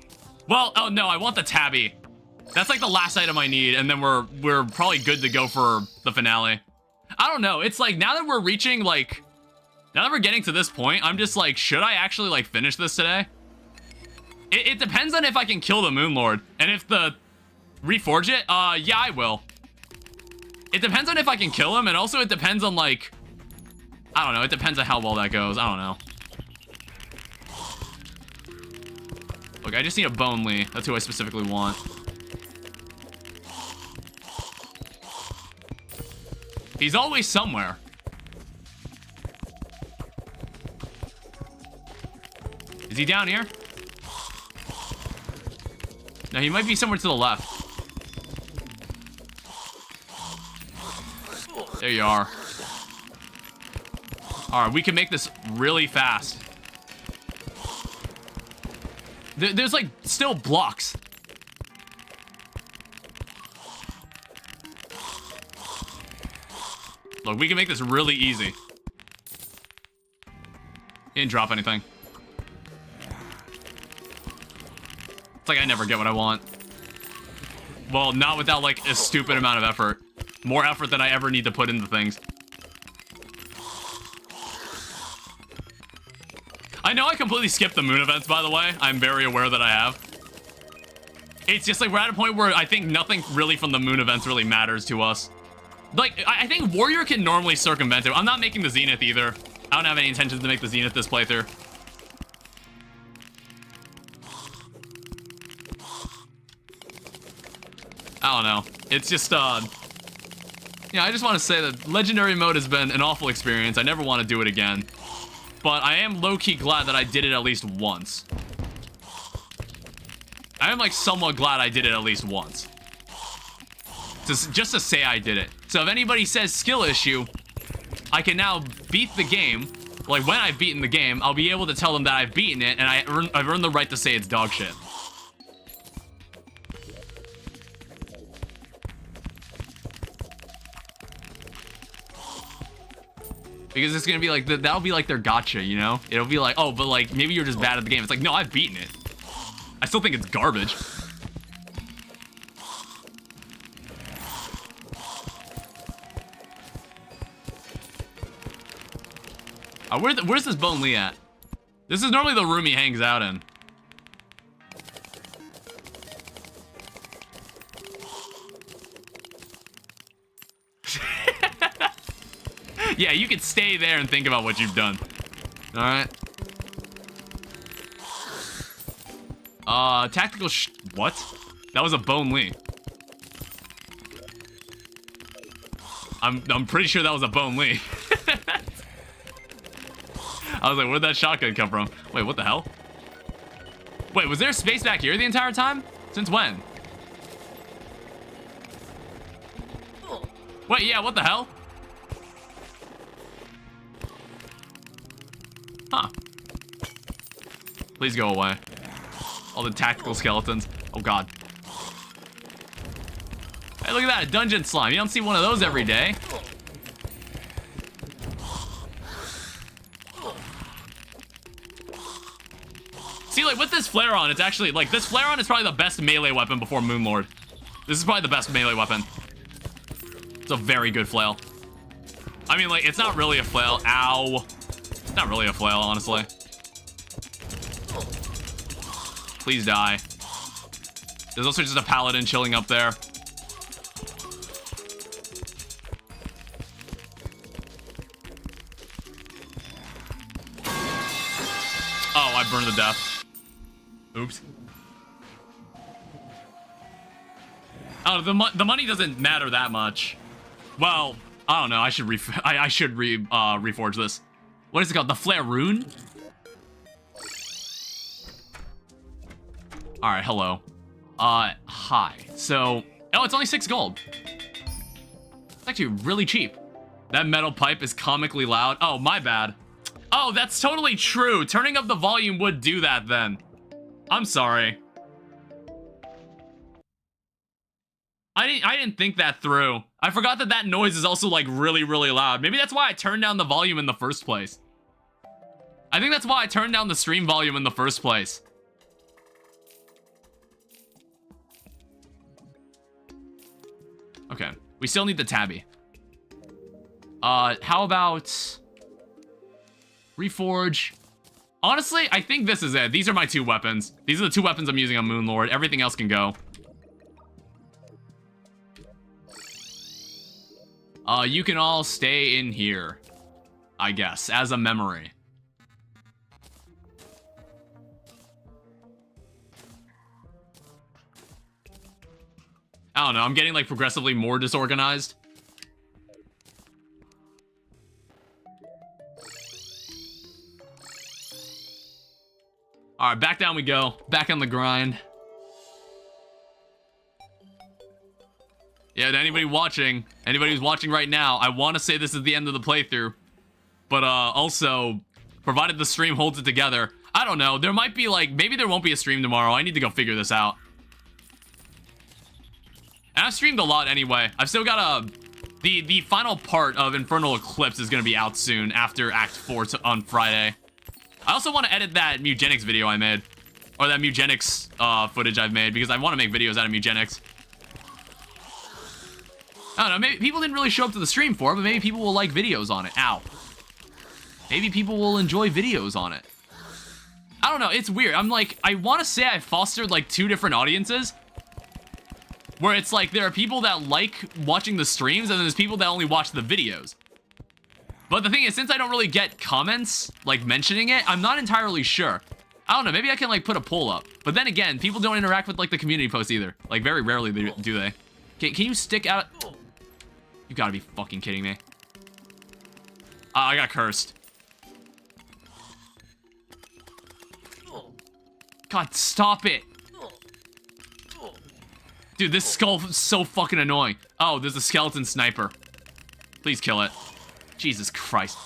Well, oh no, I want the tabby. That's like the last item I need, and then we're probably good to go for the finale. I don't know, it's like, now that we're reaching, like, now that we're getting to this point, I'm just like, should I actually, like, finish this today? It depends on if I can kill the Moon Lord, and if the reforge it, yeah, I will. It depends on if I can kill him, and also it depends on, like, I don't know, it depends on how well that goes, I don't know. Look, I just need a Bone Lee. That's who I specifically want. He's always somewhere. Is he down here? No, he might be somewhere to the left. There you are. Alright, we can make this really fast. There's like still blocks. Look, we can make this really easy. He didn't drop anything. It's like I never get what I want. Well, not without like a stupid amount of effort. More effort than I ever need to put into things. I know I completely skipped the moon events, by the way. I'm very aware that I have. It's just like we're at a point where I think nothing really from the moon events really matters to us. Like, I think Warrior can normally circumvent it. I'm not making the Zenith either. I don't have any intentions to make the Zenith this playthrough. I don't know. It's just, yeah, I just want to say that Legendary Mode has been an awful experience. I never want to do it again. But I am low-key glad that I did it at least once. I am, like, somewhat glad I did it at least once. Just to say I did it. So if anybody says skill issue, I can now beat the game. Like, when I've beaten the game, I'll be able to tell them that I've beaten it, and I've earned the right to say it's dog shit. Because it's gonna be like, that'll be like their gotcha, you know? It'll be like, oh, but like, maybe you're just bad at the game. It's like, no, I've beaten it. I still think it's garbage. Where's this Bone Lee at? This is normally the room he hangs out in. Yeah, you could stay there and think about what you've done. Alright. Tactical what? That was a Bone Lee. I'm pretty sure that was a Bone Lee. I was like, where'd that shotgun come from? Wait, what the hell? Wait, was there space back here the entire time? Since when? Wait, yeah, what the hell? Huh. Please go away. All the tactical skeletons. Oh, God. Hey, look at that. A dungeon slime. You don't see one of those every day. See, like, with this flare on, it's actually, like, this flare on is probably the best melee weapon before Moonlord. This is probably the best melee weapon. It's a very good flail. I mean, like, it's not really a flail. Ow. It's not really a flail, honestly. Please die. There's also just a paladin chilling up there. Oh, I burned to death. Oops. Oh, the money doesn't matter that much. Well, I don't know. I should reforge this. What is it called? The Flare Rune? All right, hello. Hi. So, oh, it's only 6 gold. It's actually really cheap. That metal pipe is comically loud. Oh, my bad. Oh, that's totally true. Turning up the volume would do that then. I'm sorry. I didn't think that through. I forgot that that noise is also like really, really loud. Maybe that's why I turned down the volume in the first place. I think that's why I turned down the stream volume in the first place. Okay, we still need the tabby. How about reforge? Honestly, I think this is it. These are my 2 weapons. These are the 2 weapons I'm using on Moonlord. Everything else can go. You can all stay in here, I guess, as a memory. I don't know, I'm getting like progressively more disorganized. Alright, back down we go. Back on the grind. Yeah, to anybody watching, anybody who's watching right now, I want to say this is the end of the playthrough. But also, provided the stream holds it together, I don't know, there might be like, maybe there won't be a stream tomorrow. I need to go figure this out. And I've streamed a lot anyway. I've still got the final part of Infernal Eclipse is going to be out soon after Act 4 on Friday. I also want to edit that Mugenics video I made. Or that Mugenics footage I've made, because I want to make videos out of Mugenics. I don't know, maybe people didn't really show up to the stream for it, but maybe people will like videos on it. Ow. Maybe people will enjoy videos on it. I don't know, it's weird. I'm like, I want to say I fostered like 2 different audiences. Where it's like, there are people that like watching the streams, and then there's people that only watch the videos. But the thing is, since I don't really get comments, like, mentioning it, I'm not entirely sure. I don't know, maybe I can, like, put a poll up. But then again, people don't interact with, like, the community posts either. Like, very rarely do they. Can you stick out? You gotta be fucking kidding me. I got cursed. God, stop it. Dude, this skull is so fucking annoying. Oh, there's a skeleton sniper. Please kill it. Jesus Christ.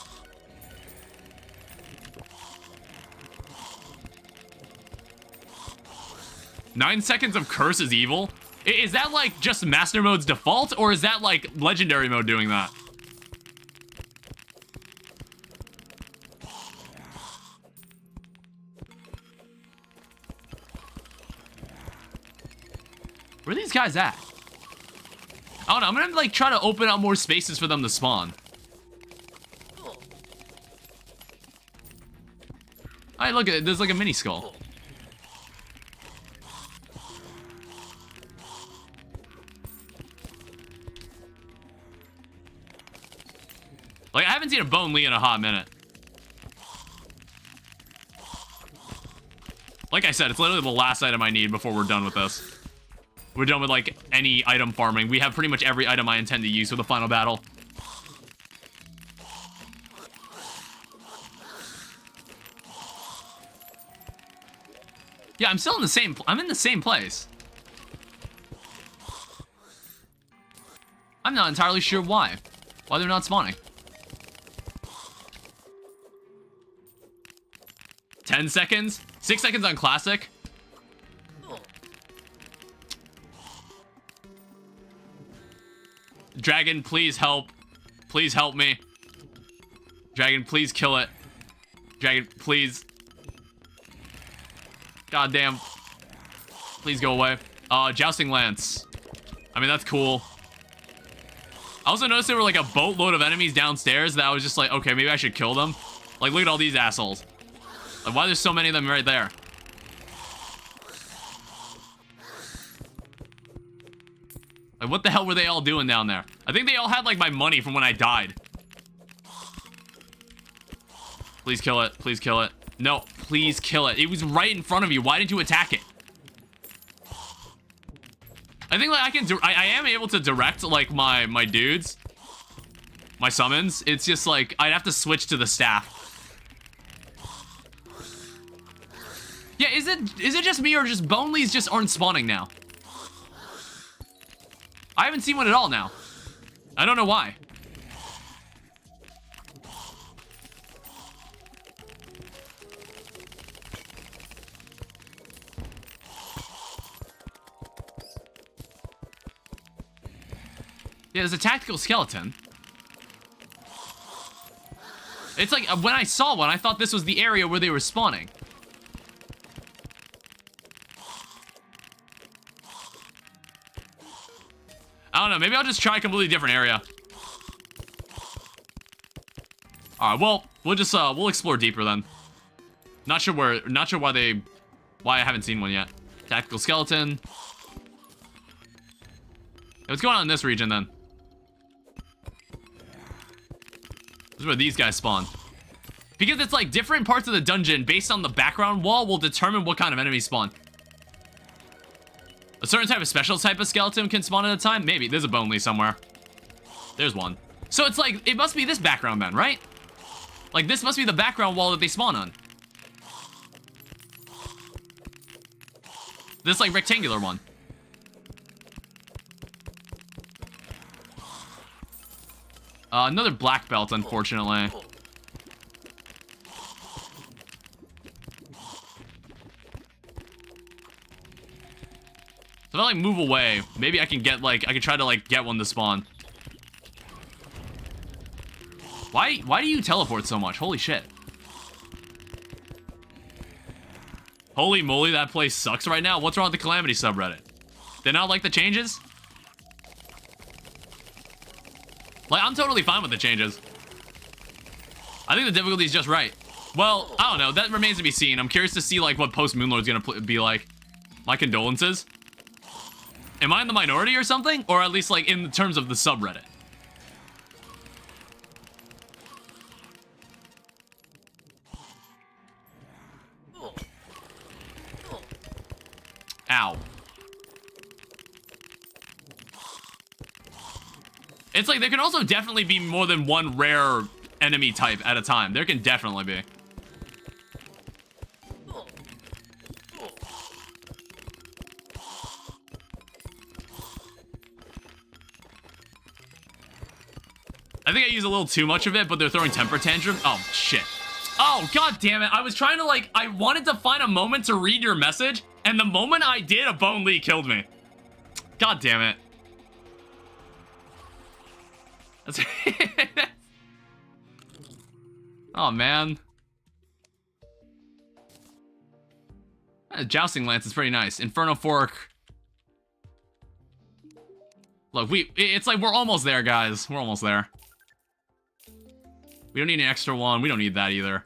Nine seconds of curse is evil? Is that like just master mode's default, or is that like legendary mode doing that? Where are these guys at? I don't know, I'm gonna like try to open up more spaces for them to spawn. Alright, look at it, there's like a mini skull. Like, I haven't seen a Bone Lee in a hot minute. Like I said, it's literally the last item I need before we're done with this. We're done with, like, any item farming. We have pretty much every item I intend to use for the final battle. Yeah, I'm still in the same... I'm in the same place. I'm not entirely sure why. Why they're not spawning. 10 seconds? 6 seconds on classic? Dragon, please help. Please help me. Dragon, please kill it. Dragon, please. Goddamn. Please go away. Jousting lance. I mean, that's cool. I also noticed there were like a boatload of enemies downstairs that I was just like, okay, maybe I should kill them. Like, look at all these assholes. Like, why there's so many of them right there? Like, what the hell were they all doing down there? I think they all had, like, my money from when I died. Please kill it. Please kill it. No, please kill it. It was right in front of you. Why didn't you attack it? I think, like, I am able to direct, like, my dudes. My summons. It's just, like, I'd have to switch to the staff. Yeah, is it just me or just Boneleys just aren't spawning now? I haven't seen one at all now. I don't know why. Yeah, there's a tactical skeleton. It's like, when I saw one, I thought this was the area where they were spawning. I don't know, maybe I'll just try a completely different area. Alright, well, we'll explore deeper then. Not sure why I haven't seen one yet. Tactical skeleton. What's going on in this region then? This is where these guys spawn. Because it's like different parts of the dungeon based on the background wall will determine what kind of enemies spawn. A certain type of special type of skeleton can spawn at a time? Maybe. There's a Boneley somewhere. There's one. So it's like, it must be this background then, right? Like, this must be the background wall that they spawn on. This, like, rectangular one. Another black belt, unfortunately. So if I, like, move away, maybe I can get, like, I can try to, like, get one to spawn. Why do you teleport so much? Holy shit. Holy moly, that place sucks right now. What's wrong with the Calamity subreddit? They not like the changes? Like, I'm totally fine with the changes. I think the difficulty is just right. Well, I don't know. That remains to be seen. I'm curious to see, like, what post-Moonlord's gonna be like. My condolences. Am I in the minority or something? Or at least, like, in terms of the subreddit? Ow. It's like, there can also definitely be more than one rare enemy type at a time. There can definitely be. I think I use a little too much of it, but they're throwing temper tantrums. Oh, shit. Oh, god damn it. I was trying to, like, I wanted to find a moment to read your message, and the moment I did, a Bone Lee killed me. God damn it. That's oh, man. Jousting lance is pretty nice. Inferno fork. Look, it's like we're almost there, guys. We're almost there. We don't need an extra one. We don't need that either.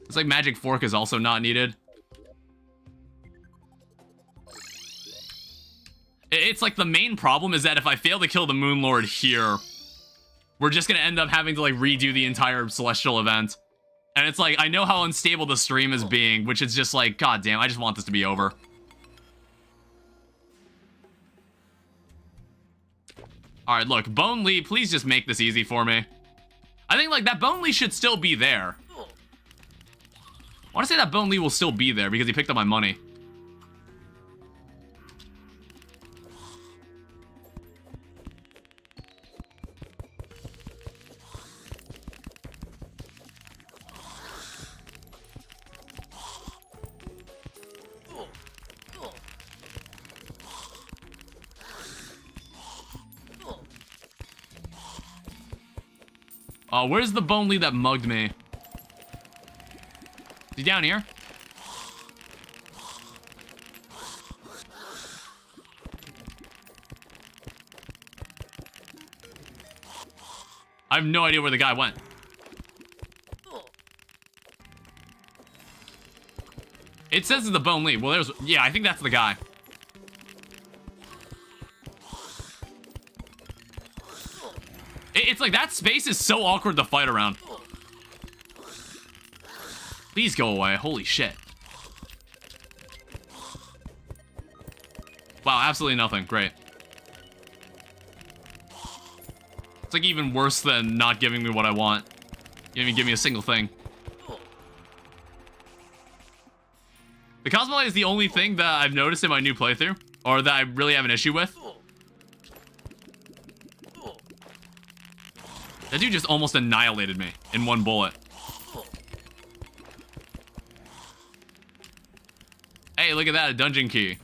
It's like magic fork is also not needed. It's like the main problem is that if I fail to kill the Moonlord here, we're just gonna end up having to, like, redo the entire celestial event. And it's like, I know how unstable the stream is being, which is just like, god damn, I just want this to be over. Alright, look, Bone Lee, please just make this easy for me. I think, like, that Bone Lee should still be there. I want to say that Bone Lee will still be there because he picked up my money. Oh, where's the Bone Lee that mugged me? he down here? I have no idea where the guy went. It says it's the bone leaf. Well, there's... Yeah, I think that's the guy. It's like that space is so awkward to fight around. Please go away. Holy shit. Wow, absolutely nothing. Great. It's like even worse than not giving me what I want. You didn't even give me a single thing. The cosplay is the only thing that I've noticed in my new playthrough, or that I really have an issue with. That dude just almost annihilated me in one bullet. Hey, look at that, a dungeon key.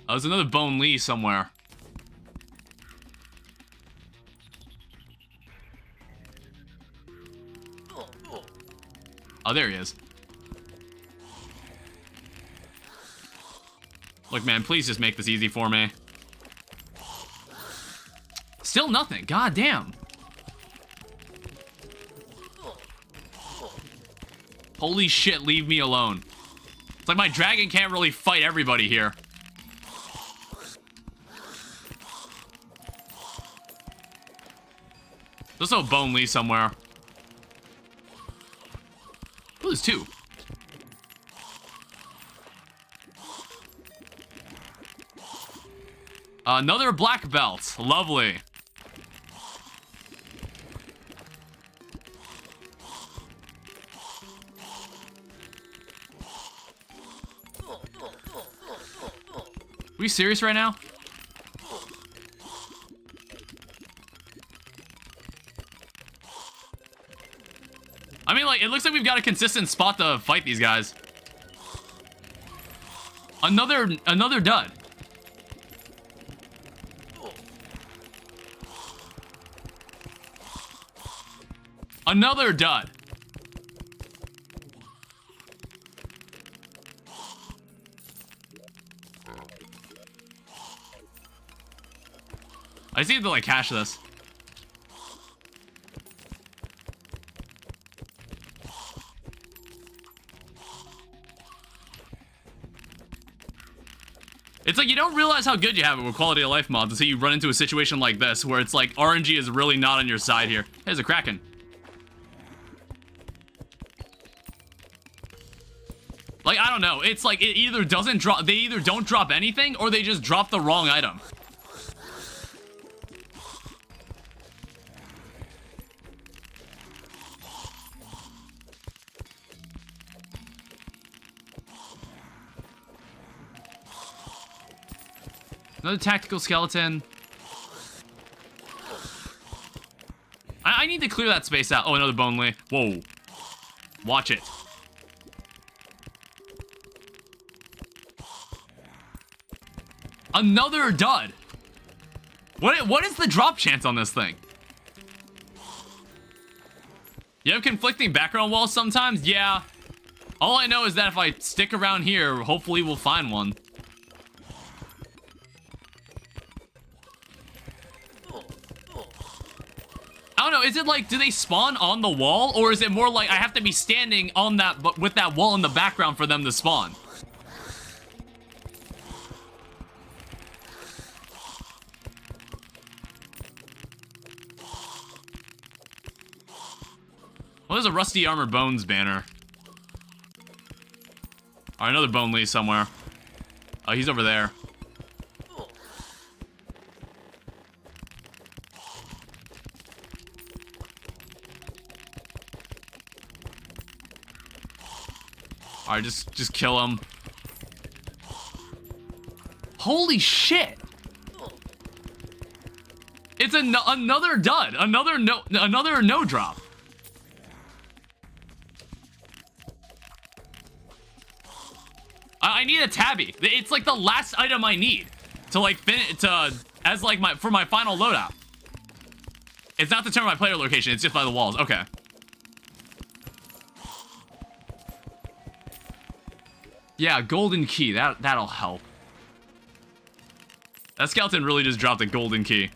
Oh, there's another Bone Lee somewhere. Oh, there he is. Look, man, please just make this easy for me. Still nothing. God damn. Holy shit, leave me alone. It's like my dragon can't really fight everybody here. There's no Bone Lee somewhere. Oh, there's two. Another black belt. Lovely. Are we serious right now? I mean, like, it looks like we've got a consistent spot to fight these guys. Another dud. Another dud. I just need to, like, cache this. It's like you don't realize how good you have it with quality of life mods until you run into a situation like this where it's like RNG is really not on your side here. There's a Kraken. Like, I don't know. It's like it either doesn't drop, they either don't drop anything or they just drop the wrong item. Another tactical skeleton. I need to clear that space out. Oh, another Bone Lee. Whoa. Watch it. Another dud. What is the drop chance on this thing? You have conflicting background walls sometimes? Yeah. All I know is that if I stick around here, hopefully we'll find one. I don't know, is it like, do they spawn on the wall? Or is it more like I have to be standing on that, but with that wall in the background for them to spawn? Well, there's a Rusty Armor Bones banner. Alright, another Bone Lee somewhere. Oh, he's over there. Alright, just kill him. Holy shit! It's another dud. Another no drop. I need a tabby. It's like the last item I need to like as like for my final loadout. It's not determined by player location, it's just by the walls. Okay. Yeah, golden key. That'll help. That skeleton really just dropped a golden key.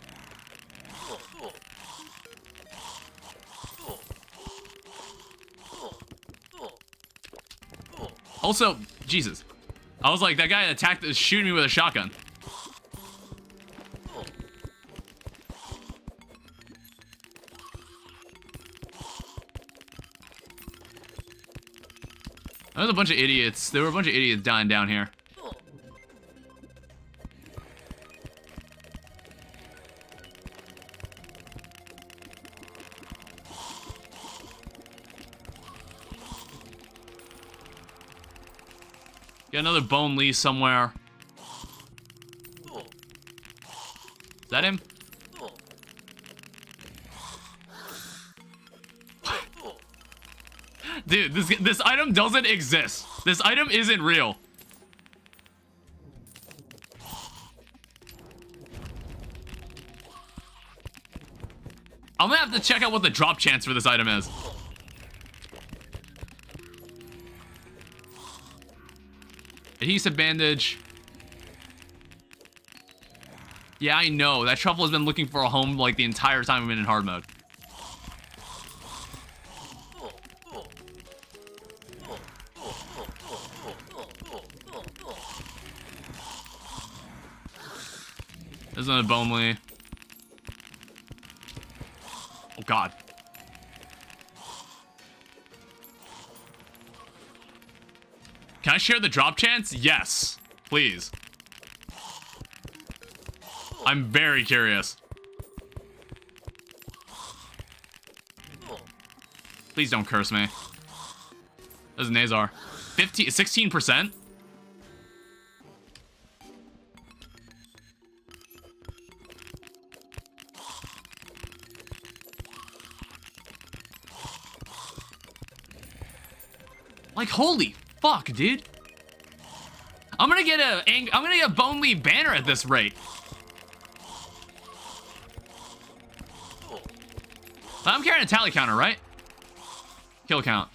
Also, Jesus. I was like, that guy attacked, shooting me with a shotgun. There's a bunch of idiots. There were a bunch of idiots dying down here. Got another bone leaf somewhere. Is that him? Dude, this item doesn't exist. This item isn't real. I'm gonna have to check out what the drop chance for this item is. Adhesive bandage. Yeah, I know. That truffle has been looking for a home like the entire time I've been in hard mode. There's another bonely. Oh, God. Can I share the drop chance? Yes. Please. I'm very curious. Please don't curse me. This is Nazar. 16%? Like, holy fuck, dude. I'm gonna get a bone leaf banner at this rate. I'm carrying a tally counter, right? Kill count.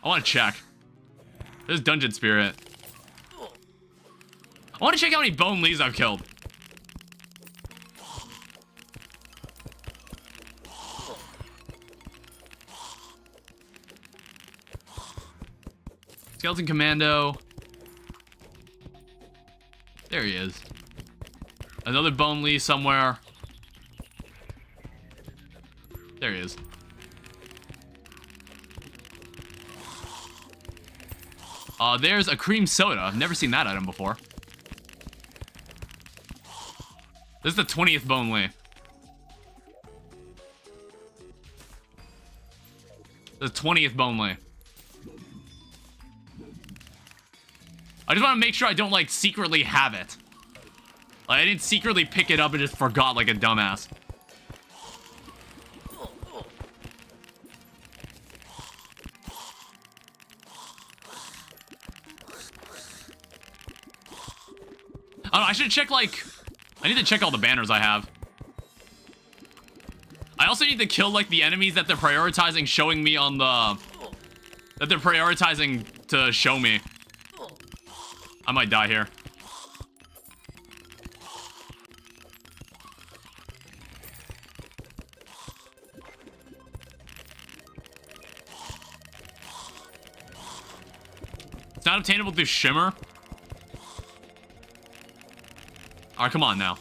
I want to check. There's dungeon spirit. I want to check how many bone leaves I've killed. Skeleton commando. There he is. Another bone leaf somewhere. There he is. There's a cream soda. I've never seen that item before. This is the 20th bone leaf. The 20th bone leaf. I just want to make sure I don't, like, secretly have it. Like, I didn't secretly pick it up and just forgot like a dumbass. I don't know, I should check, like... I need to check all the banners I have. I also need to kill, like, the enemies that they're prioritizing showing me on the... That they're prioritizing to show me. I might die here. It's not obtainable through shimmer. Alright, come on now.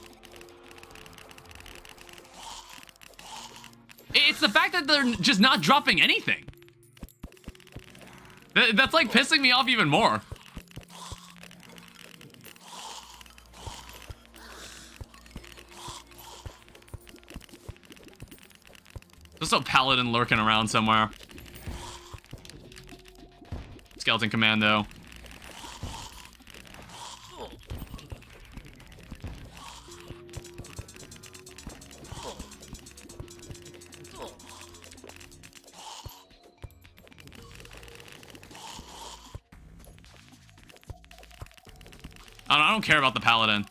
It's the fact that they're just not dropping anything. That's like pissing me off even more. There's a paladin lurking around somewhere. Skeleton commando. I don't care about the paladin.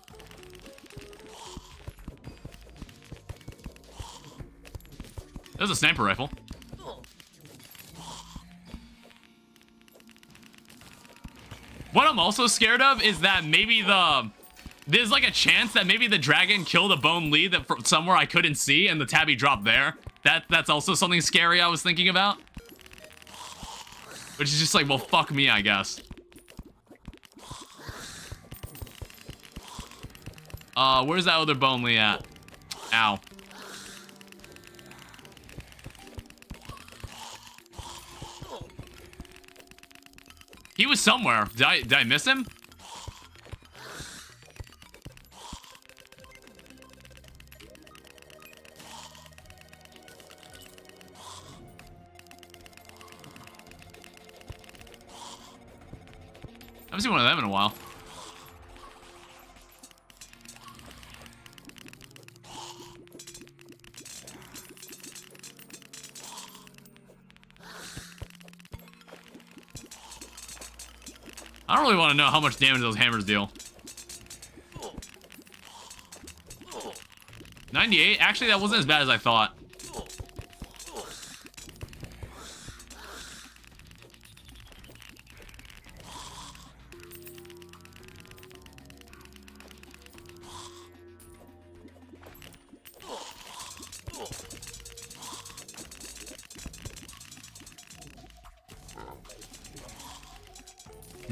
There's a sniper rifle. What I'm also scared of is that maybe there's like a chance that maybe the dragon killed a bone lead that from somewhere I couldn't see and the tabby dropped there. That's also something scary I was thinking about. Which is just like, well, fuck me, I guess. Where's that other bone lead at? Ow. He was somewhere. Did I miss him? I haven't seen one of them in a while. I don't really want to know how much damage those hammers deal. 98? Actually, that wasn't as bad as I thought.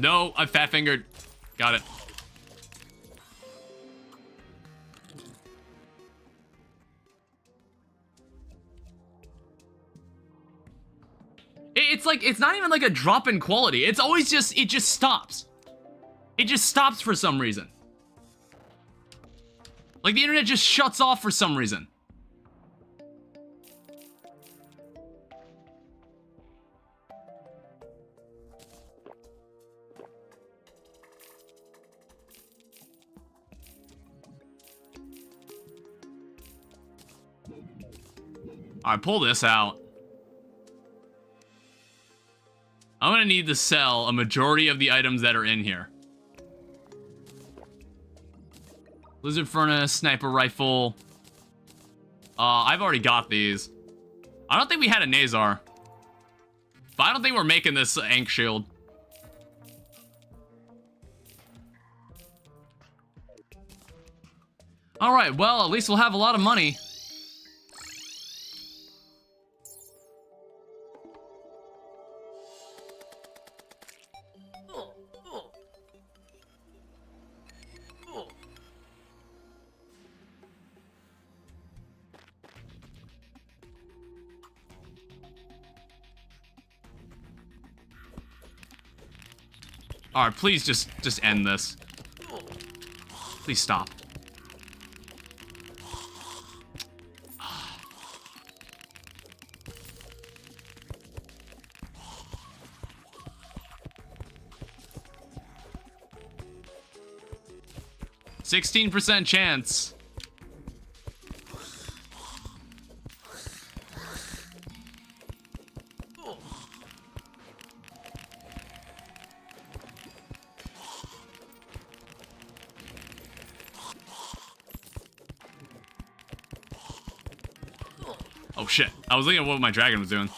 No, I fat fingered. Got it. It's like, it's not even like a drop in quality. It's always just, it just stops. It just stops for some reason. Like the internet just shuts off for some reason. Alright, pull this out. I'm gonna need to sell a majority of the items that are in here. Lizard furnace, sniper rifle. I've already got these. I don't think we had a Nazar. But I don't think we're making this Ankh shield. Alright, well, at least we'll have a lot of money. Alright, please just end this. Please stop. %16 chance. Oh shit, I was looking at what my dragon was doing.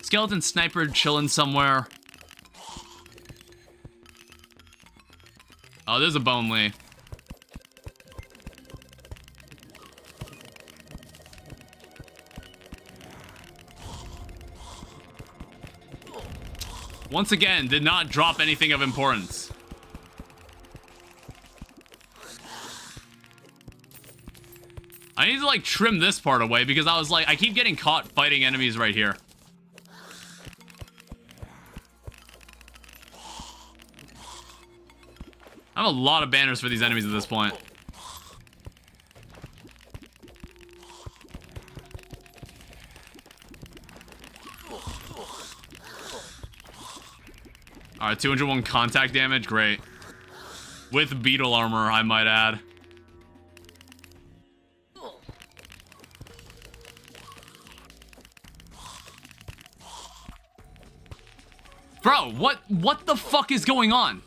Skeleton sniper chilling somewhere. Oh, there's a bone lee. Once again, did not drop anything of importance. I need to like trim this part away because I was like, I keep getting caught fighting enemies right here. I have a lot of banners for these enemies at this point. Alright, 201 contact damage, great. With beetle armor, I might add. Bro, what the fuck is going on?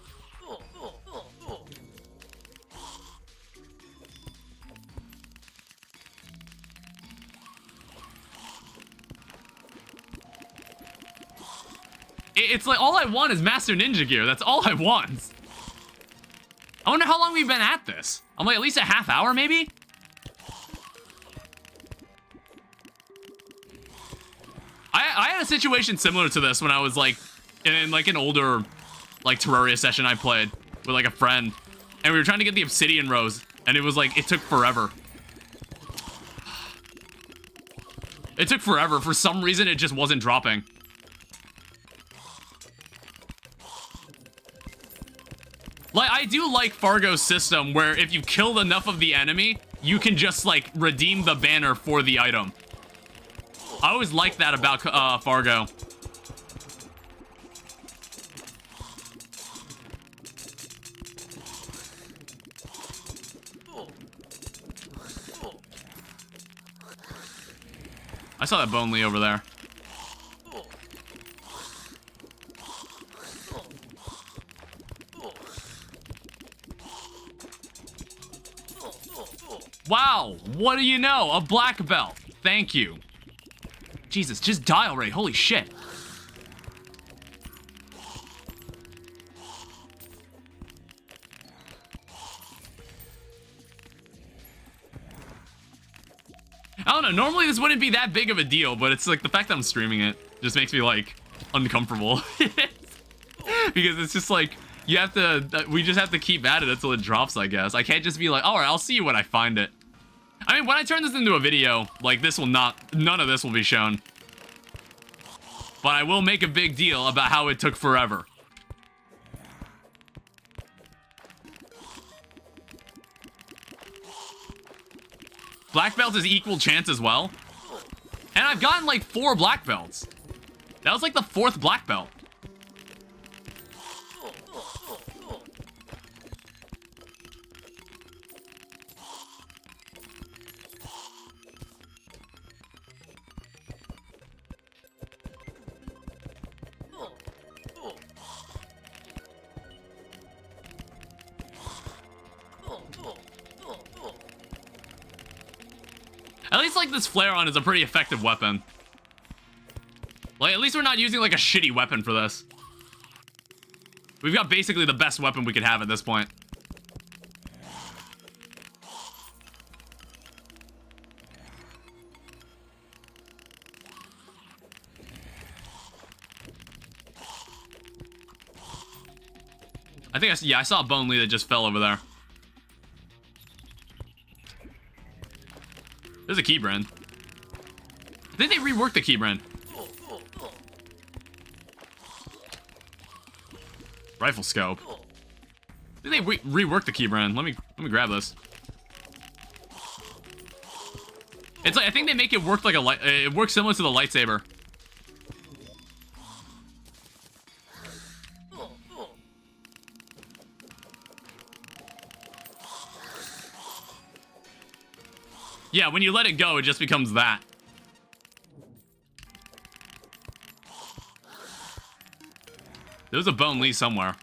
It's like all I want is Master Ninja gear. That's all I want. I wonder how long we've been at this. I'm like at least a half hour, maybe? I had a situation similar to this when I was like in like an older like Terraria session I played with like a friend, and we were trying to get the obsidian rose, and it was like it took forever. It took forever. For some reason, it just wasn't dropping. Like, I do like Fargo's system where if you kill enough of the enemy, you can just, like, redeem the banner for the item. I always like that about Fargo. I saw that Bone Lee over there. Wow, what do you know? A black belt. Thank you. Jesus, just die already. Holy shit. I don't know, normally this wouldn't be that big of a deal, but it's like the fact that I'm streaming it just makes me like uncomfortable. Because it's just like, you have to, we just have to keep at it until it drops, I guess. I can't just be like, alright, I'll see you when I find it. I mean, when I turn this into a video, like this will not, none of this will be shown. But I will make a big deal about how it took forever. Black belt is equal chance as well. And I've gotten like 4 black belts. That was like the 4th black belt. At least, like, this flare-on is a pretty effective weapon. Like, at least we're not using, like, a shitty weapon for this. We've got basically the best weapon we could have at this point. I think I saw a Bone Lee that just fell over there. There's a keybrand. I think they reworked the keybrand. Rifle scope. I think they reworked the keybrand. Let me grab this. It's like, I think they make it work like a light. It works similar to the lightsaber. Yeah, when you let it go, it just becomes that. There's a Bone Lee somewhere.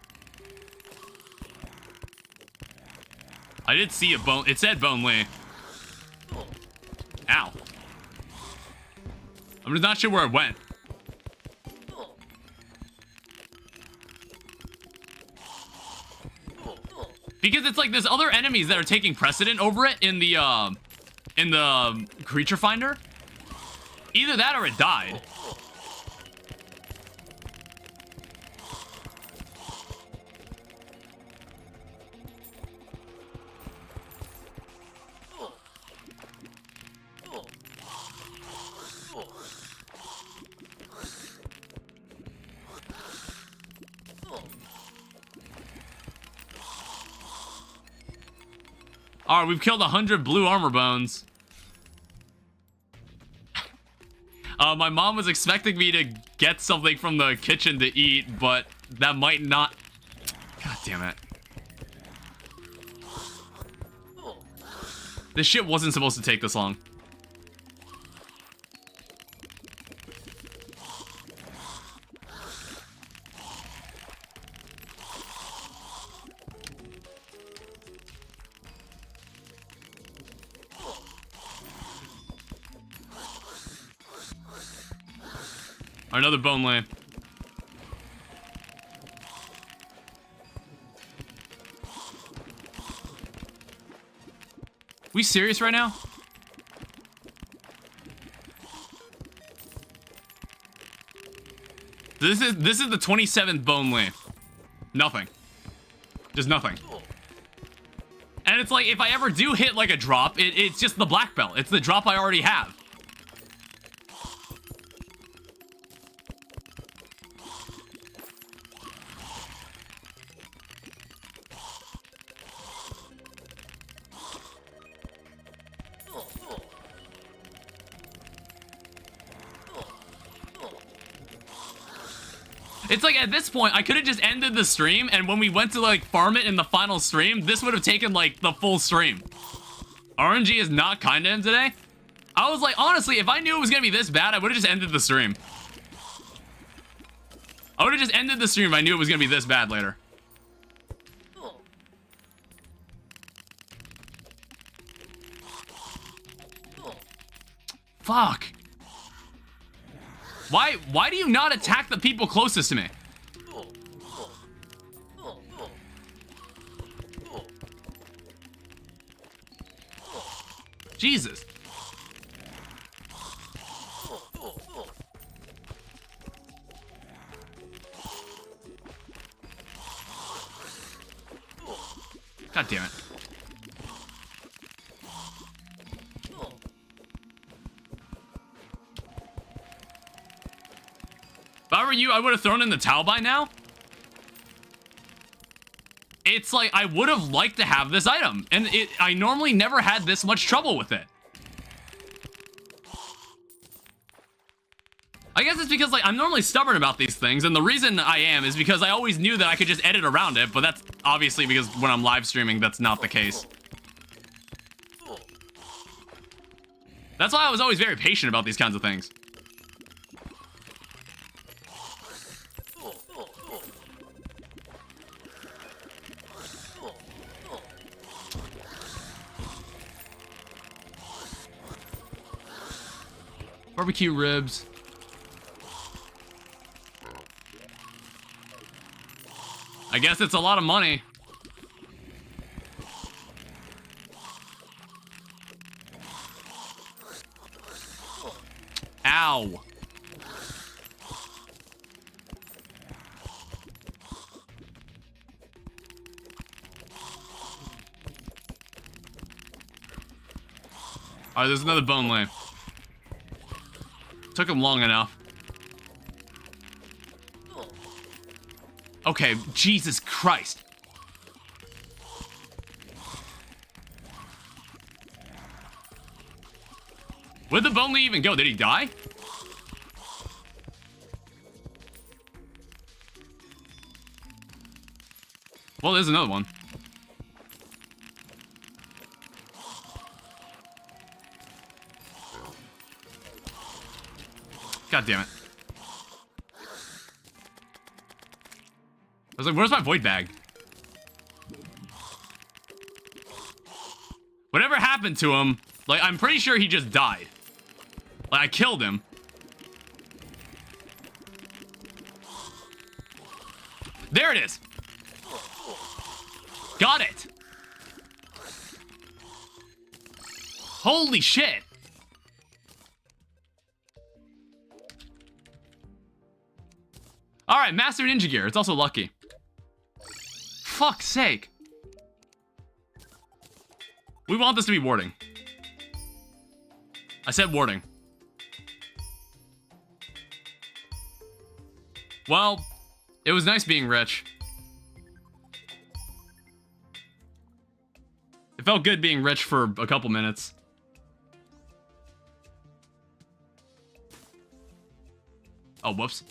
I did see a bone. It said Bone Lee. Ow. I'm just not sure where it went. Because it's like there's other enemies that are taking precedent over it in the creature finder. Either that or it died. Alright, we've killed 100 blue armor bones. My mom was expecting me to get something from the kitchen to eat, but that might not... God damn it. This shit wasn't supposed to take this long. Another Bone Lee. We serious right now? This is the 27th bone leaf. Nothing. Just nothing. And it's like, if I ever do hit like a drop, it's just the black belt. It's the drop I already have. It's like, at this point, I could have just ended the stream, and when we went to, like, farm it in the final stream, this would have taken, like, the full stream. RNG is not kind to him today. I was like, honestly, if I knew it was gonna be this bad, I would have just ended the stream. I would have just ended the stream if I knew it was gonna be this bad later. Fuck. Why do you not attack the people closest to me? Jesus. God damn it. If I were you, I would have thrown in the towel by now. It's like, I would have liked to have this item, and I normally never had this much trouble with it. I guess it's because, like, I'm normally stubborn about these things, and the reason I am is because I always knew that I could just edit around it, but that's obviously because when I'm live streaming, that's not the case. That's why I was always very patient about these kinds of things. Barbecue ribs. I guess it's a lot of money. Ow. Alright, there's another bone lane. Took him long enough. Okay, Jesus Christ. Where'd the bone even go? Did he die? Well, there's another one. God damn it. I was like, where's my void bag? Whatever happened to him, like, I'm pretty sure he just died. Like, I killed him. There it is. Got it. Holy shit. Alright, Master Ninja Gear. It's also lucky. Fuck's sake. We want this to be warding. I said warding. Well, it was nice being rich. It felt good being rich for a couple minutes. Oh, whoops.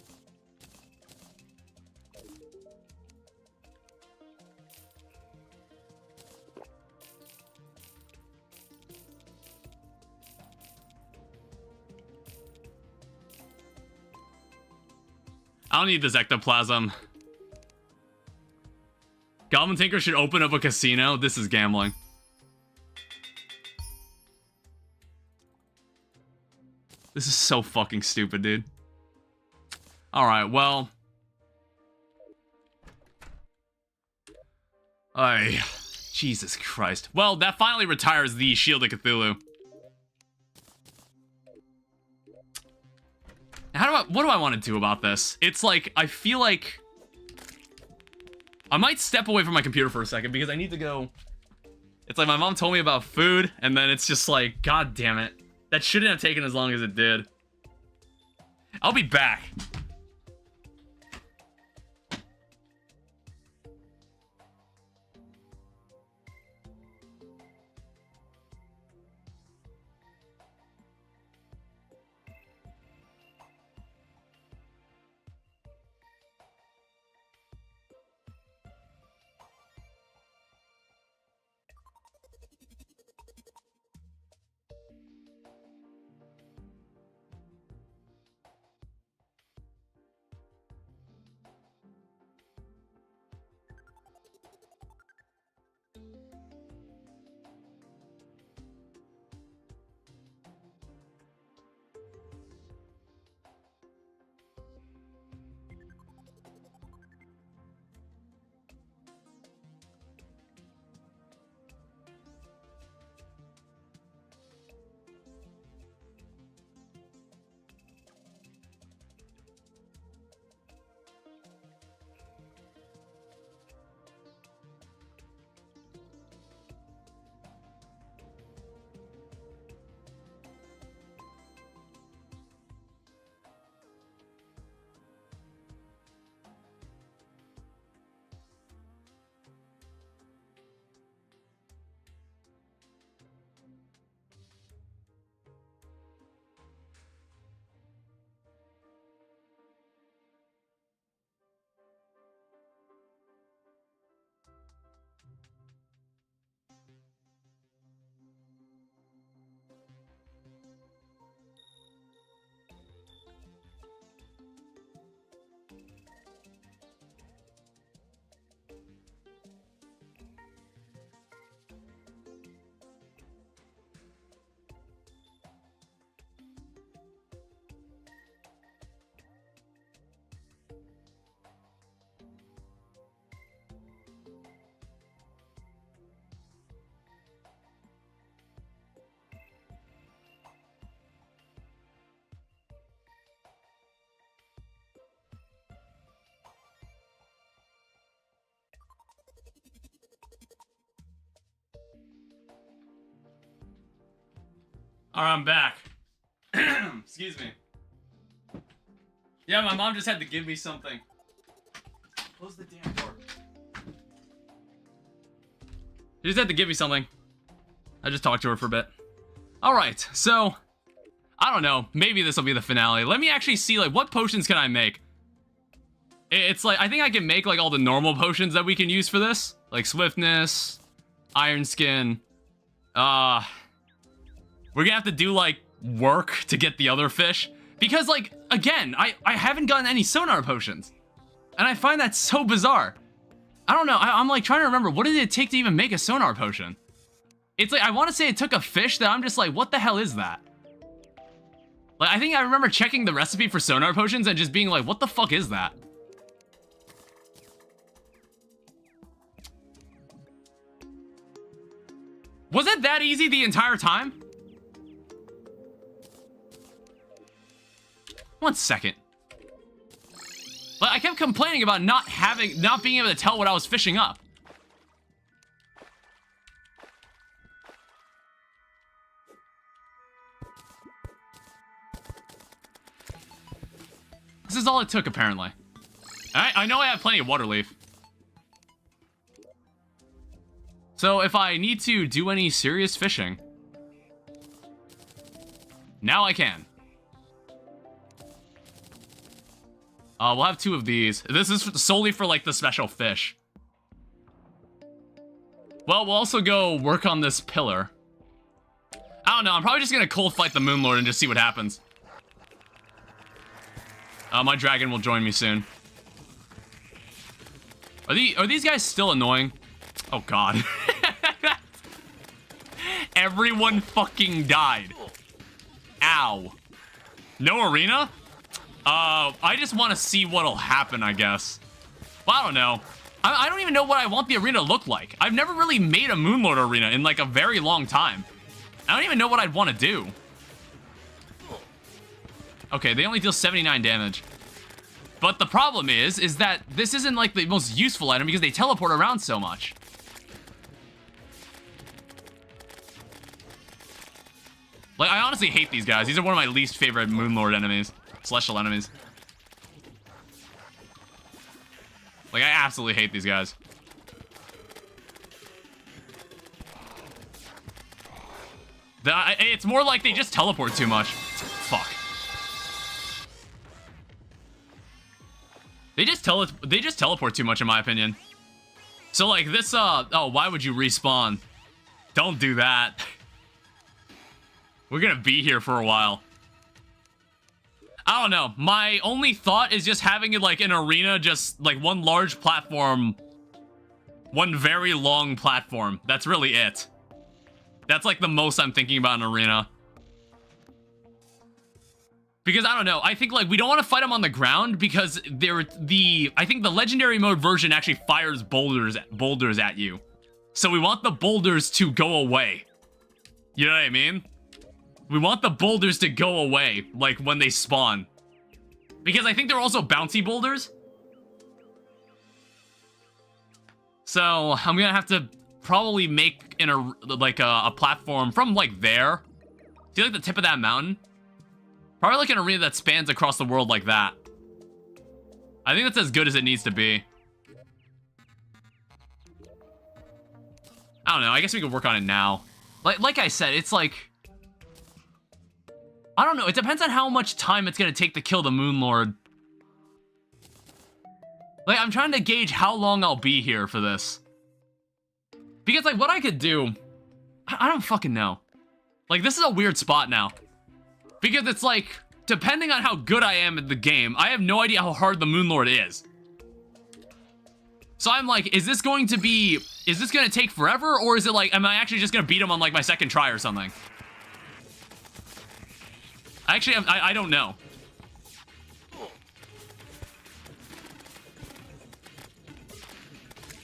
I don't need this ectoplasm. Goblin Tinker should open up a casino. This is gambling. This is so fucking stupid, dude. Alright, well. Jesus Christ. Well, that finally retires the Shield of Cthulhu. What do I want to do about this? It's like, I feel like I might step away from my computer for a second because I need to go. It's like my mom told me about food, and then it's just like, God damn it. That shouldn't have taken as long as it did. I'll be back. Alright, I'm back. Excuse me. Yeah, my mom just had to give me something. Close the damn door. She just had to give me something. I just talked to her for a bit. Alright, so I don't know. Maybe this will be the finale. Let me actually see, like, what potions can I make? It's like, I think I can make, like, all the normal potions that we can use for this. Like, swiftness, iron skin. We're gonna have to do, like, work to get the other fish. Because, like, again, I haven't gotten any sonar potions. And I find that so bizarre. I don't know. I'm, like, trying to remember. What did it take to even make a sonar potion? It's like, I want to say it took a fish that I'm just like, what the hell is that? Like, I think I remember checking the recipe for sonar potions and just being like, what the fuck is that? Was it that easy the entire time? 1 second. But I kept complaining about not being able to tell what I was fishing up. This is all it took, apparently. I know I have plenty of water leaf. So if I need to do any serious fishing, now I can. We'll have 2 of these. This is solely for, like, the special fish. Well, we'll also go work on this pillar. I don't know. I'm probably just gonna cold fight the Moon Lord and just see what happens. My dragon will join me soon. Are these guys still annoying? Oh, God. Everyone fucking died. Ow. No arena? I just want to see what'll happen, I guess. Well, I don't know. I don't even know what I want the arena to look like. I've never really made a Moonlord arena in like a very long time. I don't even know what I'd want to do. Okay, they only deal 79 damage. But the problem is that this isn't like the most useful item because they teleport around so much. Like, I honestly hate these guys. These are one of my least favorite Moonlord enemies. Celestial enemies. Like, I absolutely hate these guys. It's more like they just teleport too much. Fuck. They just teleport too much, in my opinion. So, like, this, oh, why would you respawn? Don't do that. We're gonna be here for a while. I don't know. My only thought is just having it like an arena, just like one large platform, one very long platform. That's really it. That's like the most I'm thinking about an arena. Because I don't know. I think like we don't want to fight them on the ground because I think the legendary mode version actually fires boulders at you. So we want the boulders to go away. You know what I mean? We want the boulders to go away, like, when they spawn. Because I think they're also bouncy boulders. So, I'm gonna have to probably make a platform from, like, there. See, like, the tip of that mountain? Probably, like, an arena that spans across the world like that. I think that's as good as it needs to be. I don't know, I guess we could work on it now. Like I said, it's like... I don't know, it depends on how much time it's gonna take to kill the Moonlord. Like, I'm trying to gauge how long I'll be here for this. Because, like, what I could do... I don't fucking know. Like, this is a weird spot now. Because it's like, depending on how good I am at the game, I have no idea how hard the Moonlord is. So I'm like, is this going to take forever? Or is it like, am I actually just gonna beat him on, like, my second try or something? Actually, I don't know.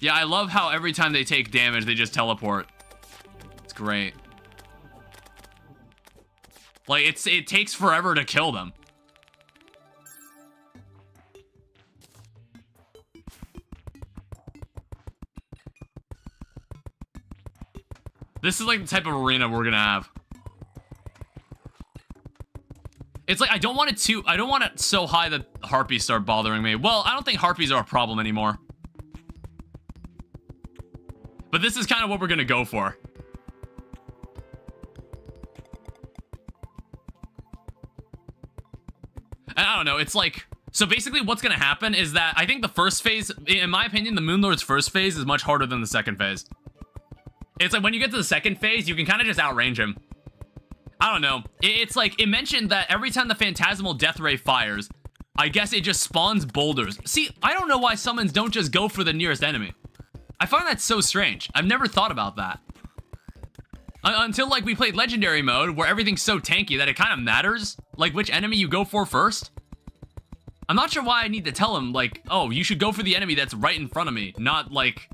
Yeah, I love how every time they take damage, they just teleport. It's great. Like, it takes forever to kill them. This is like the type of arena we're gonna have. It's like, I don't want it so high that harpies start bothering me. Well, I don't think harpies are a problem anymore. But this is kind of what we're gonna go for. And I don't know, it's like... So basically what's gonna happen is that I think the first phase, in my opinion, the Moonlord's first phase is much harder than the second phase. It's like when you get to the second phase, you can kind of just outrange him. I don't know. It's like, it mentioned that every time the Phantasmal Death Ray fires, I guess it just spawns boulders. See, I don't know why summons don't just go for the nearest enemy. I find that so strange. I've never thought about that. Until, like, we played Legendary Mode, where everything's so tanky that it kind of matters, like, which enemy you go for first. I'm not sure why I need to tell him, like, oh, you should go for the enemy that's right in front of me, not like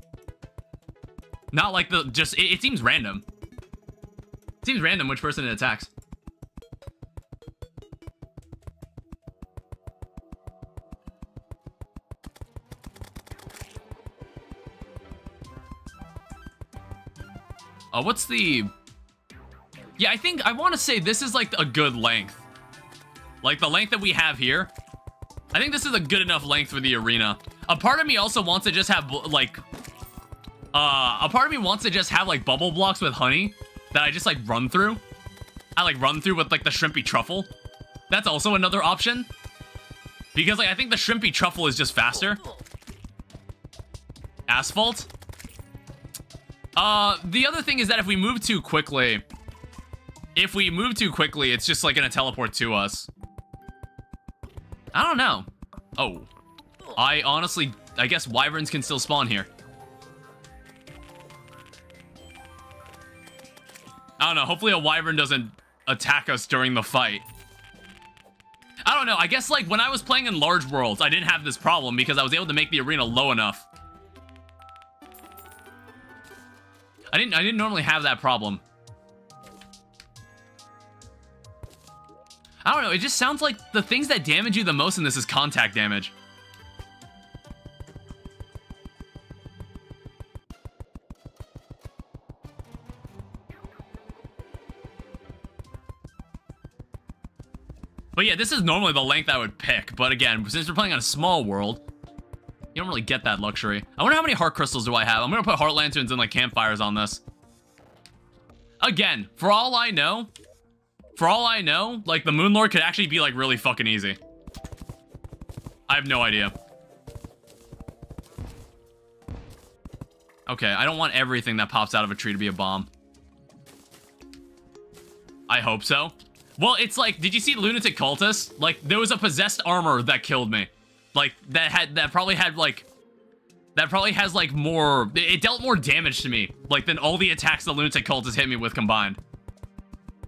the, just, it seems random. Seems random which person it attacks. What's the... Yeah, I want to say this is like a good length. Like the length that we have here. I think this is a good enough length for the arena. A part of me also wants to just have like... a part of me wants to just have like bubble blocks with honey that I just like run through. I like run through with like the shrimpy truffle. That's also another option. Because like I think the shrimpy truffle is just faster. Asphalt. The other thing is that if we move too quickly, it's just like gonna teleport to us. I don't know. Oh. I guess wyverns can still spawn here. I don't know, hopefully a wyvern doesn't attack us during the fight. I don't know, I guess like when I was playing in large worlds, I didn't have this problem because I was able to make the arena low enough I didn't normally have that problem. I don't know, it just sounds like the things that damage you the most in this is contact damage. But yeah, this is normally the length I would pick, but again, since we're playing on a small world, you don't really get that luxury. I wonder how many heart crystals do I have? I'm gonna put heart lanterns and like campfires on this. Again, for all I know, like the Moon Lord could actually be like really fucking easy. I have no idea. Okay, I don't want everything that pops out of a tree to be a bomb. I hope so. Well, it's like, did you see Lunatic Cultist? Like, there was a possessed armor that killed me. Like, that probably has like more, it dealt more damage to me, like, than all the attacks the Lunatic Cultist hit me with combined.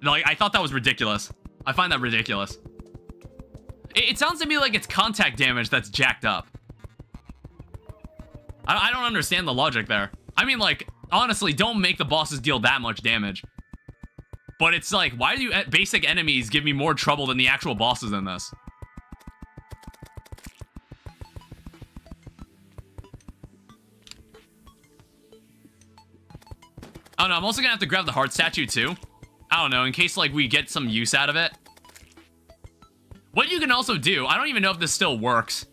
Like, I thought that was ridiculous. I find that ridiculous. It sounds to me like it's contact damage that's jacked up. I don't understand the logic there. I mean, like, honestly, don't make the bosses deal that much damage. But it's like, why do basic enemies give me more trouble than the actual bosses in this? I don't know, I'm also gonna have to grab the heart statue too. I don't know, in case like we get some use out of it. What you can also do, I don't even know if this still works.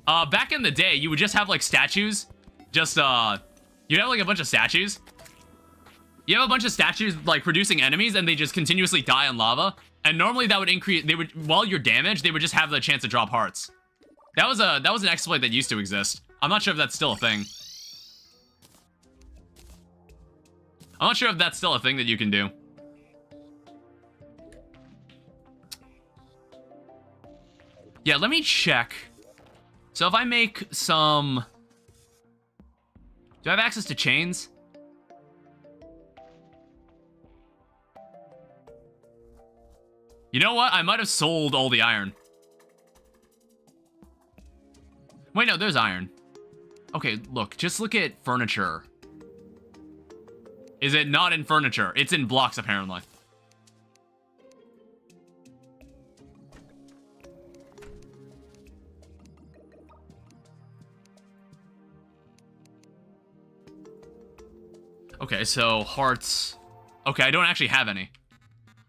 Back in the day, you would just have like statues. You'd have like a bunch of statues. You have a bunch of statues like producing enemies and they just continuously die in lava. And normally that would increase, while you're damaged, they would just have the chance to drop hearts. That was an exploit that used to exist. I'm not sure if that's still a thing. I'm not sure if that's still a thing that you can do. Yeah, let me check. So if I make some... Do I have access to chains? You know what? I might have sold all the iron. Wait, no, there's iron. Okay, look, just look at furniture. Is it not in furniture? It's in blocks, apparently. Okay, so hearts. Okay, I don't actually have any.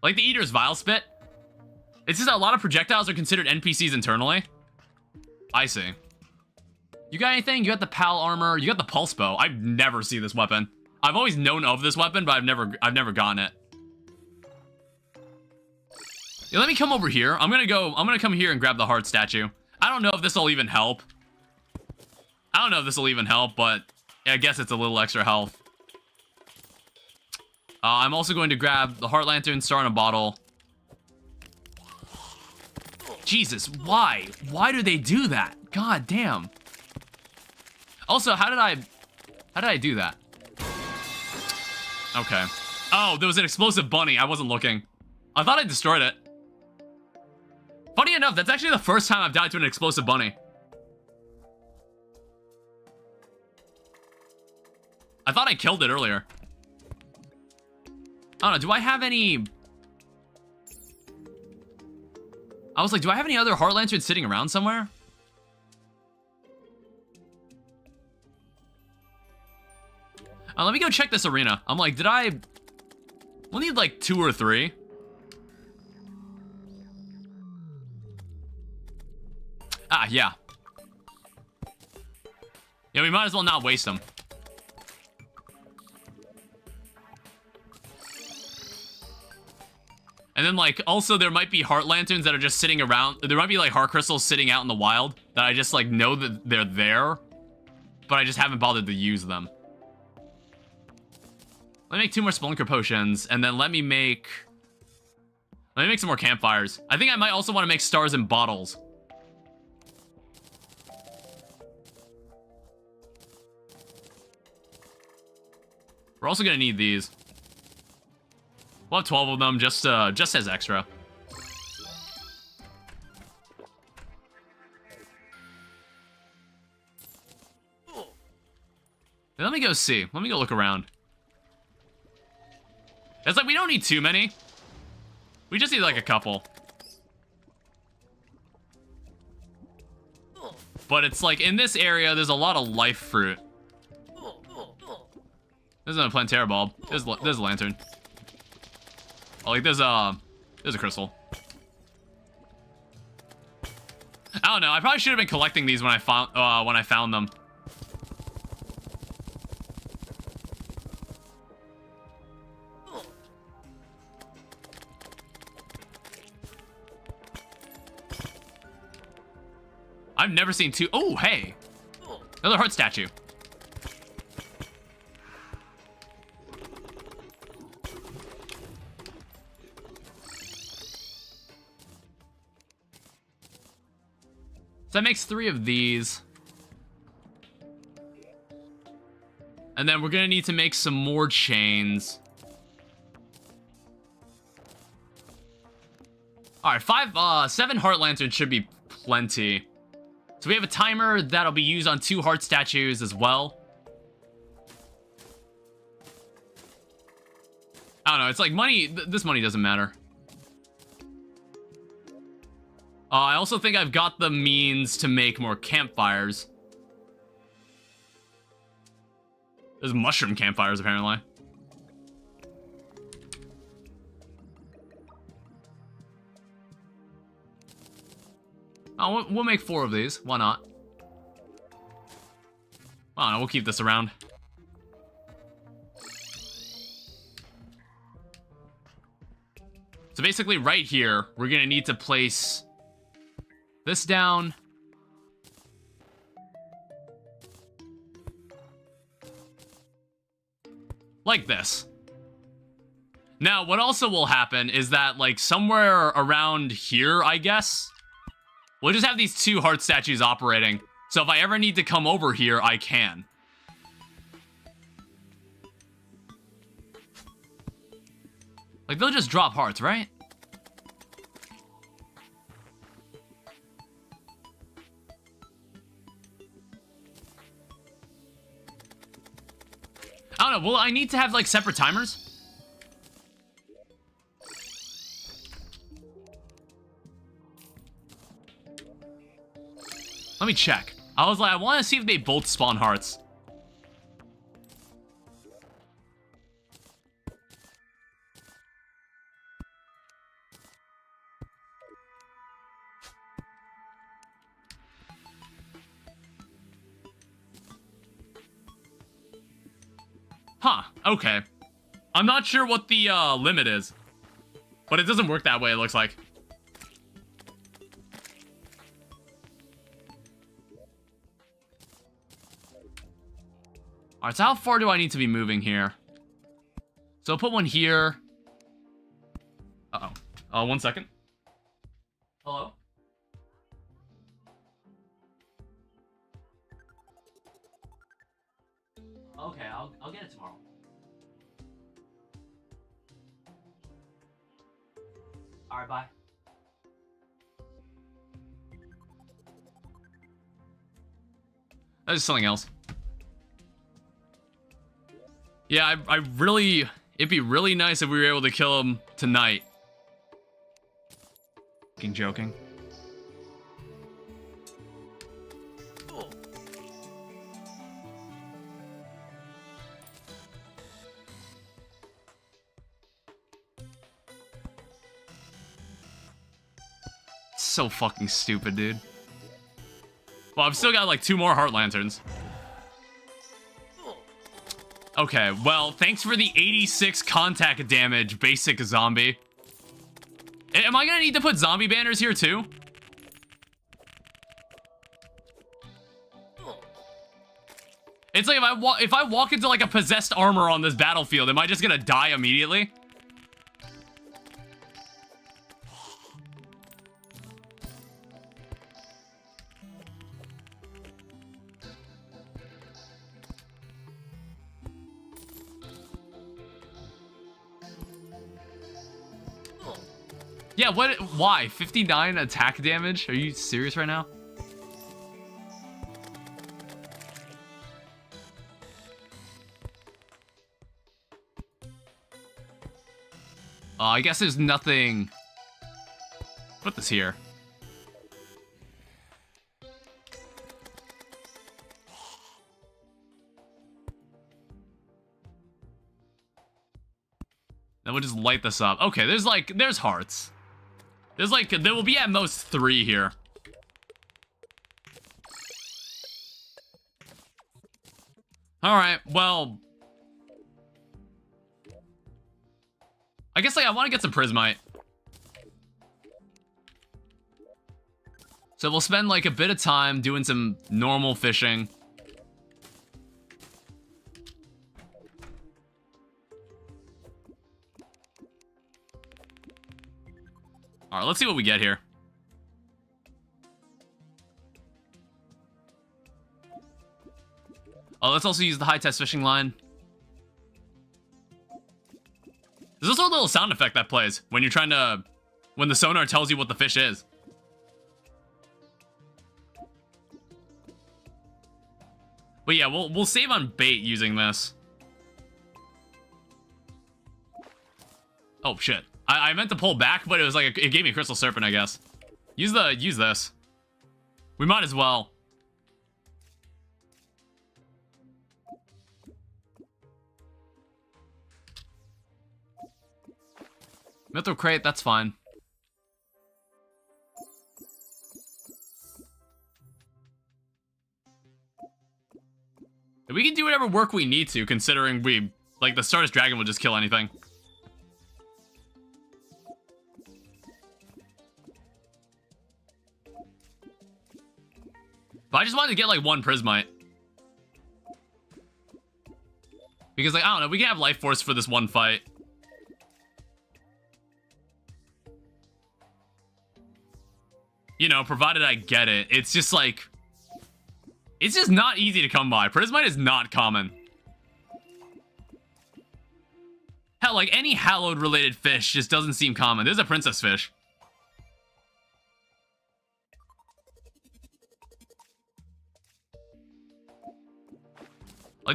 Like the Eater's Vile Spit. It's just that a lot of projectiles are considered NPCs internally. I see. You got anything? You got the PAL armor. You got the pulse bow. I've never seen this weapon. I've always known of this weapon, but I've never gotten it. Yeah, let me come over here. I'm gonna come here and grab the heart statue. I don't know if this will even help. But I guess it's a little extra health. I'm also going to grab the heart lantern, star in a bottle. Jesus, why? Why do they do that? God damn. Also, how did I do that? Okay. Oh, there was an explosive bunny. I wasn't looking. I thought I destroyed it. Funny enough, that's actually the first time I've died to an explosive bunny. I thought I killed it earlier. I don't know, do I have any... I was like, do I have any other heart lanterns sitting around somewhere? Let me go check this arena. I'm like, we'll need like 2 or 3. Ah, yeah. Yeah, we might as well not waste them. And then, like, also there might be heart lanterns that are just sitting around. There might be, like, heart crystals sitting out in the wild that I just, like, know that they're there, but I just haven't bothered to use them. Let me make 2 more Spelunker potions, and then let me make some more campfires. I think I might also want to make stars in bottles. We're also gonna need these. We'll have 12 of them, just as extra. Let me go see. Let me go look around. It's like we don't need too many. We just need like a couple. But it's like in this area, there's a lot of life fruit. There's a Plantera bulb. There's a lantern. Oh, like there's a crystal. I don't know. I probably should have been collecting these when I found them. I've never seen two. Oh, hey. Another heart statue. So that makes 3 of these. And then we're gonna need to make some more chains. All right, 7 heart lanterns should be plenty. So we have a timer that'll be used on 2 heart statues as well. I don't know, it's like money, this money doesn't matter. I also think I've got the means to make more campfires. There's mushroom campfires, apparently. Oh, we'll make 4 of these. Why not? I don't know, we'll keep this around. So basically right here, we're gonna need to place this down. Like this. Now, what also will happen is that, like, somewhere around here, I guess, we'll just have these 2 heart statues operating. So if I ever need to come over here, I can. Like, they'll just drop hearts, right? I don't know, will I need to have, like, separate timers? Let me check. I was like, I want to see if they both spawn hearts. Huh, okay. I'm not sure what the limit is, but it doesn't work that way, it looks like. Alright, so how far do I need to be moving here? So I'll put one here. Uh-oh. 1 second. Hello? Okay, I'll get it tomorrow. Alright, bye. That is something else. Yeah, I really... It'd be really nice if we were able to kill him tonight. Fucking joking. So fucking stupid, dude. Well, I've still got like 2 more heart lanterns. Okay, well, thanks for the 86 contact damage, basic zombie. Am I gonna need to put zombie banners here too? It's like if I walk into like a possessed armor on this battlefield, am I just gonna die immediately? Yeah, what? Why? 59 attack damage? Are you serious right now? I guess there's nothing. Put this here. Then we'll just light this up. Okay, there's hearts. There will be at most 3 here. Alright, well. I guess, I want to get some prismite. So we'll spend, a bit of time doing some normal fishing. Alright, let's see what we get here. Oh, let's also use the high-test fishing line. There's also a little sound effect that plays when you're trying to... when the sonar tells you what the fish is. But yeah, we'll save on bait using this. Oh, shit. I meant to pull back, but it was it gave me a crystal serpent, I guess. Use this. We might as well. Mithril crate, that's fine. We can do whatever work we need to, considering the Stardust Dragon will just kill anything. But I just wanted to get, 1 prismite. Because, I don't know, we can have life force for this one fight. You know, provided I get it. It's just, it's just not easy to come by. Prismite is not common. Hell, any hallowed-related fish just doesn't seem common. There's a princess fish.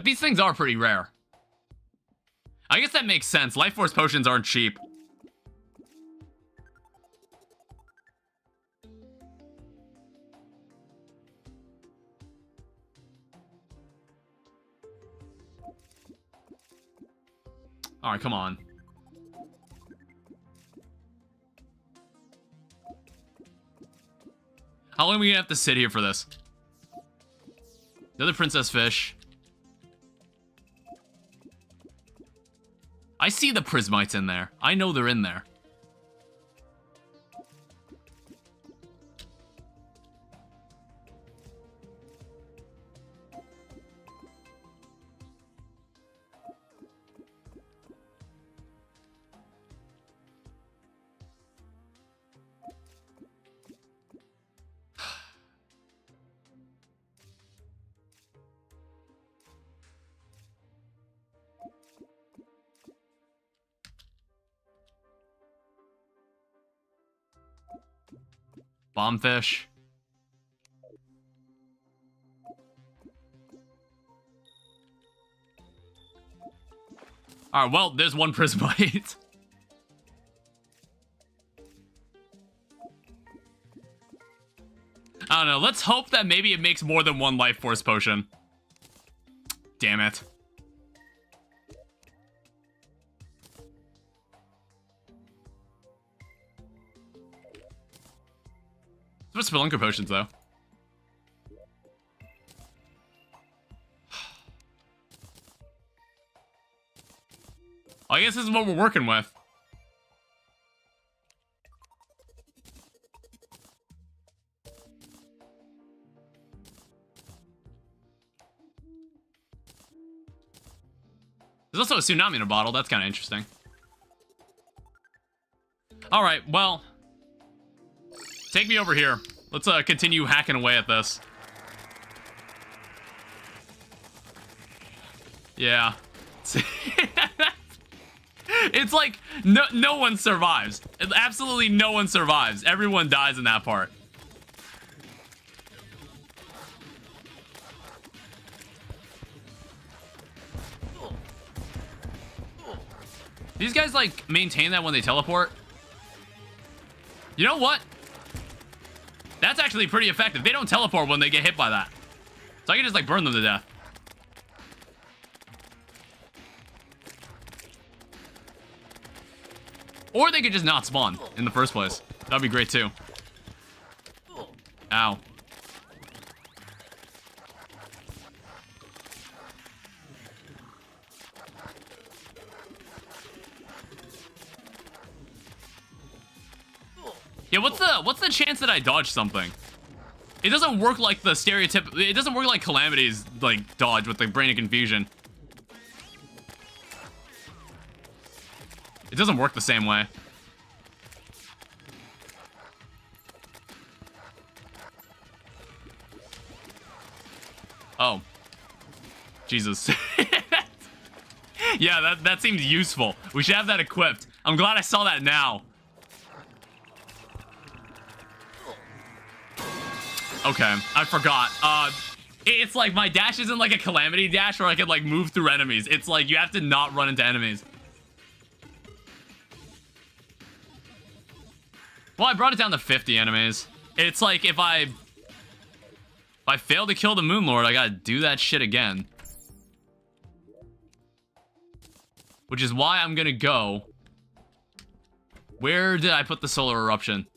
These things are pretty rare. I guess that makes sense. Life Force potions aren't cheap. Alright, come on. How long are we gonna have to sit here for this? Another princess fish. I see the prismites in there. I know they're in there. Bombfish. Alright, well, there's 1 prismite. I don't know, let's hope that maybe it makes more than 1 life force potion. Damn it. What's Spelunker potions, though? I guess this is what we're working with. There's also a tsunami in a bottle. That's kind of interesting. All right, well... take me over here. Let's continue hacking away at this. Yeah. It's no one survives. Absolutely no one survives. Everyone dies in that part. These guys, like, maintain that when they teleport. You know what? That's actually pretty effective. They don't teleport when they get hit by that. So I can just, like, burn them to death. Or they could just not spawn in the first place. That'd be great, too. Ow. Yeah, what's the chance that I dodge something? It doesn't work like the stereotype. It doesn't work like calamity's like dodge with the brain of confusion. It doesn't work the same way. Oh. Jesus. Yeah, that seems useful. We should have that equipped. I'm glad I saw that now. Okay, I forgot. It's like my dash isn't like a calamity dash where I can like move through enemies. It's like you have to not run into enemies. Well, I brought it down to 50 enemies. It's like if I fail to kill the Moon Lord, I gotta do that shit again. Which is why I'm gonna go. Where did I put the solar eruption?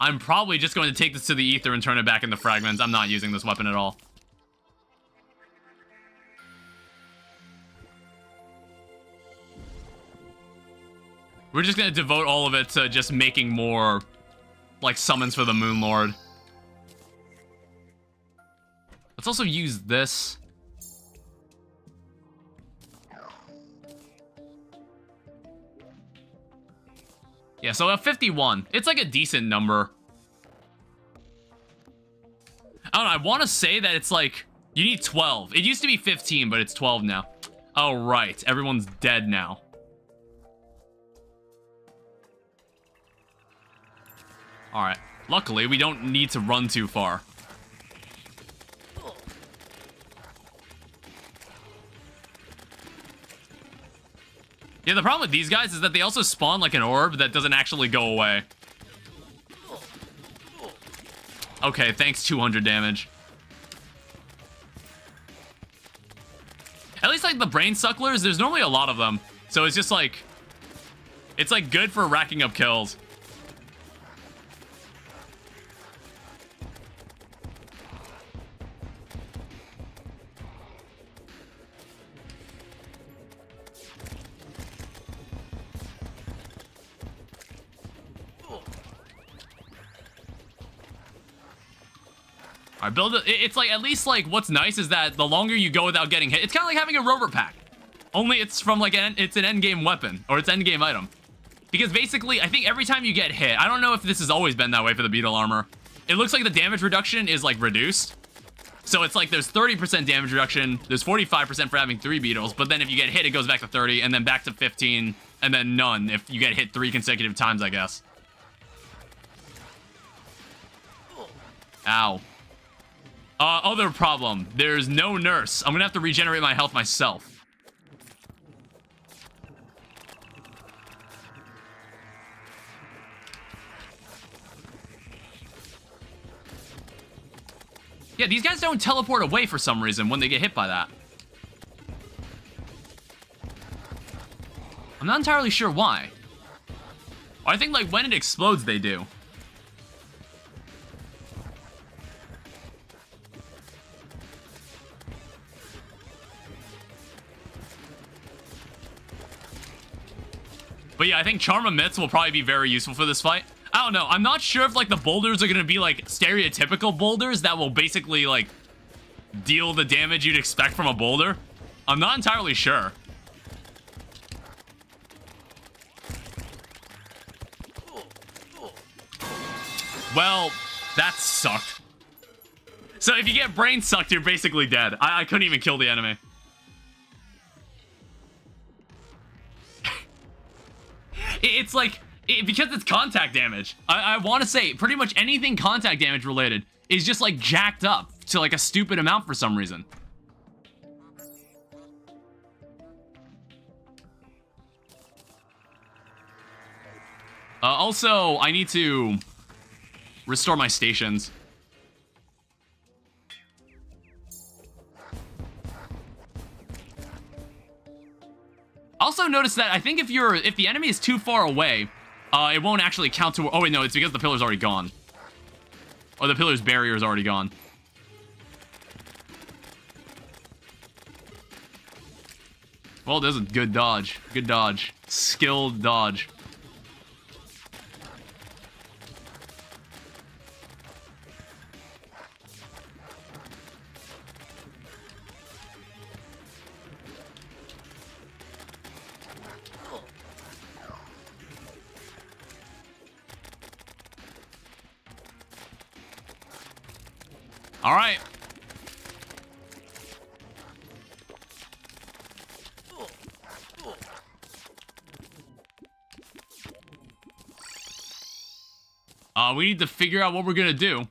I'm probably just going to take this to the ether and turn it back into fragments. I'm not using this weapon at all. We're just going to devote all of it to just making more, like, summons for the Moon Lord. Let's also use this. Yeah, so at 51, it's like a decent number. I don't know, I want to say that it's like, you need 12. It used to be 15, but it's 12 now. Oh, right, everyone's dead now. Alright, luckily, we don't need to run too far. Yeah, the problem with these guys is that they also spawn like an orb that doesn't actually go away. Okay, thanks, 200 damage. At least like the brain sucklers, there's normally a lot of them. So it's just like, it's like good for racking up kills. Alright, build it. It's like, at least like, what's nice is that the longer you go without getting hit, it's kind of like having a rover pack. Only it's from like, it's an endgame weapon, or it's endgame item. Because basically, I think every time you get hit, I don't know if this has always been that way for the beetle armor. It looks like the damage reduction is like reduced. So it's like there's 30% damage reduction, there's 45% for having 3 beetles, but then if you get hit, it goes back to 30, and then back to 15, and then none if you get hit 3 consecutive times, I guess. Ow. Other problem. There's no nurse. I'm gonna have to regenerate my health myself. Yeah, these guys don't teleport away for some reason when they get hit by that. I'm not entirely sure why. I think, like, when it explodes, they do. But yeah, I think Charm Amidst will probably be very useful for this fight. I don't know. I'm not sure if, like, the boulders are going to be, like, stereotypical boulders that will basically, like, deal the damage you'd expect from a boulder. I'm not entirely sure. Well, that sucked. So if you get brain sucked, you're basically dead. I couldn't even kill the enemy. It's like, because it's contact damage. I want to say pretty much anything contact damage related is just like jacked up to like a stupid amount for some reason. Also, I need to restore my stations. Also notice that I think if the enemy is too far away, it won't actually count to. Oh wait, no, it's because the pillar's already gone, or the pillar's barrier is already gone. Well, there's a good dodge. Good dodge. Skilled dodge. All right. We need to figure out what we're gonna do.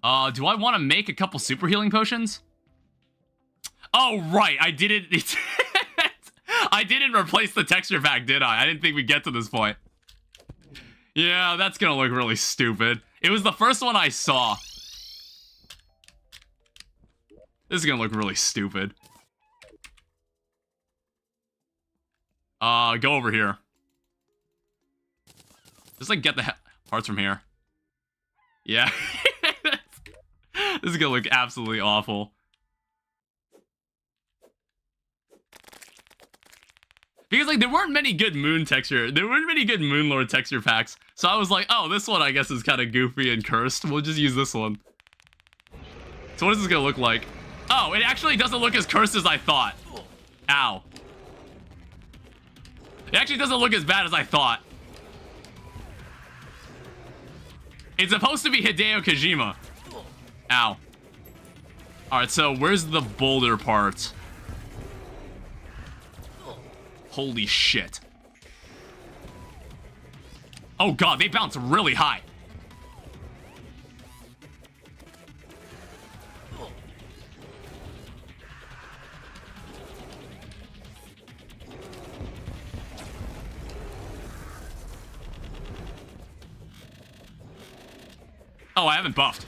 Do I want to make a couple super healing potions? Oh, right. I didn't... I didn't replace the texture pack, did I? I didn't think we'd get to this point. Yeah, that's gonna look really stupid. It was the first one I saw. This is gonna look really stupid. Go over here. Just, like, get the parts from here. Yeah. This is gonna look absolutely awful. Because, like, there weren't many good moon lord texture packs. So I was like, oh, this one, I guess, is kind of goofy and cursed. We'll just use this one. So what is this gonna look like? Oh, it actually doesn't look as cursed as I thought. Ow. It actually doesn't look as bad as I thought. It's supposed to be Hideo Kojima. Ow. Alright, so where's the boulder part? Holy shit. Oh god, they bounce really high. Oh, I haven't buffed.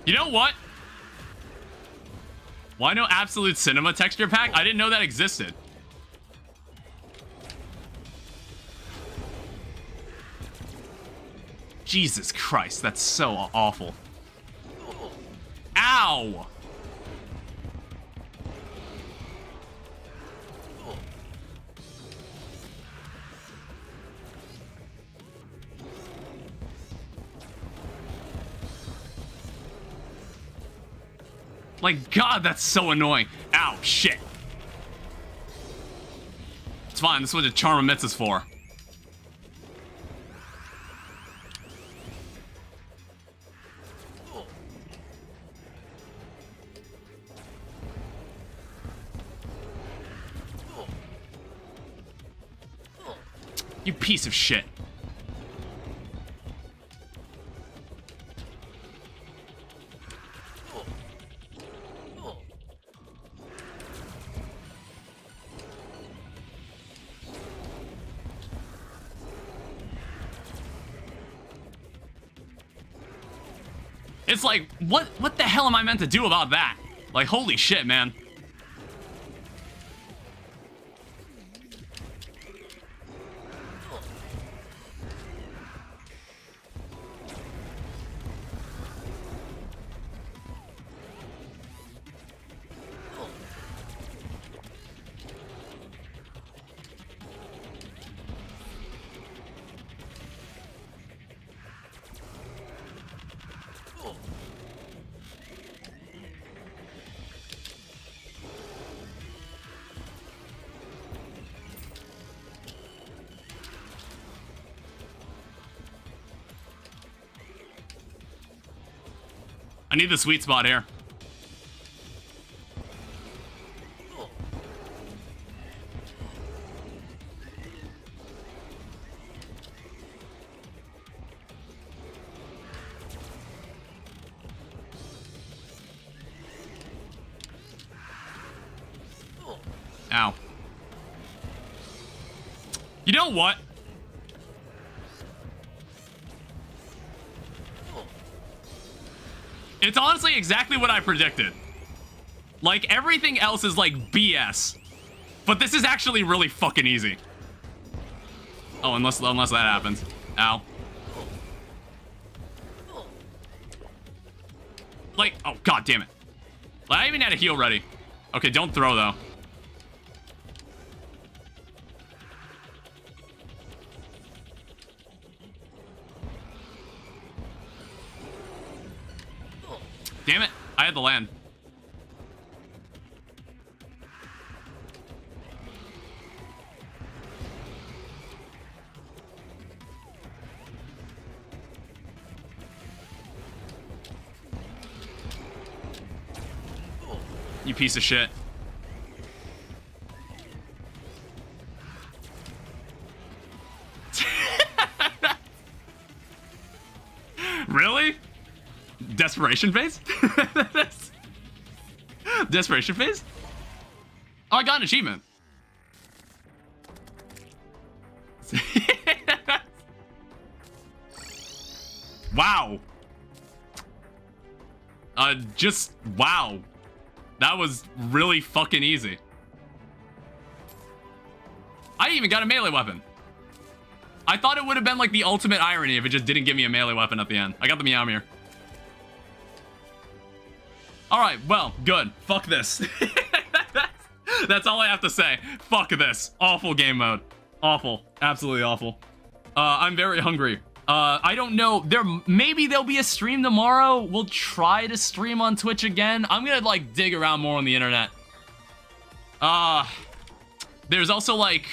You know what? Why no absolute cinema texture pack? I didn't know that existed. Jesus Christ, that's so awful. Ow! Like, God, that's so annoying. Ow, shit. It's fine, this is what the Charm of Mitz is for. You piece of shit. It's like, what the hell am I meant to do about that? Like, holy shit, man. I need the sweet spot here. Ow. You know what? It's honestly exactly what I predicted. Like, everything else is like BS. But this is actually really fucking easy. Oh, unless that happens. Ow. Like, oh, god damn it. I even had a heal ready. Okay, don't throw, though. Damn it. I had the land. You piece of shit. Really? Desperation phase? Desperation phase? Oh, I got an achievement. Wow. Just wow. That was really fucking easy. I even got a melee weapon. I thought it would have been like the ultimate irony if it just didn't give me a melee weapon at the end. I got the Meowmere. Alright, well, good. Fuck this. That's all I have to say. Fuck this. Awful game mode. Awful. Absolutely awful. I'm very hungry. I don't know. Maybe there'll be a stream tomorrow. We'll try to stream on Twitch again. I'm gonna like dig around more on the internet. There's also like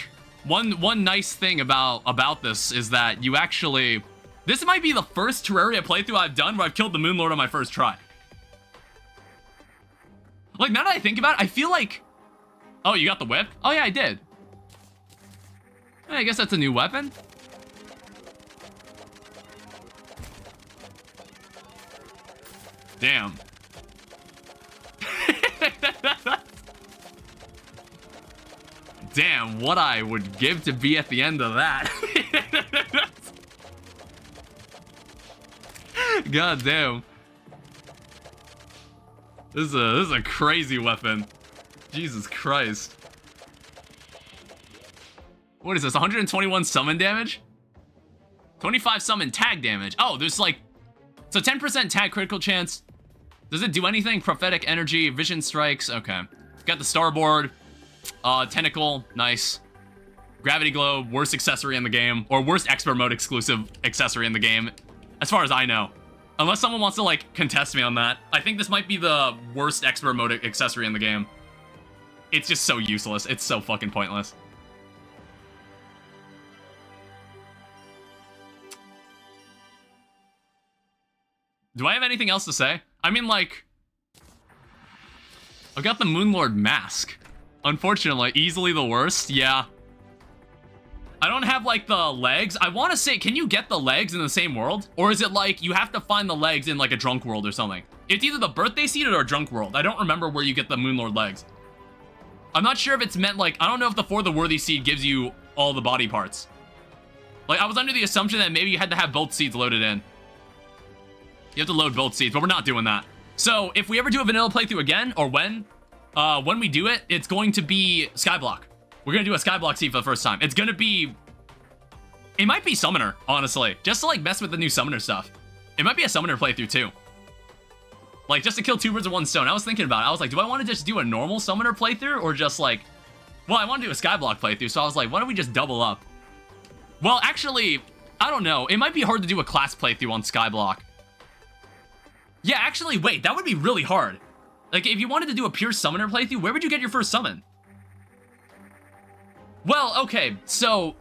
one nice thing about this is that you actually, this might be the first Terraria playthrough I've done where I've killed the Moon Lord on my first try. Like, now that I think about it, I feel like, oh, you got the whip? Oh yeah, I did. I guess that's a new weapon. Damn. Damn, what I would give to be at the end of that. God damn. This is a crazy weapon. Jesus Christ. What is this? 121 summon damage? 25 summon tag damage. Oh, there's like, so 10% tag critical chance. Does it do anything? Prophetic energy, vision strikes. Okay. Got the starboard. Tentacle. Nice. Gravity globe. Worst accessory in the game. Or worst expert mode exclusive accessory in the game. As far as I know. Unless someone wants to, like, contest me on that. I think this might be the worst expert mode accessory in the game. It's just so useless. It's so fucking pointless. Do I have anything else to say? I mean, like, I've got the Moonlord mask. Unfortunately, easily the worst. Yeah. I don't have, like, the legs. I want to say, can you get the legs in the same world? Or is it, like, you have to find the legs in, like, a drunk world or something? It's either the birthday seed or a drunk world. I don't remember where you get the Moonlord legs. I'm not sure if it's meant, like, I don't know if the For the Worthy seed gives you all the body parts. Like, I was under the assumption that maybe you had to have both seeds loaded in. You have to load both seeds, but we're not doing that. So, if we ever do a vanilla playthrough again, or when we do it, it's going to be Skyblock. We're going to do a Skyblock seed for the first time. It's going to be... It might be Summoner, honestly. Just to, like, mess with the new Summoner stuff. It might be a Summoner playthrough, too. Like, just to kill two birds with one stone. I was thinking about it. I was like, do I want to just do a normal Summoner playthrough, or just, like... Well, I want to do a Skyblock playthrough, so I was like, why don't we just double up? Well, actually, I don't know. It might be hard to do a class playthrough on Skyblock. Yeah, actually, wait, that would be really hard. Like, if you wanted to do a pure Summoner playthrough, where would you get your first summon? Well, okay, so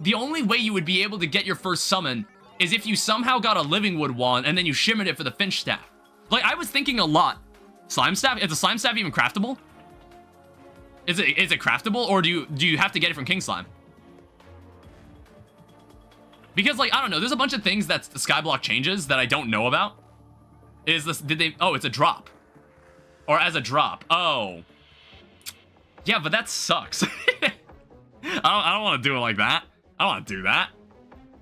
the only way you would be able to get your first summon is if you somehow got a Living Wood wand and then you shimmered it for the Finch Staff. Like, I was thinking a lot. Slime Staff? Is a Slime Staff even craftable? Is it craftable, or do you have to get it from King Slime? Because, like, I don't know, there's a bunch of things that the Skyblock changes that I don't know about. Is this, oh, it's a drop. Or as a drop. Oh. Yeah, but that sucks. I don't want to do it like that. I don't want to do that.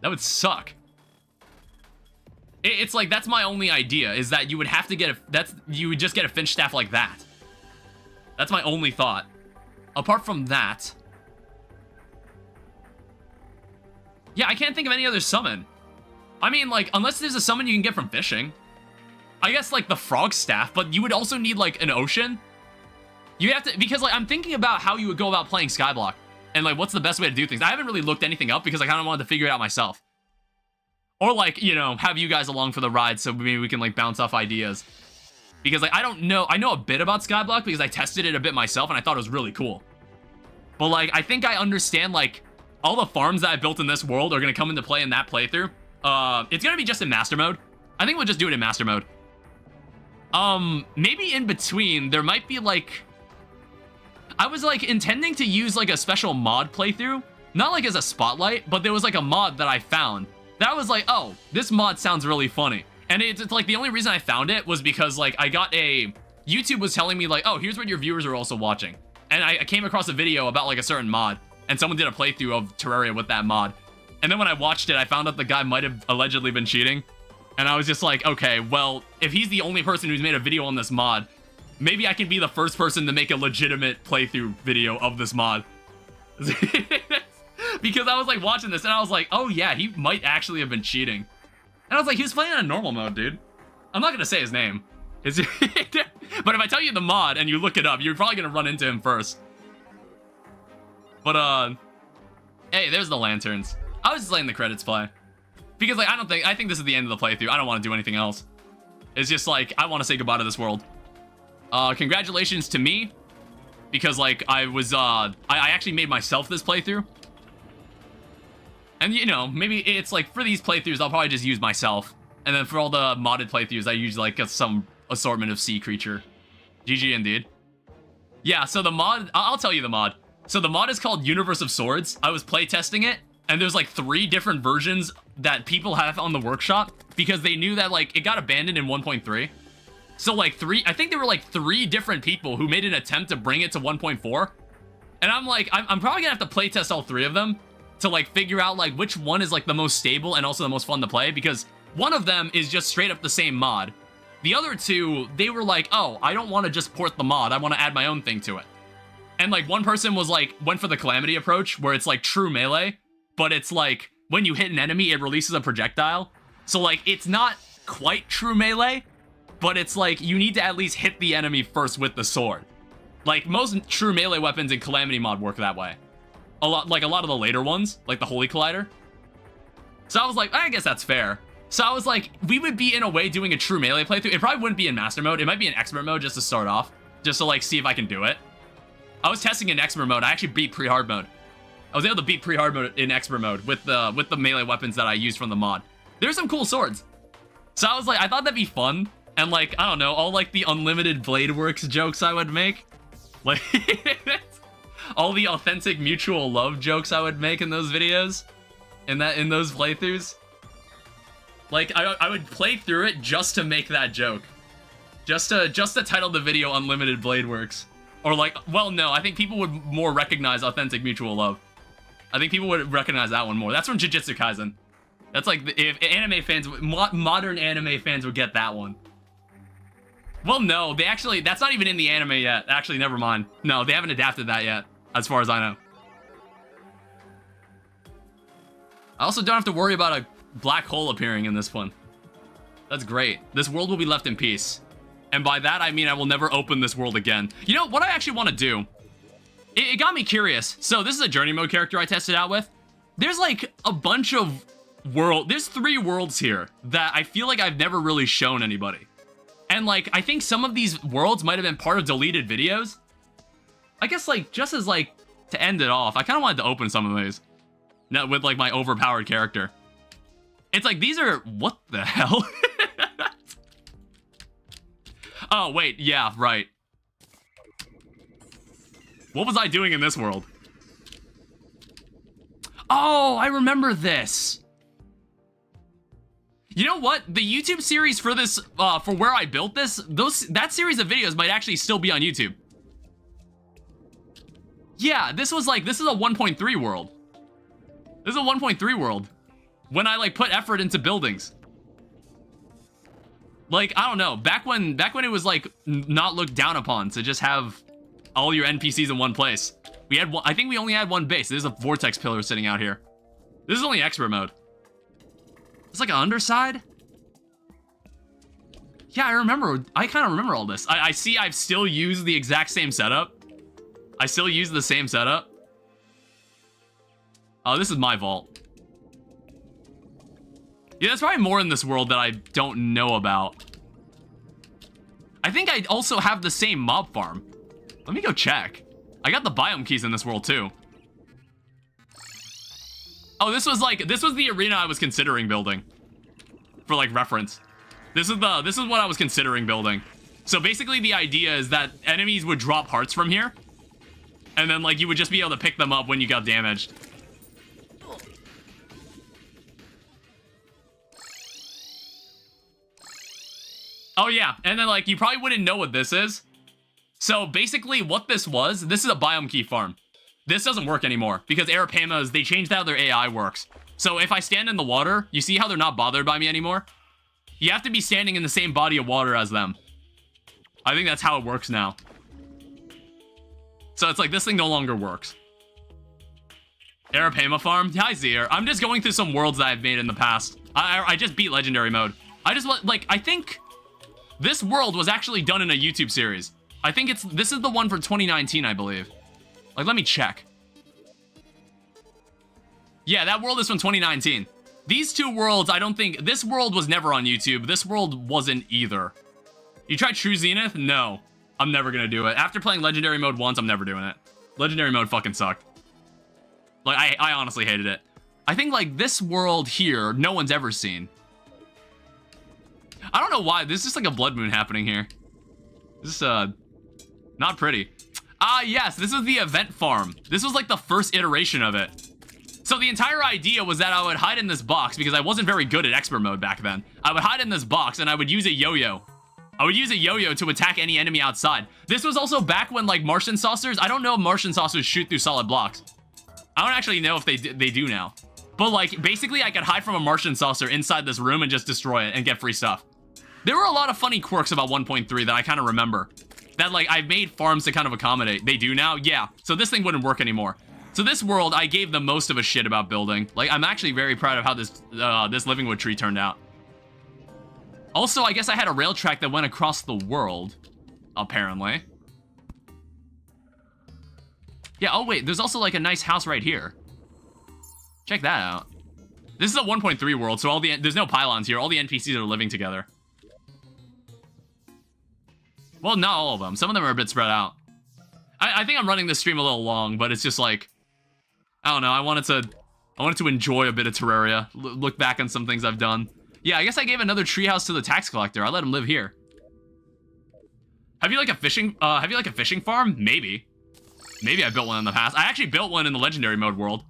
That would suck. It's like, that's my only idea, is that you would have to get you would just get a Finch staff like that. That's my only thought. Apart from that, yeah, I can't think of any other summon. I mean, like, unless there's a summon you can get from fishing. I guess, like, the frog staff, but you would also need, like, an ocean. You have to, because, like, I'm thinking about how you would go about playing Skyblock. And, like, what's the best way to do things. I haven't really looked anything up because I kind of wanted to figure it out myself. Or, like, you know, have you guys along for the ride so maybe we can, like, bounce off ideas. Because, like, I don't know. I know a bit about Skyblock because I tested it a bit myself and I thought it was really cool. But, like, I think I understand, like, all the farms that I built in this world are going to come into play in that playthrough. It's going to be just in Master Mode. I think we'll just do it in Master Mode. Maybe in between, there might be, like... I was, like, intending to use, like, a special mod playthrough. Not, like, as a spotlight, but there was, like, a mod that I found. That was like, oh, this mod sounds really funny. And it's like, the only reason I found it was because, like, I got a... YouTube was telling me, like, oh, here's what your viewers are also watching. And I came across a video about, like, a certain mod. And someone did a playthrough of Terraria with that mod. And then when I watched it, I found out the guy might have allegedly been cheating. And I was just like, okay, well, if he's the only person who's made a video on this mod, maybe I can be the first person to make a legitimate playthrough video of this mod. Because I was, like, watching this, and I was like, oh, yeah, he might actually have been cheating. And I was like, he was playing on normal mode, dude. I'm not going to say his name. But if I tell you the mod and you look it up, you're probably going to run into him first. But, hey, there's the lanterns. I was just letting the credits play. Because, like, I think this is the end of the playthrough. I don't want to do anything else. It's just, like, I want to say goodbye to this world. Congratulations to me. Because, like, I actually made myself this playthrough. And, you know, maybe it's, like, for these playthroughs, I'll probably just use myself. And then for all the modded playthroughs, I use, like, some assortment of sea creature. GG indeed. Yeah, so the mod, I'll tell you the mod. So the mod is called Universe of Swords. I was playtesting it, and there's, like, 3 different versions that people have on the workshop because they knew that, like, it got abandoned in 1.3. So, like, I think there were, like, 3 different people who made an attempt to bring it to 1.4. And I'm like, I'm probably gonna have to playtest all 3 of them to, like, figure out, like, which one is, like, the most stable and also the most fun to play, because one of them is just straight up the same mod. The other 2, they were like, oh, I don't want to just port the mod, I want to add my own thing to it. And, like, one person was, like, went for the calamity approach, where it's, like, true melee, but it's, like, when you hit an enemy, it releases a projectile. So, like, it's not quite true melee, but it's, like, you need to at least hit the enemy first with the sword. Like, most true melee weapons in calamity mod work that way. A lot of the later ones, like the Holy Collider. So I was like, I guess that's fair. So I was like, we would be in a way doing a true melee playthrough. It probably wouldn't be in master mode. It might be in expert mode just to start off, just to, like, see if I can do it. I was testing in expert mode. I actually beat pre-hard mode. I was able to beat pre-hard mode in expert mode with the melee weapons that I used from the mod. There's some cool swords. So I was like, I thought that'd be fun. And, like, I don't know, all, like, the unlimited blade works jokes I would make. Like, all the authentic mutual love jokes I would make in those videos. In those playthroughs. Like, I would play through it just to make that joke. Just to title the video Unlimited Blade Works. Or, like, well, no, I think people would more recognize authentic mutual love. I think people would recognize that one more. That's from Jujutsu Kaisen. That's like, if anime fans, modern anime fans would get that one. Well, no, they actually, that's not even in the anime yet. Actually, never mind. No, they haven't adapted that yet, as far as I know. I also don't have to worry about a black hole appearing in this one. That's great. This world will be left in peace. And by that, I mean I will never open this world again. You know, what I actually want to do, it got me curious. So this is a journey mode character I tested out with. There's, like, a bunch of there's 3 worlds here that I feel like I've never really shown anybody. And, like, I think some of these worlds might have been part of deleted videos. I guess, like, just as, like, to end it off, I kind of wanted to open some of these. With, like, my overpowered character. It's like, these are... What the hell? Oh, wait. Yeah, right. What was I doing in this world? Oh, I remember this. You know what? The YouTube series for this, for where I built this, that series of videos might actually still be on YouTube. Yeah, this is a 1.3 world. This is a 1.3 world. When I like put effort into buildings. Like, I don't know, back when it was like not looked down upon to just have all your NPCs in one place. We had one, I think we only had one base. There's a vortex pillar sitting out here. This is only expert mode. It's like an underside. Yeah, I kind of remember all this. I see I've still used the exact same setup. I still use the same setup. Oh, this is my vault. Yeah, there's probably more in this world that I don't know about. I think I also have the same mob farm. Let me go check. I got the biome keys in this world too. Oh, this was the arena I was considering building. For like reference. This is what I was considering building. So basically the idea is that enemies would drop hearts from here. And then like you would just be able to pick them up when you got damaged. Oh yeah, and then like you probably wouldn't know what this is. So basically what this is a biome key farm. This doesn't work anymore because Arapamas, they changed how their AI works. So if I stand in the water, you see how they're not bothered by me anymore? You have to be standing in the same body of water as them. I think that's how it works now. So it's like this thing no longer works. Arapama farm? Hi Zier. I'm just going through some worlds that I've made in the past. I just beat Legendary Mode. I think this world was actually done in a YouTube series. I think this is the one for 2019, I believe. Like, let me check. Yeah, that world is from 2019. These two worlds, I don't think... This world was never on YouTube. This world wasn't either. You tried True Zenith? No. I'm never gonna do it. After playing Legendary Mode once, I'm never doing it. Legendary Mode fucking sucked. Like, I honestly hated it. I think, like, this world here, no one's ever seen. I don't know why. There's just, like, a blood moon happening here. This is, not pretty. Ah, yes, this is the event farm. This was, like, the first iteration of it. So the entire idea was that I would hide in this box because I wasn't very good at expert mode back then. I would hide in this box and I would use a yo-yo. I would use a yo-yo to attack any enemy outside. This was also back when, like, Martian saucers... I don't know if Martian saucers shoot through solid blocks. I don't actually know if they do now. But, like, basically, I could hide from a Martian saucer inside this room and just destroy it and get free stuff. There were a lot of funny quirks about 1.3 that I kind of remember. That, like, I've made farms to kind of accommodate. They do now? Yeah. So this thing wouldn't work anymore. So this world, I gave the most of a shit about building. Like, I'm actually very proud of how this living wood tree turned out. Also, I guess I had a rail track that went across the world, apparently. Yeah, oh wait, there's also like a nice house right here. Check that out. This is a 1.3 world, so there's no pylons here. All the NPCs are living together. Well, not all of them. Some of them are a bit spread out. I think I'm running this stream a little long, but it's just like, I don't know. I wanted to enjoy a bit of Terraria. Look back on some things I've done. Yeah, I guess I gave another treehouse to the tax collector. I let him live here. Have you like a fishing farm? Maybe. Maybe I built one in the past. I actually built one in the Legendary Mode world.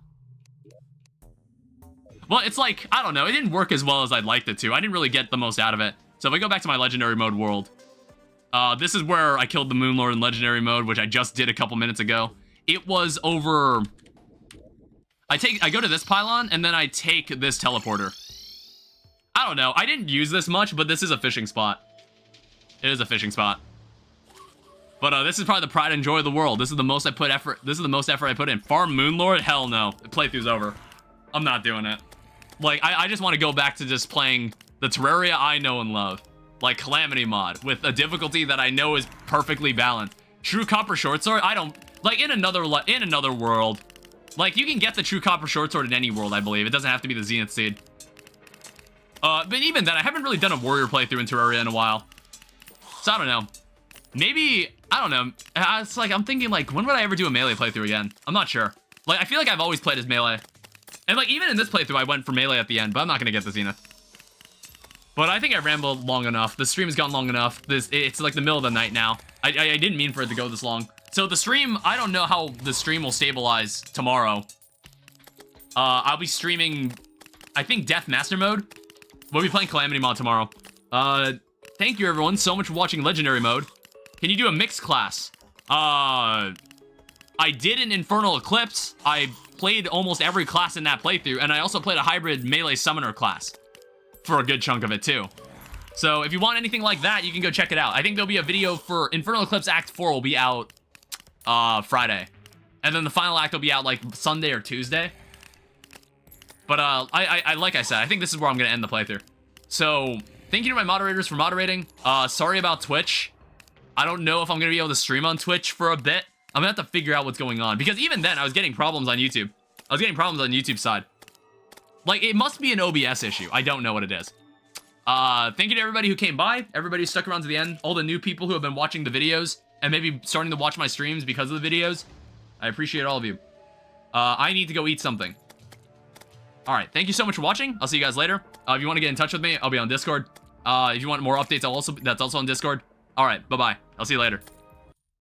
Well, it's like, I don't know. It didn't work as well as I'd liked it to. I didn't really get the most out of it. So if I go back to my Legendary Mode world, this is where I killed the Moonlord in Legendary Mode, which I just did a couple minutes ago. It was over... I go to this pylon, and then I take this teleporter. I don't know. I didn't use this much, but this is a fishing spot. It is a fishing spot. But this is probably the pride and joy of the world. This is the most I put effort. This is the most effort I put in. Farm Moonlord? Hell no. The playthrough's over. I'm not doing it. Like, I just want to go back to just playing the Terraria I know and love. Like Calamity mod, with a difficulty that I know is perfectly balanced. True Copper Short Sword? I don't... Like, in another world. Like, you can get the True Copper Short Sword in any world, I believe. It doesn't have to be the Zenith Seed. But even then, I haven't really done a warrior playthrough in Terraria in a while. So, I don't know. Maybe... I don't know. It's like, I'm thinking, like, when would I ever do a melee playthrough again? I'm not sure. Like, I feel like I've always played as melee. And, like, even in this playthrough, I went for melee at the end, but I'm not gonna get the Zenith. But I think I rambled long enough. The stream has gone long enough. It's like the middle of the night now. I didn't mean for it to go this long. So the stream, I don't know how the stream will stabilize tomorrow. I'll be streaming, I think, Death Master Mode. We'll be playing Calamity mod tomorrow. Thank you everyone so much for watching Legendary Mode. Can you do a mixed class? I did an Infernal Eclipse. I played almost every class in that playthrough, and I also played a hybrid melee summoner class for a good chunk of it too. So if you want anything like that, you can go check it out. I think there'll be a video for Infernal Eclipse Act 4 will be out Friday. And then the final act will be out like Sunday or Tuesday. But I like I said, I think this is where I'm going to end the playthrough. So thank you to my moderators for moderating. Sorry about Twitch. I don't know if I'm going to be able to stream on Twitch for a bit. I'm going to have to figure out what's going on. Because even then, I was getting problems on YouTube. I was getting problems on YouTube side. Like, it must be an OBS issue. I don't know what it is. Thank you to everybody who came by. Everybody who stuck around to the end. All the new people who have been watching the videos. And maybe starting to watch my streams because of the videos. I appreciate all of you. I need to go eat something. Alright, thank you so much for watching. I'll see you guys later. If you want to get in touch with me, I'll be on Discord. If you want more updates, that's also on Discord. Alright, bye-bye. I'll see you later.